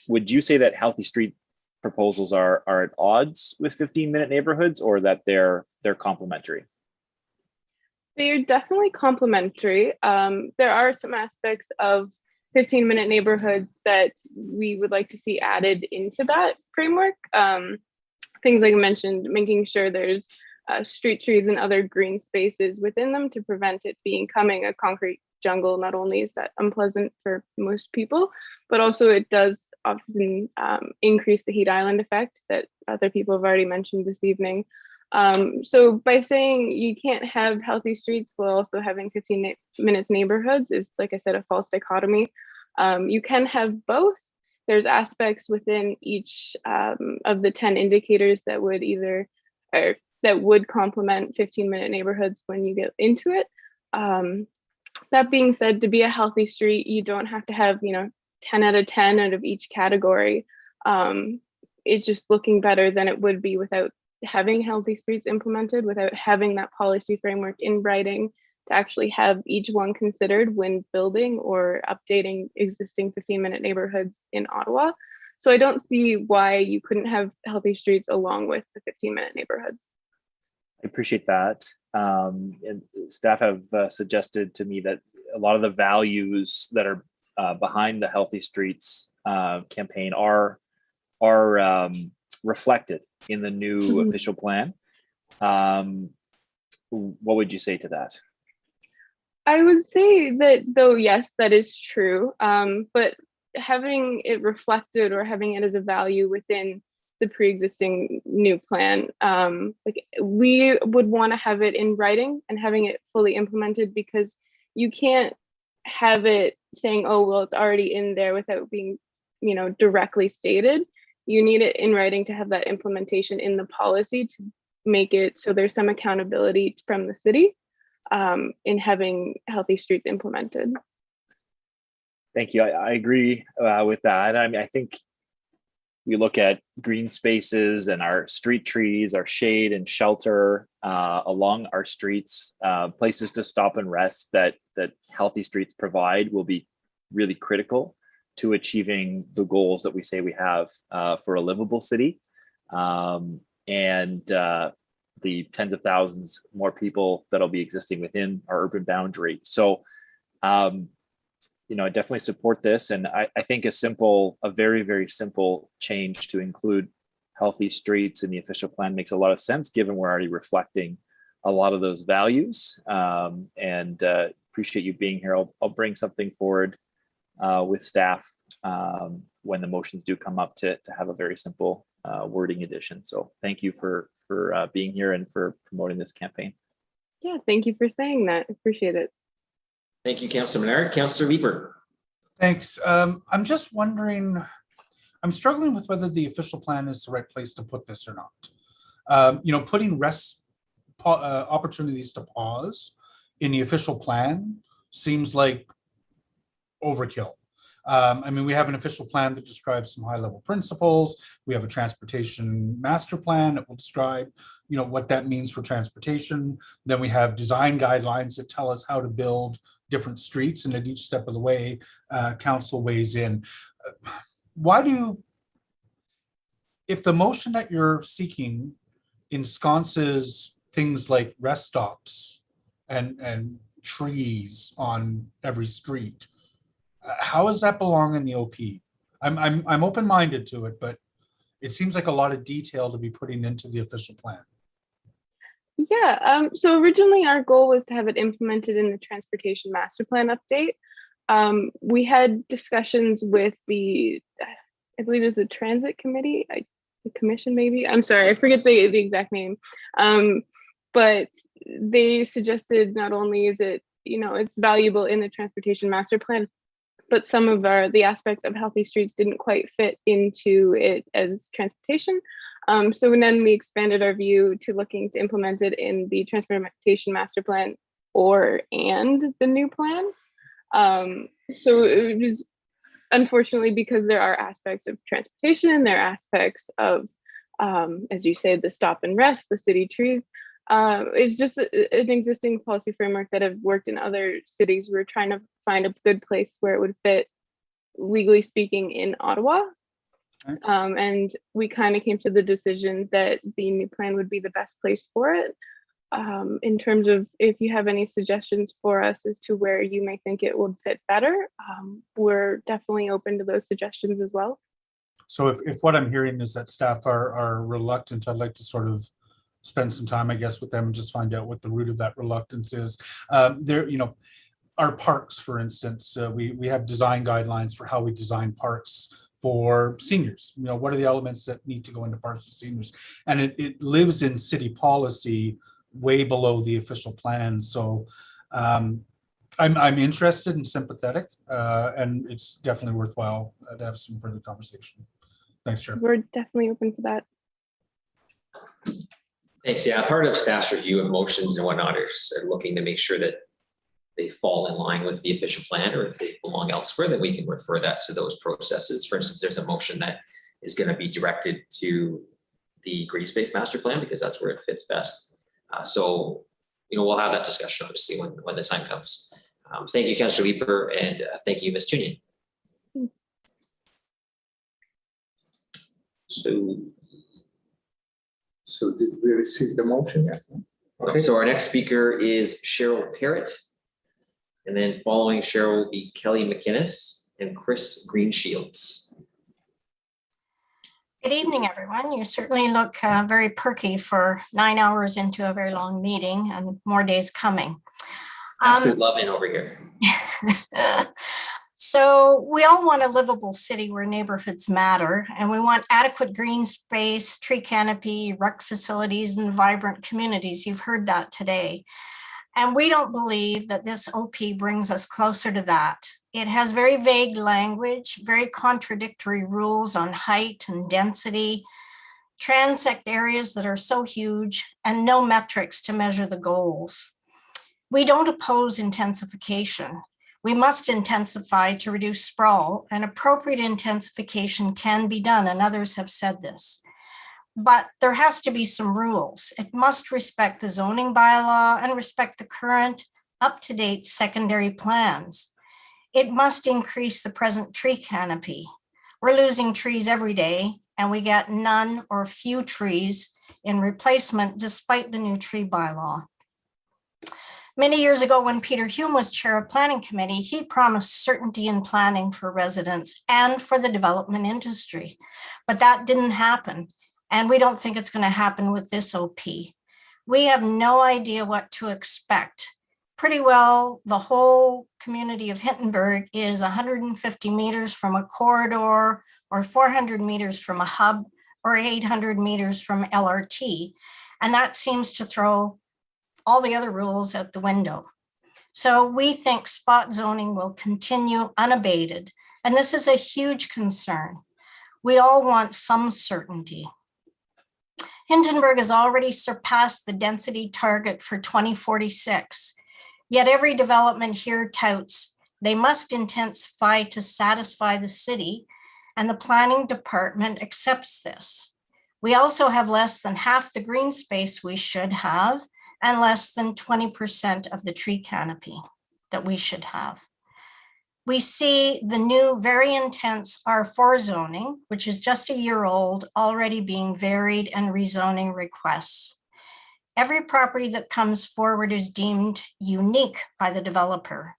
Would you say that healthy street proposals are at odds with 15-minute neighborhoods, or that they're complementary? They're definitely complementary. There are some aspects of 15-minute neighborhoods that we would like to see added into that framework. Things like I mentioned, making sure there's street trees and other green spaces within them to prevent it becoming a concrete jungle. Not only is that unpleasant for most people, but also it does often increase the heat island effect that other people have already mentioned this evening. So by saying you can't have healthy streets while also having 15-minute neighborhoods is, like I said, a false dichotomy. You can have both. There's aspects within each of the 10 indicators that would complement 15-minute neighborhoods when you get into it. That being said, to be a healthy street, you don't have to have 10 out of 10 out of each category. It's just looking better than it would be without having healthy streets implemented, without having that policy framework in writing to actually have each one considered when building or updating existing 15-minute neighborhoods in Ottawa. So I don't see why you couldn't have healthy streets along with the 15-minute neighborhoods. I appreciate that. And staff have suggested to me that a lot of the values that are behind the Healthy Streets campaign are reflected in the new official plan. What would you say to that? I would say that, though, yes, that is true. But having it reflected or having it as a value within the pre-existing new plan, like we would want to have it in writing and having it fully implemented, because you can't have it saying, oh, well, it's already in there without being, directly stated. You need it in writing to have that implementation in the policy to make it so there's some accountability from the city in having healthy streets implemented. Thank you. I agree with that. I mean, I think we look at green spaces and our street trees, our shade and shelter along our streets, places to stop and rest that healthy streets provide will be really critical to achieving the goals that we say we have for a livable city. And the tens of thousands more people that'll be existing within our urban boundary. So, I definitely support this. And I think a very, very simple change to include healthy streets in the official plan makes a lot of sense, given we're already reflecting a lot of those values. And appreciate you being here. I'll bring something forward with staff when the motions do come up to have a very simple wording addition. So thank you for being here and for promoting this campaign. Yeah, thank you for saying that. Appreciate it. Thank you, Councillor Menard. Councillor Leeper. Thanks. I'm just wondering, I'm struggling with whether the official plan is the right place to put this or not. Putting opportunities to pause in the official plan seems like overkill. We have an official plan that describes some high-level principles. We have a transportation master plan that will describe, what that means for transportation. Then we have design guidelines that tell us how to build different streets, and at each step of the way, council weighs in. If the motion that you're seeking ensconces things like rest stops and trees on every street, how does that belong in the OP? I'm open-minded to it, but it seems like a lot of detail to be putting into the official plan. Yeah, so originally our goal was to have it implemented in the transportation master plan update. We had discussions with I believe it was the transit committee, the commission maybe. I'm sorry, I forget the exact name. But they suggested not only is it, it's valuable in the transportation master plan, but some of the aspects of healthy streets didn't quite fit into it as transportation. So then we expanded our view to looking to implement it in the transportation master plan and the new plan. So it was, unfortunately, because there are aspects of transportation, there are aspects of, as you said, the stop and rest, the city trees. It's just an existing policy framework that have worked in other cities. We're trying to find a good place where it would fit, legally speaking, in Ottawa. And we kind of came to the decision that the new plan would be the best place for it. In terms of if you have any suggestions for us as to where you may think it would fit better, we're definitely open to those suggestions as well. So if what I'm hearing is that staff are reluctant, I'd like to sort of spend some time, I guess, with them and just find out what the root of that reluctance is. Our parks, for instance, we have design guidelines for how we design parks for seniors. What are the elements that need to go into parks for seniors? And it lives in city policy way below the official plan. So I'm interested and sympathetic, and it's definitely worthwhile to have some further conversation. Thanks, Chair. We're definitely open for that. Thanks. Yeah, part of staff's review of motions and whatnot is looking to make sure that they fall in line with the official plan, or if they belong elsewhere, then we can refer that to those processes. For instance, there's a motion that is going to be directed to the green space master plan because that's where it fits best. So we'll have that discussion obviously when the time comes. Thank you, Councillor Leeper, and thank you, Ms. Tunian. So did we receive the motion yet? Okay. So our next speaker is Cheryl Parrott. And then following Cheryl will be Kelly McInnes and Chris Greenshields. Good evening, everyone. You certainly look very perky for 9 hours into a very long meeting, and more days coming. Absolute loving over here. So we all want a livable city where neighborhoods matter, and we want adequate green space, tree canopy, rec facilities, and vibrant communities. You've heard that today. And we don't believe that this OP brings us closer to that. It has very vague language, very contradictory rules on height and density, transect areas that are so huge and no metrics to measure the goals. We don't oppose intensification. We must intensify to reduce sprawl, and appropriate intensification can be done, and others have said this. But there has to be some rules. It must respect the zoning bylaw and respect the current up-to-date secondary plans. It must increase the present tree canopy. We're losing trees every day, and we get none or few trees in replacement despite the new tree bylaw. Many years ago, when Peter Hume was chair of planning committee, he promised certainty in planning for residents and for the development industry, but that didn't happen. And we don't think it's going to happen with this OP. We have no idea what to expect. Pretty well, the whole community of Hintonburg is 150 meters from a corridor, or 400 meters from a hub, or 800 meters from LRT. And that seems to throw all the other rules out the window. So we think spot zoning will continue unabated. And this is a huge concern. We all want some certainty. Hintonburg has already surpassed the density target for 2046. Yet every development here touts they must intensify to satisfy the city, and the planning department accepts this. We also have less than half the green space we should have, and less than 20% of the tree canopy that we should have. We see the new very intense R4 zoning, which is just a year old, already being varied and rezoning requests. Every property that comes forward is deemed unique by the developer,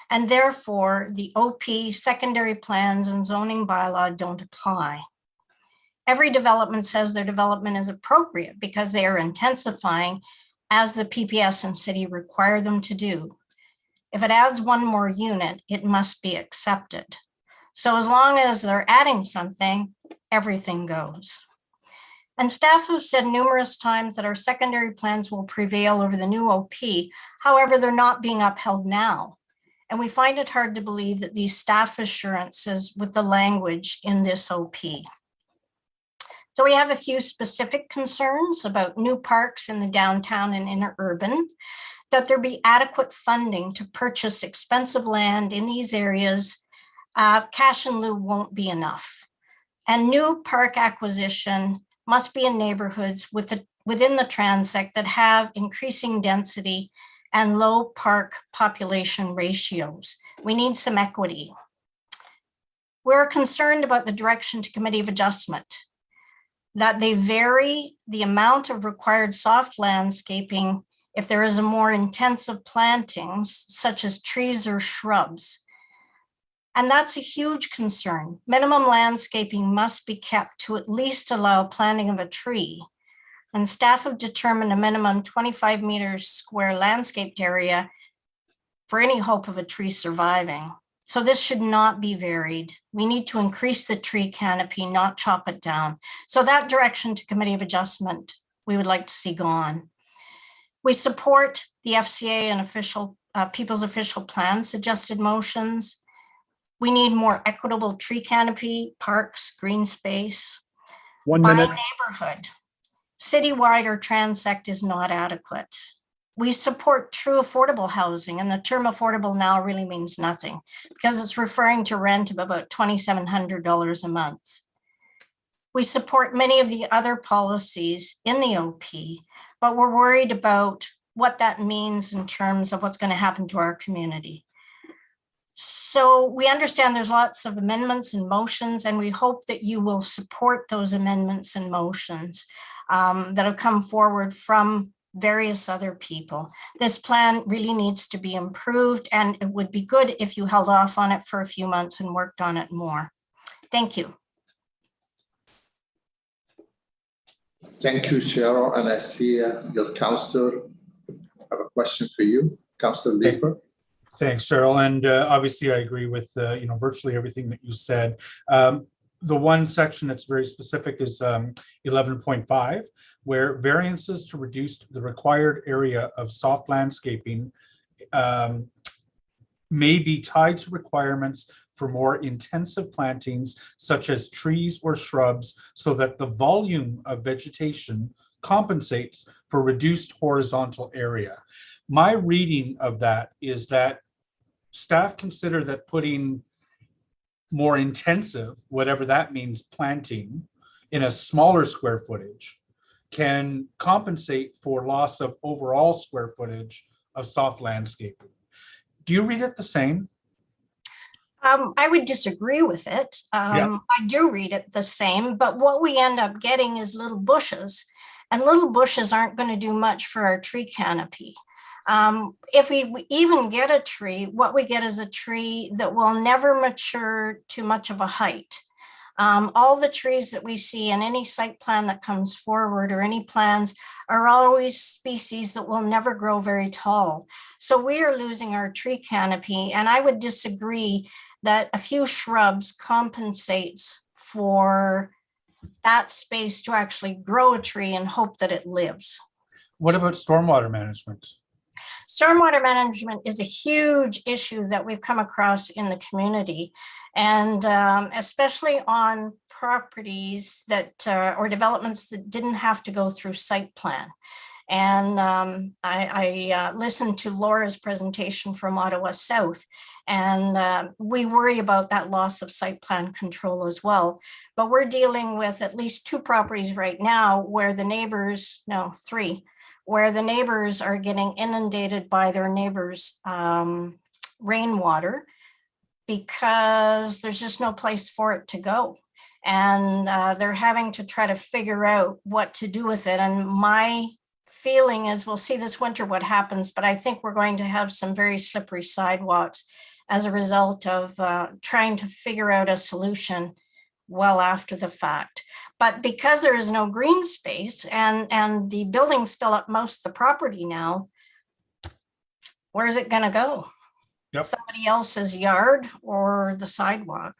and therefore the OP, secondary plans, and zoning bylaw don't apply. Every development says their development is appropriate because they are intensifying as the PPS and city require them to do. If it adds one more unit, it must be accepted. So as long as they're adding something, everything goes. And staff have said numerous times that our secondary plans will prevail over the new OP. However, they're not being upheld now. And we find it hard to believe that these staff assurances with the language in this OP. So we have a few specific concerns about new parks in the downtown and interurban, that there be adequate funding to purchase expensive land in these areas. Cash in lieu won't be enough. And new park acquisition must be in neighborhoods within the transect that have increasing density and low park population ratios. We need some equity. We're concerned about the direction to Committee of Adjustment, that they vary the amount of required soft landscaping if there is a more intensive plantings, such as trees or shrubs. And that's a huge concern. Minimum landscaping must be kept to at least allow planting of a tree. And staff have determined a minimum 25 meters square landscaped area for any hope of a tree surviving. So this should not be varied. We need to increase the tree canopy, not chop it down. So that direction to Committee of Adjustment, we would like to see gone. We support the FCA and People's Official Plan suggested motions. We need more equitable tree canopy, parks, green space. 1 minute. By neighborhood, citywide or transect is not adequate. We support true affordable housing, and the term affordable now really means nothing because it's referring to rent of about $2,700 a month. We support many of the other policies in the OP, but we're worried about what that means in terms of what's going to happen to our community. So we understand there's lots of amendments and motions, and we hope that you will support those amendments and motions that have come forward from various other people. This plan really needs to be improved, and it would be good if you held off on it for a few months and worked on it more. Thank you. Thank you, Cheryl. And I see your counselor have a question for you, Counselor Leeper. Thanks, Cheryl. And obviously, I agree with virtually everything that you said. The one section that's very specific is 11.5, where variances to reduce the required area of soft landscaping may be tied to requirements for more intensive plantings such as trees or shrubs so that the volume of vegetation compensates for reduced horizontal area. My reading of that is that staff consider that putting more intensive, whatever that means, planting in a smaller square footage can compensate for loss of overall square footage of soft landscaping. Do you read it the same? I would disagree with it. I do read it the same, but what we end up getting is little bushes, and little bushes aren't going to do much for our tree canopy. If we even get a tree, what we get is a tree that will never mature to much of a height. All the trees that we see in any site plan that comes forward or any plans are always species that will never grow very tall. So we are losing our tree canopy, and I would disagree that a few shrubs compensates for that space to actually grow a tree and hope that it lives. What about stormwater management? Stormwater management is a huge issue that we've come across in the community, and especially on properties that or developments that didn't have to go through site plan. And I listened to Laura's presentation from Ottawa South, and we worry about that loss of site plan control as well. But we're dealing with at least 2 properties right now where the neighbors, no, 3, where the neighbors are getting inundated by their neighbors' rainwater because there's just no place for it to go. And they're having to try to figure out what to do with it. And my feeling is we'll see this winter what happens, but I think we're going to have some very slippery sidewalks as a result of trying to figure out a solution well after the fact. But because there is no green space and the buildings fill up most of the property now, where's it going to go? Yep. Somebody else's yard or the sidewalk?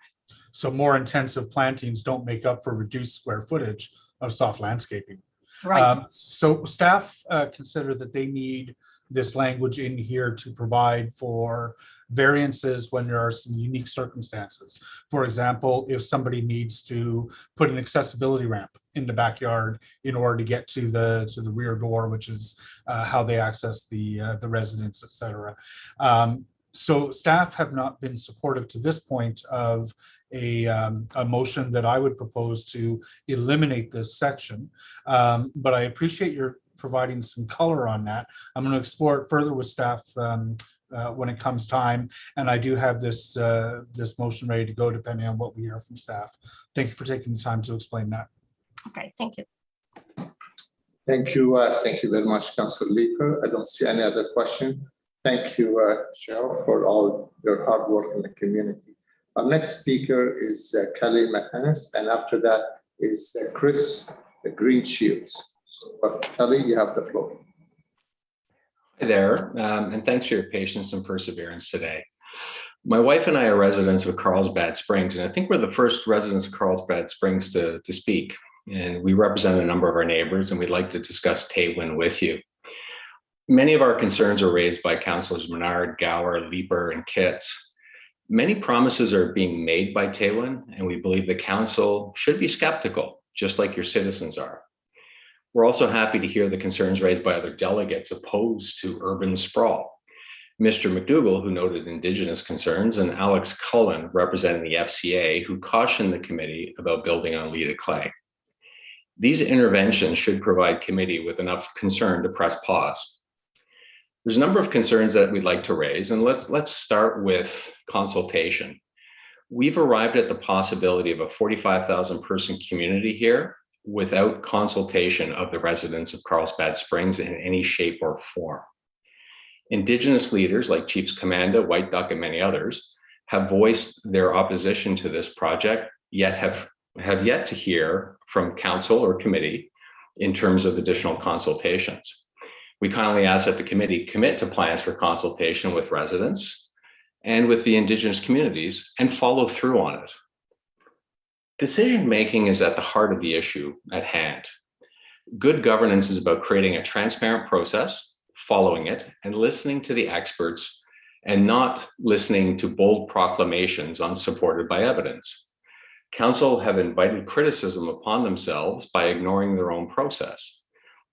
So more intensive plantings don't make up for reduced square footage of soft landscaping. Right. So staff consider that they need this language in here to provide for variances when there are some unique circumstances. For example, if somebody needs to put an accessibility ramp in the backyard in order to get to the rear door, which is how they access the residence, et cetera. So staff have not been supportive to this point of a motion that I would propose to eliminate this section. But I appreciate your providing some color on that. I'm going to explore it further with staff when it comes time. And I do have this this motion ready to go depending on what we hear from staff. Thank you for taking the time to explain that. Okay, thank you. Thank you very much, Councillor Leeper. I don't see any other question. Thank you, Cheryl, for all your hard work in the community. Our next speaker is Kelly McInnes, and after that is Chris Green Shields. So, Kelly, you have the floor. Hi there, and thanks for your patience and perseverance today. My wife and I are residents of Carlsbad Springs, and I think we're the first residents of Carlsbad Springs to speak. And we represent a number of our neighbors, and we'd like to discuss Tailwind with you. Many of our concerns are raised by Councillors Menard, Gower, Leeper, and Kitts. Many promises are being made by Tailwind, and we believe the council should be skeptical, just like your citizens are. We're also happy to hear the concerns raised by other delegates opposed to urban sprawl. Mr. McDougall, who noted Indigenous concerns, and Alex Cullen, representing the FCA, who cautioned the committee about building on Leda clay. These interventions should provide committee with enough concern to press pause. There's a number of concerns that we'd like to raise, and let's start with consultation. We've arrived at the possibility of a 45,000 person community here without consultation of the residents of Carlsbad Springs in any shape or form. Indigenous leaders like Chiefs Commanda, White Duck, and many others have voiced their opposition to this project, yet have yet to hear from council or committee in terms of additional consultations. We kindly ask that the committee commit to plans for consultation with residents and with the Indigenous communities and follow through on it. Decision-making is at the heart of the issue at hand. Good governance is about creating a transparent process, following it, and listening to the experts and not listening to bold proclamations unsupported by evidence. Council have invited criticism upon themselves by ignoring their own process.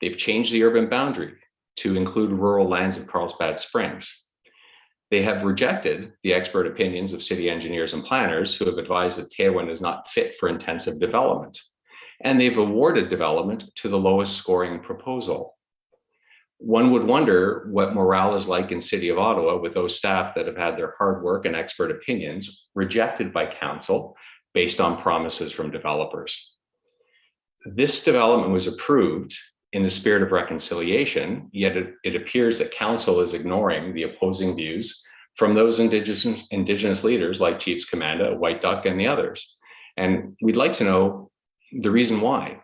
They've changed the urban boundary to include rural lands of Carlsbad Springs. They have rejected the expert opinions of city engineers and planners who have advised that Tewan is not fit for intensive development. And they've awarded development to the lowest scoring proposal. One would wonder what morale is like in City of Ottawa with those staff that have had their hard work and expert opinions rejected by council based on promises from developers. This development was approved in the spirit of reconciliation, yet it appears that council is ignoring the opposing views from those indigenous leaders like Chiefs Commanda, White Duck, and the others. And we'd like to know the reason why.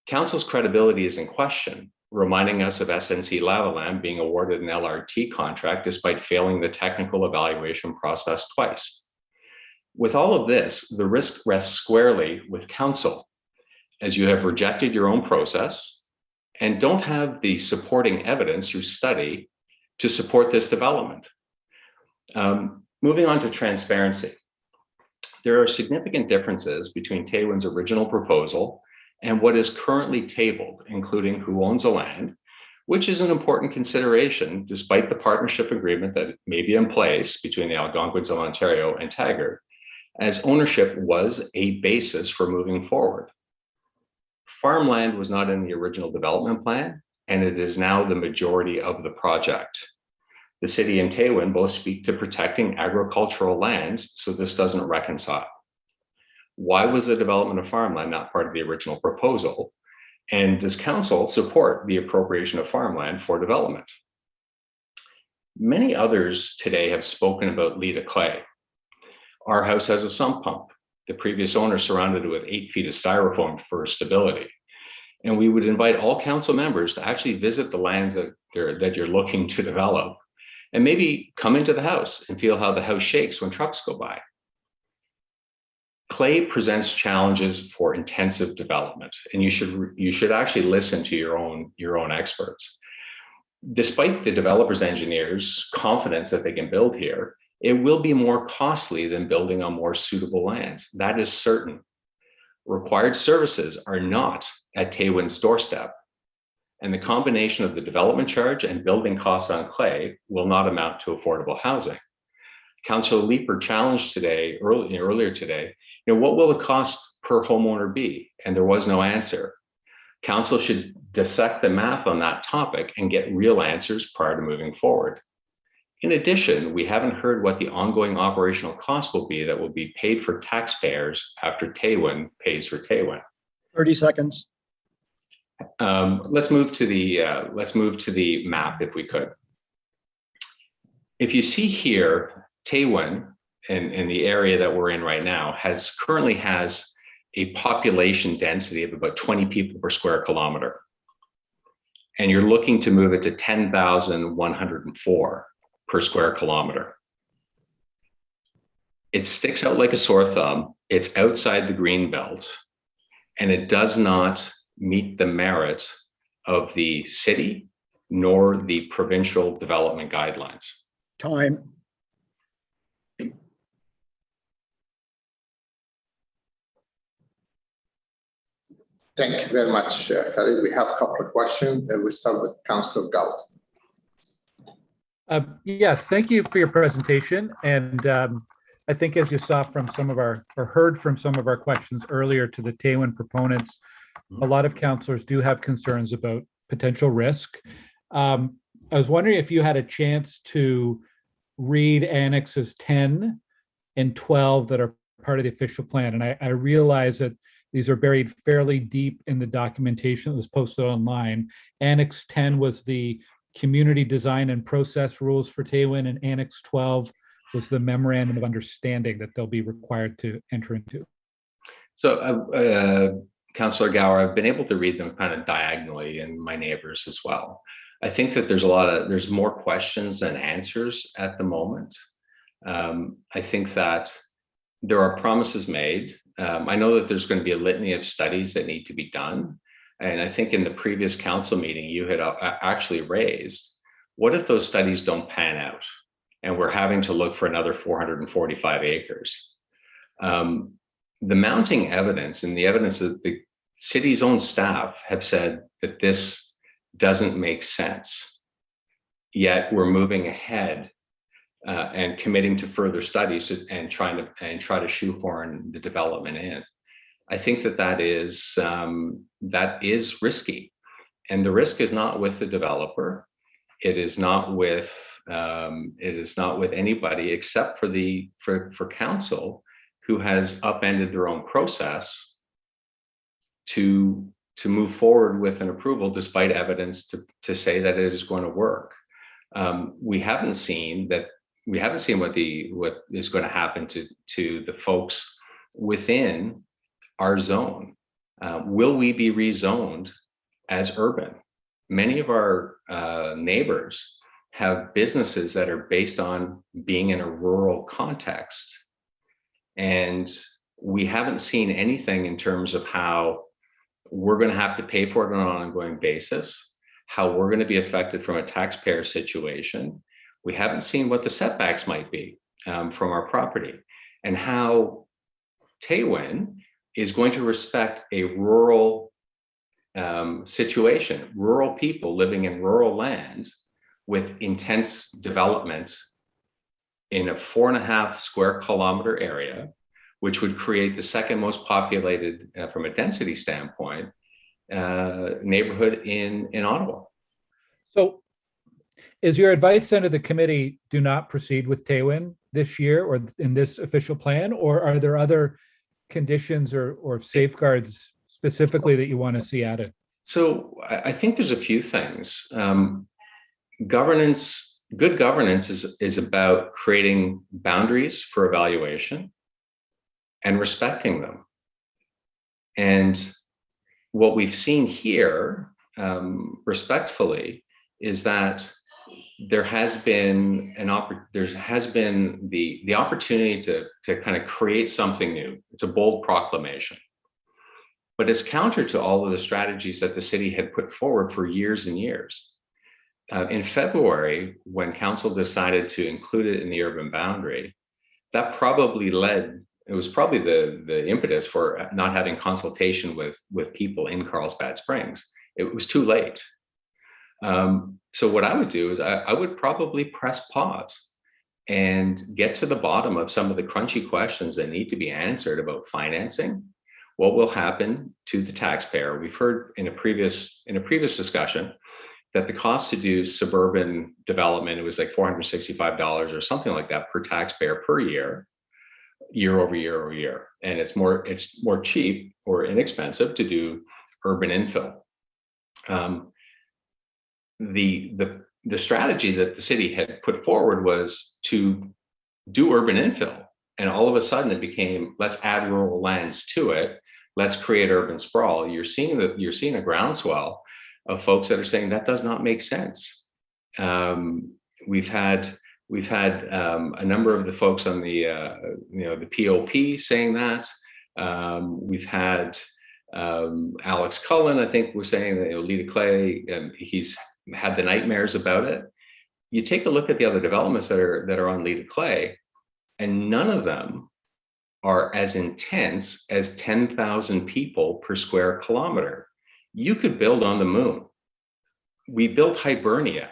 Council's credibility is in question, reminding us of SNC Lavalin being awarded an LRT contract despite failing the technical evaluation process twice. With all of this, the risk rests squarely with council, as you have rejected your own process and don't have the supporting evidence through study to support this development. Moving on to transparency. There are significant differences between Tewan's original proposal and what is currently tabled, including who owns the land, which is an important consideration despite the partnership agreement that may be in place between the Algonquins of Ontario and Taggart, as ownership was a basis for moving forward. Farmland was not in the original development plan, and it is now the majority of the project. The city and Tewan both speak to protecting agricultural lands, so this doesn't reconcile. Why was the development of farmland not part of the original proposal? And does council support the appropriation of farmland for development? Many others today have spoken about Lita Clay. Our house has a sump pump. The previous owner surrounded it with 8 feet of styrofoam for stability. And we would invite all council members to actually visit the lands that you're looking to develop, and maybe come into the house and feel how the house shakes when trucks go by. Clay presents challenges for intensive development, and you should actually listen to your own experts. Despite the developer's engineers' confidence that they can build here, it will be more costly than building on more suitable lands. That is certain. Required services are not at Tewan's doorstep, and the combination of the development charge and building costs on Clay will not amount to affordable housing. Councillor Leeper challenged earlier today, what will the cost per homeowner be? And there was no answer. Council should dissect the math on that topic and get real answers prior to moving forward. In addition, we haven't heard what the ongoing operational cost will be that will be paid for taxpayers after Tewan pays for Tewan. 30 seconds. Let's move to the map if we could. If you see here, Tewan in the area that we're in right now currently has a population density of about 20 people per square kilometer. And you're looking to move it to 10,104 per square kilometer. It sticks out like a sore thumb. It's outside the green belt, and it does not meet the merit of the city nor the provincial development guidelines. Time. Thank you very much, Khalid. We have a couple of questions. We start with Councillor Galt. Yes, thank you for your presentation. And I think as you saw from heard from some of our questions earlier to the Tewan proponents, a lot of councillors do have concerns about potential risk. I was wondering if you had a chance to read annexes 10 and 12 that are part of the official plan. And I realize that these are buried fairly deep in the documentation that was posted online. Annex 10 was the community design and process rules for Tewan, and Annex 12 was the memorandum of understanding that they'll be required to enter into. So, Councillor Gower, I've been able to read them kind of diagonally, and my neighbors as well. I think that there's more questions than answers at the moment. I think that there are promises made. I know that there's going to be a litany of studies that need to be done. And I think in the previous council meeting, you had actually raised, what if those studies don't pan out? and we're having to look for another 445 acres. The mounting evidence and the evidence that the city's own staff have said that this doesn't make sense, yet we're moving ahead and committing to further studies and try to shoehorn the development in. I think that is risky, and the risk is not with the developer. It is not with anybody except for council, who has upended their own process to move forward with an approval despite evidence to say that it is going to work. We haven't seen what is going to happen to the folks within our zone. Will we be rezoned as urban? Many of our neighbors have businesses that are based on being in a rural context. And we haven't seen anything in terms of how we're going to have to pay for it on an ongoing basis, how we're going to be affected from a taxpayer situation. We haven't seen what the setbacks might be from our property, and how Taywin is going to respect a rural situation, rural people living in rural land with intense development in a 4.5 square kilometer area, which would create the second most populated, from a density standpoint, neighborhood in Ottawa. So is your advice then to the committee, do not proceed with Taywin this year or in this official plan, or are there other conditions or safeguards specifically that you want to see added? So I think there's a few things. Good governance is about creating boundaries for evaluation and respecting them. And what we've seen here, respectfully, is that there has been the opportunity to kind of create something new. It's a bold proclamation, but it's counter to all of the strategies that the city had put forward for years and years. In February, when council decided to include it in the urban boundary, that probably it was probably the impetus for not having consultation with people in Carlsbad Springs. It was too late. So what I would do is I would probably press pause and get to the bottom of some of the crunchy questions that need to be answered about financing. What will happen to the taxpayer? We've heard in a previous discussion that the cost to do suburban development, it was like $465 or something like that per taxpayer per year over year. And it's more cheap or inexpensive to do urban infill. The strategy that the city had put forward was to do urban infill. And all of a sudden it became, let's add rural lands to it. Let's create urban sprawl. You're seeing a groundswell of folks that are saying that does not make sense. We've had a number of the folks on the POP saying that. We've had Alex Cullen, I think, was saying that Lita Clay, he's had the nightmares about it. You take a look at the other developments that are on Lita Clay, and none of them are as intense as 10,000 people per square kilometer. You could build on the moon. We built Hibernia,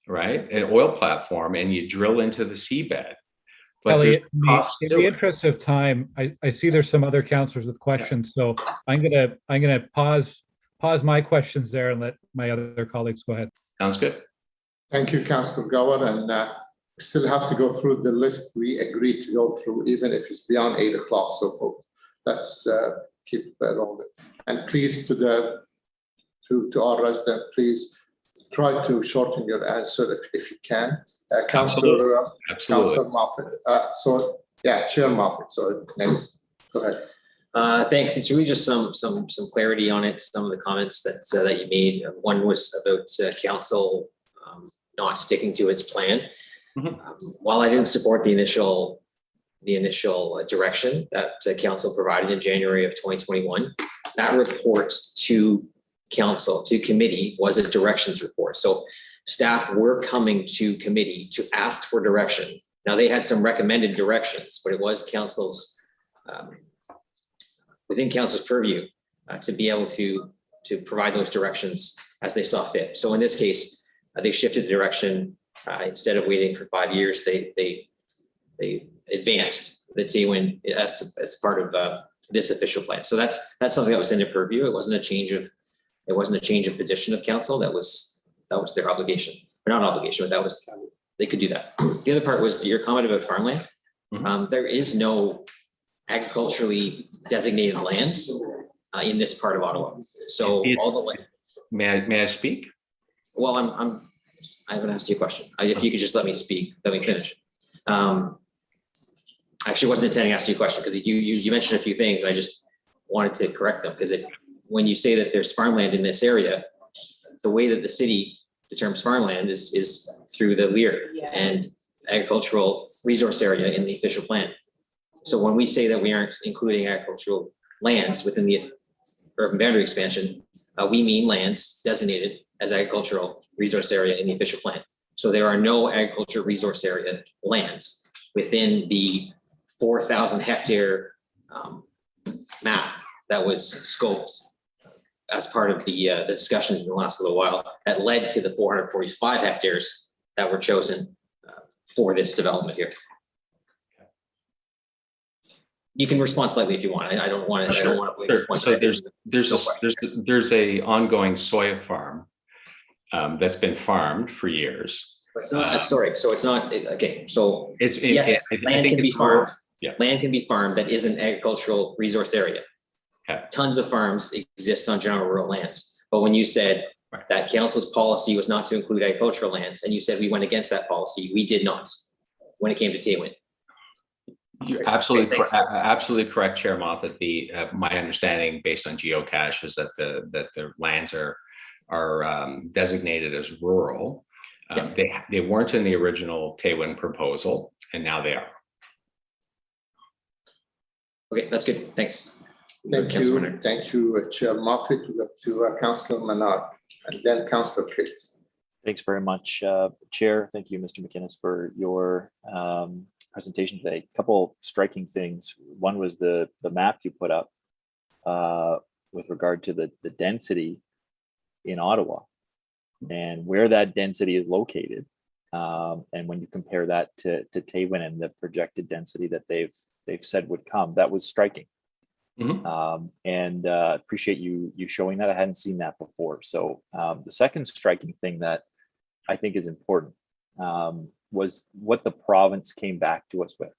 right? An oil platform, and you drill into the seabed. But Elliot, in the interest of time, I see there's some other councillors with questions, so I'm gonna pause my questions there and let my other colleagues go ahead. Sounds good. Thank you, Councillor Gower, and we still have to go through the list we agreed to go through, even if it's beyond 8 o'clock. So let's keep that on. And please, to our resident, please try to shorten your answer if you can. Councillor Moffat. Chair Moffat. So next, go ahead. Thanks. It's really just some clarity on it. Some of the comments that you made. One was about council not sticking to its plan. While I didn't support the initial direction that council provided in January of 2021, that report to council, to committee, was a directions report. So staff were coming to committee to ask for direction. Now, they had some recommended directions, but it was council's, within council's purview to be able to provide those directions as they saw fit. So in this case, they shifted the direction. Instead of waiting for 5 years, they advanced the Taywin as part of this official plan. So that's something that was in their purview. It wasn't a change of position of council. That was their obligation, or not obligation, but that was, they could do that. The other part was your comment about farmland. There is no agriculturally designated lands in this part of Ottawa. So all the land. May I speak? Well, I haven't asked you a question. If you could just let me speak, let me finish. I actually wasn't intending to ask you a question because you mentioned a few things. I just wanted to correct them because when you say that there's farmland in this area, the way that the city determines farmland is through the LEAR and agricultural resource area in the official plan. So when we say that we aren't including agricultural lands within the urban boundary expansion, we mean lands designated as agricultural resource area in the official plan. So there are no agriculture resource area lands within the 4,000 hectare map that was scoped as part of the discussions in the last little while that led to the 445 hectares that were chosen for this development here. You can respond slightly if you want. I don't want to. Sure. I don't want to believe Sure. So there's a ongoing soya farm that's been farmed for years. It's not, sorry. So it's not okay. So it's yes, land can be farmed. Yeah. Land can be farmed that isn't agricultural resource area. Okay. Tons of farms exist on general rural lands. But when you said that council's policy was not to include agricultural lands, and you said we went against that policy, we did not when it came to Taywin. You're absolutely correct, Chair Moffat. My understanding, based on geocache, is that the lands are designated as rural. They weren't in the original Taywin proposal, and now they are. Okay, that's good. Thanks. Thank you, Chair Moffat. We go to Councillor Menard, and then Councillor Fritz. Thanks very much, Chair. Thank you, Mr. McInnes, for your presentation today. A couple striking things. One was the map you put up with regard to the density in Ottawa and where that density is located. And when you compare that to Taywin and the projected density that they've said would come, that was striking. And appreciate you showing that. I hadn't seen that before. So the second striking thing that I think is important was what the province came back to us with.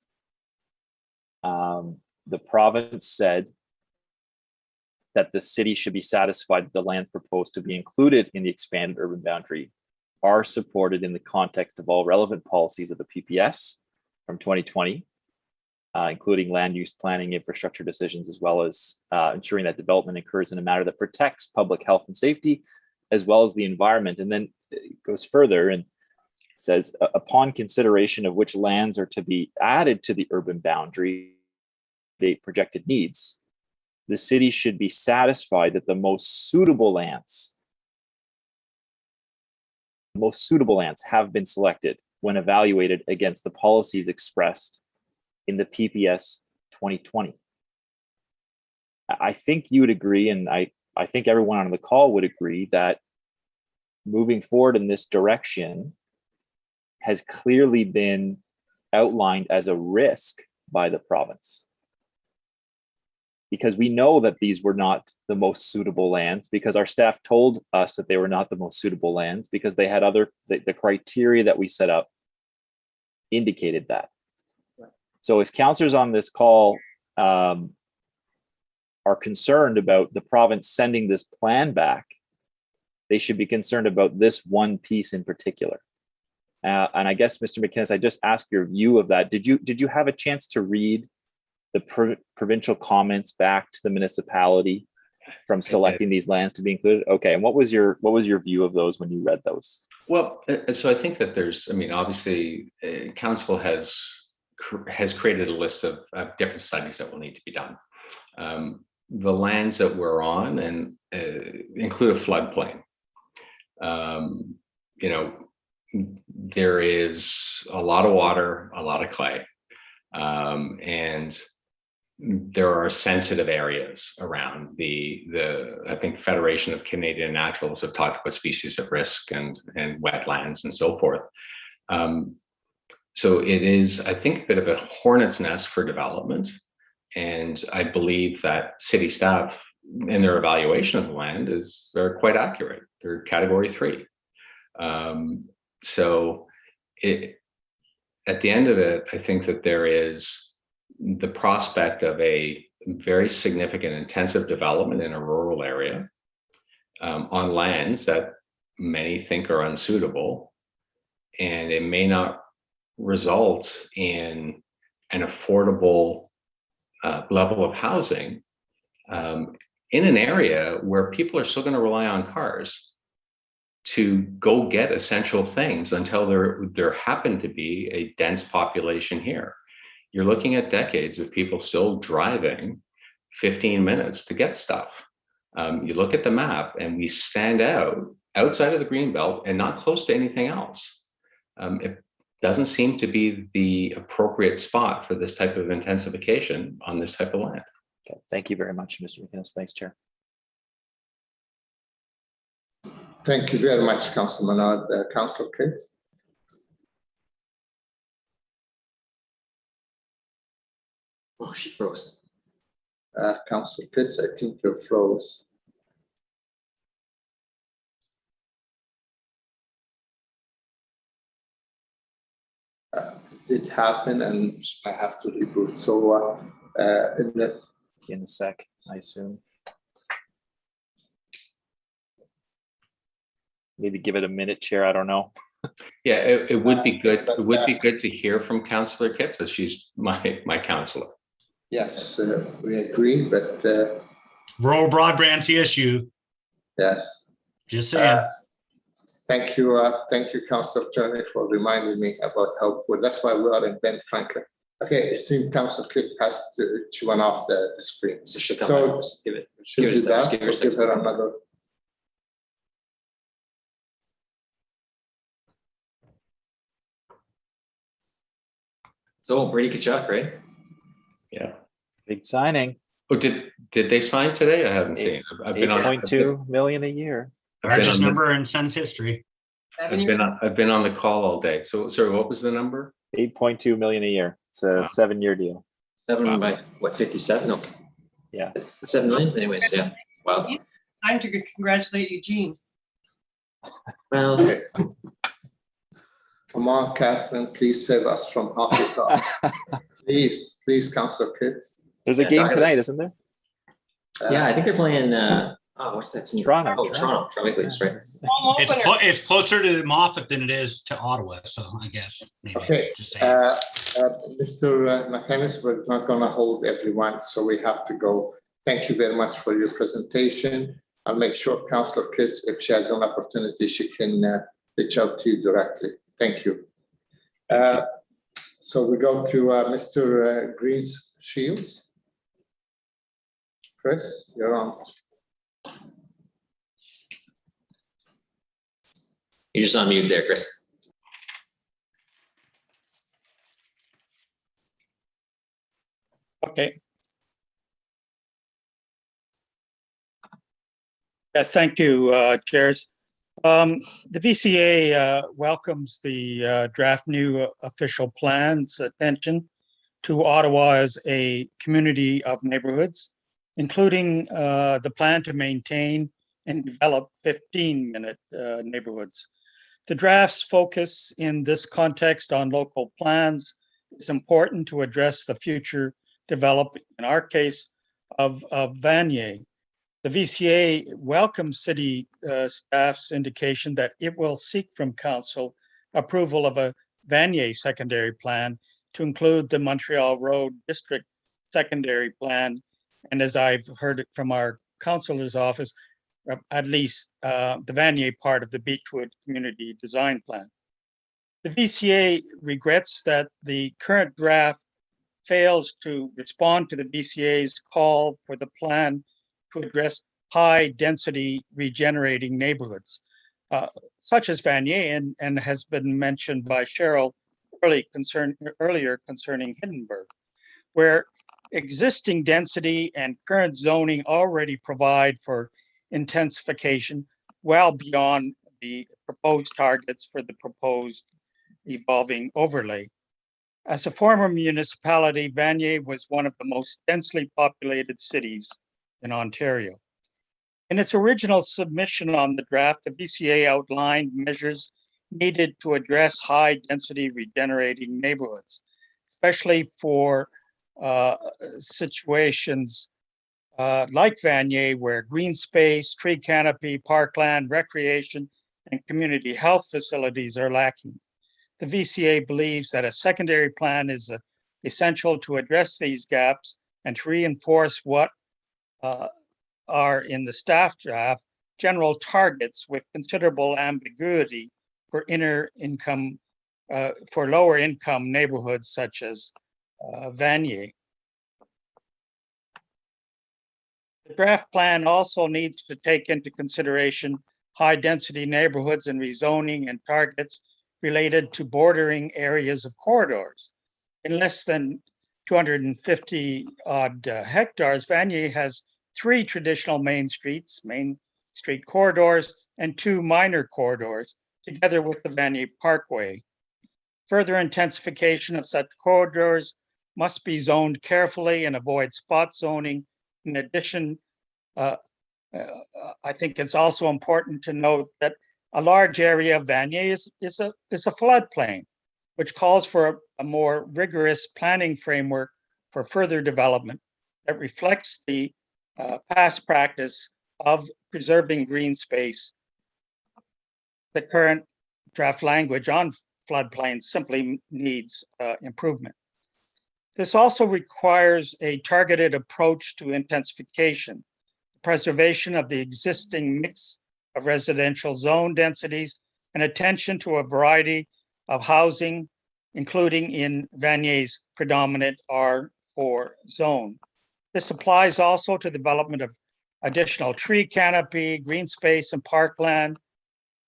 The province said that the city should be satisfied that the lands proposed to be included in the expanded urban boundary are supported in the context of all relevant policies of the PPS from 2020, including land use planning, infrastructure decisions, as well as ensuring that development occurs in a manner that protects public health and safety, as well as the environment. And then it goes further and says, upon consideration of which lands are to be added to the urban boundary, the projected needs, the city should be satisfied that the most suitable lands have been selected when evaluated against the policies expressed in the PPS 2020. I think you would agree, and I think everyone on the call would agree, that moving forward in this direction has clearly been outlined as a risk by the province. Because we know that these were not the most suitable lands, because our staff told us that they were not the most suitable lands, because they had the criteria that we set up indicated that. So if councillors on this call are concerned about the province sending this plan back, they should be concerned about this one piece in particular. And I guess, Mr. McInnes, I just asked your view of that. Did you have a chance to read the provincial comments back to the municipality from selecting these lands to be included? Okay, and what was your view of those when you read those? Well, so I think that obviously, council has created a list of different studies that will need to be done. The lands that we're on and include a floodplain. you know, there is a lot of water, a lot of clay, and there are sensitive areas around I think Federation of Canadian Naturalists have talked about species at risk and wetlands and so forth. So it is, I think, a bit of a hornet's nest for development. And I believe that city staff in their evaluation of the land they're quite accurate. They're category 3. So at the end of it, I think that there is the prospect of a very significant intensive development in a rural area on lands that many think are unsuitable, and it may not result in an affordable level of housing in an area where people are still going to rely on cars to go get essential things until there happen to be a dense population here. You're looking at decades of people still driving 15 minutes to get stuff. You look at the map and we stand outside of the greenbelt and not close to anything else. It doesn't seem to be the appropriate spot for this type of intensification on this type of land. Okay. Thank you very much, Mr. McInnes. Thanks, Chair. Thank you very much, Councilor Menard. Councilor Kitts. Oh, she froze. Councilor Kitts, I think you froze. It happened and I have to reboot. So in a sec, I assume. Maybe give it a minute, Chair. I don't know. Yeah, it would be good. It would be good to hear from Councillor Kitts, as she's my councillor. Yes, we agree, but rural broadband's the issue. Yes. Just saying. Thank you, Councillor Turner, for reminding me about how poor. That's why we are in Ben Franklin. Okay, it seems Councillor Kitts has to run off the screen. So she'll come back. Just give it a second. Give her another. So Brady Kachuk, right? Yeah, big signing. Oh, did they sign today? I haven't seen. I've been on 8.2 million a year. Largest number in Sun's history. I've been on the call all day. So sorry, what was the number? 8.2 million a year. It's a 7-year deal. 7 by what? 57? No. Yeah. 7 million. Anyways, yeah. Wow. Time to congratulate Eugene. Well. Okay. Come on, Catherine, please save us from hockey talk. Please, Councillor Kitts. There's a game tonight, isn't there? Yeah, I think they're playing. What's that team? Toronto. Oh, Toronto Maple Leafs, right? It's closer to Moffat than it is to Ottawa, so I guess maybe. Okay, just saying. Mr. McInnes, we're not going to hold everyone, so we have to go. Thank you very much for your presentation. I'll make sure Councillor Kitts, if she has an opportunity, she can reach out to you directly. Thank you. So we go to Mr. Green's Shields. Chris, you're on. You're just on mute there, Chris. Okay. Yes, thank you, chairs. The VCA welcomes the draft new official plan's attention to Ottawa as a community of neighborhoods, including the plan to maintain and develop 15-minute neighborhoods. The draft's focus in this context on local plans is important to address the future development, in our case, of Vanier. The VCA welcomes city staff's indication that it will seek from council approval of a Vanier secondary plan to include the Montreal Road District secondary plan. And as I've heard it from our councilor's office, at least the Vanier part of the Beechwood Community Design Plan. The VCA regrets that the current draft fails to respond to the VCA's call for the plan to address high-density regenerating neighborhoods. such as Vanier, and has been mentioned by Cheryl earlier concerning Hindenburg, where existing density and current zoning already provide for intensification well beyond the proposed targets for the proposed evolving overlay. As a former municipality, Vanier was one of the most densely populated cities in Ontario. In its original submission on the draft, the VCA outlined measures needed to address high-density regenerating neighborhoods, especially for situations like Vanier, where green space, tree canopy, parkland, recreation, and community health facilities are lacking. The VCA believes that a secondary plan is essential to address these gaps and to reinforce what are in the staff draft general targets with considerable ambiguity for for lower income neighborhoods such as Vanier. The draft plan also needs to take into consideration high density neighborhoods and rezoning and targets related to bordering areas of corridors. In less than 250 odd hectares, Vanier has 3 traditional main street corridors, and 2 minor corridors, together with the Vanier Parkway. Further intensification of such corridors must be zoned carefully and avoid spot zoning. In addition, I think it's also important to note that a large area of Vanier is a floodplain, which calls for a more rigorous planning framework for further development that reflects the past practice of preserving green space. The current draft language on floodplains simply needs improvement. This also requires a targeted approach to intensification, preservation of the existing mix of residential zone densities, and attention to a variety of housing, including in Vanier's predominant R4 zone. This applies also to development of additional tree canopy, green space, and parkland.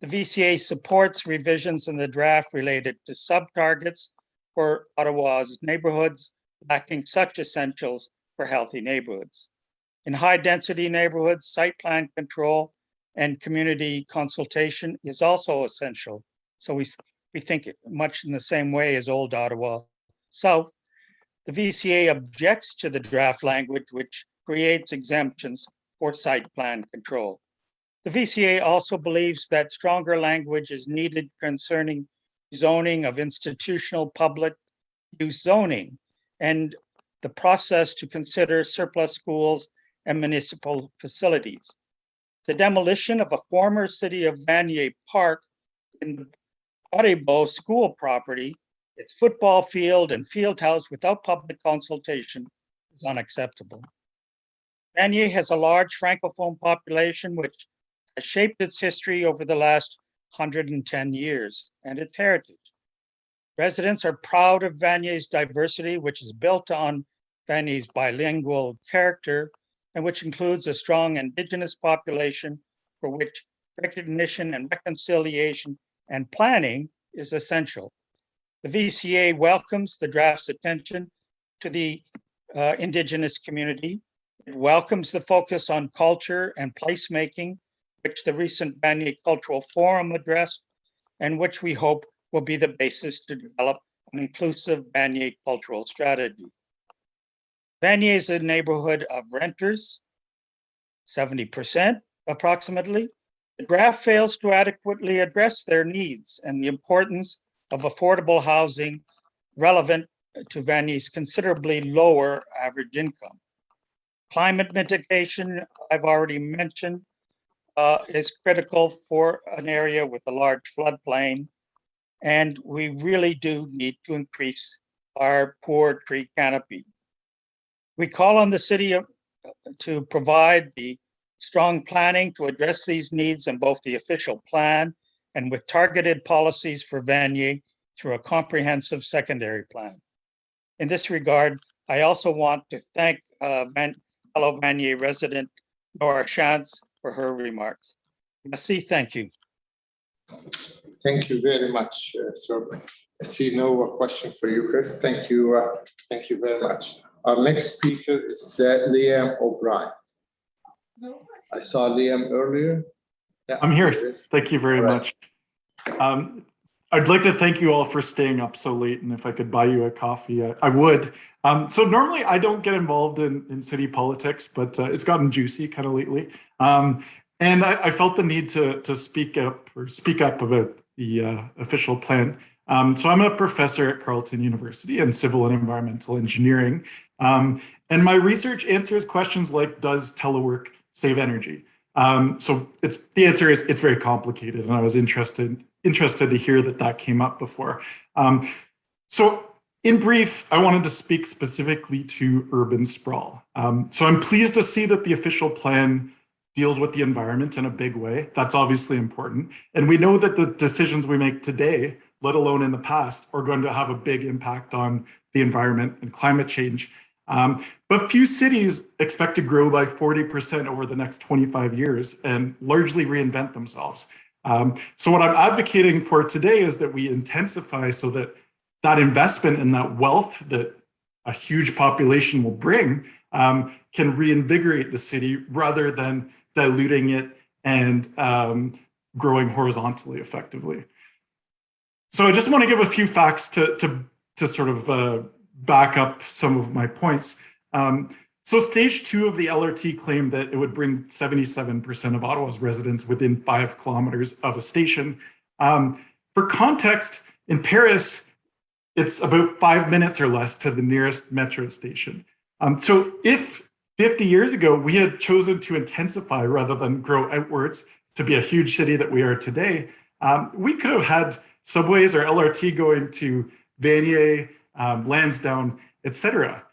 The VCA supports revisions in the draft related to sub-targets for Ottawa's neighborhoods, lacking such essentials for healthy neighborhoods. In high-density neighborhoods, site plan control and community consultation is also essential. So we think it much in the same way as Old Ottawa South. The VCA objects to the draft language, which creates exemptions for site plan control. The VCA also believes that stronger language is needed concerning zoning of institutional public use zoning and the process to consider surplus schools and municipal facilities. The demolition of a former City of Vanier Park in the Audubon school property, its football field and field house without public consultation is unacceptable. Vanier has a large Francophone population which has shaped its history over the last 110 years and its heritage. Residents are proud of Vanier's diversity, which is built on Vanier's bilingual character and which includes a strong Indigenous population for which recognition and reconciliation and planning is essential. The VCA welcomes the draft's attention to the Indigenous community. It welcomes the focus on culture and placemaking, which the recent Vanier Cultural Forum addressed, and which we hope will be the basis to develop an inclusive Vanier cultural strategy. Vanier is a neighborhood of renters, 70% approximately. The draft fails to adequately address their needs and the importance of affordable housing relevant to Vanier's considerably lower average income. Climate mitigation, I've already mentioned, is critical for an area with a large floodplain, and we really do need to increase our poor tree canopy. We call on the city to provide the strong planning to address these needs in both the official plan and with targeted policies for Vanier through a comprehensive secondary plan. In this regard, I also want to thank fellow Vanier resident Nora Shantz for her remarks. Merci, thank you. Thank you very much, sir. I see no question for you, Chris. Thank you very much. Our next speaker is Liam O'Brien. I saw Liam earlier. Yeah, I'm here. he is. Thank you very much. I'd like to thank you all for staying up so late, and if I could buy you a coffee, I would. So normally I don't get involved in city politics, but it's gotten juicy kind of lately. And I felt the need to speak up about the official plan. So I'm a professor at Carleton University in civil and environmental engineering. And my research answers questions like, does telework save energy? So the answer is it's very complicated, and I was interested to hear that came up before. So in brief, I wanted to speak specifically to urban sprawl. So I'm pleased to see that the official plan deals with the environment in a big way. That's obviously important. And we know that the decisions we make today, let alone in the past, are going to have a big impact on the environment and climate change. But few cities expect to grow by 40% over the next 25 years and largely reinvent themselves. So what I'm advocating for today is that we intensify so that investment and that wealth that a huge population will bring can reinvigorate the city rather than diluting it and growing horizontally effectively. So I just want to give a few facts to sort of back up some of my points. So stage 2 of the LRT claimed that it would bring 77% of Ottawa's residents within 5 kilometers of a station. For context, in Paris, it's about 5 minutes or less to the nearest metro station. So if 50 years ago we had chosen to intensify rather than grow outwards to be a huge city that we are today, we could have had subways or LRT going to Vanier, Lansdowne, etc.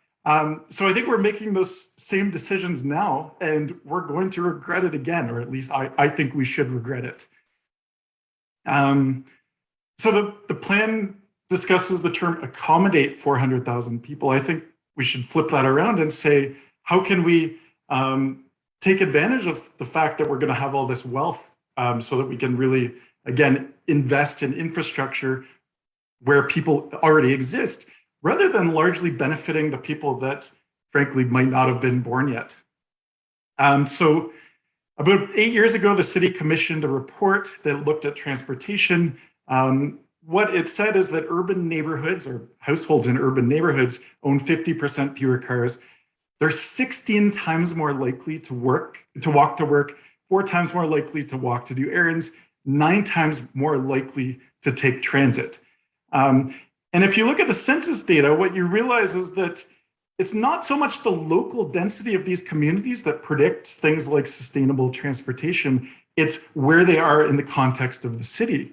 So I think we're making those same decisions now, and we're going to regret it again, or at least I think we should regret it. So the plan discusses the term accommodate 400,000 people. I think we should flip that around and say, how can we take advantage of the fact that we're going to have all this wealth so that we can really, again, invest in infrastructure where people already exist, rather than largely benefiting the people that, frankly, might not have been born yet. So about 8 years ago, the city commissioned a report that looked at transportation. What it said is that urban neighborhoods or households in urban neighborhoods own 50% fewer cars. They're 16 times more likely to walk to work, 4 times more likely to walk to do errands, 9 times more likely to take transit. And if you look at the census data, what you realize is that it's not so much the local density of these communities that predicts things like sustainable transportation, it's where they are in the context of the city.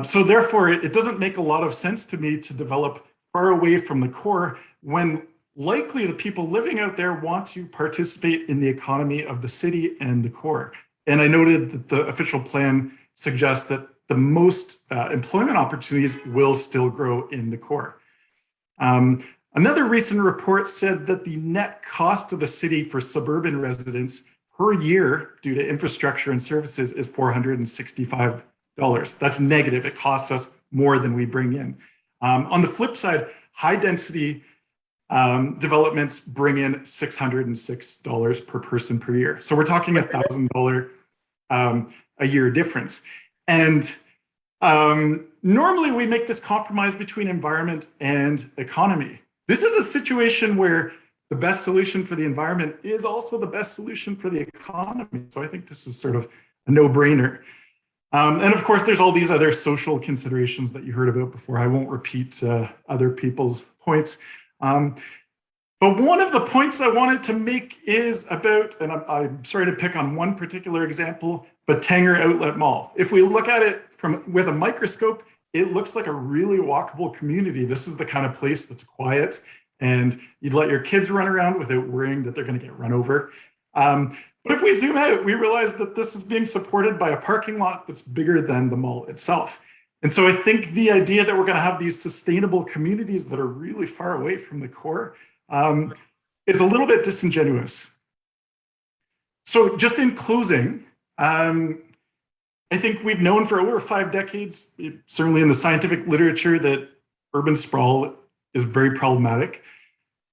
So therefore, it doesn't make a lot of sense to me to develop far away from the core when likely the people living out there want to participate in the economy of the city and the core. And I noted that the official plan suggests that the most employment opportunities will still grow in the core. Another recent report said that the net cost to the city for suburban residents per year due to infrastructure and services is $465. That's negative. It costs us more than we bring in. On the flip side, high density developments bring in $606 per person per year. So we're talking $1,000 a year difference. And normally we make this compromise between environment and economy. This is a situation where the best solution for the environment is also the best solution for the economy. So I think this is sort of a no-brainer. And of course, there's all these other social considerations that you heard about before. I won't repeat other people's points. But one of the points I wanted to make is about, and I'm sorry to pick on one particular example, but Tanger Outlet Mall. If we look at it with a microscope, it looks like a really walkable community. This is the kind of place that's quiet and you'd let your kids run around without worrying that they're going to get run over. But if we zoom out, we realize that this is being supported by a parking lot that's bigger than the mall itself. And so I think the idea that we're going to have these sustainable communities that are really far away from the core is a little bit disingenuous. So just in closing, I think we've known for over 5 decades, certainly in the scientific literature, that urban sprawl is very problematic.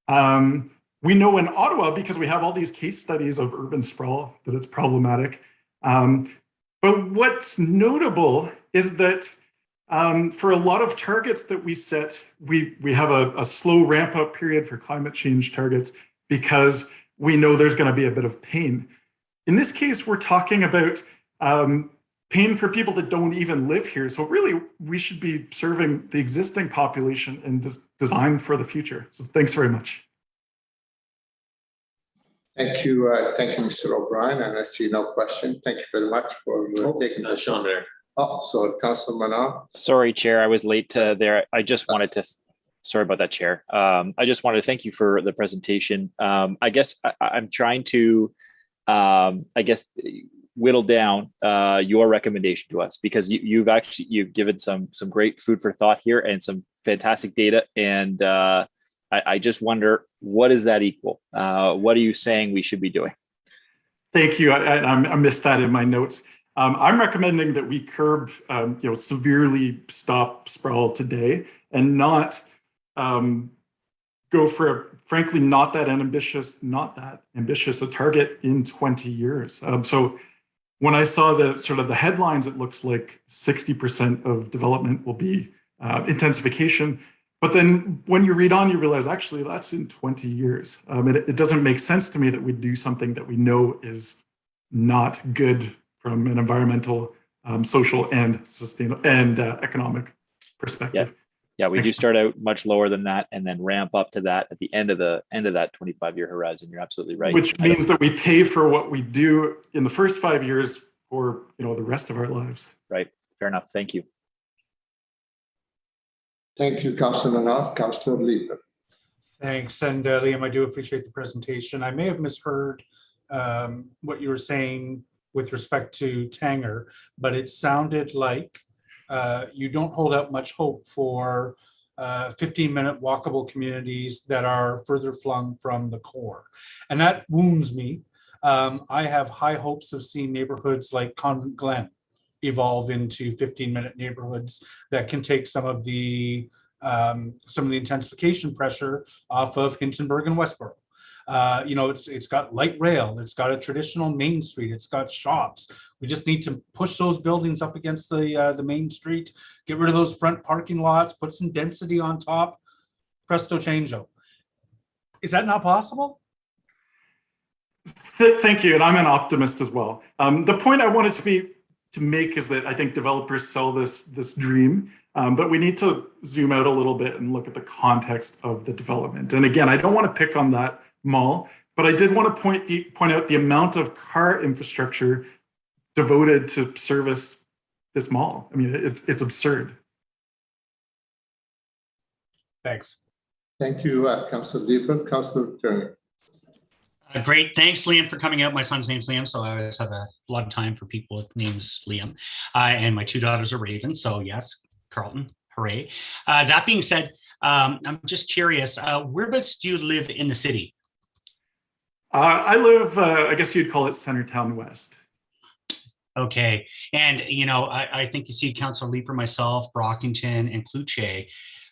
We know in Ottawa, because we have all these case studies of urban sprawl, that it's problematic. But what's notable is that for a lot of targets that we set, we have a slow ramp up period for climate change targets because we know there's going to be a bit of pain. In this case, we're talking about pain for people that don't even live here. So really, we should be serving the existing population and design for the future. So thanks very much. Thank you, Mr. O'Brien, and I see no question. Thank you very much for taking the Sean there. Oh, so Councilor Manar. Sorry, Chair, I was late there. I just wanted to, sorry about that, Chair. I just wanted to thank you for the presentation. I guess I'm trying to, whittle down your recommendation to us, because you've given some great food for thought here and some fantastic data. And I just wonder, what does that equal? What are you saying we should be doing? Thank you. I missed that in my notes. I'm recommending that we curb, severely stop sprawl today and not go for, frankly, not that ambitious a target in 20 years. So when I saw the headlines, it looks like 60% of development will be intensification. But then when you read on, you realize actually that's in 20 years. It doesn't make sense to me that we do something that we know is not good from an environmental, social, and sustainable and economic perspective. Yeah, we do start out much lower than that and then ramp up to that at the end of that 25-year horizon. You're absolutely right. Which means that we pay for what we do in the first 5 years for the rest of our lives. Right. Fair enough. Thank you. Thank you, Councilor Manar. Councilor Leaper. Thanks. And Liam, I do appreciate the presentation. I may have misheard what you were saying with respect to Tanger, but it sounded like you don't hold out much hope for 15-minute walkable communities that are further flung from the core. And that wounds me. I have high hopes of seeing neighborhoods like Convent Glen evolve into 15-minute neighborhoods that can take some of the intensification pressure off of Hintonburg and Westboro. It's got light rail, it's got a traditional main street, it's got shops. We just need to push those buildings up against the main street, get rid of those front parking lots, put some density on top, presto changeo. Is that not possible? Thank you, and I'm an optimist as well. The point I wanted to make is that I think developers sell this dream, but we need to zoom out a little bit and look at the context of the development. And again, I don't want to pick on that mall, but I did want to point out the amount of car infrastructure devoted to service this mall. I mean, it's absurd. Thanks. Thank you, Councilor Leaper. Councilor Turner. Great. Thanks, Liam, for coming out. My son's name's Liam, so I always have a lot of time for people with names Liam. And my 2 daughters are Raven, so yes, Carlton, hooray. That being said, I'm just curious, whereabouts do you live in the city? I live, I guess you'd call it Centertown West. Okay. And, I think you see Councilor Leaper, myself, Brockington, and Cloutier,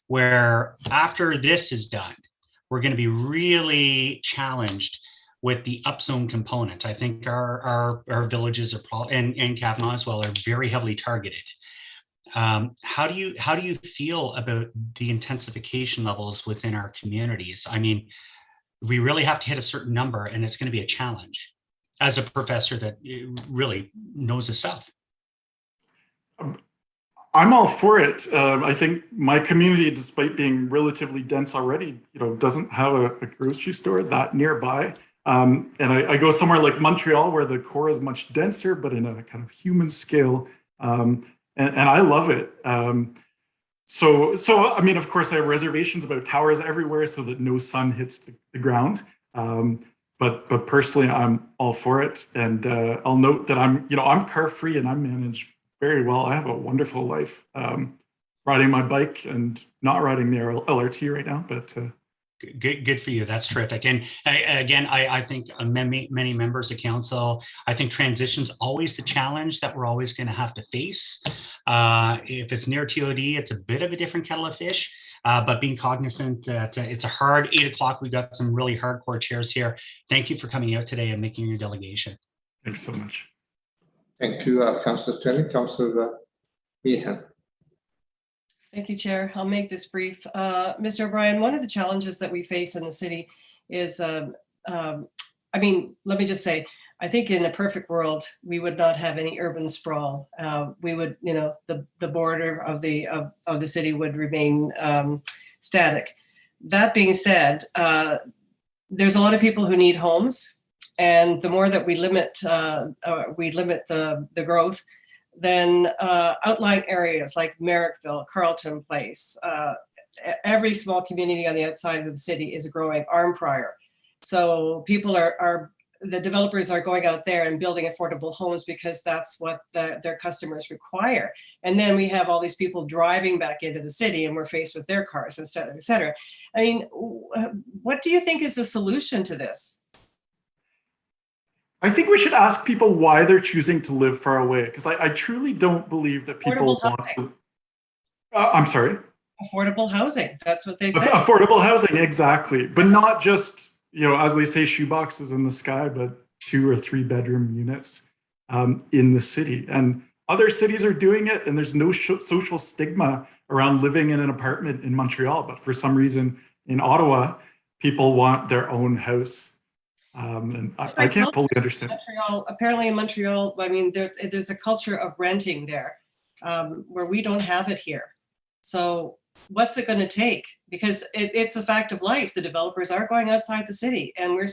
where after this is done, we're going to be really challenged with the upzone component. I think our villages are and Kavanaugh as well are very heavily targeted. How do you feel about the intensification levels within our communities? I mean, we really have to hit a certain number, and it's going to be a challenge as a professor that really knows his stuff. I'm all for it. I think my community, despite being relatively dense already, doesn't have a grocery store that nearby. And I go somewhere like Montreal, where the core is much denser, but in a kind of human scale. And I love it. So I mean, of course, I have reservations about towers everywhere so that no sun hits the ground. But personally, I'm all for it. And I'll note that I'm car free and I manage very well. I have a wonderful life, riding my bike and not riding the LRT right now, but Good for you. That's terrific. And I think many members of council, I think transition's always the challenge that we're always going to have to face. If it's near TOD, it's a bit of a different kettle of fish. But being cognizant that it's a hard 8 o'clock, we've got some really hardcore chairs here. Thank you for coming out today and making your delegation. Thanks so much. Thank you, Councillor Tenney. Councillor Meehan. Thank you, Chair. I'll make this brief. Mr. O'Brien, one of the challenges that we face in the city is, I mean, let me just say, I think in a perfect world, we would not have any urban sprawl. We would, you know, the border of the city would remain static. That being said, there's a lot of people who need homes, and the more that we limit the growth, then outlying areas like Merrickville, Carlton Place, every small community on the outside of the city is growing. Armprior. So people the developers are going out there and building affordable homes because that's what their customers require. And then we have all these people driving back into the city, and we're faced with their cars instead, et cetera. I mean, what do you think is the solution to this? I think we should ask people why they're choosing to live far away, because I truly don't believe that people want to. I'm sorry? Affordable housing. That's what they say. Affordable housing, exactly. But not just, you know, as they say, shoeboxes in the sky, but 2 or 3 bedroom units in the city. And other cities are doing it, and there's no social stigma around living in an apartment in Montreal. But for some reason in Ottawa, people want their own house. And I can't fully understand. Apparently in Montreal, I mean, there's a culture of renting there where we don't have it here. So what's it going to take? Because it's a fact of life. The developers are going outside the city, and we're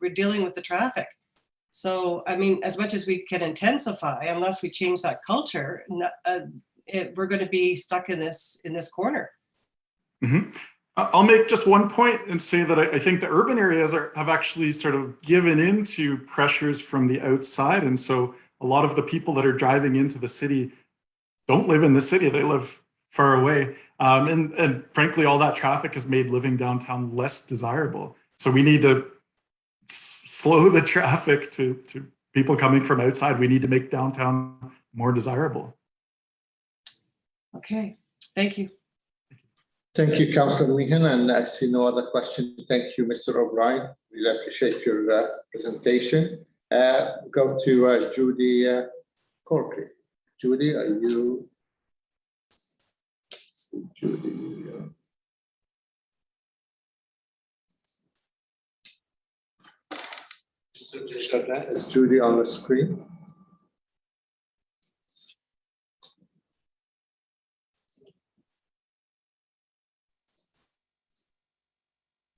dealing with the traffic. So, I mean, as much as we can intensify, unless we change that culture, we're going to be stuck in this corner. Mm-hmm. I'll make just one point and say that I think the urban areas have actually sort of given into pressures from the outside. And so a lot of the people that are driving into the city don't live in the city, they live far away. And frankly, all that traffic has made living downtown less desirable. So we need to slow the traffic to people coming from outside. We need to make downtown more desirable. Okay, thank you. Thank you, Councillor Meehan, and I see no other questions. Thank you, Mr. O'Brien. We appreciate your presentation. Go to Judy Corkley. Judy, are you? Judy. Mr. Desjardins, is Judy on the screen?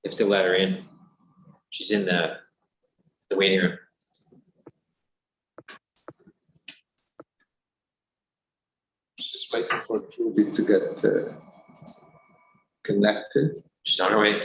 You have to let her in. She's in the waiting room. Just waiting for Judy to get connected. She's on her way.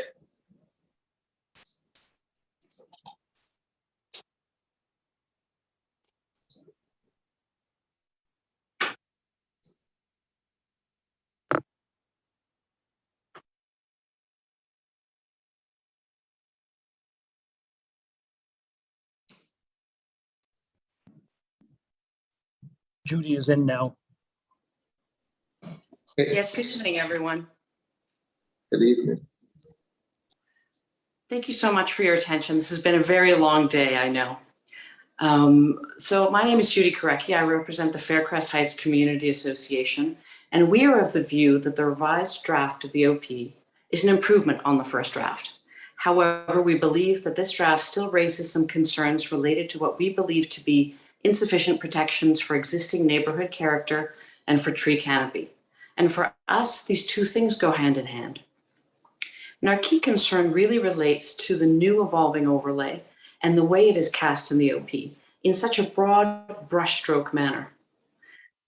Judy is in now. Yes, good evening, everyone. Good evening. Thank you so much for your attention. This has been a very long day, I know. So my name is Judy Korecki. I represent the Faircrest Heights Community Association, and we are of the view that the revised draft of the OP is an improvement on the first draft. However, we believe that this draft still raises some concerns related to what we believe to be insufficient protections for existing neighborhood character and for tree canopy. And for us, these two things go hand in hand. And our key concern really relates to the new evolving overlay and the way it is cast in the OP in such a broad brushstroke manner.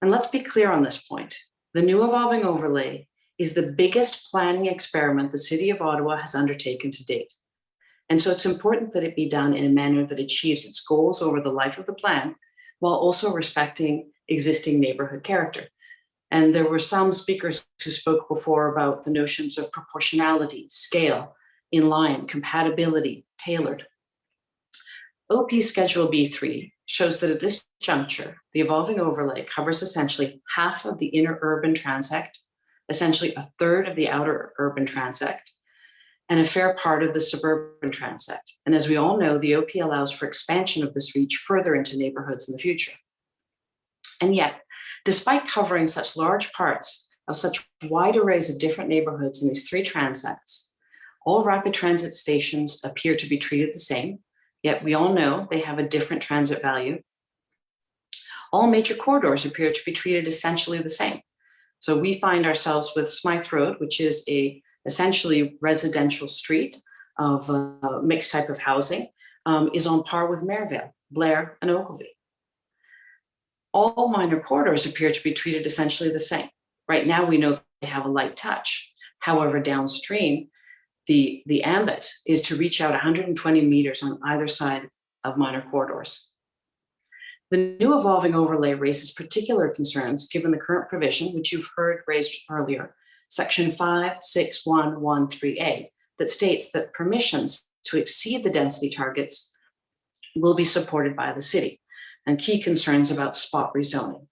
And let's be clear on this point. The new evolving overlay is the biggest planning experiment the City of Ottawa has undertaken to date. And so it's important that it be done in a manner that achieves its goals over the life of the plan, while also respecting existing neighborhood character. And there were some speakers who spoke before about the notions of proportionality, scale, in line, compatibility, tailored. OP Schedule B3 shows that at this juncture, the evolving overlay covers essentially half of the inner urban transect, essentially a third of the outer urban transect, and a fair part of the suburban transect. And as we all know, the OP allows for expansion of this reach further into neighborhoods in the future. And yet, despite covering such large parts of such wide arrays of different neighborhoods in these three transects, all rapid transit stations appear to be treated the same, yet we all know they have a different transit value. All major corridors appear to be treated essentially the same. So we find ourselves with Smythe Road, which is a essentially residential street of mixed type of housing, is on par with Merivale, Blair, and Ogilvie. All minor corridors appear to be treated essentially the same. Right now, we know they have a light touch. However, downstream, the ambit is to reach out 120 meters on either side of minor corridors. The new evolving overlay raises particular concerns given the current provision, which you've heard raised earlier, Section 56113A, that states that permissions to exceed the density targets will be supported by the city, and key concerns about spot rezoning.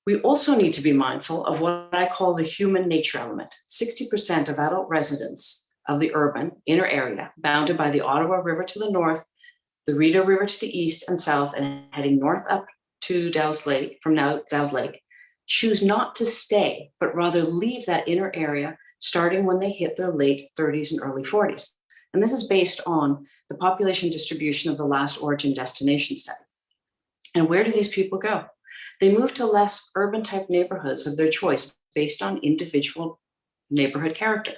We also need to be mindful of what I call the human nature element. 60% of adult residents of the urban inner area, bounded by the Ottawa River to the north, the Rideau River to the east and south, and heading north up to Dow's Lake, from Dow's Lake, choose not to stay, but rather leave that inner area starting when they hit their late 30s and early 40s. And this is based on the population distribution of the last origin destination study. And where do these people go? They move to less urban type neighborhoods of their choice based on individual neighborhood character.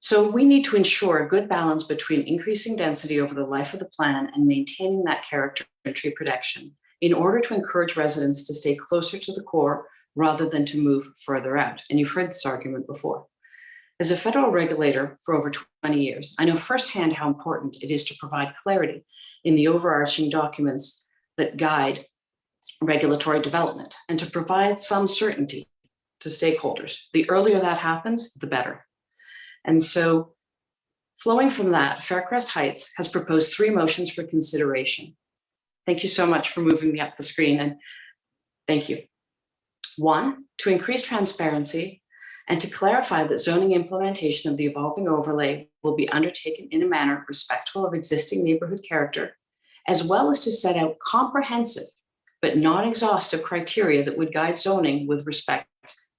So we need to ensure a good balance between increasing density over the life of the plan and maintaining that character and tree protection in order to encourage residents to stay closer to the core rather than to move further out. And you've heard this argument before. As a federal regulator for over 20 years, I know firsthand how important it is to provide clarity in the overarching documents that guide regulatory development and to provide some certainty to stakeholders. The earlier that happens, the better. And so flowing from that, Faircrest Heights has proposed 3 motions for consideration. Thank you so much for moving me up the screen, and thank you. 1, to increase transparency and to clarify that zoning implementation of the evolving overlay will be undertaken in a manner respectful of existing neighborhood character, as well as to set out comprehensive but non-exhaustive criteria that would guide zoning with respect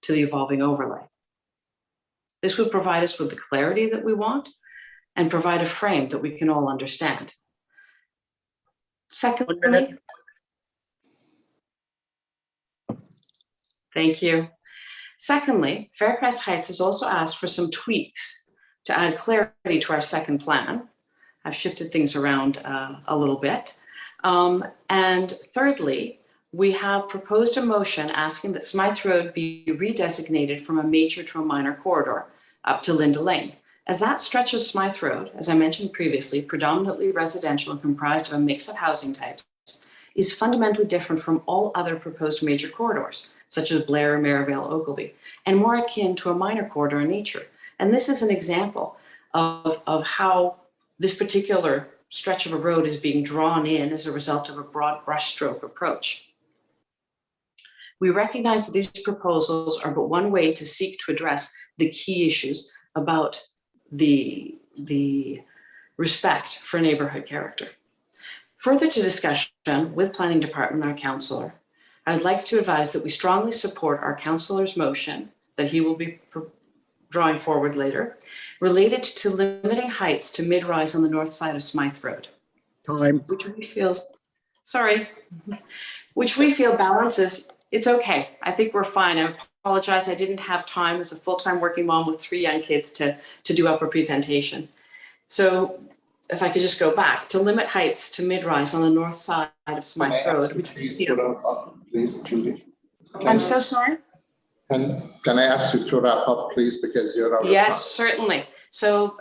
to the evolving overlay. This would provide us with the clarity that we want and provide a frame that we can all understand. Secondly, thank you. Secondly, Faircrest Heights has also asked for some tweaks to add clarity to our second plan. I've shifted things around a little bit. And thirdly, we have proposed a motion asking that Smythe Road be redesignated from a major to a minor corridor up to Linda Lane. As that stretch of Smythe Road, as I mentioned previously, predominantly residential and comprised of a mix of housing types, is fundamentally different from all other proposed major corridors, such as Blair, Merivale, Ogilvie, and more akin to a minor corridor in nature. And this is an example of how this particular stretch of a road is being drawn in as a result of a broad brushstroke approach. We recognize that these proposals are but one way to seek to address the key issues about the respect for neighborhood character. Further to discussion with Planning Department, our councillor, I would like to advise that we strongly support our councillor's motion that he will be drawing forward later, related to limiting heights to mid-rise on the north side of Smythe Road. Time. Which we feel balances. It's okay. I think we're fine. I apologize. I didn't have time as a full-time working mom with 3 young kids to do up a presentation. So if I could just go back, to limit heights to mid-rise on the north side of Smythe Road. Please, Judy. I'm so sorry. Can I ask you to wrap up, please, because you're out of Yes, time. certainly. So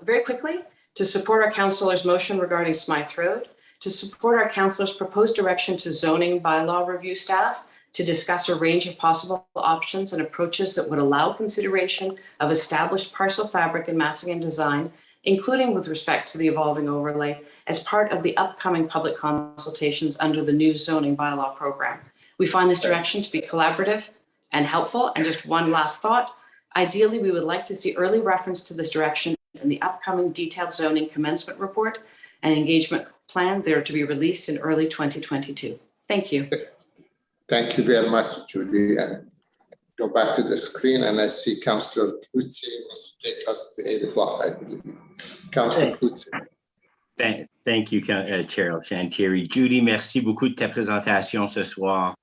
very quickly, to support our councillor's motion regarding Smythe Road, to support our councillor's proposed direction to zoning bylaw review staff to discuss a range of possible options and approaches that would allow consideration of established parcel fabric and massing and design, including with respect to the evolving overlay, as part of the upcoming public consultations under the new zoning bylaw program. We find this direction to be collaborative and helpful. And just one last thought, ideally, we would like to see early reference to this direction in the upcoming detailed zoning commencement report and engagement plan. They're to be released in early 2022. Thank you. Thank you very much, Judy. And go back to the screen, and I see Councillor Cloutier must take us to 8 o'clock, I believe. Councillor Cloutier. Thank you, Chair Chantieri. Judy, merci beaucoup de ta présentation ce soir.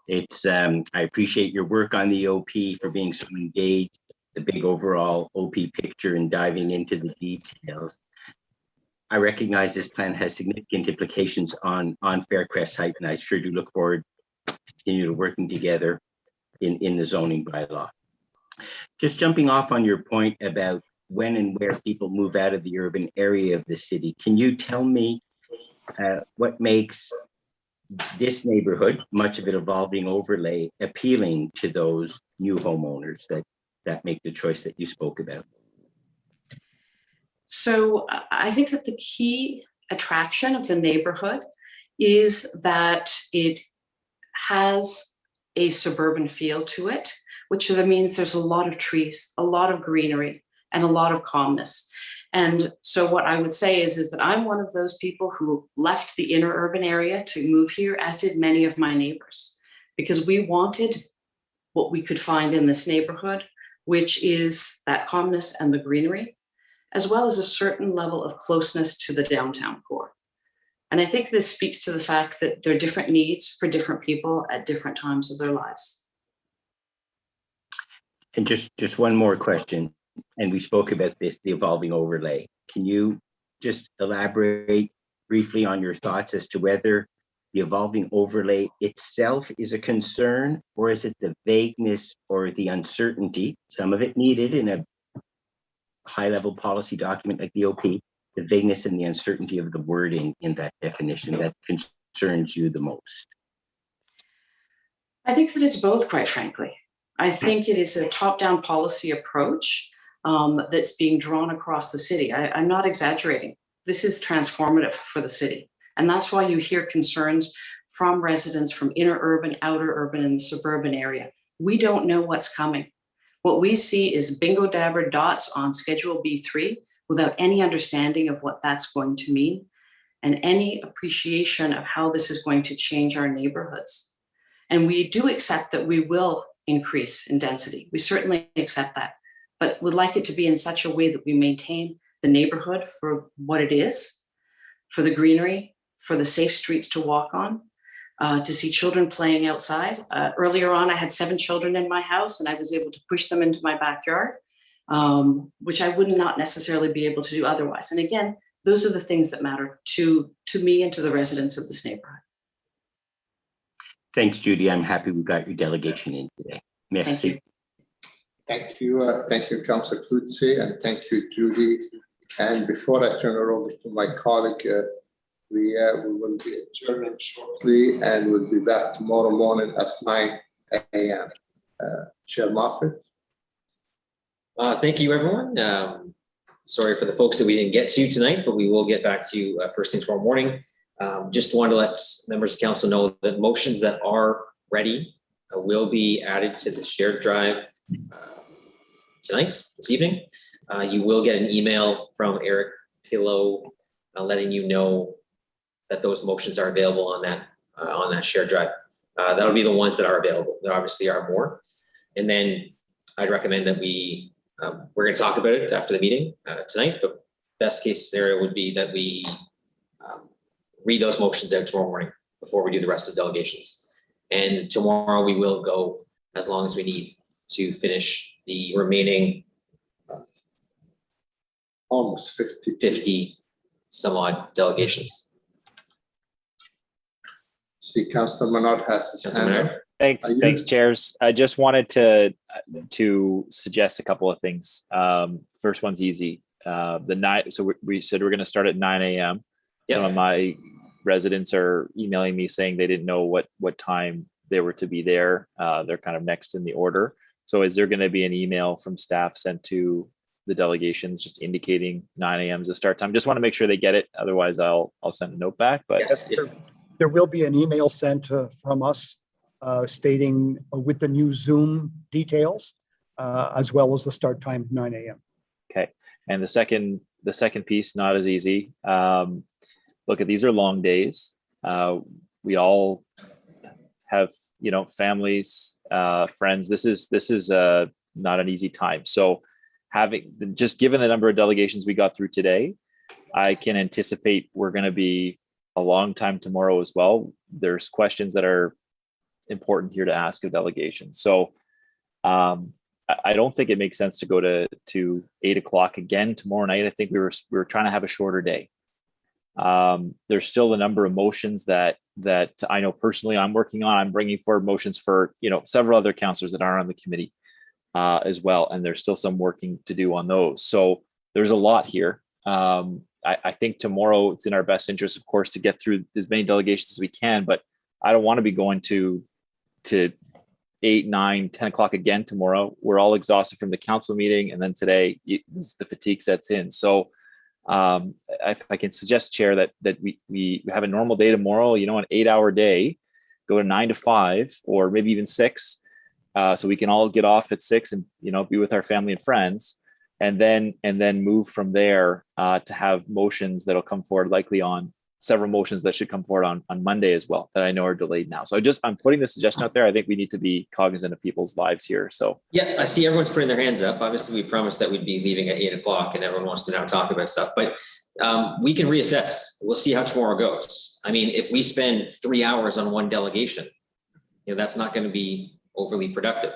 I appreciate your work on the OP, for being so engaged, the big overall OP picture and diving into the details. I recognize this plan has significant implications on Faircrest Heights, and I sure do look forward to continue working together in the zoning bylaw. Just jumping off on your point about when and where people move out of the urban area of the city, can you tell me what makes this neighborhood, much of it evolving overlay, appealing to those new homeowners that make the choice that you spoke about? So I think that the key attraction of the neighborhood is that it has a suburban feel to it, which means there's a lot of trees, a lot of greenery, and a lot of calmness. And so what I would say is that I'm one of those people who left the inner urban area to move here, as did many of my neighbors, because we wanted what we could find in this neighborhood, which is that calmness and the greenery, as well as a certain level of closeness to the downtown core. And I think this speaks to the fact that there are different needs for different people at different times of their lives. And just one more question, and we spoke about this, the evolving overlay. Can you just elaborate briefly on your thoughts as to whether the evolving overlay itself is a concern, or is it the vagueness or the uncertainty, some of it needed in a high-level policy document like the OP, the vagueness and the uncertainty of the wording in that definition that concerns you the most? I think that it's both, quite frankly. I think it is a top-down policy approach that's being drawn across the city. I'm not exaggerating. This is transformative for the city. And that's why you hear concerns from residents from inner urban, outer urban, and the suburban area. We don't know what's coming. What we see is bingo dabber dots on Schedule B3 without any understanding of what that's going to mean and any appreciation of how this is going to change our neighborhoods. And we do accept that we will increase in density. We certainly accept that, but would like it to be in such a way that we maintain the neighborhood for what it is, for the greenery, for the safe streets to walk on, to see children playing outside. Earlier on, I had 7 children in my house and I was able to push them into my backyard, which I would not necessarily be able to do otherwise. And again, those are the things that matter to me and to the residents of this neighborhood. Thanks, Judy. I'm happy we got your delegation in today. Merci. Thank you. Thank you, Councillor Cloutier, and thank you, Judy. And before I turn it over to my colleague, we will be adjourning shortly and we'll be back tomorrow morning at 9 a.m. Chair Moffat. Thank you, everyone. Sorry for the folks that we didn't get to tonight, but we will get back to you first thing tomorrow morning. Just wanted to let members of council know that motions that are ready will be added to the shared drive tonight, this evening. You will get an email from Eric Pillow letting you know that those motions are available on that shared drive. That'll be the ones that are available. There obviously are more. And then I'd recommend that we're going to talk about it after the meeting tonight, but best case scenario would be that we read those motions out tomorrow morning before we do the rest of the delegations. And tomorrow we will go as long as we need to finish the remaining almost 50 some odd delegations. See, Councillor Menard has his hand up. Thanks, chairs. I just wanted to suggest a couple of things. First one's easy. So we said we're going to start at 9 a.m. Some of my residents are emailing me saying they didn't know what time they were to be there. They're kind of next in the order. So is there going to be an email from staff sent to the delegations just indicating 9 a.m. is the start time? Just want to make sure they get it. Otherwise, I'll send a note back. But Yes, there will be an email sent from us stating with the new Zoom details, as well as the start time of 9 a.m. Okay. And the second piece, not as easy. Look, these are long days. We all have, families, friends. This is not an easy time. So just given the number of delegations we got through today, I can anticipate we're going to be a long time tomorrow as well. There's questions that are important here to ask of delegations. So I don't think it makes sense to go to 8 o'clock again tomorrow night. I think we were trying to have a shorter day. There's still a number of motions that I know personally I'm working on. I'm bringing forward motions for, several other councillors that are on the committee as well. And there's still some working to do on those. So there's a lot here. I think tomorrow it's in our best interest, of course, to get through as many delegations as we can, but I don't want to be going to 8, 9, 10 o'clock again tomorrow. We're all exhausted from the council meeting. And then today the fatigue sets in. So if I can suggest, Chair, that we have a normal day tomorrow, an 8-hour day, go to 9 to 5 or maybe even 6. So we can all get off at 6 and, be with our family and friends, and then move from there to have motions that'll come forward, likely on several motions that should come forward on Monday as well, that I know are delayed now. So I'm putting the suggestion out there. I think we need to be cognizant of people's lives here. So yeah, I see everyone's putting their hands up. Obviously, we promised that we'd be leaving at 8 o'clock, and everyone wants to now talk about stuff. But we can reassess. We'll see how tomorrow goes. I mean, if we spend 3 hours on one delegation, that's not going to be overly productive.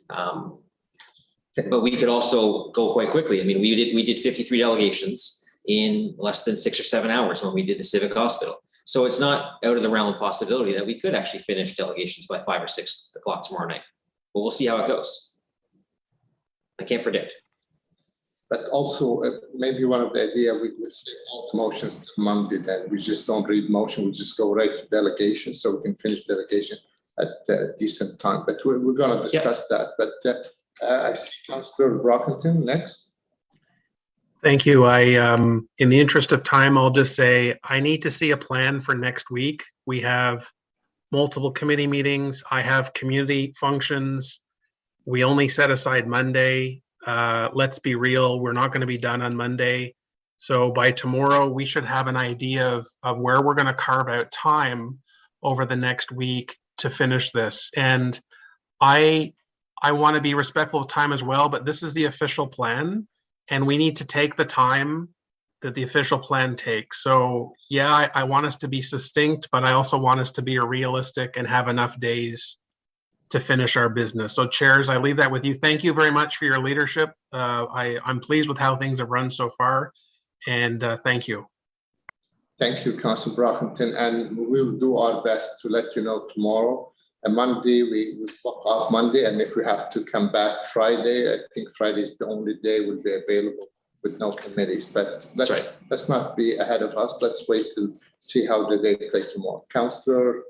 But we could also go quite quickly. I mean, we did 53 delegations in less than 6 or 7 hours when we did the Civic Hospital. So it's not out of the realm of possibility that we could actually finish delegations by 5 or 6 o'clock tomorrow night. But we'll see how it goes. I can't predict. But also, maybe one of the idea, we would say all motions to Monday, then we just don't read motion, we just go right to delegation, so we can finish delegation at a decent time. But we're going to discuss that. But I see Councillor Brockington next. Thank you. In the interest of time, I'll just say I need to see a plan for next week. We have multiple committee meetings. I have community functions. We only set aside Monday. Let's be real, we're not going to be done on Monday. So by tomorrow, we should have an idea of where we're going to carve out time over the next week to finish this. And I want to be respectful of time as well, but this is the official plan. And we need to take the time that the official plan takes. So yeah, I want us to be succinct, but I also want us to be realistic and have enough days to finish our business. So chairs, I leave that with you. Thank you very much for your leadership. I'm pleased with how things have run so far. And thank you. Thank you, Councillor Brockington. And we'll do our best to let you know tomorrow. And Monday, we block off Monday, and if we have to come back Friday, I think Friday is the only day we'll be available with no committees. But let's not be ahead of us. Let's wait to see how the day play tomorrow. Councillor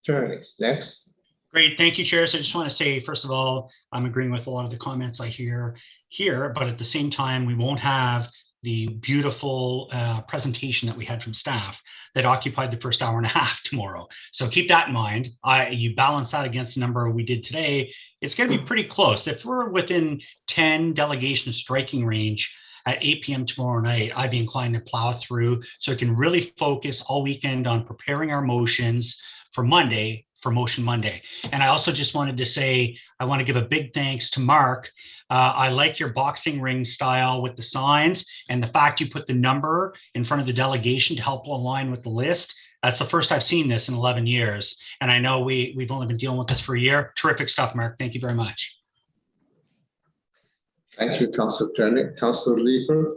Turnings, next. Great, thank you, Chair. So I just want to say, first of all, I'm agreeing with a lot of the comments I hear here, but at the same time, we won't have the beautiful presentation that we had from staff that occupied the first hour and a half tomorrow. So keep that in mind. You balance that against the number we did today, it's going to be pretty close. If we're within 10 delegation striking range at 8 p.m. tomorrow night, I'd be inclined to plow through so we can really focus all weekend on preparing our motions for Monday, for Motion Monday. And I also just wanted to say, I want to give a big thanks to Mark. I like your boxing ring style with the signs and the fact you put the number in front of the delegation to help align with the list. That's the first I've seen this in 11 years. And I know we've only been dealing with this for a year. Terrific stuff, Mark. Thank you very much. Thank you, Councillor Turner. Councillor Leeper.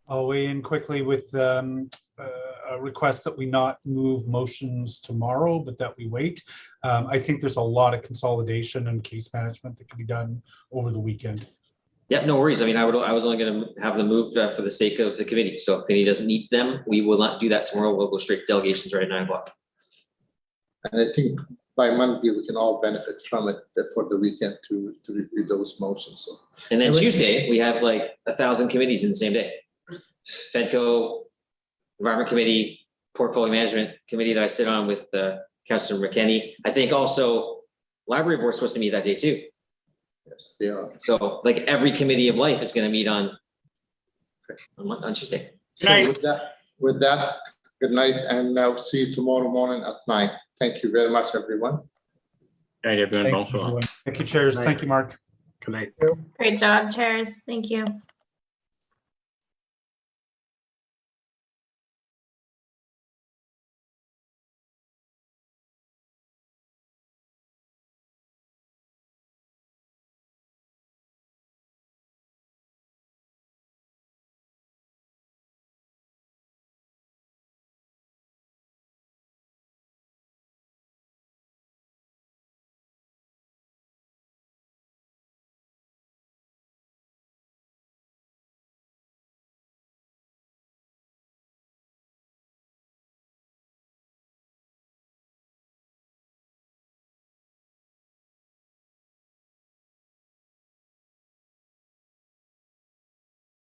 I'll weigh in quickly with a request that we not move motions tomorrow, but that we wait. I think there's a lot of consolidation and case management that can be done over the weekend. Yeah, no worries. I mean, I was only going to have them moved for the sake of the committee. So if the committee doesn't need them, we will not do that tomorrow. We'll go straight to delegations right at 9 o'clock. And I think by Monday, we can all benefit from it for the weekend to review those motions. So. And then Tuesday, we have like 1,000 committees in the same day. FEDCO, Environment Committee, Portfolio Management Committee that I sit on with Councillor McKenney. I think also Library Board's supposed to meet that day too. Yes, they are. So like every committee of life is going to meet on Tuesday. So with that, good night, and I'll see you tomorrow morning at 9. Thank you very much, everyone. Good night, everyone. Bonsoir. Thank you, chairs. Thank you, Mark. Good night. Great job, chairs. Thank you.